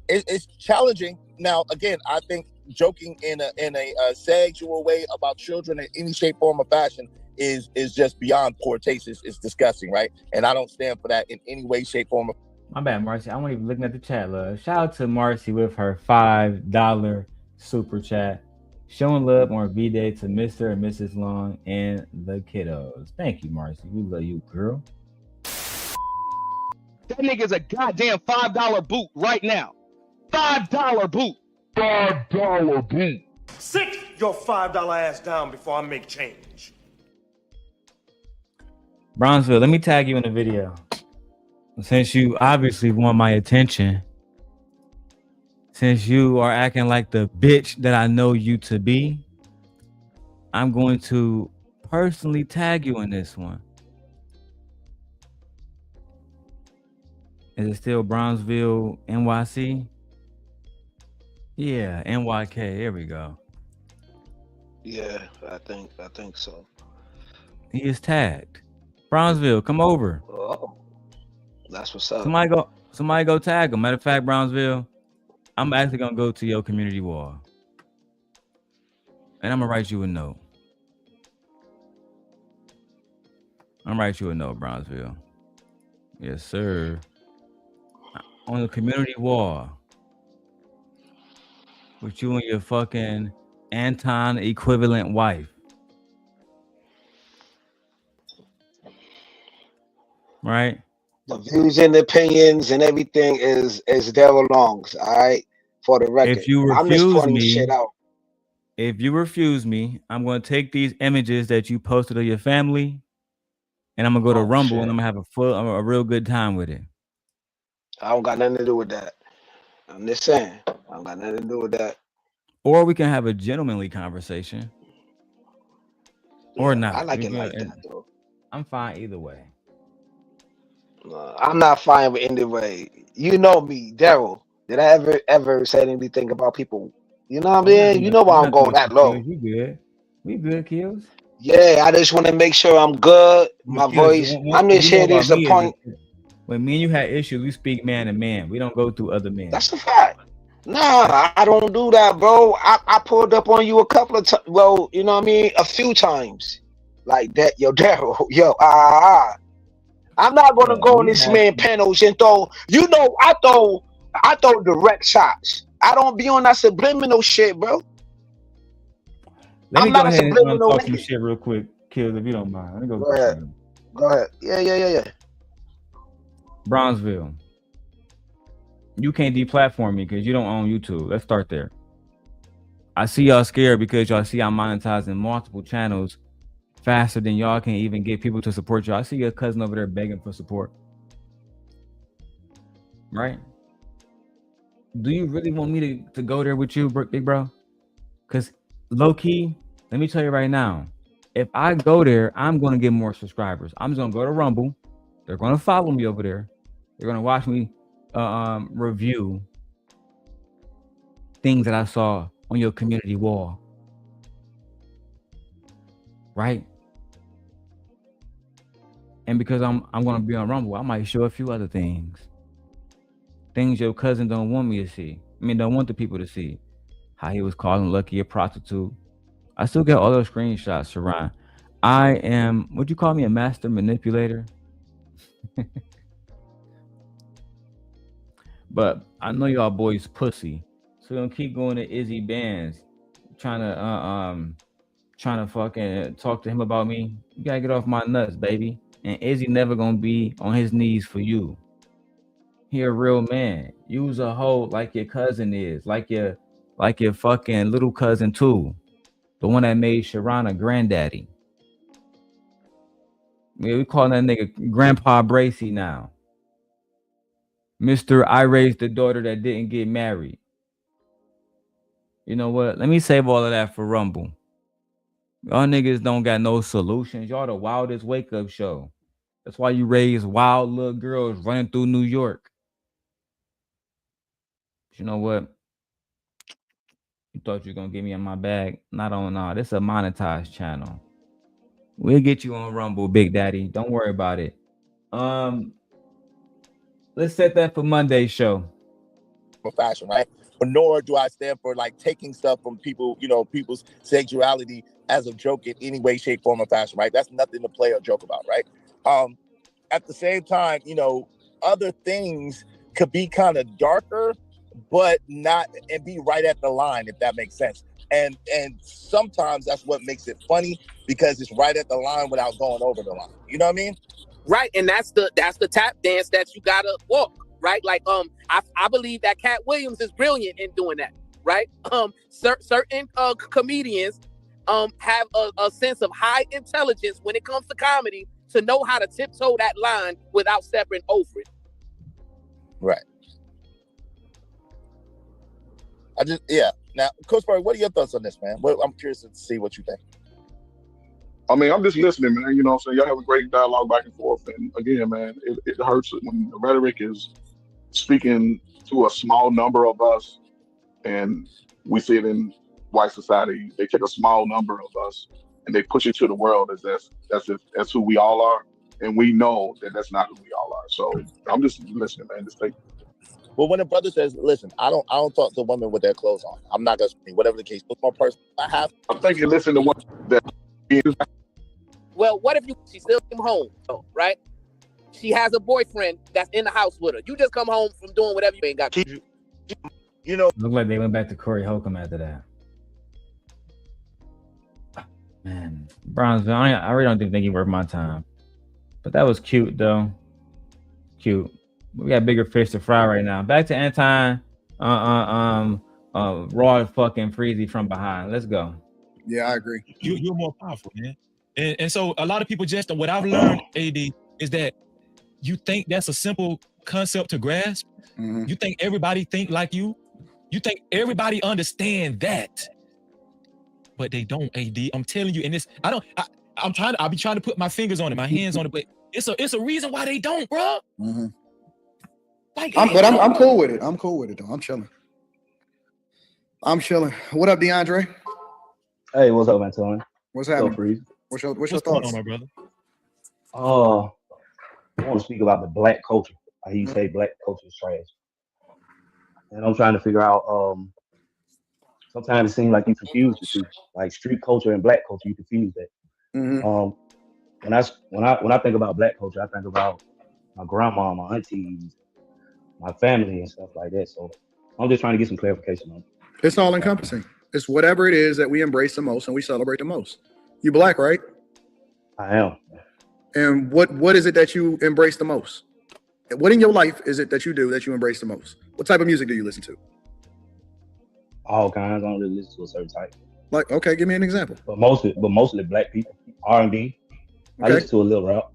it's challenging. Now, again, I think joking in a sexual way about children in any shape, form, or fashion is just beyond poor taste. It's disgusting, right? And I don't stand for that in any way, shape, form. My bad, Marcy. I wasn't even looking at the chat, love. Shout out to Marcy with her $5 super chat. Showing love on V-Day to Mr. and Mrs. Long and the kiddos. Thank you, Marcy. We love you, girl. That nigga's a goddamn $5 boot right now. $5 boot. $5 boot. Sit your $5 ass down before I make change. Brownsville, let me tag you in the video. Since you obviously want my attention, since you are acting like the bitch that I know you to be, I'm going to personally tag you in this one. Is it still Brownsville, NYC? Yeah, NYK. There we go. Yeah, I think so. He is tagged. Brownsville, come over. Oh, that's what's up. Somebody go tag him. Matter of fact, Brownsville, I'm actually gonna go to your community wall. And I'm gonna write you a note. Brownsville. Yes, sir. On the community wall. With you and your fucking Anton equivalent wife. Right? The views and opinions and everything is Darrel Long's. All right, for the record. If you I'm just refuse pointing me, shit out. If you refuse me, I'm going to take these images that you posted of your family, and I'm gonna go to Rumble, and I'm gonna have a real good time with it. I don't got nothing to do with that. I'm just saying, I don't got nothing to do with that. Or we can have a gentlemanly conversation, or not. I like it like that though. I'm fine either way. I'm not fine with either way. You know me, Darrel. Did I ever say anything about people? You know what I mean? You know why I'm going that low. You good? We good, Kills. Yeah, I just want to make sure I'm good. My voice. I'm just here to disappoint. When me and you had issues, we speak man to man. We don't go through other men. That's a fact. Nah, I don't do that, bro. I pulled up on you a couple of times. Well, you know what I mean? A few times. Like that, yo, Darrel, yo, I'm not gonna go on this man panels and throw. You know, I throw direct shots. I don't be on that subliminal shit, bro. Let me I'm go not a ahead and subliminal talk some nigga. shit real quick, Kills, if you don't mind. Let me Go ahead. Go ahead. Yeah. Brownsville. You can't deplatform me because you don't own YouTube. Let's start there. I see y'all scared because y'all see I'm monetizing multiple channels faster than y'all can even get people to support y'all. I see your cousin over there begging for support. Right? Do you really want me to go there with you, big bro? Because low key, let me tell you right now, if I go there, I'm going to get more subscribers. I'm just going to go to Rumble. They're going to follow me over there. They're going to watch me review things that I saw on your community wall. Right? And because I'm going to be on Rumble, I might show a few other things. Things your cousin don't want me to see. I mean, don't want the people to see. How he was calling Lucky a prostitute. I still get all those screenshots, Sharon. I am, would you call me a master manipulator? But I know y'all boys pussy. So don't keep going to Izzy Bands, trying to fucking talk to him about me. You gotta get off my nuts, baby. And Izzy never gonna be on his knees for you. He a real man. Use a hoe like your cousin is, like your fucking little cousin too. The one that made Sharon a granddaddy. Yeah, we calling that nigga Grandpa Bracy now. Mr. I raised the daughter that didn't get married. You know what? Let me save all of that for Rumble. Y'all niggas don't got no solutions. Y'all the wildest wake-up show. That's why you raise wild little girls running through New York. But you know what? You thought you were going to get me in my bag? Not on, nah. This is a monetized channel. We'll get you on Rumble, Big Daddy. Don't worry about it. Let's set that for Monday's show. Fashion, right? But nor do I stand for like taking stuff from people, you know, people's sexuality as a joke in any way, shape, form, or fashion, right? That's nothing to play or joke about, right? At the same time, you know, other things could be kind of darker, but not and be right at the line, if that makes sense. And sometimes that's what makes it funny because it's right at the line without going over the line. You know what I mean? Right, and that's the tap dance that you gotta walk, right? Like I believe that Cat Williams is brilliant in doing that, right? Certain comedians have a sense of high intelligence when it comes to comedy to know how to tiptoe that line without stepping over it. Right. Now, Coach Barry, what are your thoughts on this, man? I'm curious to see what you think. I mean, I'm just listening, man. You know what I'm saying? Y'all have a great dialogue back and forth. And again, man, it hurts when the rhetoric is speaking to a small number of us, and we see it in white society. They take a small number of us and they push it to the world as that's who we all are. And we know that that's not who we all are. So I'm just listening, man. Just take. But when a brother says, "Listen, I don't talk to women with their clothes on. I'm not gonna scream, whatever the case." What's more personal? I have. I'm thinking, listen to what that. Well, what if she still came home, right? She has a boyfriend that's in the house with her. You just come home from doing whatever you ain't got to do. You know, looked like they went back to Corey Holcomb after that. Man, Brownsville, I really don't think he worth my time. But that was cute, though. Cute. We got bigger fish to fry right now. Back to Anton, raw fucking Freezy from behind. Let's go. Yeah, I agree. You're more powerful, man. And so a lot of people just, what I've learned, AD, is that you think that's a simple concept to grasp. Mm-hmm. You think everybody think like you. You think everybody understand that. But they don't, AD. I'm telling you, and this, I'll be trying to put my fingers on it, my hands on it, but it's a reason why they don't, bro. Mm-hmm. Like, I'm cool with it. I'm cool with it though. I'm chilling. What up, DeAndre? Hey, what's up, Anton? What's happening? Freeze? What's your What's thoughts? going on, my brother? I want to speak about the black culture. I hear you say black culture is trash. And I'm trying to figure out, sometimes it seems like you confuse the two. Like street culture and black culture, you confuse that. Mm-hmm. When I think about black culture, I think about my grandma, my aunties, my family and stuff like that. So I'm just trying to get some clarification on it. It's all encompassing. It's whatever it is that we embrace the most and we celebrate the most. You black, right? I am. And what is it that you embrace the most? What in your life is it that you do that you embrace the most? What type of music do you listen to? All kinds. I don't really listen to a certain type. Like, okay, give me an example. But mostly black people. R&B. I listen to a little rap.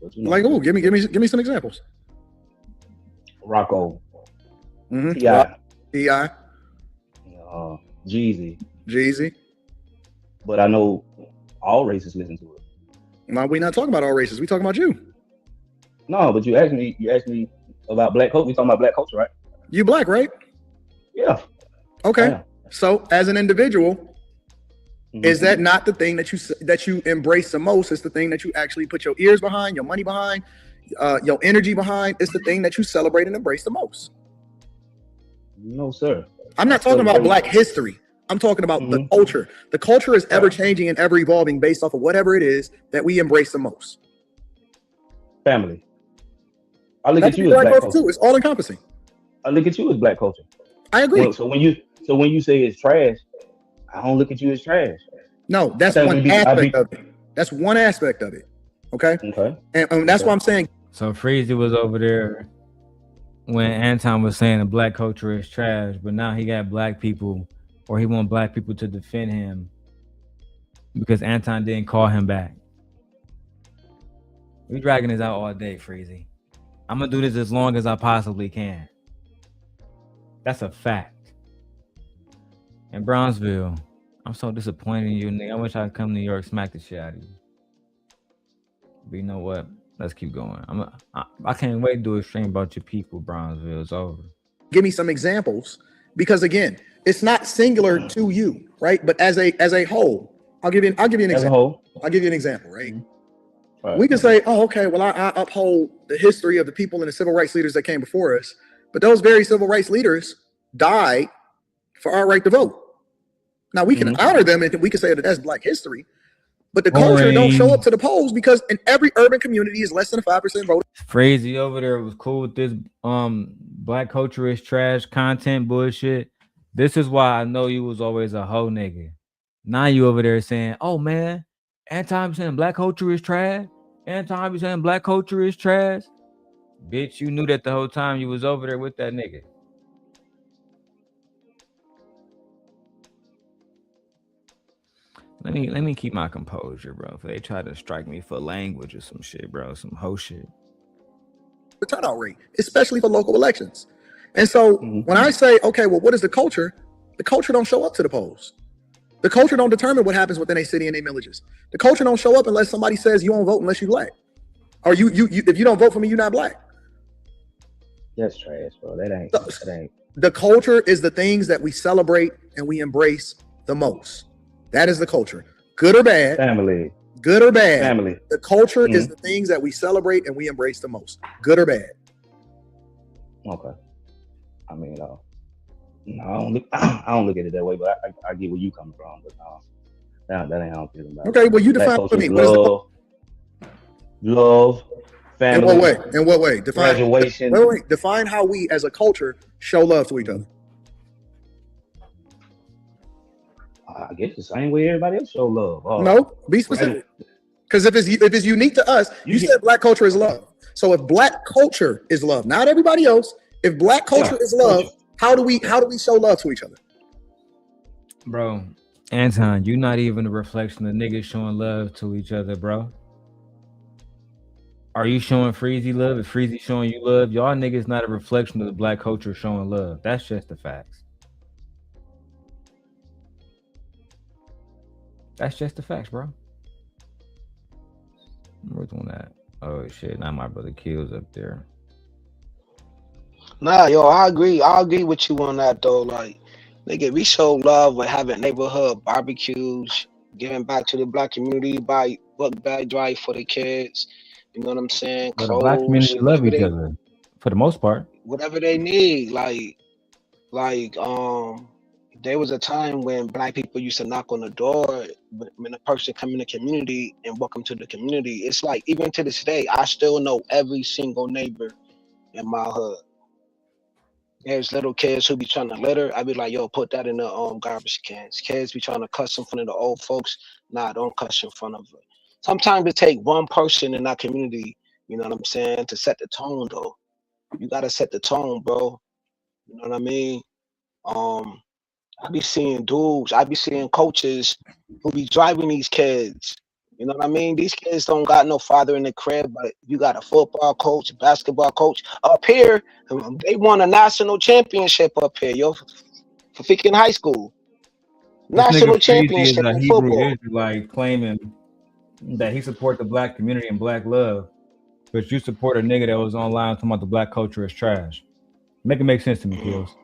But, you know, like, oh, give me some examples. Rocco. Mm-hmm. T.I. Jeezy. But I know all races listen to it. No, we're not talking about all races. We talking about you. No, but you asked me about black culture. We talking about black culture, right? You black, right? Yeah. Okay. So as an individual, is that not the thing that you embrace the most? It's the thing that you actually put your ears behind, your money behind, your energy behind. It's the thing that you celebrate and embrace the most. No, sir. I'm not talking about black history. I'm talking about the culture. The culture is ever changing and ever evolving based off of whatever it is that we embrace the most. Family. I look at you as black culture too. It's all encompassing. I look at you as black culture. I agree. Well, so when you say it's trash, I don't look at you as trash. No, that's one aspect of it. That's one aspect of it. Okay. Okay. And that's what I'm saying. So Freezy was over there when Anton was saying the black culture is trash, but now he got black people, or he want black people to defend him because Anton didn't call him back. We dragging this out all day, Freezy. I'm gonna do this as long as I possibly can. That's a fact. In Brownsville, I'm so disappointed in you, nigga. I wish I could come to New York, smack the shit out of you. But you know what? Let's keep going. I can't wait to do a stream about your people, Brownsville. It's over. Give me some examples, because again, it's not singular to you, right? But as a whole, I'll give you an example. I'll give you an example, right? Right. We can say, oh, okay, well, I uphold the history of the people and the civil rights leaders that came before us, but those very civil rights leaders died for our right to vote. Now we can honor them and we can say that that's black history, but the culture don't show up to the polls because in every urban community is less than a 5% vote. Freezy over there was cool with this black culture is trash content bullshit. This is why I know you was always a hoe nigga. Now you over there saying, oh man, Anton saying black culture is trash. Anton be saying black culture is trash. Bitch, you knew that the whole time you was over there with that nigga. Let me keep my composure, bro. If they try to strike me for language or some shit, bro, some hoe shit. The turnout rate, especially for local elections. And so when I say, okay, well, what is the culture? The culture don't show up to the polls. The culture don't determine what happens within a city and their villages. The culture don't show up unless somebody says you won't vote unless you black, or you if you don't vote for me, you're not black. That's trash, bro. That ain't. The culture is the things that we celebrate and we embrace the most. That is the culture, good or bad. Family. Good or bad. Family. The culture is the things that we celebrate and we embrace the most, good or bad. Okay. I mean, no, I don't look at it that way, but I get where you coming from. But that ain't how I'm feeling about it. Okay, well, you define for me. What is love, family. In what way? Define graduation. Wait. Define how we as a culture show love to each other. I guess the same way everybody else show love. No, be specific. Because if it's unique to us, you said black culture is love. So if black culture is love, not everybody else. If black culture is love, how do we show love to each other? Bro, Anton, you're not even a reflection of niggas showing love to each other, bro. Are you showing Freezy love? If Freezy showing you love, y'all niggas not a reflection of the black culture showing love. That's just the facts. That's just the facts, bro. Where's on that? Oh shit! Now my brother Kills up there. Nah, yo, I agree with you on that though. Like, nigga, we show love with having neighborhood barbecues, giving back to the black community, buy book bag drive for the kids. You know what I'm saying? But the black community love each other for the most part. Whatever they need, like there was a time when black people used to knock on the door when a person come in the community and welcome to the community. It's like, even to this day, I still know every single neighbor in my hood. There's little kids who be trying to litter. I be like, yo, put that in the garbage cans. Kids be trying to cuss in front of the old folks. Nah, don't cuss in front of them. Sometimes it take one person in that community, you know what I'm saying, to set the tone though. You gotta set the tone, bro. You know what I mean? I be seeing dudes, I be seeing coaches who be driving these kids. You know what I mean? These kids don't got no father in the crib, but you got a football coach, basketball coach. Up here, they won a national championship up here, yo, for freaking high school. National championship in football. Like claiming that he support the black community and black love, but you support a nigga that was online talking about the black culture is trash. Make it make sense to me, Kills.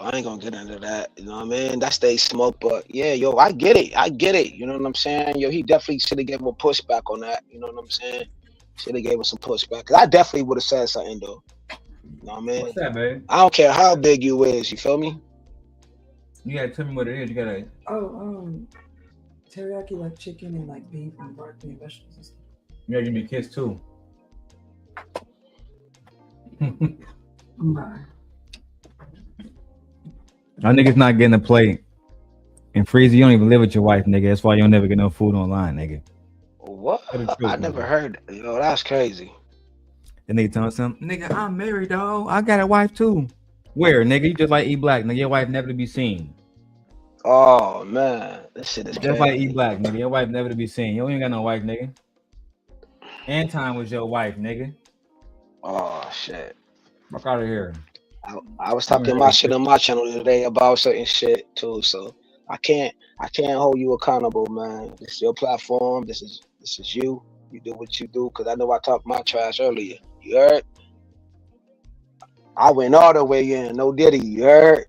I ain't gonna get into that, you know what I mean? That's they smoke, but yeah, yo, I get it. You know what I'm saying? Yo, he definitely should have given a pushback on that. You know what I'm saying? Should have gave him some pushback. Cause I definitely would have said something though. You know what I mean? What's that, man? I don't care how big you is. You feel me? You gotta tell me what it is. You gotta. Teriyaki like chicken and like beef and broccoli and vegetables and stuff. You gotta give me a kiss too. Bye. Y'all niggas not getting a plate. And Freezy, you don't even live with your wife, nigga. That's why you don't never get no food online, nigga. What? I never heard that. Yo, that's crazy. The nigga telling something, nigga, I'm married, dog. I got a wife too. Where, nigga? You just like eat black, nigga. Your wife never to be seen. Oh man, this shit is just crazy. like eat black, nigga. Your wife never to be seen. You ain't got no wife, nigga. Anton was your wife, nigga. Oh shit. Fuck out of here. I was talking my shit on my channel today about certain shit too, so I can't hold you accountable, man. This is your platform. This is you. You do what you do, cause I know I talked my trash earlier. You heard? I went all the way in. No Diddy. You heard?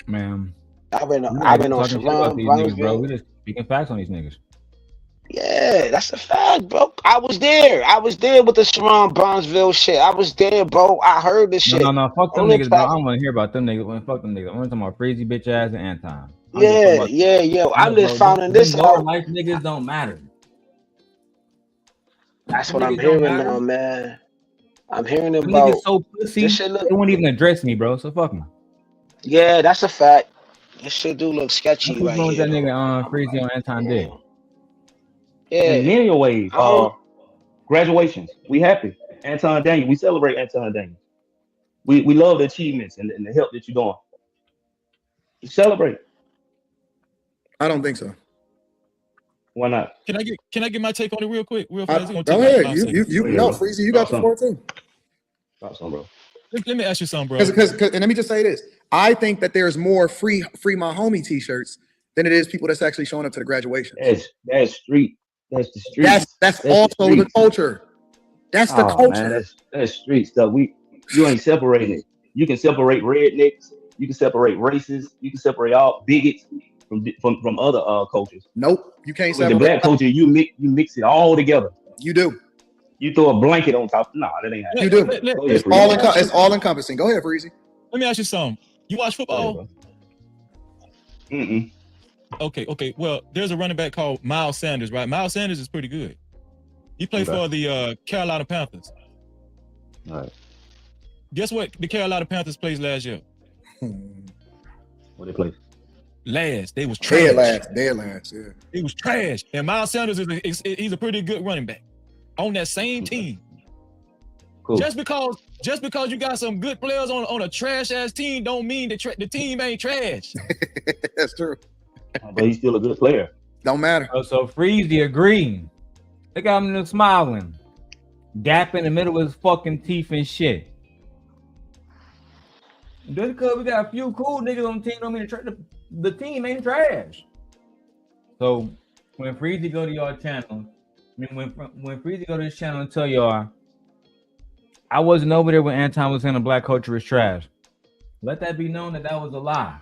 Man, I've been on Sharon, bro. We just speaking facts on these niggas. Yeah, that's a fact, bro. I was there with the Sharon Bronzeville shit. I was there, bro. I heard this shit. No, fuck them niggas, bro. I don't want to hear about them niggas. Fuck them niggas. I'm talking about Freezy, bitch ass, and Anton. I'm just finding this out. Life niggas don't matter. That's what I'm hearing now, man. I'm hearing about niggas so pussy. This shit they won't even address me, bro. So fuck me. Yeah, that's a fact. This shit do look sketchy right here. That nigga Freezy on Anton did. Yeah, in many ways. Graduations, we happy. Anton Daniels, we celebrate Anton Daniels. We love the achievements and the help that you're doing. You celebrate. I don't think so. Why not? Can I get my take on it real quick? Real fast. Go ahead. No, Freezy, you got the floor too. Talk some, bro. Let me ask you something, bro. Because and let me just say this. I think that there's more free my homie t-shirts than it is people that's actually showing up to the graduation. That's street. That's the streets. That's also the culture. That's the culture. Man, that's street stuff. You ain't separating it. You can separate rednecks. You can separate races. You can separate all bigots from other cultures. Nope, you can't With separate. the black culture, you mix it all together. You do. You throw a blanket on top. No, that ain't happening. You do. It's all encompassing. Go ahead, Freezy. Let me ask you something. You watch football? Mm-mm. Okay. Well, there's a running back called Miles Sanders, right? Miles Sanders is pretty good. He played for the Carolina Panthers. All right. Guess what the Carolina Panthers played last year? What they play? Last. They was trash. Dead last, yeah. He was trash. And Miles Sanders he's a pretty good running back on that same team. Cool. Just because you got some good players on a trash ass team don't mean the team ain't trash. That's true. But he's still a good player. Don't matter. Oh, so Freezy agreeing. Look at him smiling. Gap in the middle of his fucking teeth and shit. Just because we got a few cool niggas on the team don't mean the team ain't trash. So when Freezy go to your channel, when Freezy go to his channel and tell y'all, I wasn't over there when Anton was saying the black culture is trash. Let that be known that was a lie.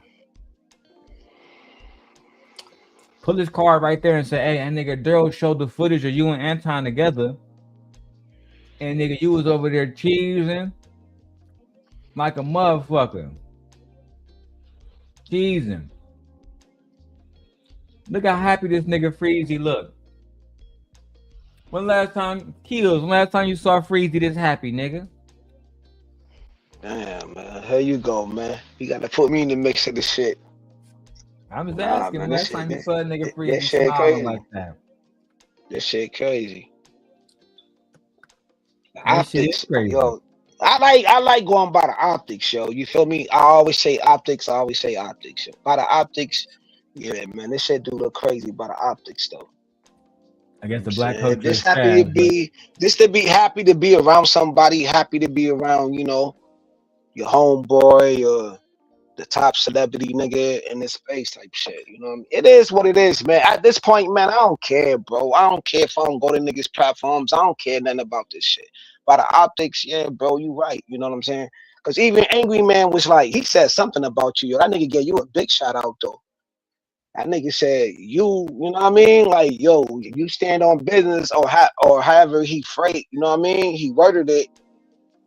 Put this card right there and say, hey, and nigga, Darrel showed the footage of you and Anton together. And nigga, you was over there cheesing like a motherfucker. Cheesing. Look how happy this nigga Freezy look. When last time you saw Freezy this happy, nigga? Damn, man. Here you go, man. You gotta put me in the mix of the shit. I'm just asking. Man, last time you saw a nigga Freezy shit smiling crazy. like that. This shit crazy. That shit is crazy. Yo, I like going by the optics, yo. You feel me? I always say optics. Yo. By the optics, yeah, man. This shit do look crazy by the optics, though. I guess the black culture Just is happy trash, to be, happy to be around somebody, happy to be around, your homeboy or the top celebrity nigga in this space type shit. You know what I mean? It is what it is, man. At this point, man, I don't care, bro. I don't care if I don't go to niggas' platforms. I don't care nothing about this shit. By the optics, yeah, bro, you right. You know what I'm saying? Because even Angry Man was like, he said something about you. Yo. That nigga gave you a big shout out, though. That nigga said, you know what I mean? Like, yo, you stand on business or however he freight, you know what I mean? He worded it,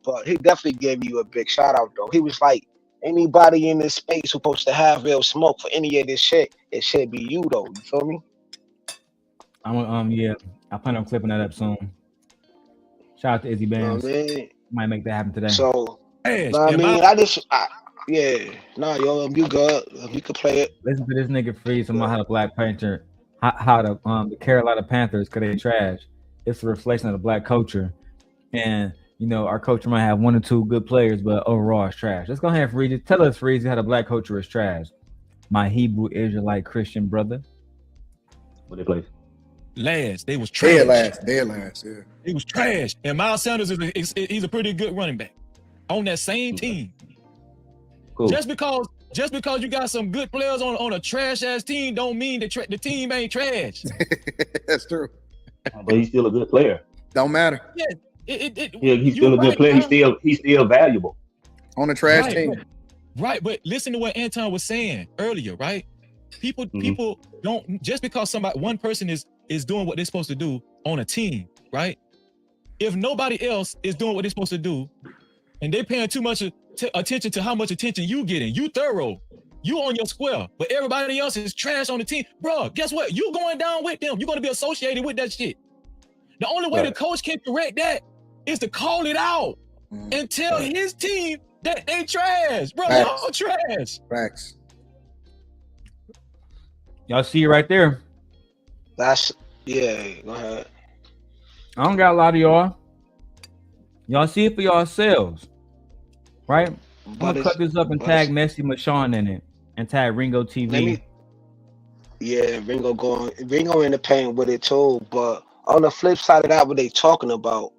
but he definitely gave you a big shout out, though. He was like, anybody in this space supposed to have real smoke for any of this shit, it should be you, though. You feel me? Yeah, I plan on clipping that up soon. Shout out to Izzy Bands. You know what I mean? Might make that happen today. So, Hey, I mean, yo, you good. You can play it. Listen to this nigga Freeze about how the Black Panther, how the Carolina Panthers, cause they trash. It's a reflection of the black culture, and our culture might have one or two good players, but overall it's trash. Let's go ahead, Freeze. Tell us, Freeze, how the black culture is trash. My Hebrew Israelite Christian brother. What they play? Last. They was trash. Dead last, yeah. He was trash. And Miles Sanders he's a pretty good running back on that same team. Cool. Just because you got some good players on a trash ass team don't mean the team ain't trash. That's true. But he's still a good player. Don't matter. Yeah, he's still a good player. He's still valuable on a trash team. Right, but listen to what Anton was saying earlier, right? People don't, just because one person is doing what they're supposed to do on a team, right? If nobody else is doing what they're supposed to do, and they're paying too much attention to how much attention you getting, you thorough, you on your square, but everybody else is trash on the team, bro. Guess what? You going down with them. You're going to be associated with that shit. The only way the coach can correct that is to call it out and tell his team that they trash, bro. Y'all trash. Facts. Y'all see it right there. Go ahead. I don't got a lot of y'all. Y'all see it for yourselves, right? I'm gonna cut this up and tag Messi Mashawn in it and tag Ringo TV. Ringo in the paint with it too. But on the flip side of that, what they talking about?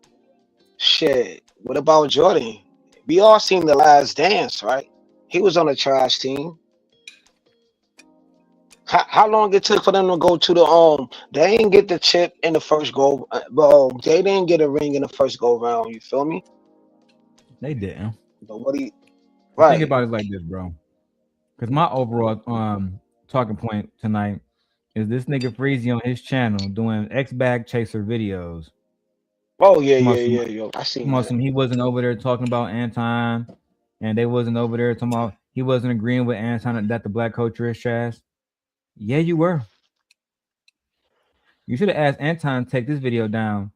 Shit. What about Jordan? We all seen The Last Dance, right? He was on the trash team. How long it took for them to go to the They didn't get the chip in the first go, but they didn't get a ring in the first go round. You feel me? They didn't. But what do you? Think Right. about it like this, bro. Because my overall talking point tonight is this nigga Freezy on his channel doing X bag chaser videos. Oh yeah. Yo, I seen that. He wasn't over there talking about Anton, and they wasn't over there talking about he wasn't agreeing with Anton that the black culture is trash. Yeah, you were. You should have asked Anton to take this video down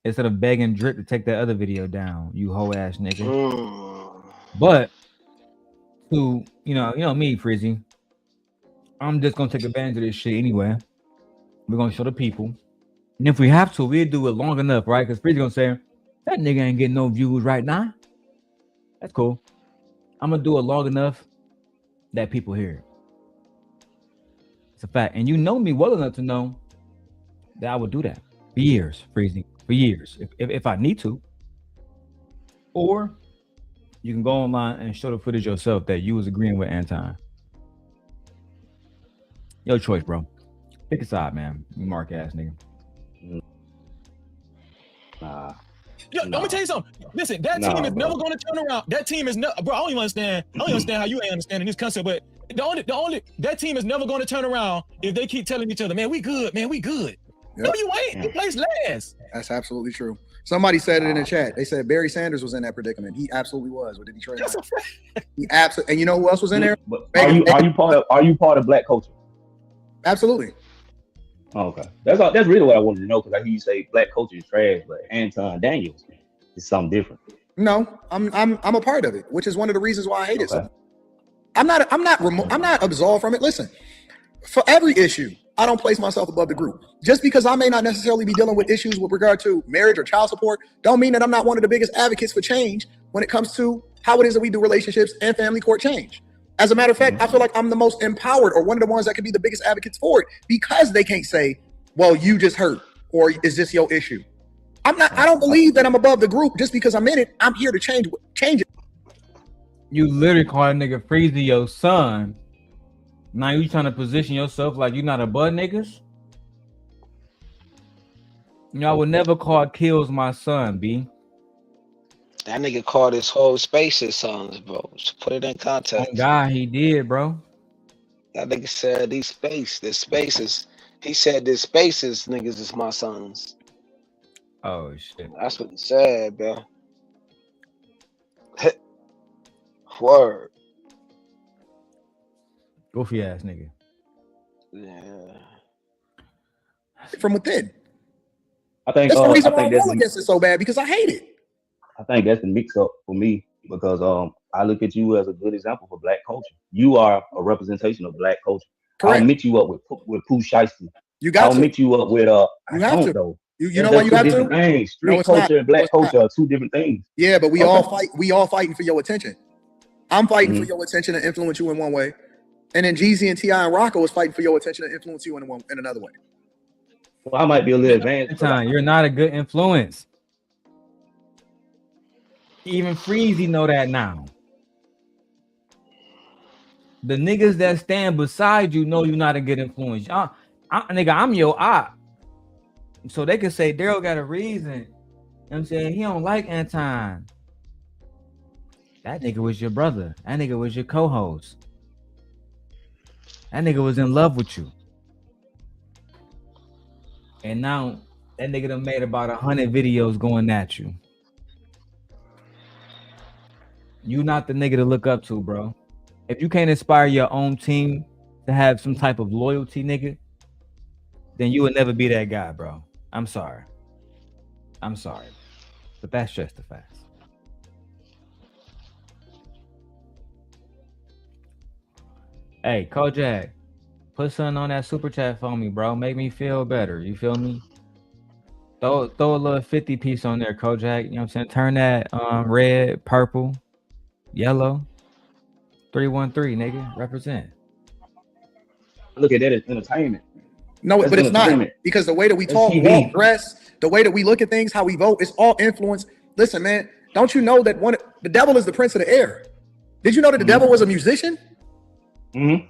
instead of begging Drip to take that other video down, you hoe ass nigga. But to you know me, Freezy, I'm just gonna take advantage of this shit anyway. We're gonna show the people. And if we have to, we'll do it long enough, right? Because Freezy gonna say, that nigga ain't getting no views right now. That's cool. I'm gonna do it long enough that people hear it. It's a fact. And you know me well enough to know that I would do that for years, Freezy. For years. If I need to. Or you can go online and show the footage yourself that you was agreeing with Anton. Your choice, bro. Pick a side, man. You mark ass nigga. Nah. Yo, let me tell you something. Listen, that team is never going to turn around. That team is never, bro. I don't even understand. I don't even understand how you ain't understanding this concept. But the only that team is never going to turn around if they keep telling each other, man, we good, man, we good. Yep. No, you ain't. You placed last. That's absolutely true. Somebody said it in the chat. They said Barry Sanders was in that predicament. He absolutely was with the Detroit Lions. He absolutely. And you know who else was in there? But are you part of black culture? Absolutely. Oh, okay, that's really what I wanted to know, because I hear you say black culture is trash, but Anton Daniels is something different. No, I'm a part of it, which is one of the reasons why I hate it. So I'm not absolved from it. Listen, for every issue, I don't place myself above the group. Just because I may not necessarily be dealing with issues with regard to marriage or child support, don't mean that I'm not one of the biggest advocates for change when it comes to how it is that we do relationships and family court change. As a matter of fact, I feel like I'm the most empowered, or one of the ones that can be the biggest advocates for it, because they can't say, well, you just hurt, or is this your issue? I don't believe that I'm above the group just because I'm in it. I'm here to change it. You literally call a nigga Freezy your son. Now you trying to position yourself like you're not above niggas? You know, I would never call Kills my son, B. That nigga called his whole space his sons, bro. Just put it in context. Oh God, he did, bro. That nigga said these spaces. He said this spaces niggas is my sons. Oh shit. That's what he said, bro. Word. Goofy ass nigga. Yeah. From within. I think that's the reason why I I'm going against it so bad, because I hate it. I think that's the mix up for me, because I look at you as a good example for black culture. You are a representation of black culture. Correct. I'll mix you up with Pooh Shiesty. You got I'll mix you up with You have to. Though. You know why you have to? Things. Street No, culture and black culture are two different things. Yeah, but we all fight. We all fighting for your attention. I'm fighting for your attention to influence you in one way, and then Jeezy and T.I. and Rocco is fighting for your attention to influence you in another way. Well, I might be a little advanced. You're not a good influence. Even Freezy know that now. The niggas that stand beside you know you're not a good influence. Nigga, I'm your op. So they can say Darrel got a reason. You know what I'm saying? He don't like Anton. That nigga was your brother. That nigga was your co-host. That nigga was in love with you. And now that nigga done made about 100 videos going at you. You not the nigga to look up to, bro. If you can't inspire your own team to have some type of loyalty, nigga, then you would never be that guy, bro. I'm sorry. But that's just the facts. Hey, Kojak, put something on that super chat for me, bro. Make me feel better. You feel me? Throw a little 50 piece on there, Kojak. You know what I'm saying? Turn that red, purple, yellow. 313, nigga. Represent. Look at that as entertainment. No, but it's not, because the way that we talk, walk, dress, the way that we look at things, how we vote, it's all influence. Listen, man, don't you know that the devil is the prince of the air? Did you know that the devil was a musician? Mm-hmm.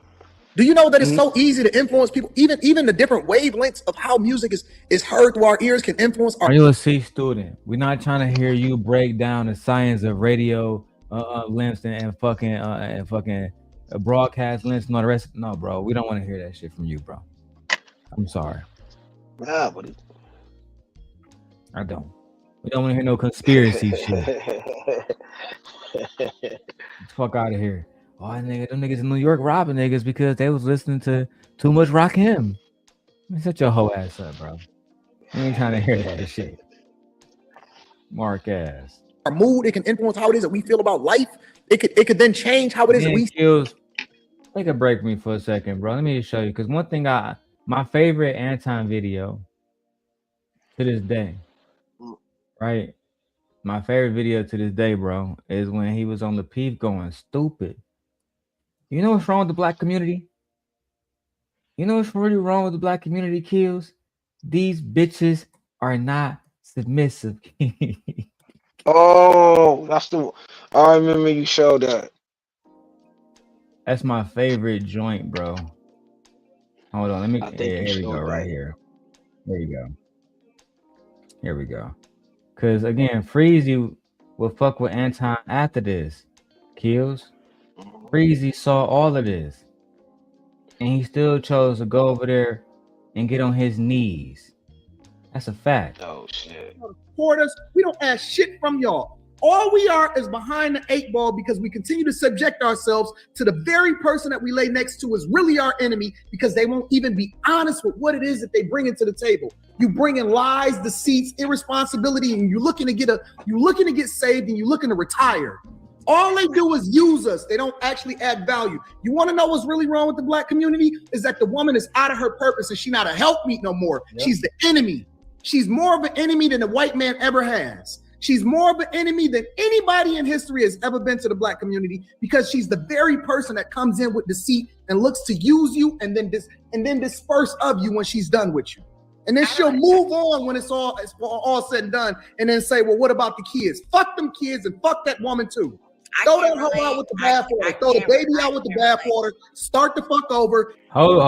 Do you know that it's so easy to influence people? Even the different wavelengths of how music is heard through our ears can influence our. Are you a C student? We're not trying to hear you break down the science of radio lengths and fucking broadcast lengths and all the rest. No, bro, we don't want to hear that shit from you, bro. I'm sorry. Nah, but I don't. We don't want to hear no conspiracy shit. Fuck out of here. Oh, nigga, them niggas in New York robbing niggas because they was listening to too much Rakim. Shut your whole ass up, bro. We ain't trying to hear that shit. Mark ass. Our mood, it can influence how it is that we feel about life. It could then change how it is that we Kills. Take a break from me for a second, bro. Let me just show you, because one thing my favorite Anton video to this day, right? My favorite video to this day, bro, is when he was on the Peep going stupid. You know what's wrong with the black community? You know what's really wrong with the black community, Kills? These bitches are not submissive. oh, that's the. I remember you showed that. That's my favorite joint, bro. Hold on, let me. Here we go, that. right here. There you go. Here we go. Because again, Freezy will fuck with Anton after this. Kills. Freezy saw all of this, and he still chose to go over there and get on his knees. That's a fact. Oh shit. Support us. We don't ask shit from y'all. All we are is behind the 8 ball because we continue to subject ourselves to the very person that we lay next to is really our enemy because they won't even be honest with what it is that they bring into the table. You bring in lies, deceits, irresponsibility, and you're looking to get saved and you're looking to retire. All they do is use us. They don't actually add value. You want to know what's really wrong with the black community? Is that the woman is out of her purpose and she's not a helpmeet no more. Yep. She's the enemy. She's more of an enemy than the white man ever has. She's more of an enemy than anybody in history has ever been to the black community because she's the very person that comes in with deceit and looks to use you and then disperse of you when she's done with you. And then she'll move on when it's all said and done and then say, well, what about the kids? Fuck them kids and fuck that woman too. Throw that hoe out with the bathwater. Throw the baby out with the bathwater. Start the fuck over. Hold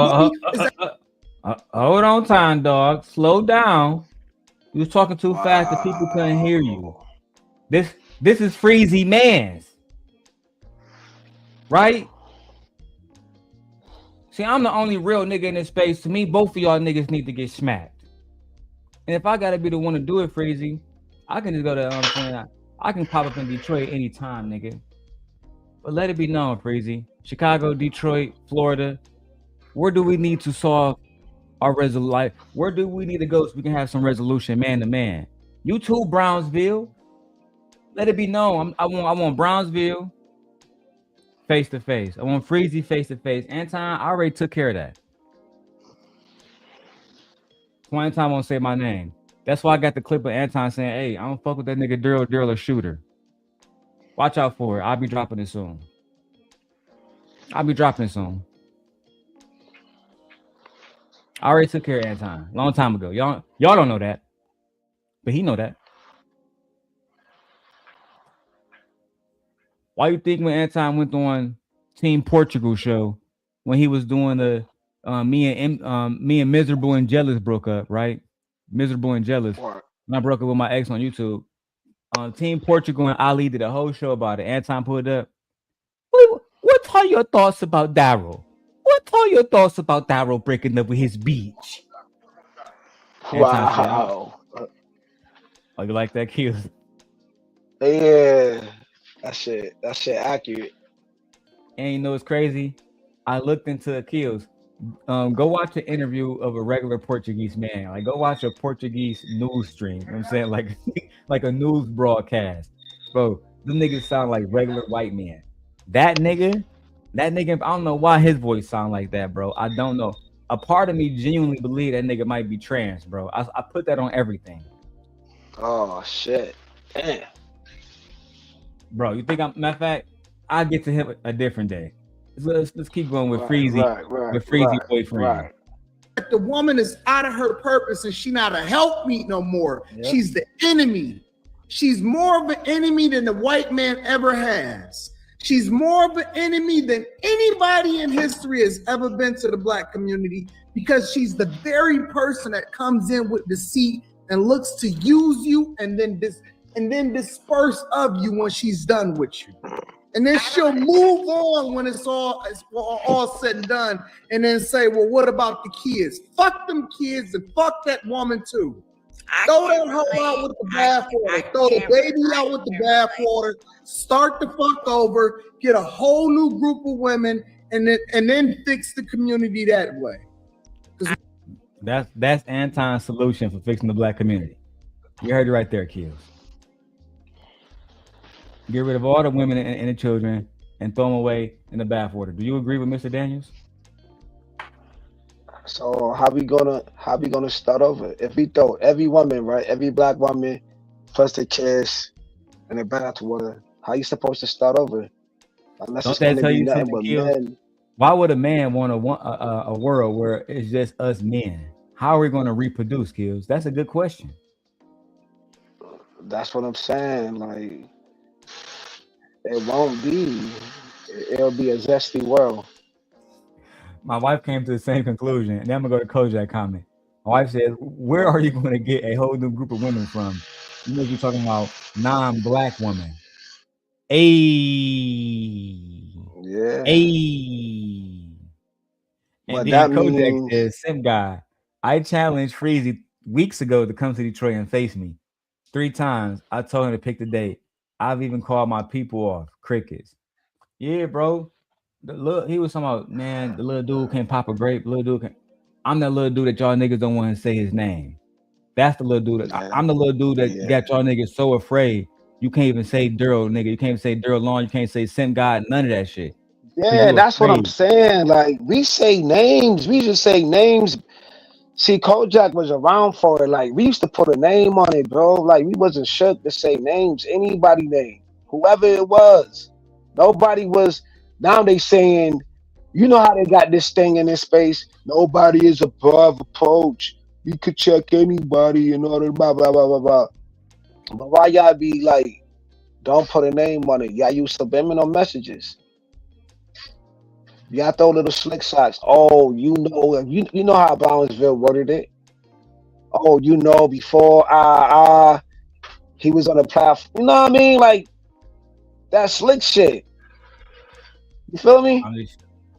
on, time dog. Slow down. You was talking too fast that people couldn't hear you. This is Freezy Mans, right? See, I'm the only real nigga in this space. To me, both of y'all niggas need to get smacked. And if I gotta be the one to do it, Freezy, I can just go to I can pop up in Detroit anytime, nigga. But let it be known, Freezy. Chicago, Detroit, Florida. Where do we need to solve our resolution? Where do we need to go so we can have some resolution, man to man? You too, Brownsville. Let it be known. I want Brownsville face to face. I want Freezy face to face. Anton, I already took care of that. One time I won't say my name. That's why I got the clip of Anton saying, hey, I don't fuck with that nigga Darrel a shooter. Watch out for it. I'll be dropping it soon. I already took care of Anton long time ago. Y'all don't know that. But he know that. Why you think when Anton went on Team Portugal show when he was doing the me and Miserable and Jealous broke up, right? Miserable and Jealous. When I broke up with my ex on YouTube. Team Portugal and Ali did a whole show about it. Anton put it up. What are your thoughts about Darrel? What are your thoughts about Darrel breaking up with his beach? Wow. Oh, you like that, Q? Yeah. That shit accurate. And you know what's crazy? I looked into Kills. Go watch an interview of a regular Portuguese man. Like, go watch a Portuguese news stream. You know what I'm saying? Like a news broadcast. Bro, them niggas sound like regular white men. That nigga, I don't know why his voice sound like that, bro. I don't know. A part of me genuinely believe that nigga might be trans, bro. I put that on everything. Oh, shit. Damn. Bro, you think matter of fact, I'll get to him a different day. Let's keep going with Freezy, with Freezy boyfriend. The woman is out of her purpose and she's not a helpmeet no more. Yep. She's the enemy. She's more of an enemy than the white man ever has. She's more of an enemy than anybody in history has ever been to the black community, because she's the very person that comes in with deceit and looks to use you and then disperse of you when she's done with you. And then she'll move on when it's all said and done, and then say, well, what about the kids? Fuck them kids and fuck that woman too. Throw that hoe out with the bathwater. Throw the baby out with the bathwater. Start the fuck over. Get a whole new group of women, and then fix the community that way. That's Anton's solution for fixing the black community. You heard it right there, kids. Get rid of all the women and the children and throw them away in the bathwater. Do you agree with Mr. Daniels? So how we gonna start over? If we throw every woman, right, every black woman, first the kiss in the bathwater, how you supposed to start over? Unless Don't it's that gonna tell be you nothing something, but Kill? men. Why would a man want a world where it's just us men? How are we going to reproduce, Kills? That's a good question. That's what I'm saying. Like, it won't be. It'll be a zesty world. My wife came to the same conclusion, and then I'm gonna go to Kojak comment. My wife said, "Where are you going to get a whole new group of women from? You must be talking about non-black women." Yeah. And But then that Kojak means says, "Sim guy, I challenged Freezy weeks ago to come to Detroit and face me 3 times. I told him to pick the date. I've even called my people off. Crickets. Yeah, bro. He was talking about, man, the little dude can't pop a grape. I'm that little dude that y'all niggas don't want to say his name. That's the little dude. I'm the little dude that got y'all niggas so afraid. You can't even say Darrel, nigga. You can't even say Darrel Long. You can't say Sim God. None of that shit. yeah, that's what I'm saying. Like, we say names. We just say names. See, Kojak was around for it. Like, we used to put a name on it, bro. Like, we wasn't shook to say names. Anybody name. Whoever it was. Nobody was. Now they saying, you know how they got this thing in this space? Nobody is above approach. You could check anybody and all that, blah, blah, blah, blah, blah. But why y'all be like, don't put a name on it? Y'all use subliminal messages. Y'all throw little slick shots. Oh, you know how Brownsville worded it. Oh, you know, before he was on the platform. You know what I mean? Like, that slick shit. You feel me?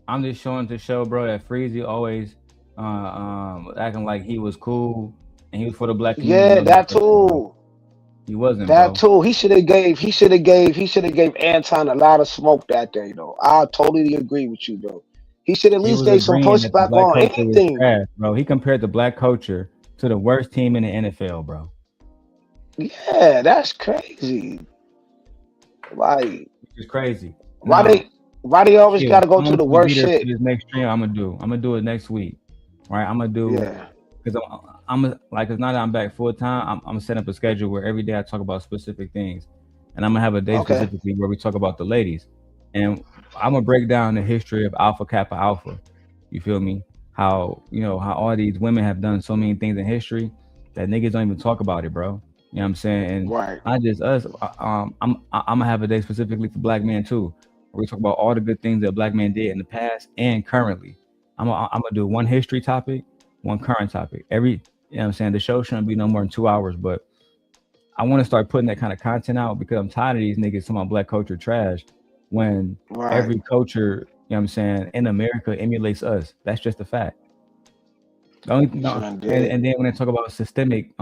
I'm just showing to show, bro, that Freezy always acting like he was cool and he was for the black community. Yeah, that too. He wasn't, That bro. too. He should have gave Anton a lot of smoke that day, though. I totally agree with you, bro. He should at He least was gave some agreeing that the pushback black on culture was anything. trash, bro. He compared the black culture to the worst team in the NFL, bro. Yeah, that's crazy. Like, It's crazy. Why they always Shit, gotta go I'm to the gonna be worst there shit? for this next stream. I'm gonna do it next week, right? I'm gonna do because I'm like, it's not that I'm back full time. I'm setting up a schedule where every day I talk about specific things, and I'm gonna have a day Okay. specifically where we talk about the ladies, and I'm gonna break down the history of Alpha Kappa Alpha. You feel me? How how all these women have done so many things in history that niggas don't even talk about it, bro. You know what I'm saying? And not just us. I'm gonna have a day specifically for black men too. We talk about all the good things that black men did in the past and currently. I'm gonna do one history topic, one current topic. You know what I'm saying? The show shouldn't be no more than 2 hours, but I want to start putting that kind of content out because I'm tired of these niggas talking about black culture trash when every culture, you know what I'm saying, in America emulates us. That's just a fact. And then when they talk about systemic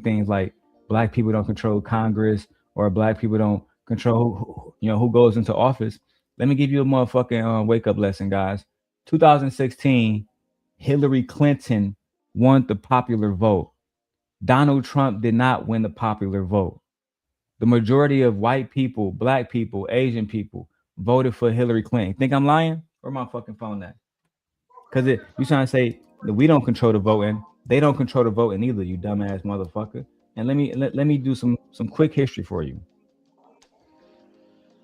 things like black people don't control Congress or black people don't control who goes into office. Let me give you a motherfucking wake up lesson, guys. 2016, Hillary Clinton won the popular vote. Donald Trump did not win the popular vote. The majority of white people, black people, Asian people voted for Hillary Clinton. Think I'm lying? Where my fucking phone at? Because you trying to say that we don't control the voting, they don't control the voting either, you dumbass motherfucker. And let me do some quick history for you.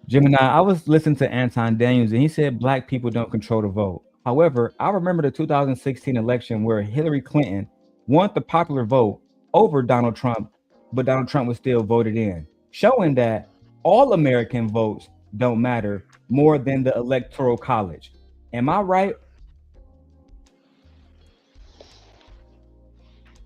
Gemini, I was listening to Anton Daniels and he said black people don't control the vote. However, I remember the 2016 election where Hillary Clinton won the popular vote over Donald Trump, but Donald Trump was still voted in, showing that all American votes don't matter more than the Electoral College. Am I right?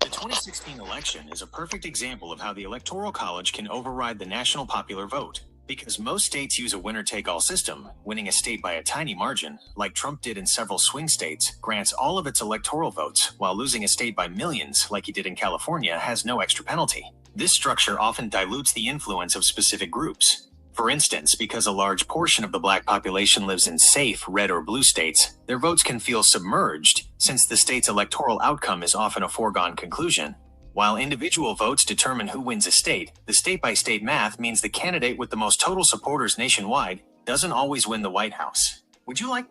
The 2016 election is a perfect example of how the Electoral College can override the national popular vote. Because most states use a winner-take-all system, winning a state by a tiny margin, like Trump did in several swing states, grants all of its electoral votes, while losing a state by millions, like he did in California, has no extra penalty. This structure often dilutes the influence of specific groups. For instance, because a large portion of the black population lives in safe red or blue states, their votes can feel submerged, since the state's electoral outcome is often a foregone conclusion. While individual votes determine who wins a state, the state-by-state math means the candidate with the most total supporters nationwide doesn't always win the White House. Would you like?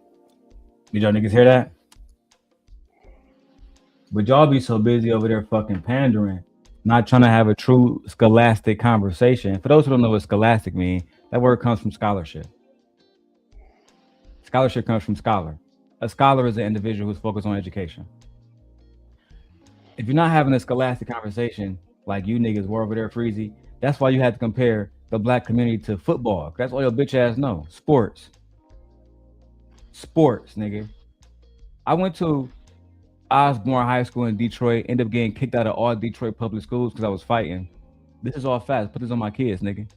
Did y'all niggas hear that? But y'all be so busy over there fucking pandering, not trying to have a true scholastic conversation. For those who don't know what scholastic means, that word comes from scholarship. Scholarship comes from scholar. A scholar is an individual who's focused on education. If you're not having a scholastic conversation like you niggas were over there, Freezy, that's why you had to compare the black community to football. That's all your bitch ass know. Sports. Sports, nigga. I went to Osborne High School in Detroit, ended up getting kicked out of all Detroit public schools because I was fighting. This is all facts. Put this on my kids, nigga.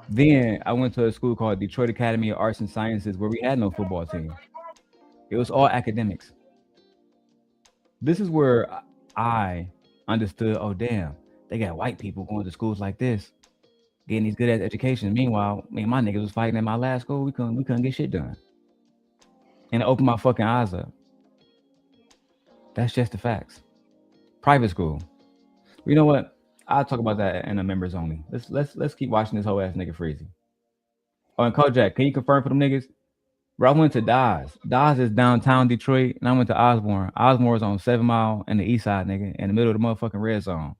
Then I went to a school called Detroit Academy of Arts and Sciences where we had no football team. It was all academics. This is where I understood, oh damn, they got white people going to schools like this, getting these good ass educations. Meanwhile, me and my niggas was fighting at my last school. We couldn't get shit done. And it opened my fucking eyes up. That's just the facts. Private school. You know what? I'll talk about that in the members only. Let's keep watching this whole ass nigga Freezy. Oh, and Kojak, can you confirm for them niggas? Bro, I went to Dawes. Dawes is downtown Detroit, and I went to Osborne. Osborne is on 7 Mile and the east side, nigga, in the middle of the motherfucking red zone.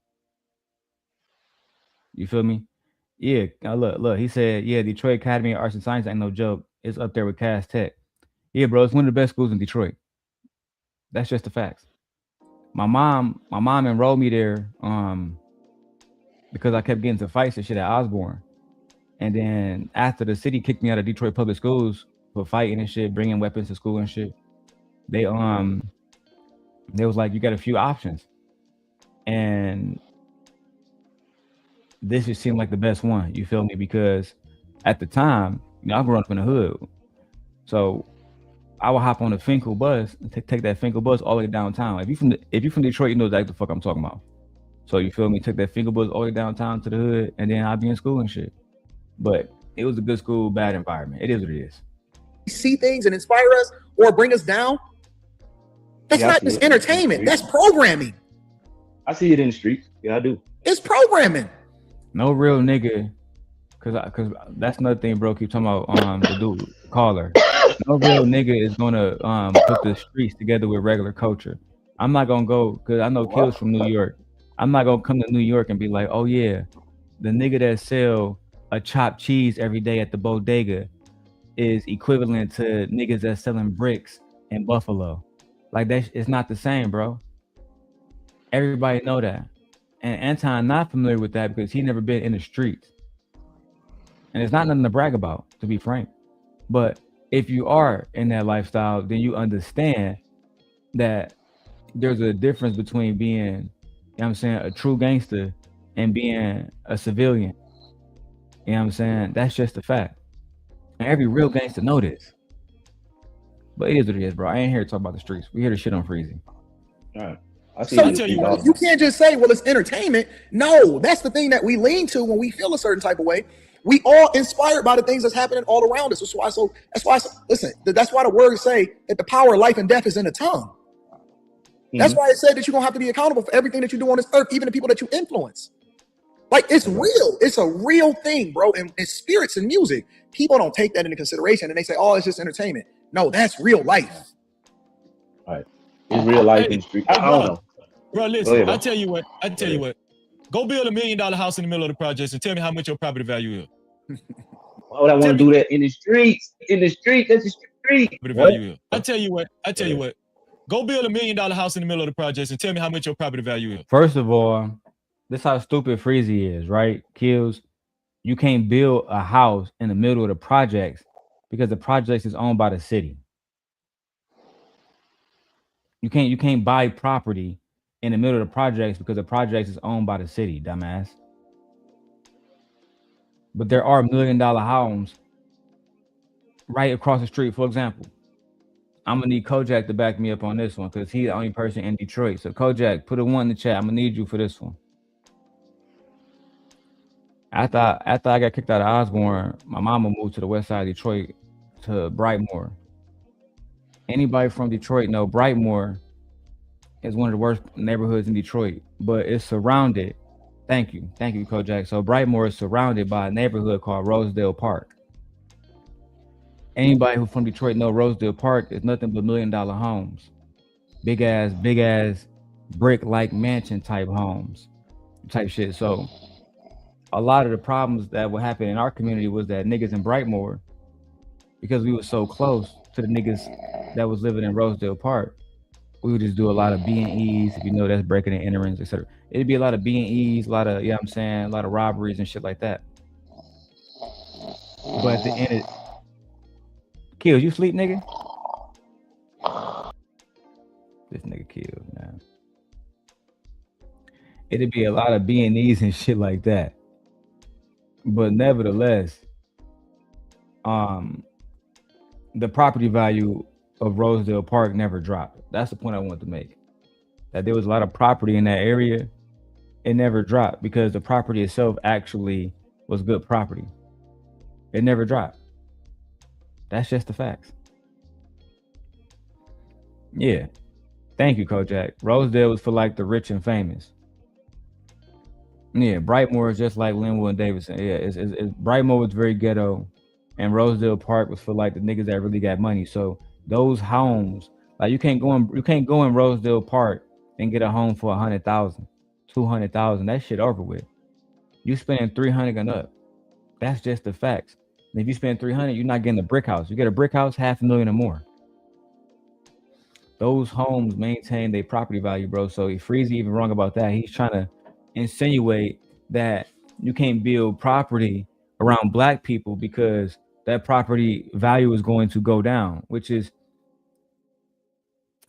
You feel me? Yeah, look. He said, yeah, Detroit Academy of Arts and Science ain't no joke. It's up there with Cass Tech. Yeah, bro, it's one of the best schools in Detroit. That's just the facts. My mom enrolled me there because I kept getting to fights and shit at Osborne. And then after the city kicked me out of Detroit public schools for fighting and shit, bringing weapons to school and shit, they was like, you got a few options. And this just seemed like the best one, you feel me? Because at the time, I grew up in the hood. So I would hop on the Finkel bus and take that Finkel bus all the way downtown. If you from Detroit, you know exactly the fuck I'm talking about. So you feel me? Take that Finkel bus all the way downtown to the hood, and then I'd be in school and shit. But it was a good school, bad environment. It is what it is. See things and inspire us or bring us down. That's not just entertainment. That's programming. I see it in the streets. Yeah, I do. It's programming. No real nigga, cause that's another thing, bro. Keep talking about the dude caller. No real nigga is gonna put the streets together with regular culture. I'm not gonna go, cause I know Kills from New York. I'm not gonna come to New York and be like, oh yeah, the nigga that sell a chopped cheese every day at the bodega is equivalent to niggas that's selling bricks in Buffalo. Like that, it's not the same, bro. Everybody know that. And Anton not familiar with that because he never been in the streets. And it's not nothing to brag about, to be frank. But if you are in that lifestyle, then you understand that there's a difference between being, you know what I'm saying, a true gangster and being a civilian. You know what I'm saying? That's just a fact. And every real gangster know this. But it is what it is, bro. I ain't here to talk about the streets. We here to shit on Freezy. All right. So you can't just say, well, it's entertainment. No, that's the thing that we lean to when we feel a certain type of way. We all inspired by the things that's happening all around us. That's why listen, that's why the words say that the power of life and death is in the tongue. That's why it said that you're gonna have to be accountable for everything that you do on this earth, even the people that you influence. Like, it's real. It's a real thing, bro. And spirits and music, people don't take that into consideration and they say, oh, it's just entertainment. No, that's real life. All right. It's real life in the street. I don't know. Bro, listen, I tell you what. Go build $1 million house in the middle of the projects and tell me how much your property value is. Why would I want to do that in the streets? In the street, that's the street. Value is. I tell you what. Go build $1 million house in the middle of the projects and tell me how much your property value is. First of all, this is how stupid Freezy is, right? Kills. You can't build a house in the middle of the projects because the projects is owned by the city. You can't buy property in the middle of the projects because the projects is owned by the city, dumbass. But there are $1 million homes right across the street. For example, I'm gonna need Kojak to back me up on this one because he's the only person in Detroit. So Kojak, put a 1 in the chat. I'm gonna need you for this one. After I got kicked out of Osborne, my mama moved to the west side of Detroit to Brightmoor. Anybody from Detroit know Brightmoor is one of the worst neighborhoods in Detroit, but it's surrounded. Thank you, Kojak. So Brightmoor is surrounded by a neighborhood called Rosedale Park. Anybody who from Detroit know Rosedale Park is nothing but $1 million homes, big ass brick like mansion type homes, type shit. So a lot of the problems that would happen in our community was that niggas in Brightmoor, because we were so close to the niggas that was living in Rosedale Park, we would just do a lot of B&Es, if you know that's breaking and enterings, etc. It'd be a lot of B&Es, a lot of, you know what I'm saying, a lot of robberies and shit like that. But at the end of Kills, you sleep, nigga? This nigga killed, man. It'd be a lot of B&Es and shit like that. But nevertheless, the property value of Rosedale Park never dropped. That's the point I wanted to make. That there was a lot of property in that area. It never dropped because the property itself actually was good property. It never dropped. That's just the facts. Yeah. Thank you, Kojak. Rosedale was for like the rich and famous. Yeah, Brightmoor is just like Linwood and Davidson. Yeah, Brightmoor was very ghetto, and Rosedale Park was for like the niggas that really got money. So those homes, like you can't go in Rosedale Park and get a home for 100,000, 200,000. That shit over with. You spending 300 and up. That's just the facts. And if you spend 300, you're not getting a brick house. You get a brick house, $500,000 or more. Those homes maintain their property value, bro. So if Freezy even wrong about that, he's trying to insinuate that you can't build property around black people because that property value is going to go down, which is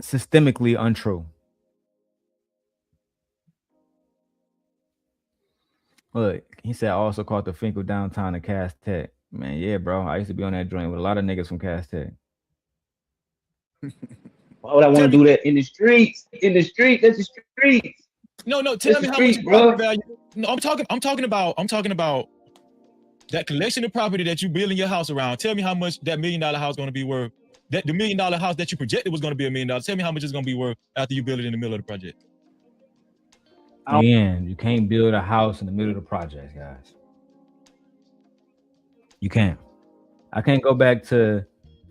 systemically untrue. Look, he said I also caught the Finkel downtown at Cass Tech. Man, yeah, bro. I used to be on that joint with a lot of niggas from Cass Tech. Why would I want to do that in the streets? In the street, that's the streets. No, tell me how much property value. No, I'm talking about that collection of property that you building your house around. Tell me how much that $1 million house going to be worth. That the $1 million house that you projected was going to be $1 million. Tell me how much it's going to be worth after you build it in the middle of the project. And you can't build a house in the middle of the project, guys. You can't. I can't go back to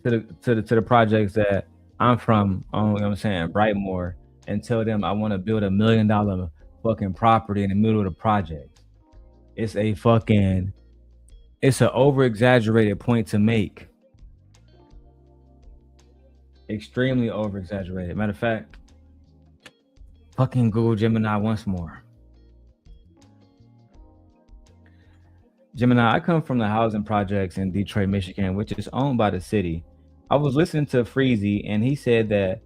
the projects that I'm from, you know what I'm saying, Brightmoor, and tell them I want to build $1 million fucking property in the middle of the project. It's an over-exaggerated point to make. Extremely over-exaggerated. Matter of fact, fucking Google Gemini once more. Gemini, I come from the housing projects in Detroit, Michigan, which is owned by the city. I was listening to Freezy, and he said that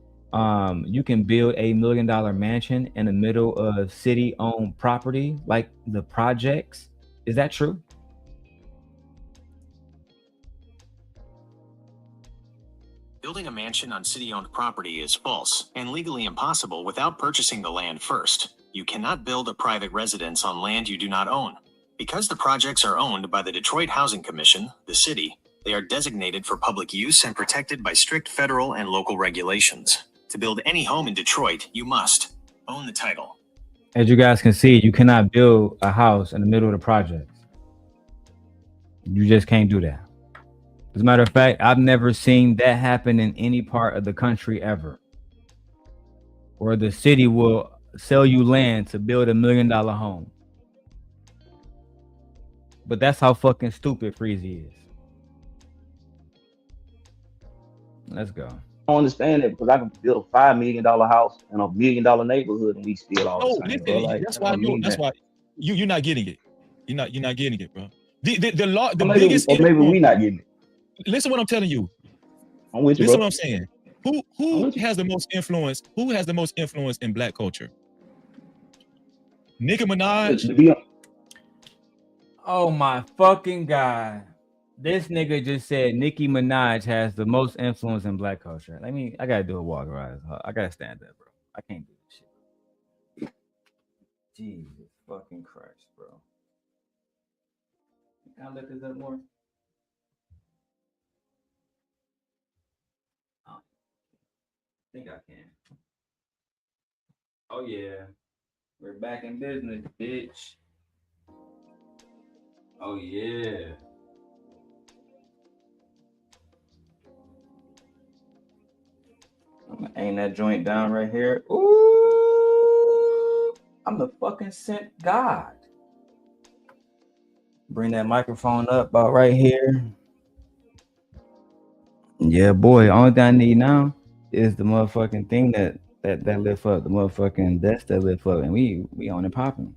you can build $1 million mansion in the middle of city-owned property, like the projects. Is that true? Building a mansion on city-owned property is false and legally impossible without purchasing the land first. You cannot build a private residence on land you do not own. Because the projects are owned by the Detroit Housing Commission, the city, they are designated for public use and protected by strict federal and local regulations. To build any home in Detroit, you must own the title. As you guys can see, you cannot build a house in the middle of the project. You just can't do that. As a matter of fact, I've never seen that happen in any part of the country ever. Where the city will sell you land to build $1 million home. But that's how fucking stupid Freezy is. Let's go. I don't understand it because I can build a $5 million house in a $1 million neighborhood and we still all the same. Bro. Like, that's why you're not getting it. You're not getting it, bro. The maybe we not getting it. listen what I'm telling you. I'm with you, Listen bro. what I'm saying. Who has the most influence? Who has the most influence in black culture? Nicki Minaj. Oh my fucking God. This nigga just said Nicki Minaj has the most influence in black culture. I gotta do a walk around. I gotta stand up, bro. I can't do this shit. Jesus fucking Christ, bro. Can I look this up more? I think I can. Oh yeah. We're back in business, bitch. Oh yeah. I'm gonna aim that joint down right here. Ooh, I'm the fucking sent God. Bring that microphone up about right here. Yeah, boy. Only thing I need now is the motherfucking thing that lift up, the motherfucking desk that lift up, and we on it popping.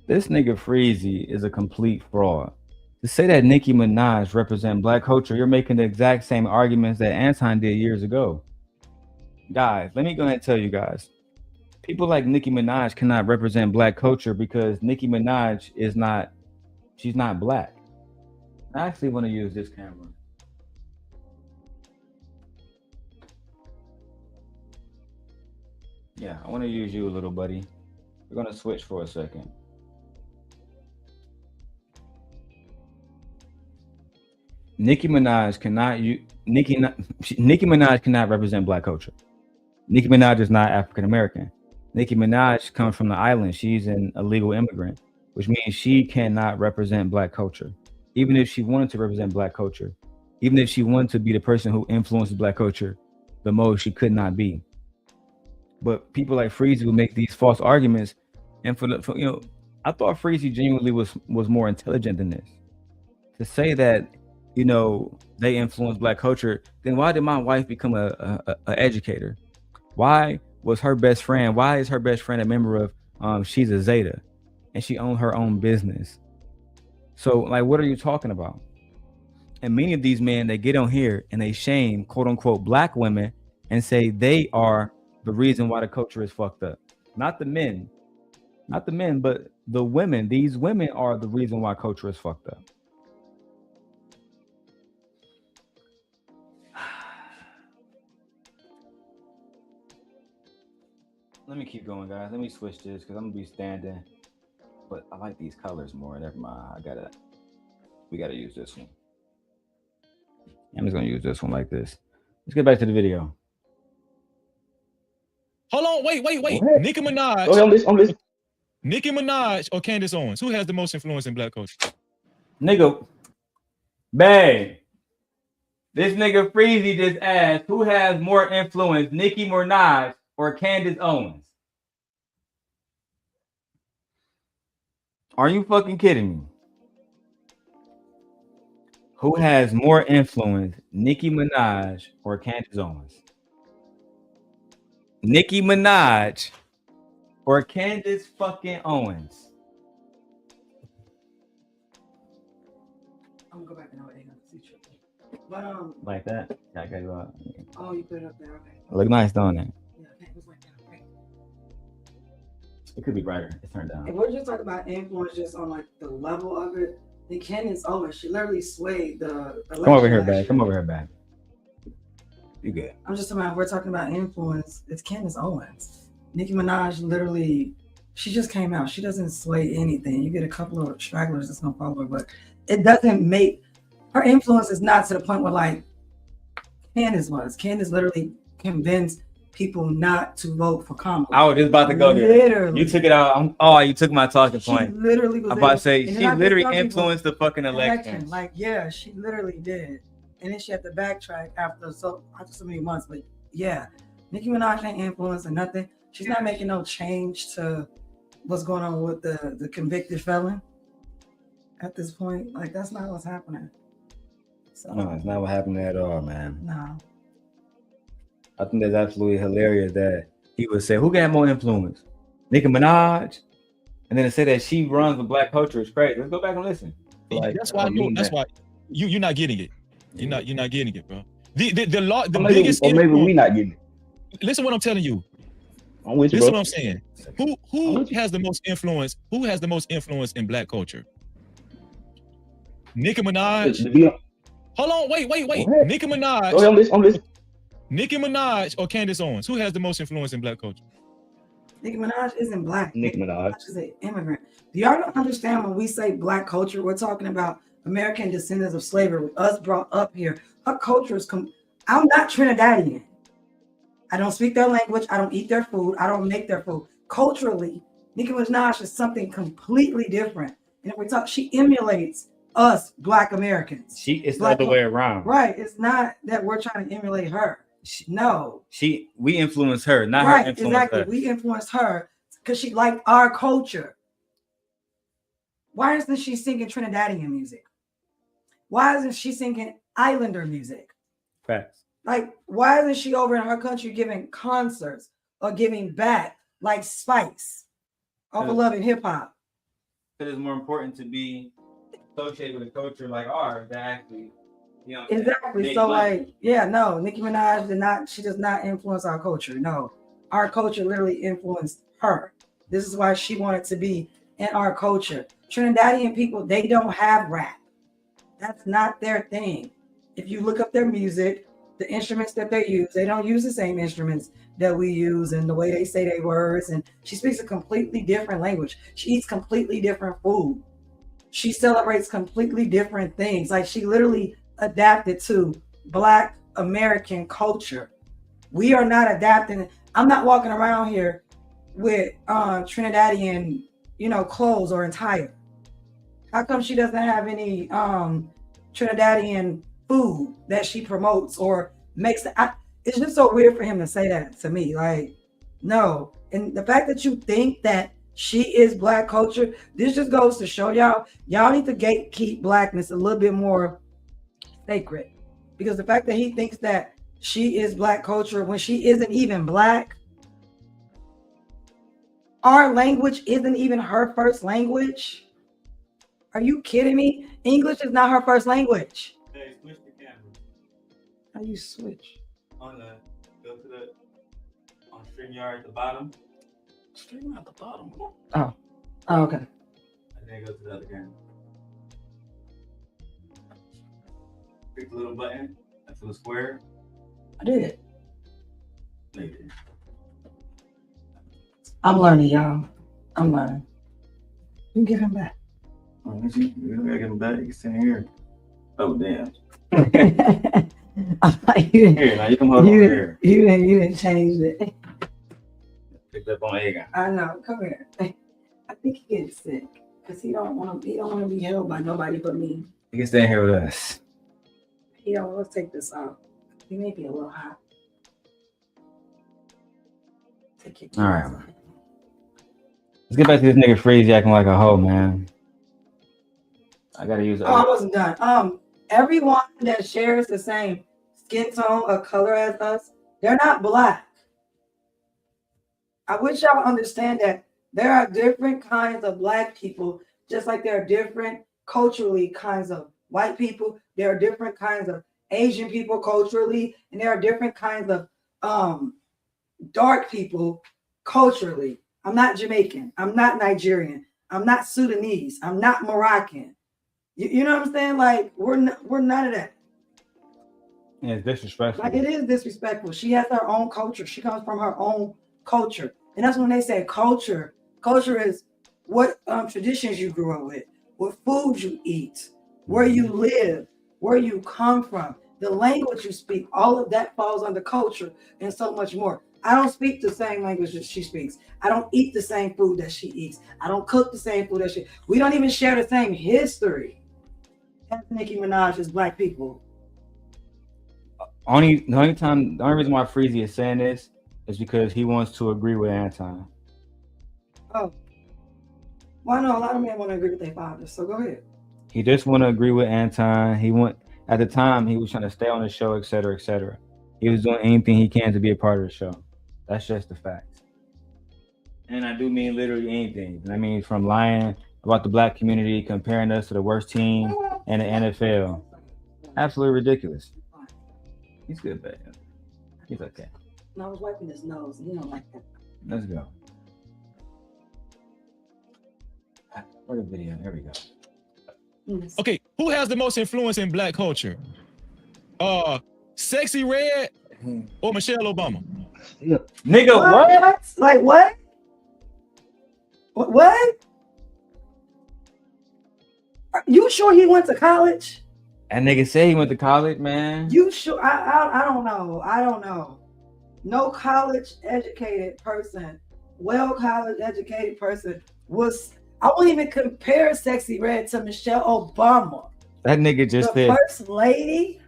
This nigga Freezy is a complete fraud. To say that Nicki Minaj represent black culture, you're making the exact same arguments that Anton did years ago. Guys, let me go ahead and tell you guys. People like Nicki Minaj cannot represent black culture because Nicki Minaj she's not black. I actually want to use this camera. Yeah, I want to use you, little buddy. We're gonna switch for a second. Nicki Minaj cannot represent black culture. Nicki Minaj is not African American. Nicki Minaj comes from the island. She's an illegal immigrant, which means she cannot represent black culture. Even if she wanted to represent black culture, even if she wanted to be the person who influences black culture the most, she could not be. But people like Freezy will make these false arguments, and I thought Freezy genuinely was more intelligent than this. To say that, they influence black culture, then why did my wife become a educator? Why is her best friend a member of she's a Zeta and she owned her own business? So like, what are you talking about? And many of these men, they get on here and they shame quote unquote black women and say they are the reason why the culture is fucked up. Not the men, but the women. These women are the reason why culture is fucked up. Let me keep going, guys. Let me switch this because I'm gonna be standing. But I like these colors more. Never mind. We gotta use this one. I'm just gonna use this one like this. Let's get back to the video. Hold on, wait. What? Nicki Minaj. Oh, I'm listening. Nicki Minaj or Candace Owens? Who has the most influence in black culture? Nigga, babe. This nigga Freezy just asked, who has more influence, Nicki Minaj or Candace Owens? Are you fucking kidding me? Who has more influence, Nicki Minaj or Candace Owens? Nicki Minaj or Candace fucking Owens? I'm gonna go back and see triple. But like that. Yeah, I gotta go out. Oh, you put it up there. Okay. Look nice, don't it? Yeah, okay, it was like that. Okay. It could be brighter. It's turned down. If we're just talking about influence, just on like the level of it, then Candace Owens, she literally swayed the. Come over here, back. Come over here, back. You good? I'm just talking about. If we're talking about influence, it's Candace Owens. Nicki Minaj literally, she just came out. She doesn't sway anything. You get a couple of stragglers that's gonna follow her, but it doesn't make her influence is not to the point where like Candace was. Candace literally convinced people not to vote for Kamala. I was just about to go there. Literally. You took it out. You took my talking point. She literally was. I'm about to say she literally influenced the fucking election. Like, yeah, she literally did. And then she had to backtrack after so many months. But yeah, Nicki Minaj ain't influencing nothing. She's not making no change to what's going on with the convicted felon at this point. Like, that's not what's happening. So, no, it's not what happened at all, man. No. I think that's absolutely hilarious that he would say, who got more influence? Nicki Minaj? And then to say that she runs with black culture is crazy. Let's go back and listen. Like, that's why I know. you're not getting it. You're not getting it, bro. The maybe we not getting it. Listen to what I'm telling you. I'm with you, Listen bro. what I'm saying. Who has the most influence? Who has the most influence in black culture? Nicki Minaj. Hold on, wait. Nicki Minaj. Oh, I'm listening. Nicki Minaj or Candace Owens? Who has the most influence in black culture? Nicki Minaj isn't black. Nicki Minaj is an immigrant. Do y'all don't understand when we say black culture, we're talking about American descendants of slavery, us brought up here. Our culture is I'm not Trinidadian. I don't speak their language. I don't eat their food. I don't make their food. Culturally, Nicki Minaj is something completely different. And if we talk, she emulates us Black Americans. It's the other way around. Right. It's not that we're trying to emulate her. No. We influence her, not right, her influence exactly. us. We influenced her because she liked our culture. Why isn't she singing Trinidadian music? Why isn't she singing Islander music? Facts. Like, why isn't she over in her country giving concerts or giving back like Spice off of Love and Hip Hop? Because it's more important to be associated with a culture like ours than actually, Exactly. So no, Nicki Minaj she does not influence our culture. No, our culture literally influenced her. This is why she wanted to be in our culture. Trinidadian people, they don't have rap. That's not their thing. If you look up their music, the instruments that they use, they don't use the same instruments that we use and the way they say their words. And she speaks a completely different language. She eats completely different food. She celebrates completely different things. Like, she literally adapted to Black American culture. We are not adapting. I'm not walking around here with Trinidadian, clothes or attire. How come she doesn't have any Trinidadian food that she promotes or makes? It's just so weird for him to say that to me. Like, no. And the fact that you think that she is Black culture, this just goes to show y'all need to gatekeep Blackness a little bit more sacred. Because the fact that he thinks that she is Black culture when she isn't even Black, our language isn't even her first language. Are you kidding me? English is not her first language. Hey, switch the camera. How you switch? Go to on StreamYard at the bottom. Stream at the bottom. Oh, okay. And then go to the other camera. Click the little button until the square. I did. Like it. I'm learning, y'all. I'm learning. You can give him back. Oh, you gotta give him back. You can stand here. Oh, damn. Here, now you can hold on here. You didn't change it. Picked up on egg. I know. Come here. I think he gets sick because he don't want to be held by nobody but me. You can stand here with us. Let's take this off. He may be a little hot. Take your keys. All right. Let's get back to this nigga Freezy acting like a hoe, man. I gotta use it. I wasn't done. Everyone that shares the same skin tone or color as us, they're not Black. I wish y'all understand that there are different kinds of Black people, just like there are different culturally kinds of white people. There are different kinds of Asian people culturally, and there are different kinds of dark people culturally. I'm not Jamaican. I'm not Nigerian. I'm not Sudanese. I'm not Moroccan. You know what I'm saying? Like, we're none of that. Yeah, it's disrespectful. Like, it is disrespectful. She has her own culture. She comes from her own culture. And that's when they say culture. Culture is what traditions you grew up with, what food you eat, where you live, where you come from, the language you speak. All of that falls under culture and so much more. I don't speak the same language that she speaks. I don't eat the same food that she eats. I don't cook the same food that she. We don't even share the same history as Nicki Minaj as Black people. The only reason why Freezy is saying this is because he wants to agree with Anton. Oh. Well, no, a lot of men want to agree with their fathers, so go ahead. He just want to agree with Anton. At the time, he was trying to stay on the show, et cetera, et cetera. He was doing anything he can to be a part of the show. That's just the facts. And I do mean literally anything. I mean, from lying about the Black community, comparing us to the worst team in the NFL. Absolutely ridiculous. He's good, but he's okay. No, I was wiping his nose. You don't like that. Let's go. Where the video? There we go. Okay, who has the most influence in black culture? Sexy Red or Michelle Obama? Yeah. Nigga, what? Like what? What? Are you sure he went to college? That nigga said he went to college, man. You sure? I don't know. I don't know. No college educated person, college educated person was. I won't even compare Sexy Red to Michelle Obama. That nigga just the said first lady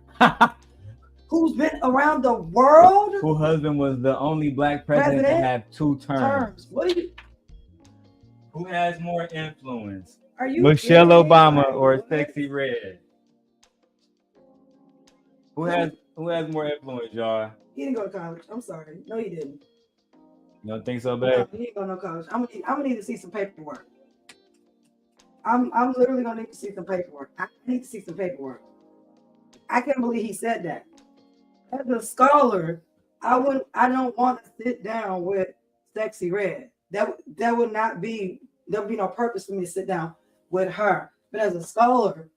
who's been around the world. Whose husband was the only black president to have 2 terms. What do you? Who has more influence? Are you Michelle kidding? Obama or Sexy Red? Who has more influence, y'all? He didn't go to college. I'm sorry. No, he didn't. You don't think so, No, babe? he didn't go to no college. I'm gonna need to see some paperwork. I'm literally gonna need to see some paperwork. I need to see some paperwork. I can't believe he said that. As a scholar, I don't want to sit down with Sexy Red. There would be no purpose for me to sit down with her. But as a scholar,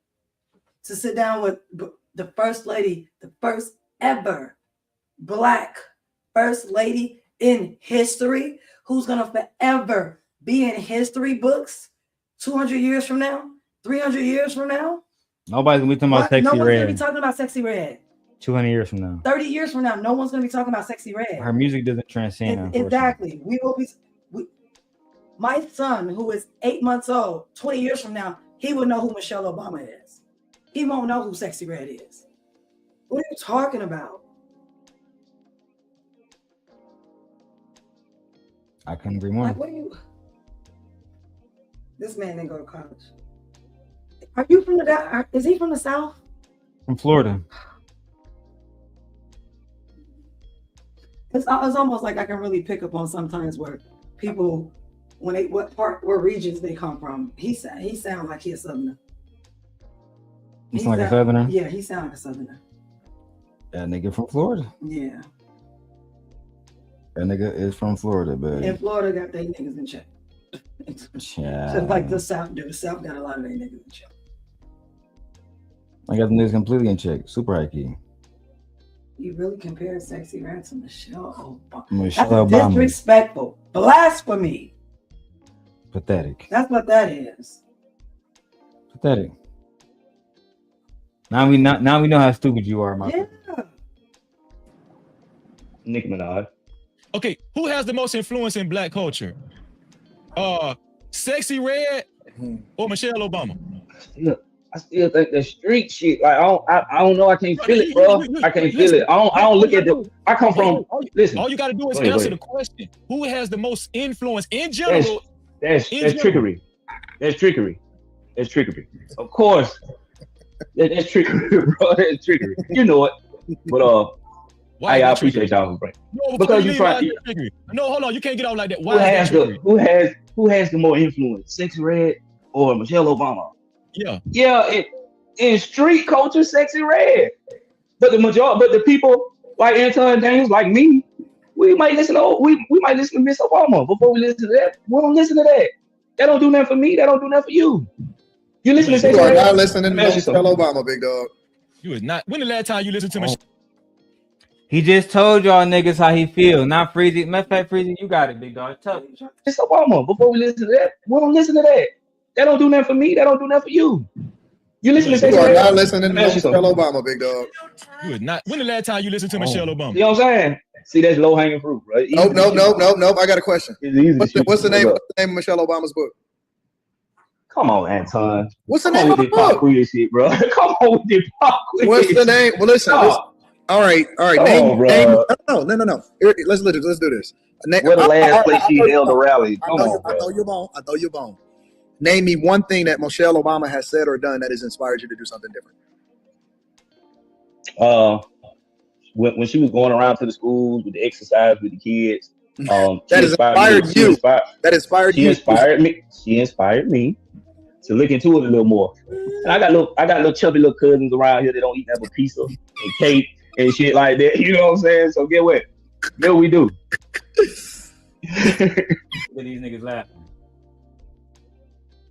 to sit down with the first lady, the first ever black first lady in history, who's gonna forever be in history books 200 years from now, 300 years from now. Nobody's gonna be talking about Sexy No one's Red. gonna be talking about Sexy Red. 200 years from now. 30 years from now, no one's gonna be talking about Sexy Red. Her music doesn't transcend. unfortunately. Exactly. We will be. My son, who is 8 months old, 20 years from now, he will know who Michelle Obama is. He won't know who Sexy Red is. What are you talking about? I couldn't agree more. Like, what are you? This man didn't go to college. Are you from the? Is he from the South? From Florida. It's almost like I can really pick up on sometimes where people, where regions they come from. He sounds like he's a Southerner. You sound like a Southerner? Yeah, he sounds like a Southerner. That nigga from Florida. Yeah. That nigga is from Florida, baby. And Florida got their niggas in check. Yeah. Just like the South do. The South got a lot of their niggas in check. I got the niggas completely in check. Super high key. You really compare Sexy Red to Michelle Obama? Michelle That's Obama. disrespectful. Blasphemy. Pathetic. That's what that is. Pathetic. Now we know how stupid you are, my friend. Nicki Minaj. Okay, who has the most influence in black culture? Sexy Red or Michelle Obama? I still think the street shit. Like I don't know. I can't feel it, bro. I can't feel it. I don't look at the. I come from. Listen. All you gotta do is Go ahead, answer go the question. Who has the most influence in general? That's trickery. That's trickery. That's trickery. Of course. That's trickery, bro. That's trickery. You know it. But I appreciate y'all for breaking. No, because you try. No, hold on. You can't get out like that. Why is that trickery? Who has the more influence? Sexy Red or Michelle Obama? Yeah. In street culture, Sexy Red. But the people like Anton Daniels, like me, we might listen to Miss Obama before we listen to that. We don't listen to that. That don't do nothing for me. That don't do nothing for you. You listen to Sexy You are Red. not listening to Michelle Obama, big dog. You is not. When the last time you listened to Michelle? He just told y'all niggas how he feel. Not Freezy. Matter of fact, Freezy, you got it, big dog. Tell me. Miss Obama before we listen to that. We don't listen to that. That don't do nothing for me. That don't do nothing for you. You listen to Sexy You are Red. not listening to Michelle Obama, big dog. You is not. When the last time you listened to Michelle Obama? You know what I'm saying? See, that's low hanging fruit, right? Nope. I got a question. What's the name of Michelle Obama's book? Come on, Anton. What's the name of the book? Pop quiz shit, bro. Come on with the pop quiz. What's the name? Well, listen. All right. No. Let's do this. We're the last place she held a rally. I know you're bone. Name me one thing that Michelle Obama has said or done that has inspired you to do something different. When she was going around to the schools with the exercise with the kids, that inspired you. That inspired you. She inspired me. She inspired me. look into it a little more. And I got little chubby little cousins around here that don't even have a pizza and cake and shit like that. You know what I'm saying? So get what we do. Look at these niggas laughing.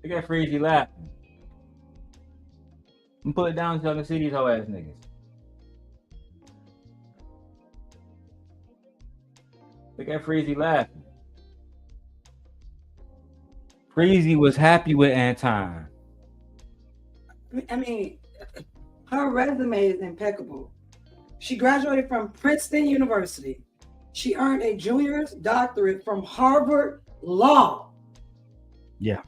Look at Freezy laughing. I'm put it down so I can see these whole ass niggas. Look at Freezy laughing. Freezy was happy with Anton. I mean, her resume is impeccable. She graduated from Princeton University. She earned a junior's doctorate from Harvard Law. Yeah.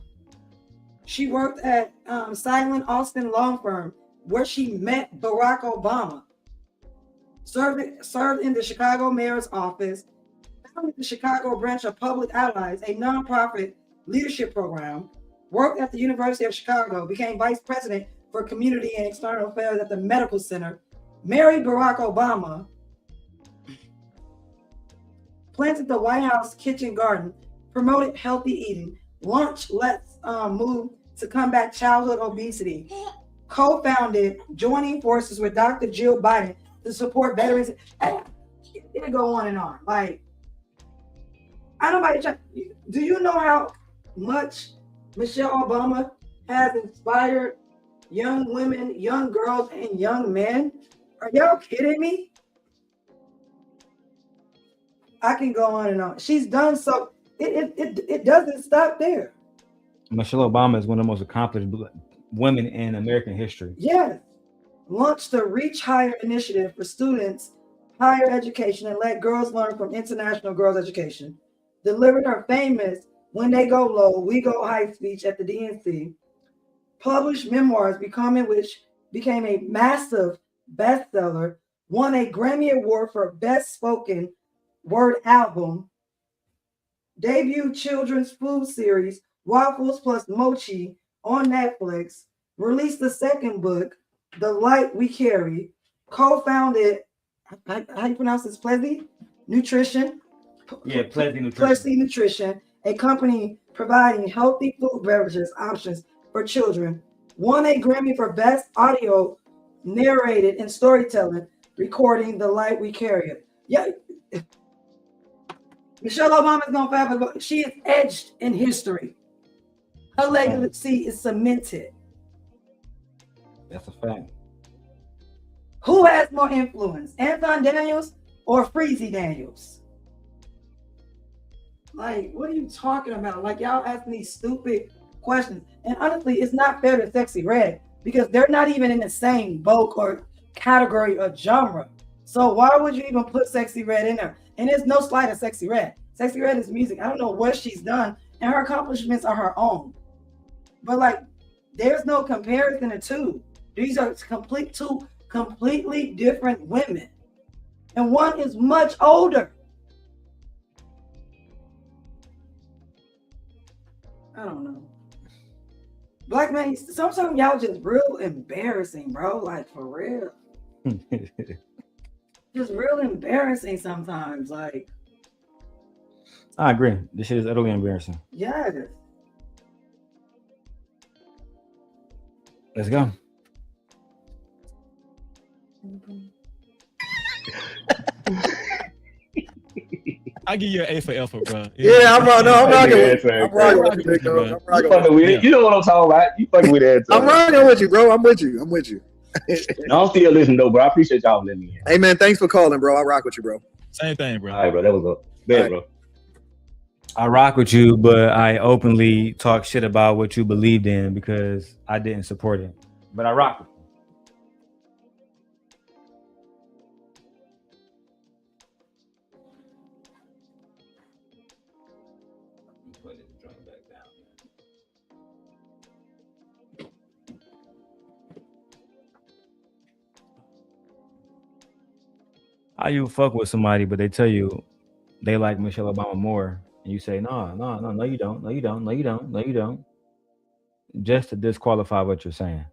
She worked at Silent Austin Law Firm, where she met Barack Obama. Served in the Chicago Mayor's office. Founded the Chicago branch of Public Allies, a nonprofit leadership program. Worked at the University of Chicago. Became vice president for community and external affairs at the medical center. Married Barack Obama. Planted the White House kitchen garden. Promoted healthy eating. Launched Let's Move to combat childhood obesity. Co-founded Joining Forces with Dr. Jill Biden to support veterans. It go on and on. Like, I don't know. Do you know how much Michelle Obama has inspired young women, young girls, and young men? Are y'all kidding me? I can go on and on. She's done so. It doesn't stop there. Michelle Obama is one of the most accomplished women in American history. Yes. Launched the Reach Higher initiative for students, higher education, and let girls learn from international girls' education. Delivered her famous When They Go Low, We Go High speech at the DNC. Published memoirs, which became a massive bestseller. Won a Grammy Award for Best Spoken Word Album. Debut children's food series, Waffles Plus Mochi, on Netflix. Released the second book, The Light We Carry. Co-founded, how you pronounce this, Plessy Nutrition? Yeah, Plessy Nutrition. Plessy Nutrition, a company providing healthy food beverages options for children. Won a Grammy for Best Audio Narrated and Storytelling, recording The Light We Carry. Yeah. Michelle Obama is going forever. She is etched in history. Her legacy is cemented. That's a fact. Who has more influence, Anton Daniels or Freezy Daniels? Like, what are you talking about? Like, y'all asking these stupid questions. And honestly, it's not fair to Sexy Red because they're not even in the same boat or category or genre. So why would you even put Sexy Red in there? And there's no slight of Sexy Red. Sexy Red is music. I don't know what she's done, and her accomplishments are her own. But like, there's no comparison to two. These are two completely different women, and one is much older. I don't know. Black man, sometimes y'all just real embarrassing, bro. Like, for real. Just real embarrassing sometimes. Like, I agree. This shit is utterly embarrassing. yeah, it is. Let's go. I give you an A for effort, bro. Yeah, I'm rocking with you. I'm rocking with you, big dog. I'm rocking with you. You know what I'm talking about. You fucking with that. I'm rocking with you, bro. I'm with you. No, I'm still listening though, bro. I appreciate y'all letting me in. Hey man, thanks for calling, bro. I rock with you, bro. Same thing, bro. All right, bro. That was a bad, bro. I rock with you, but I openly talk shit about what you believed in because I didn't support it. But I rock with you. How you fuck with somebody, but they tell you they like Michelle Obama more, and you say, no, you don't. Just to disqualify what you're saying.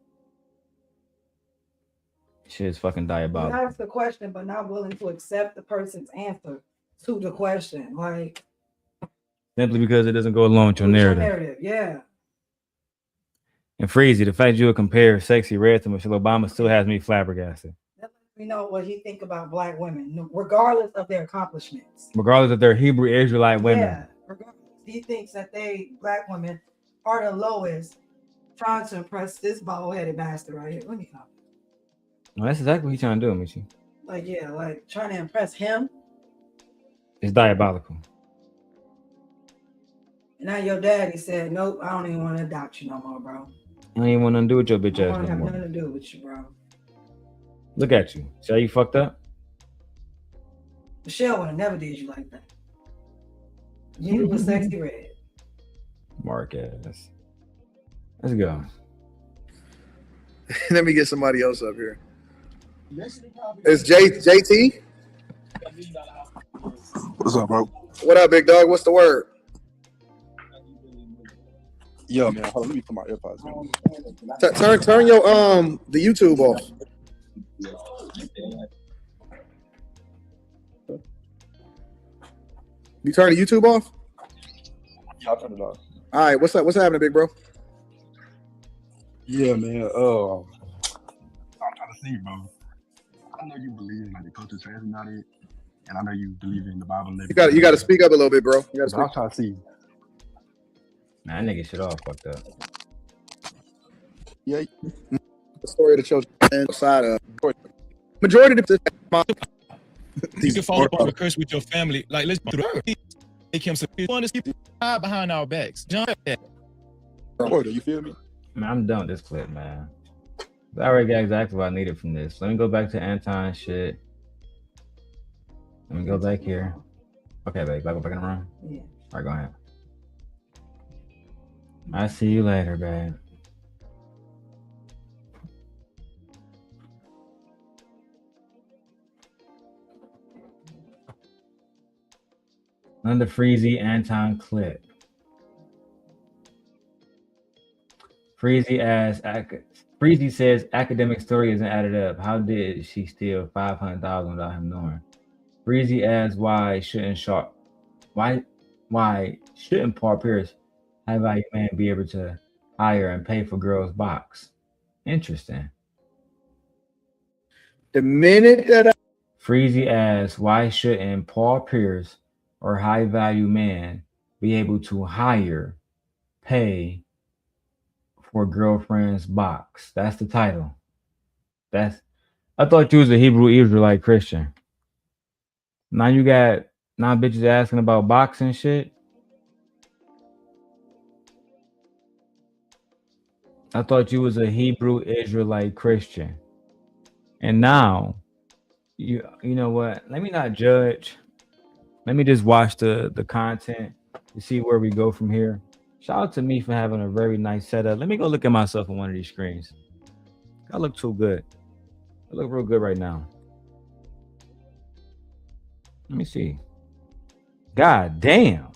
Shit is fucking You diabolical. ask the question, but not willing to accept the person's answer to the question. Like, Simply because it doesn't go along with your narrative. yeah. And Freezy, the fact you would compare Sexy Red to Michelle Obama still has me flabbergasted. We know what he think about black women, regardless of their accomplishments. Regardless if they're Hebrew Israelite women. Yeah, regardless. He thinks that they, black women, are the lowest, trying to impress this bald-headed bastard right here. Let me copy. Well, that's exactly what he's trying to do, Michi. Like, yeah, like trying to impress him. It's diabolical. And now your daddy said, nope, I don't even want to adopt you no more, bro. I don't even want nothing to do with your bitch I ass don't no have more. nothing to do with you, bro. Look at you. See how you fucked up? Michelle would have never did you like that. You was Sexy Red. Mark ass. Let's go. Let me get somebody else up here. It's JT. What's up, bro? What up, big dog? What's the word? Yo, man, hold on, let me put my AirPods in. Turn your the YouTube off. You turn the YouTube off? Yeah, I'll turn it off. All right, what's up? What's happening, big bro? Yeah, man. I'm trying to see, bro. I know you believe in like the culture trans and all that, and I know you believe in the Bible. And You got to speak up a little bit, bro. You got to I'm trying to see. Nah, that nigga shit all fucked up. Yeah. The story of the children inside of majority of the You can fall upon the curse with your family. Like, let's make him some people behind our backs. John, Order, you feel me? Man, I'm done with this clip, man. I already got exactly what I needed from this. Let me go back to Anton shit. Let me go back here. Okay, babe, back in the room. Yeah. All right, go ahead. I see you later, babe. Another Freezy Anton clip. Freezy says academic story isn't added up. How did she steal $500 without him knowing? Freezy asks why shouldn't Paul Pierce high value man be able to hire and pay for girls' box? Interesting. The minute that Freezy asks why shouldn't Paul Pierce or high value man be able to hire, pay for girlfriend's box? That's the title. I thought you was a Hebrew Israelite Christian. Now you got bitches asking about box and shit. I thought you was a Hebrew Israelite Christian. And now you know what? Let me not judge. Let me just watch the content to see where we go from here. Shout out to me for having a very nice setup. Let me go look at myself on one of these screens. I look too good. I look real good right now. Let me see. God damn.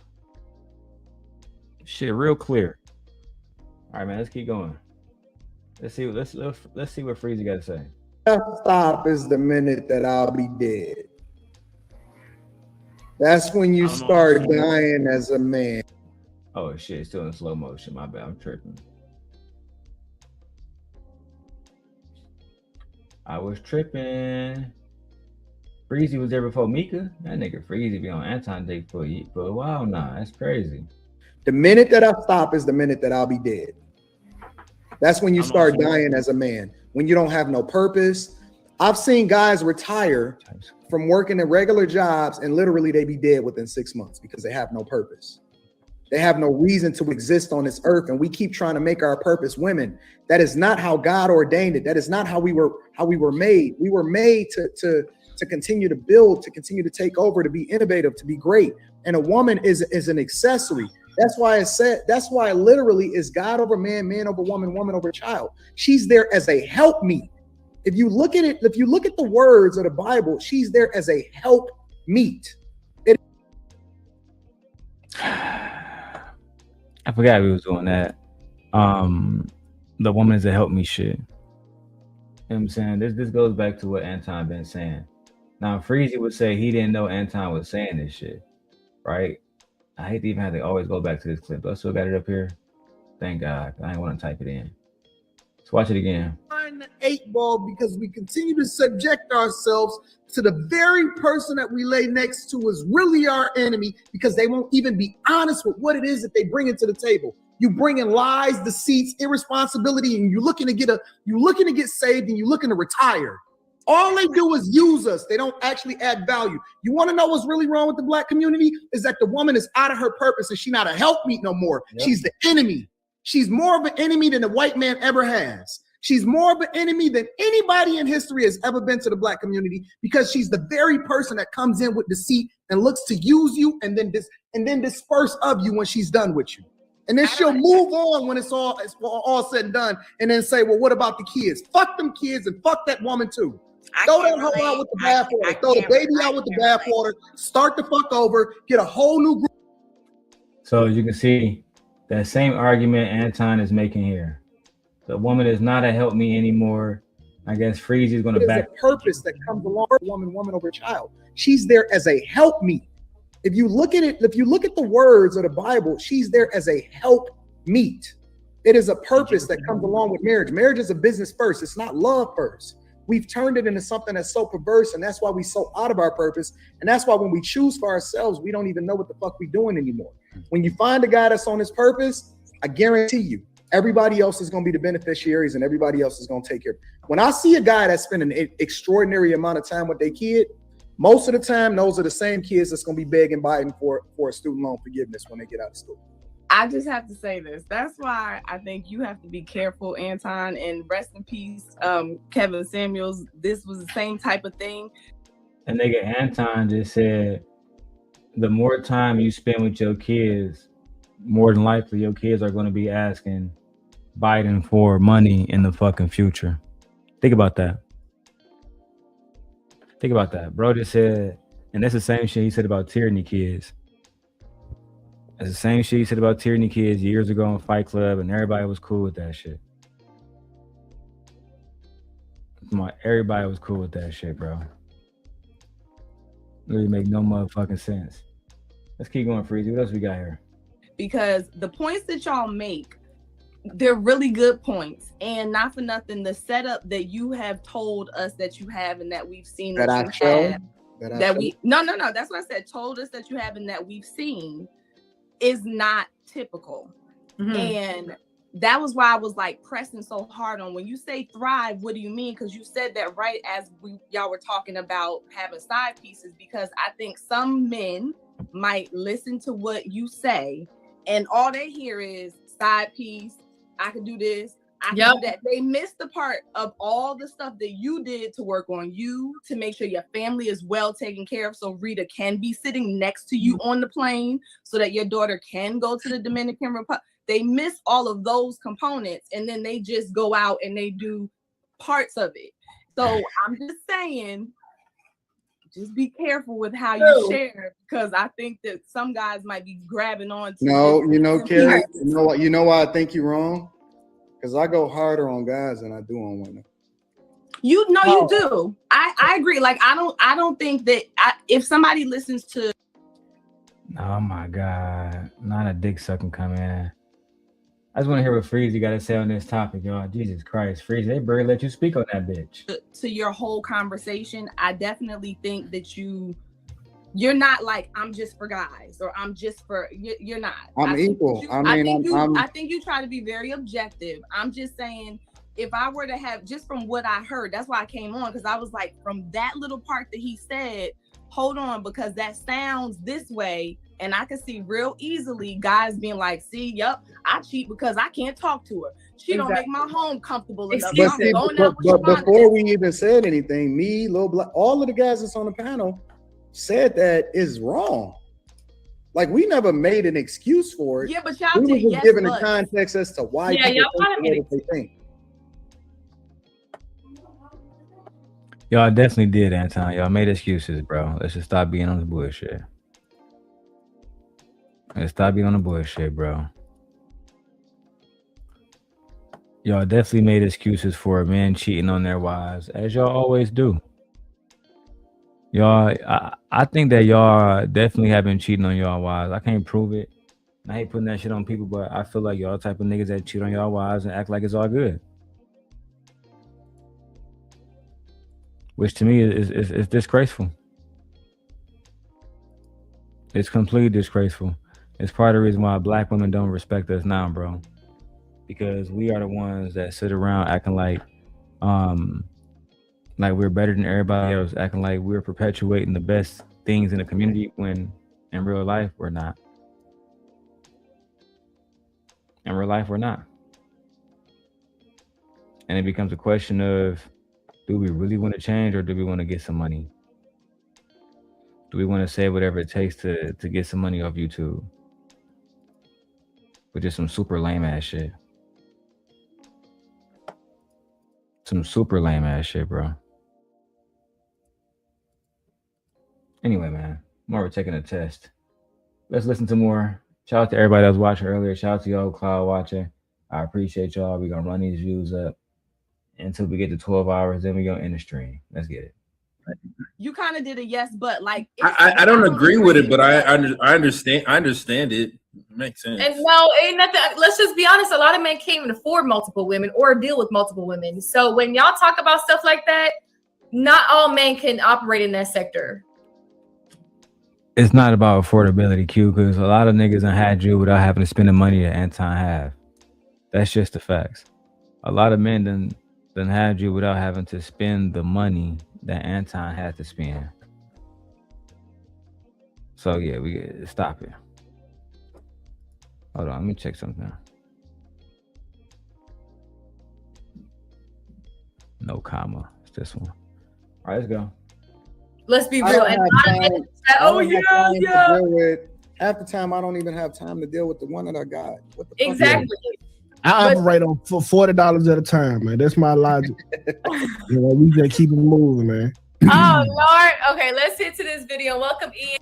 Shit, real clear. All right, man. Let's keep going. Let's see what Freezy got to say. stop is the minute that I'll be dead. That's when you start dying as a man. Oh shit, it's still in slow motion. My bad, I'm tripping. I was tripping. Freezy was there before Mika. That nigga Freezy be on Anton Dick for a while now. That's crazy. The minute that I stop is the minute that I'll be dead. That's when you start dying as a man. When you don't have no purpose. I've seen guys retire from working in regular jobs and literally they be dead within 6 months because they have no purpose. They have no reason to exist on this earth, and we keep trying to make our purpose women. That is not how God ordained it. That is not how we were made. We were made to continue to build, to continue to take over, to be innovative, to be great. And a woman is an accessory. That's why it said. That's why literally is God over man, man over woman, woman over child. She's there as a helpmeet. If you look at it, if you look at the words of the Bible, she's there as a helpmeet. I forgot we was doing that. The woman is a help me shit. You know what I'm saying? This goes back to what Anton been saying. Now Freezy would say he didn't know Anton was saying this shit, right? I hate to even have to always go back to this clip, but I still got it up here. Thank God. I didn't want to type it in. Let's watch it again. Behind the 8 ball because we continue to subject ourselves to the very person that we lay next to is really our enemy because they won't even be honest with what it is that they bring into the table. You bring in lies, deceits, irresponsibility, and you're looking to get saved and you're looking to retire. All they do is use us. They don't actually add value. You want to know what's really wrong with the black community? Is that the woman is out of her purpose and she's not a helpmeet no more. Yep. She's the enemy. She's more of an enemy than the white man ever has. She's more of an enemy than anybody in history has ever been to the black community because she's the very person that comes in with deceit and looks to use you and then disperse of you when she's done with you. And then she'll move on when it's all said and done and then say, well, what about the kids? Fuck them kids and fuck that woman too. Throw that hoe out with the bathwater. Throw the baby out with the bathwater. Start the fuck over. Get a whole new group. So as you can see, that same argument Anton is making here. The woman is not a help me anymore. I guess Freezy is going to back. There's a purpose that comes along with woman over child. She's there as a help me. If you look at it, if you look at the words of the Bible, she's there as a help meet. It is a purpose that comes along with marriage. Marriage is a business first. It's not love first. We've turned it into something that's so perverse, and that's why we're so out of our purpose. And that's why when we choose for ourselves, we don't even know what the fuck we're doing anymore. When you find a guy that's on his purpose, I guarantee you, everybody else is going to be the beneficiaries and everybody else is going to take care. When I see a guy that's spending an extraordinary amount of time with their kid, most of the time, those are the same kids that's going to be begging Biden for a student loan forgiveness when they get out of school. I just have to say this. That's why I think you have to be careful, Anton, and rest in peace, Kevin Samuels. This was the same type of thing. And nigga Anton just said, the more time you spend with your kids, more than likely your kids are going to be asking Biden for money in the fucking future. Think about that. Think about that. Bro just said, and that's the same shit he said about tyranny kids. That's the same shit he said about tyranny kids years ago in Fight Club, and everybody was cool with that shit. Everybody was cool with that shit, bro. Really make no motherfucking sense. Let's keep going, Freezy. What else we got here? Because the points that y'all make, they're really good points, and not for nothing, the setup that you have told us that you have and that we've seen That's what I said. Told us that you have and that we've seen is not typical. Mm-hmm. And that was why I was like pressing so hard on when you say thrive, what do you mean? Because you said that right as y'all were talking about having side pieces, because I think some men might listen to what you say and all they hear is side piece. I can do this. I can do that. They missed the part of all the stuff that you did to work on you, to make sure your family is well taken care of. So Rita can be sitting next to you on the plane so that your daughter can go to the Dominican Republic. They miss all of those components and then they just go out and they do parts of it. So I'm just saying, just be careful with how you share, because I think that some guys might be grabbing on to Carrie, you know why I think you're wrong? Because I go harder on guys than I do on women. You do. I agree. Like I don't think that if somebody listens to, oh my God, not a dick sucking comment. I just want to hear what Freezy got to say on this topic, y'all. Jesus Christ, Freezy, they barely let you speak on that bitch. To your whole conversation, I definitely think that you're not like, I'm just for guys or I'm just for, you're not. I'm equal. I think you try to be very objective. I'm just saying, if I were to have, just from what I heard, that's why I came on, because I was like, from that little part that he said, hold on, because that sounds this way. And I can see real easily guys being like, see, yep, I cheat because I can't talk to her. She don't make my home comfortable enough. But before we even said anything, me, Lil Black, all of the guys that's on the panel said that is wrong. Like, we never made an excuse for it. Yeah, but y'all we were just giving the context as to why people think what they think. Y'all definitely did, Anton. Y'all made excuses, bro. Let's just stop being on the bullshit. Let's stop being on the bullshit, bro. Y'all definitely made excuses for men cheating on their wives, as y'all always do. Y'all, I think that y'all definitely have been cheating on y'all wives. I can't prove it. I hate putting that shit on people, but I feel like y'all type of niggas that cheat on y'all wives and act like it's all good. which to me is disgraceful. It's completely disgraceful. It's part of the reason why black women don't respect us now, bro. Because we are the ones that sit around acting like we're better than everybody else, acting like we're perpetuating the best things in the community when in real life we're not. In real life we're not. And it becomes a question of, do we really want to change or do we want to get some money? Do we want to say whatever it takes to get some money off YouTube? Which is some super lame ass shit. Some super lame ass shit, bro. Anyway, man, more we're taking a test. Let's listen to more. Shout out to everybody that was watching earlier. Shout out to y'all cloud watching. I appreciate y'all. We're gonna run these views up until we get to 12 hours, then we're gonna end the stream. Let's get it. You kind of did a yes, but like I don't agree with it, but I understand. I understand it. It makes sense. And no, ain't nothing. Let's just be honest. A lot of men can't even afford multiple women or deal with multiple women. So when y'all talk about stuff like that, not all men can operate in that sector. It's not about affordability, Q, because a lot of niggas done had you without having to spend the money that Anton have. That's just the facts. A lot of men done had you without having to spend the money that Anton had to spend. So yeah, we stop it. Hold on, let me check something. No comma. It's this one. All right, let's go. Let's be I real. don't And have a lot of time- men say, I oh don't have yeah, time to yeah. deal with- half the time, I don't even have time to deal with the one that I got. What the fuck? Exactly. I operate on for $40 at a time, man. That's my logic. We just keep it moving, man. Oh Lord. Okay, let's hit to this video. Welcome Ian.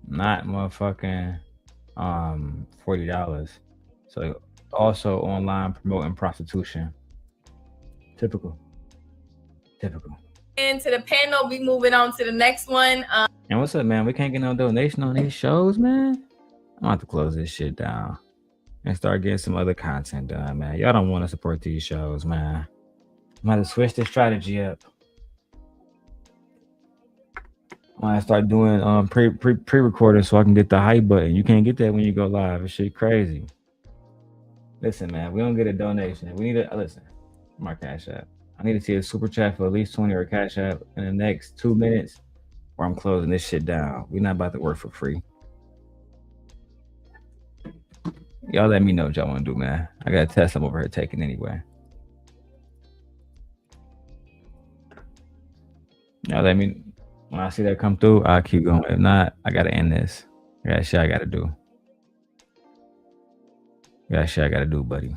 Not motherfucking $40. So also online promoting prostitution. Typical. Into the panel. We moving on to the next one. And what's up, man? We can't get no donation on these shows, man. I'm gonna have to close this shit down and start getting some other content done, man. Y'all don't want to support these shows, man. I'm gonna have to switch the strategy up. I'm gonna start doing pre-recording so I can get the hype button. You can't get that when you go live. It's shit crazy. Listen, man, we don't get a donation. We need a listen. My Cash App. I need to see a super chat for at least 20 or a Cash App in the next 2 minutes, or I'm closing this shit down. We're not about to work for free. Y'all let me know what y'all want to do, man. I got a test I'm over here taking anyway. Y'all let me, when I see that come through, I'll keep going. If not, I got to end this. I got shit I got to do. Got shit I got to do, buddy.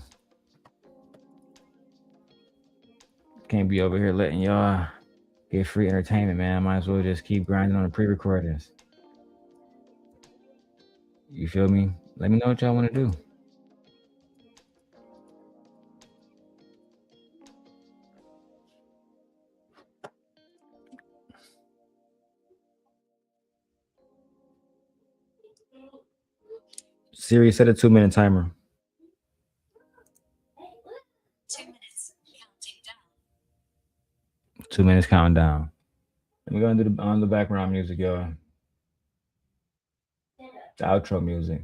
Can't be over here letting y'all get free entertainment, man. I might as well just keep grinding on the pre-recordings. You feel me? Let me know what y'all want to do. Siri, set a 2-minute timer. 2 minutes counting down. Let me go into the background music, y'all. The outro music.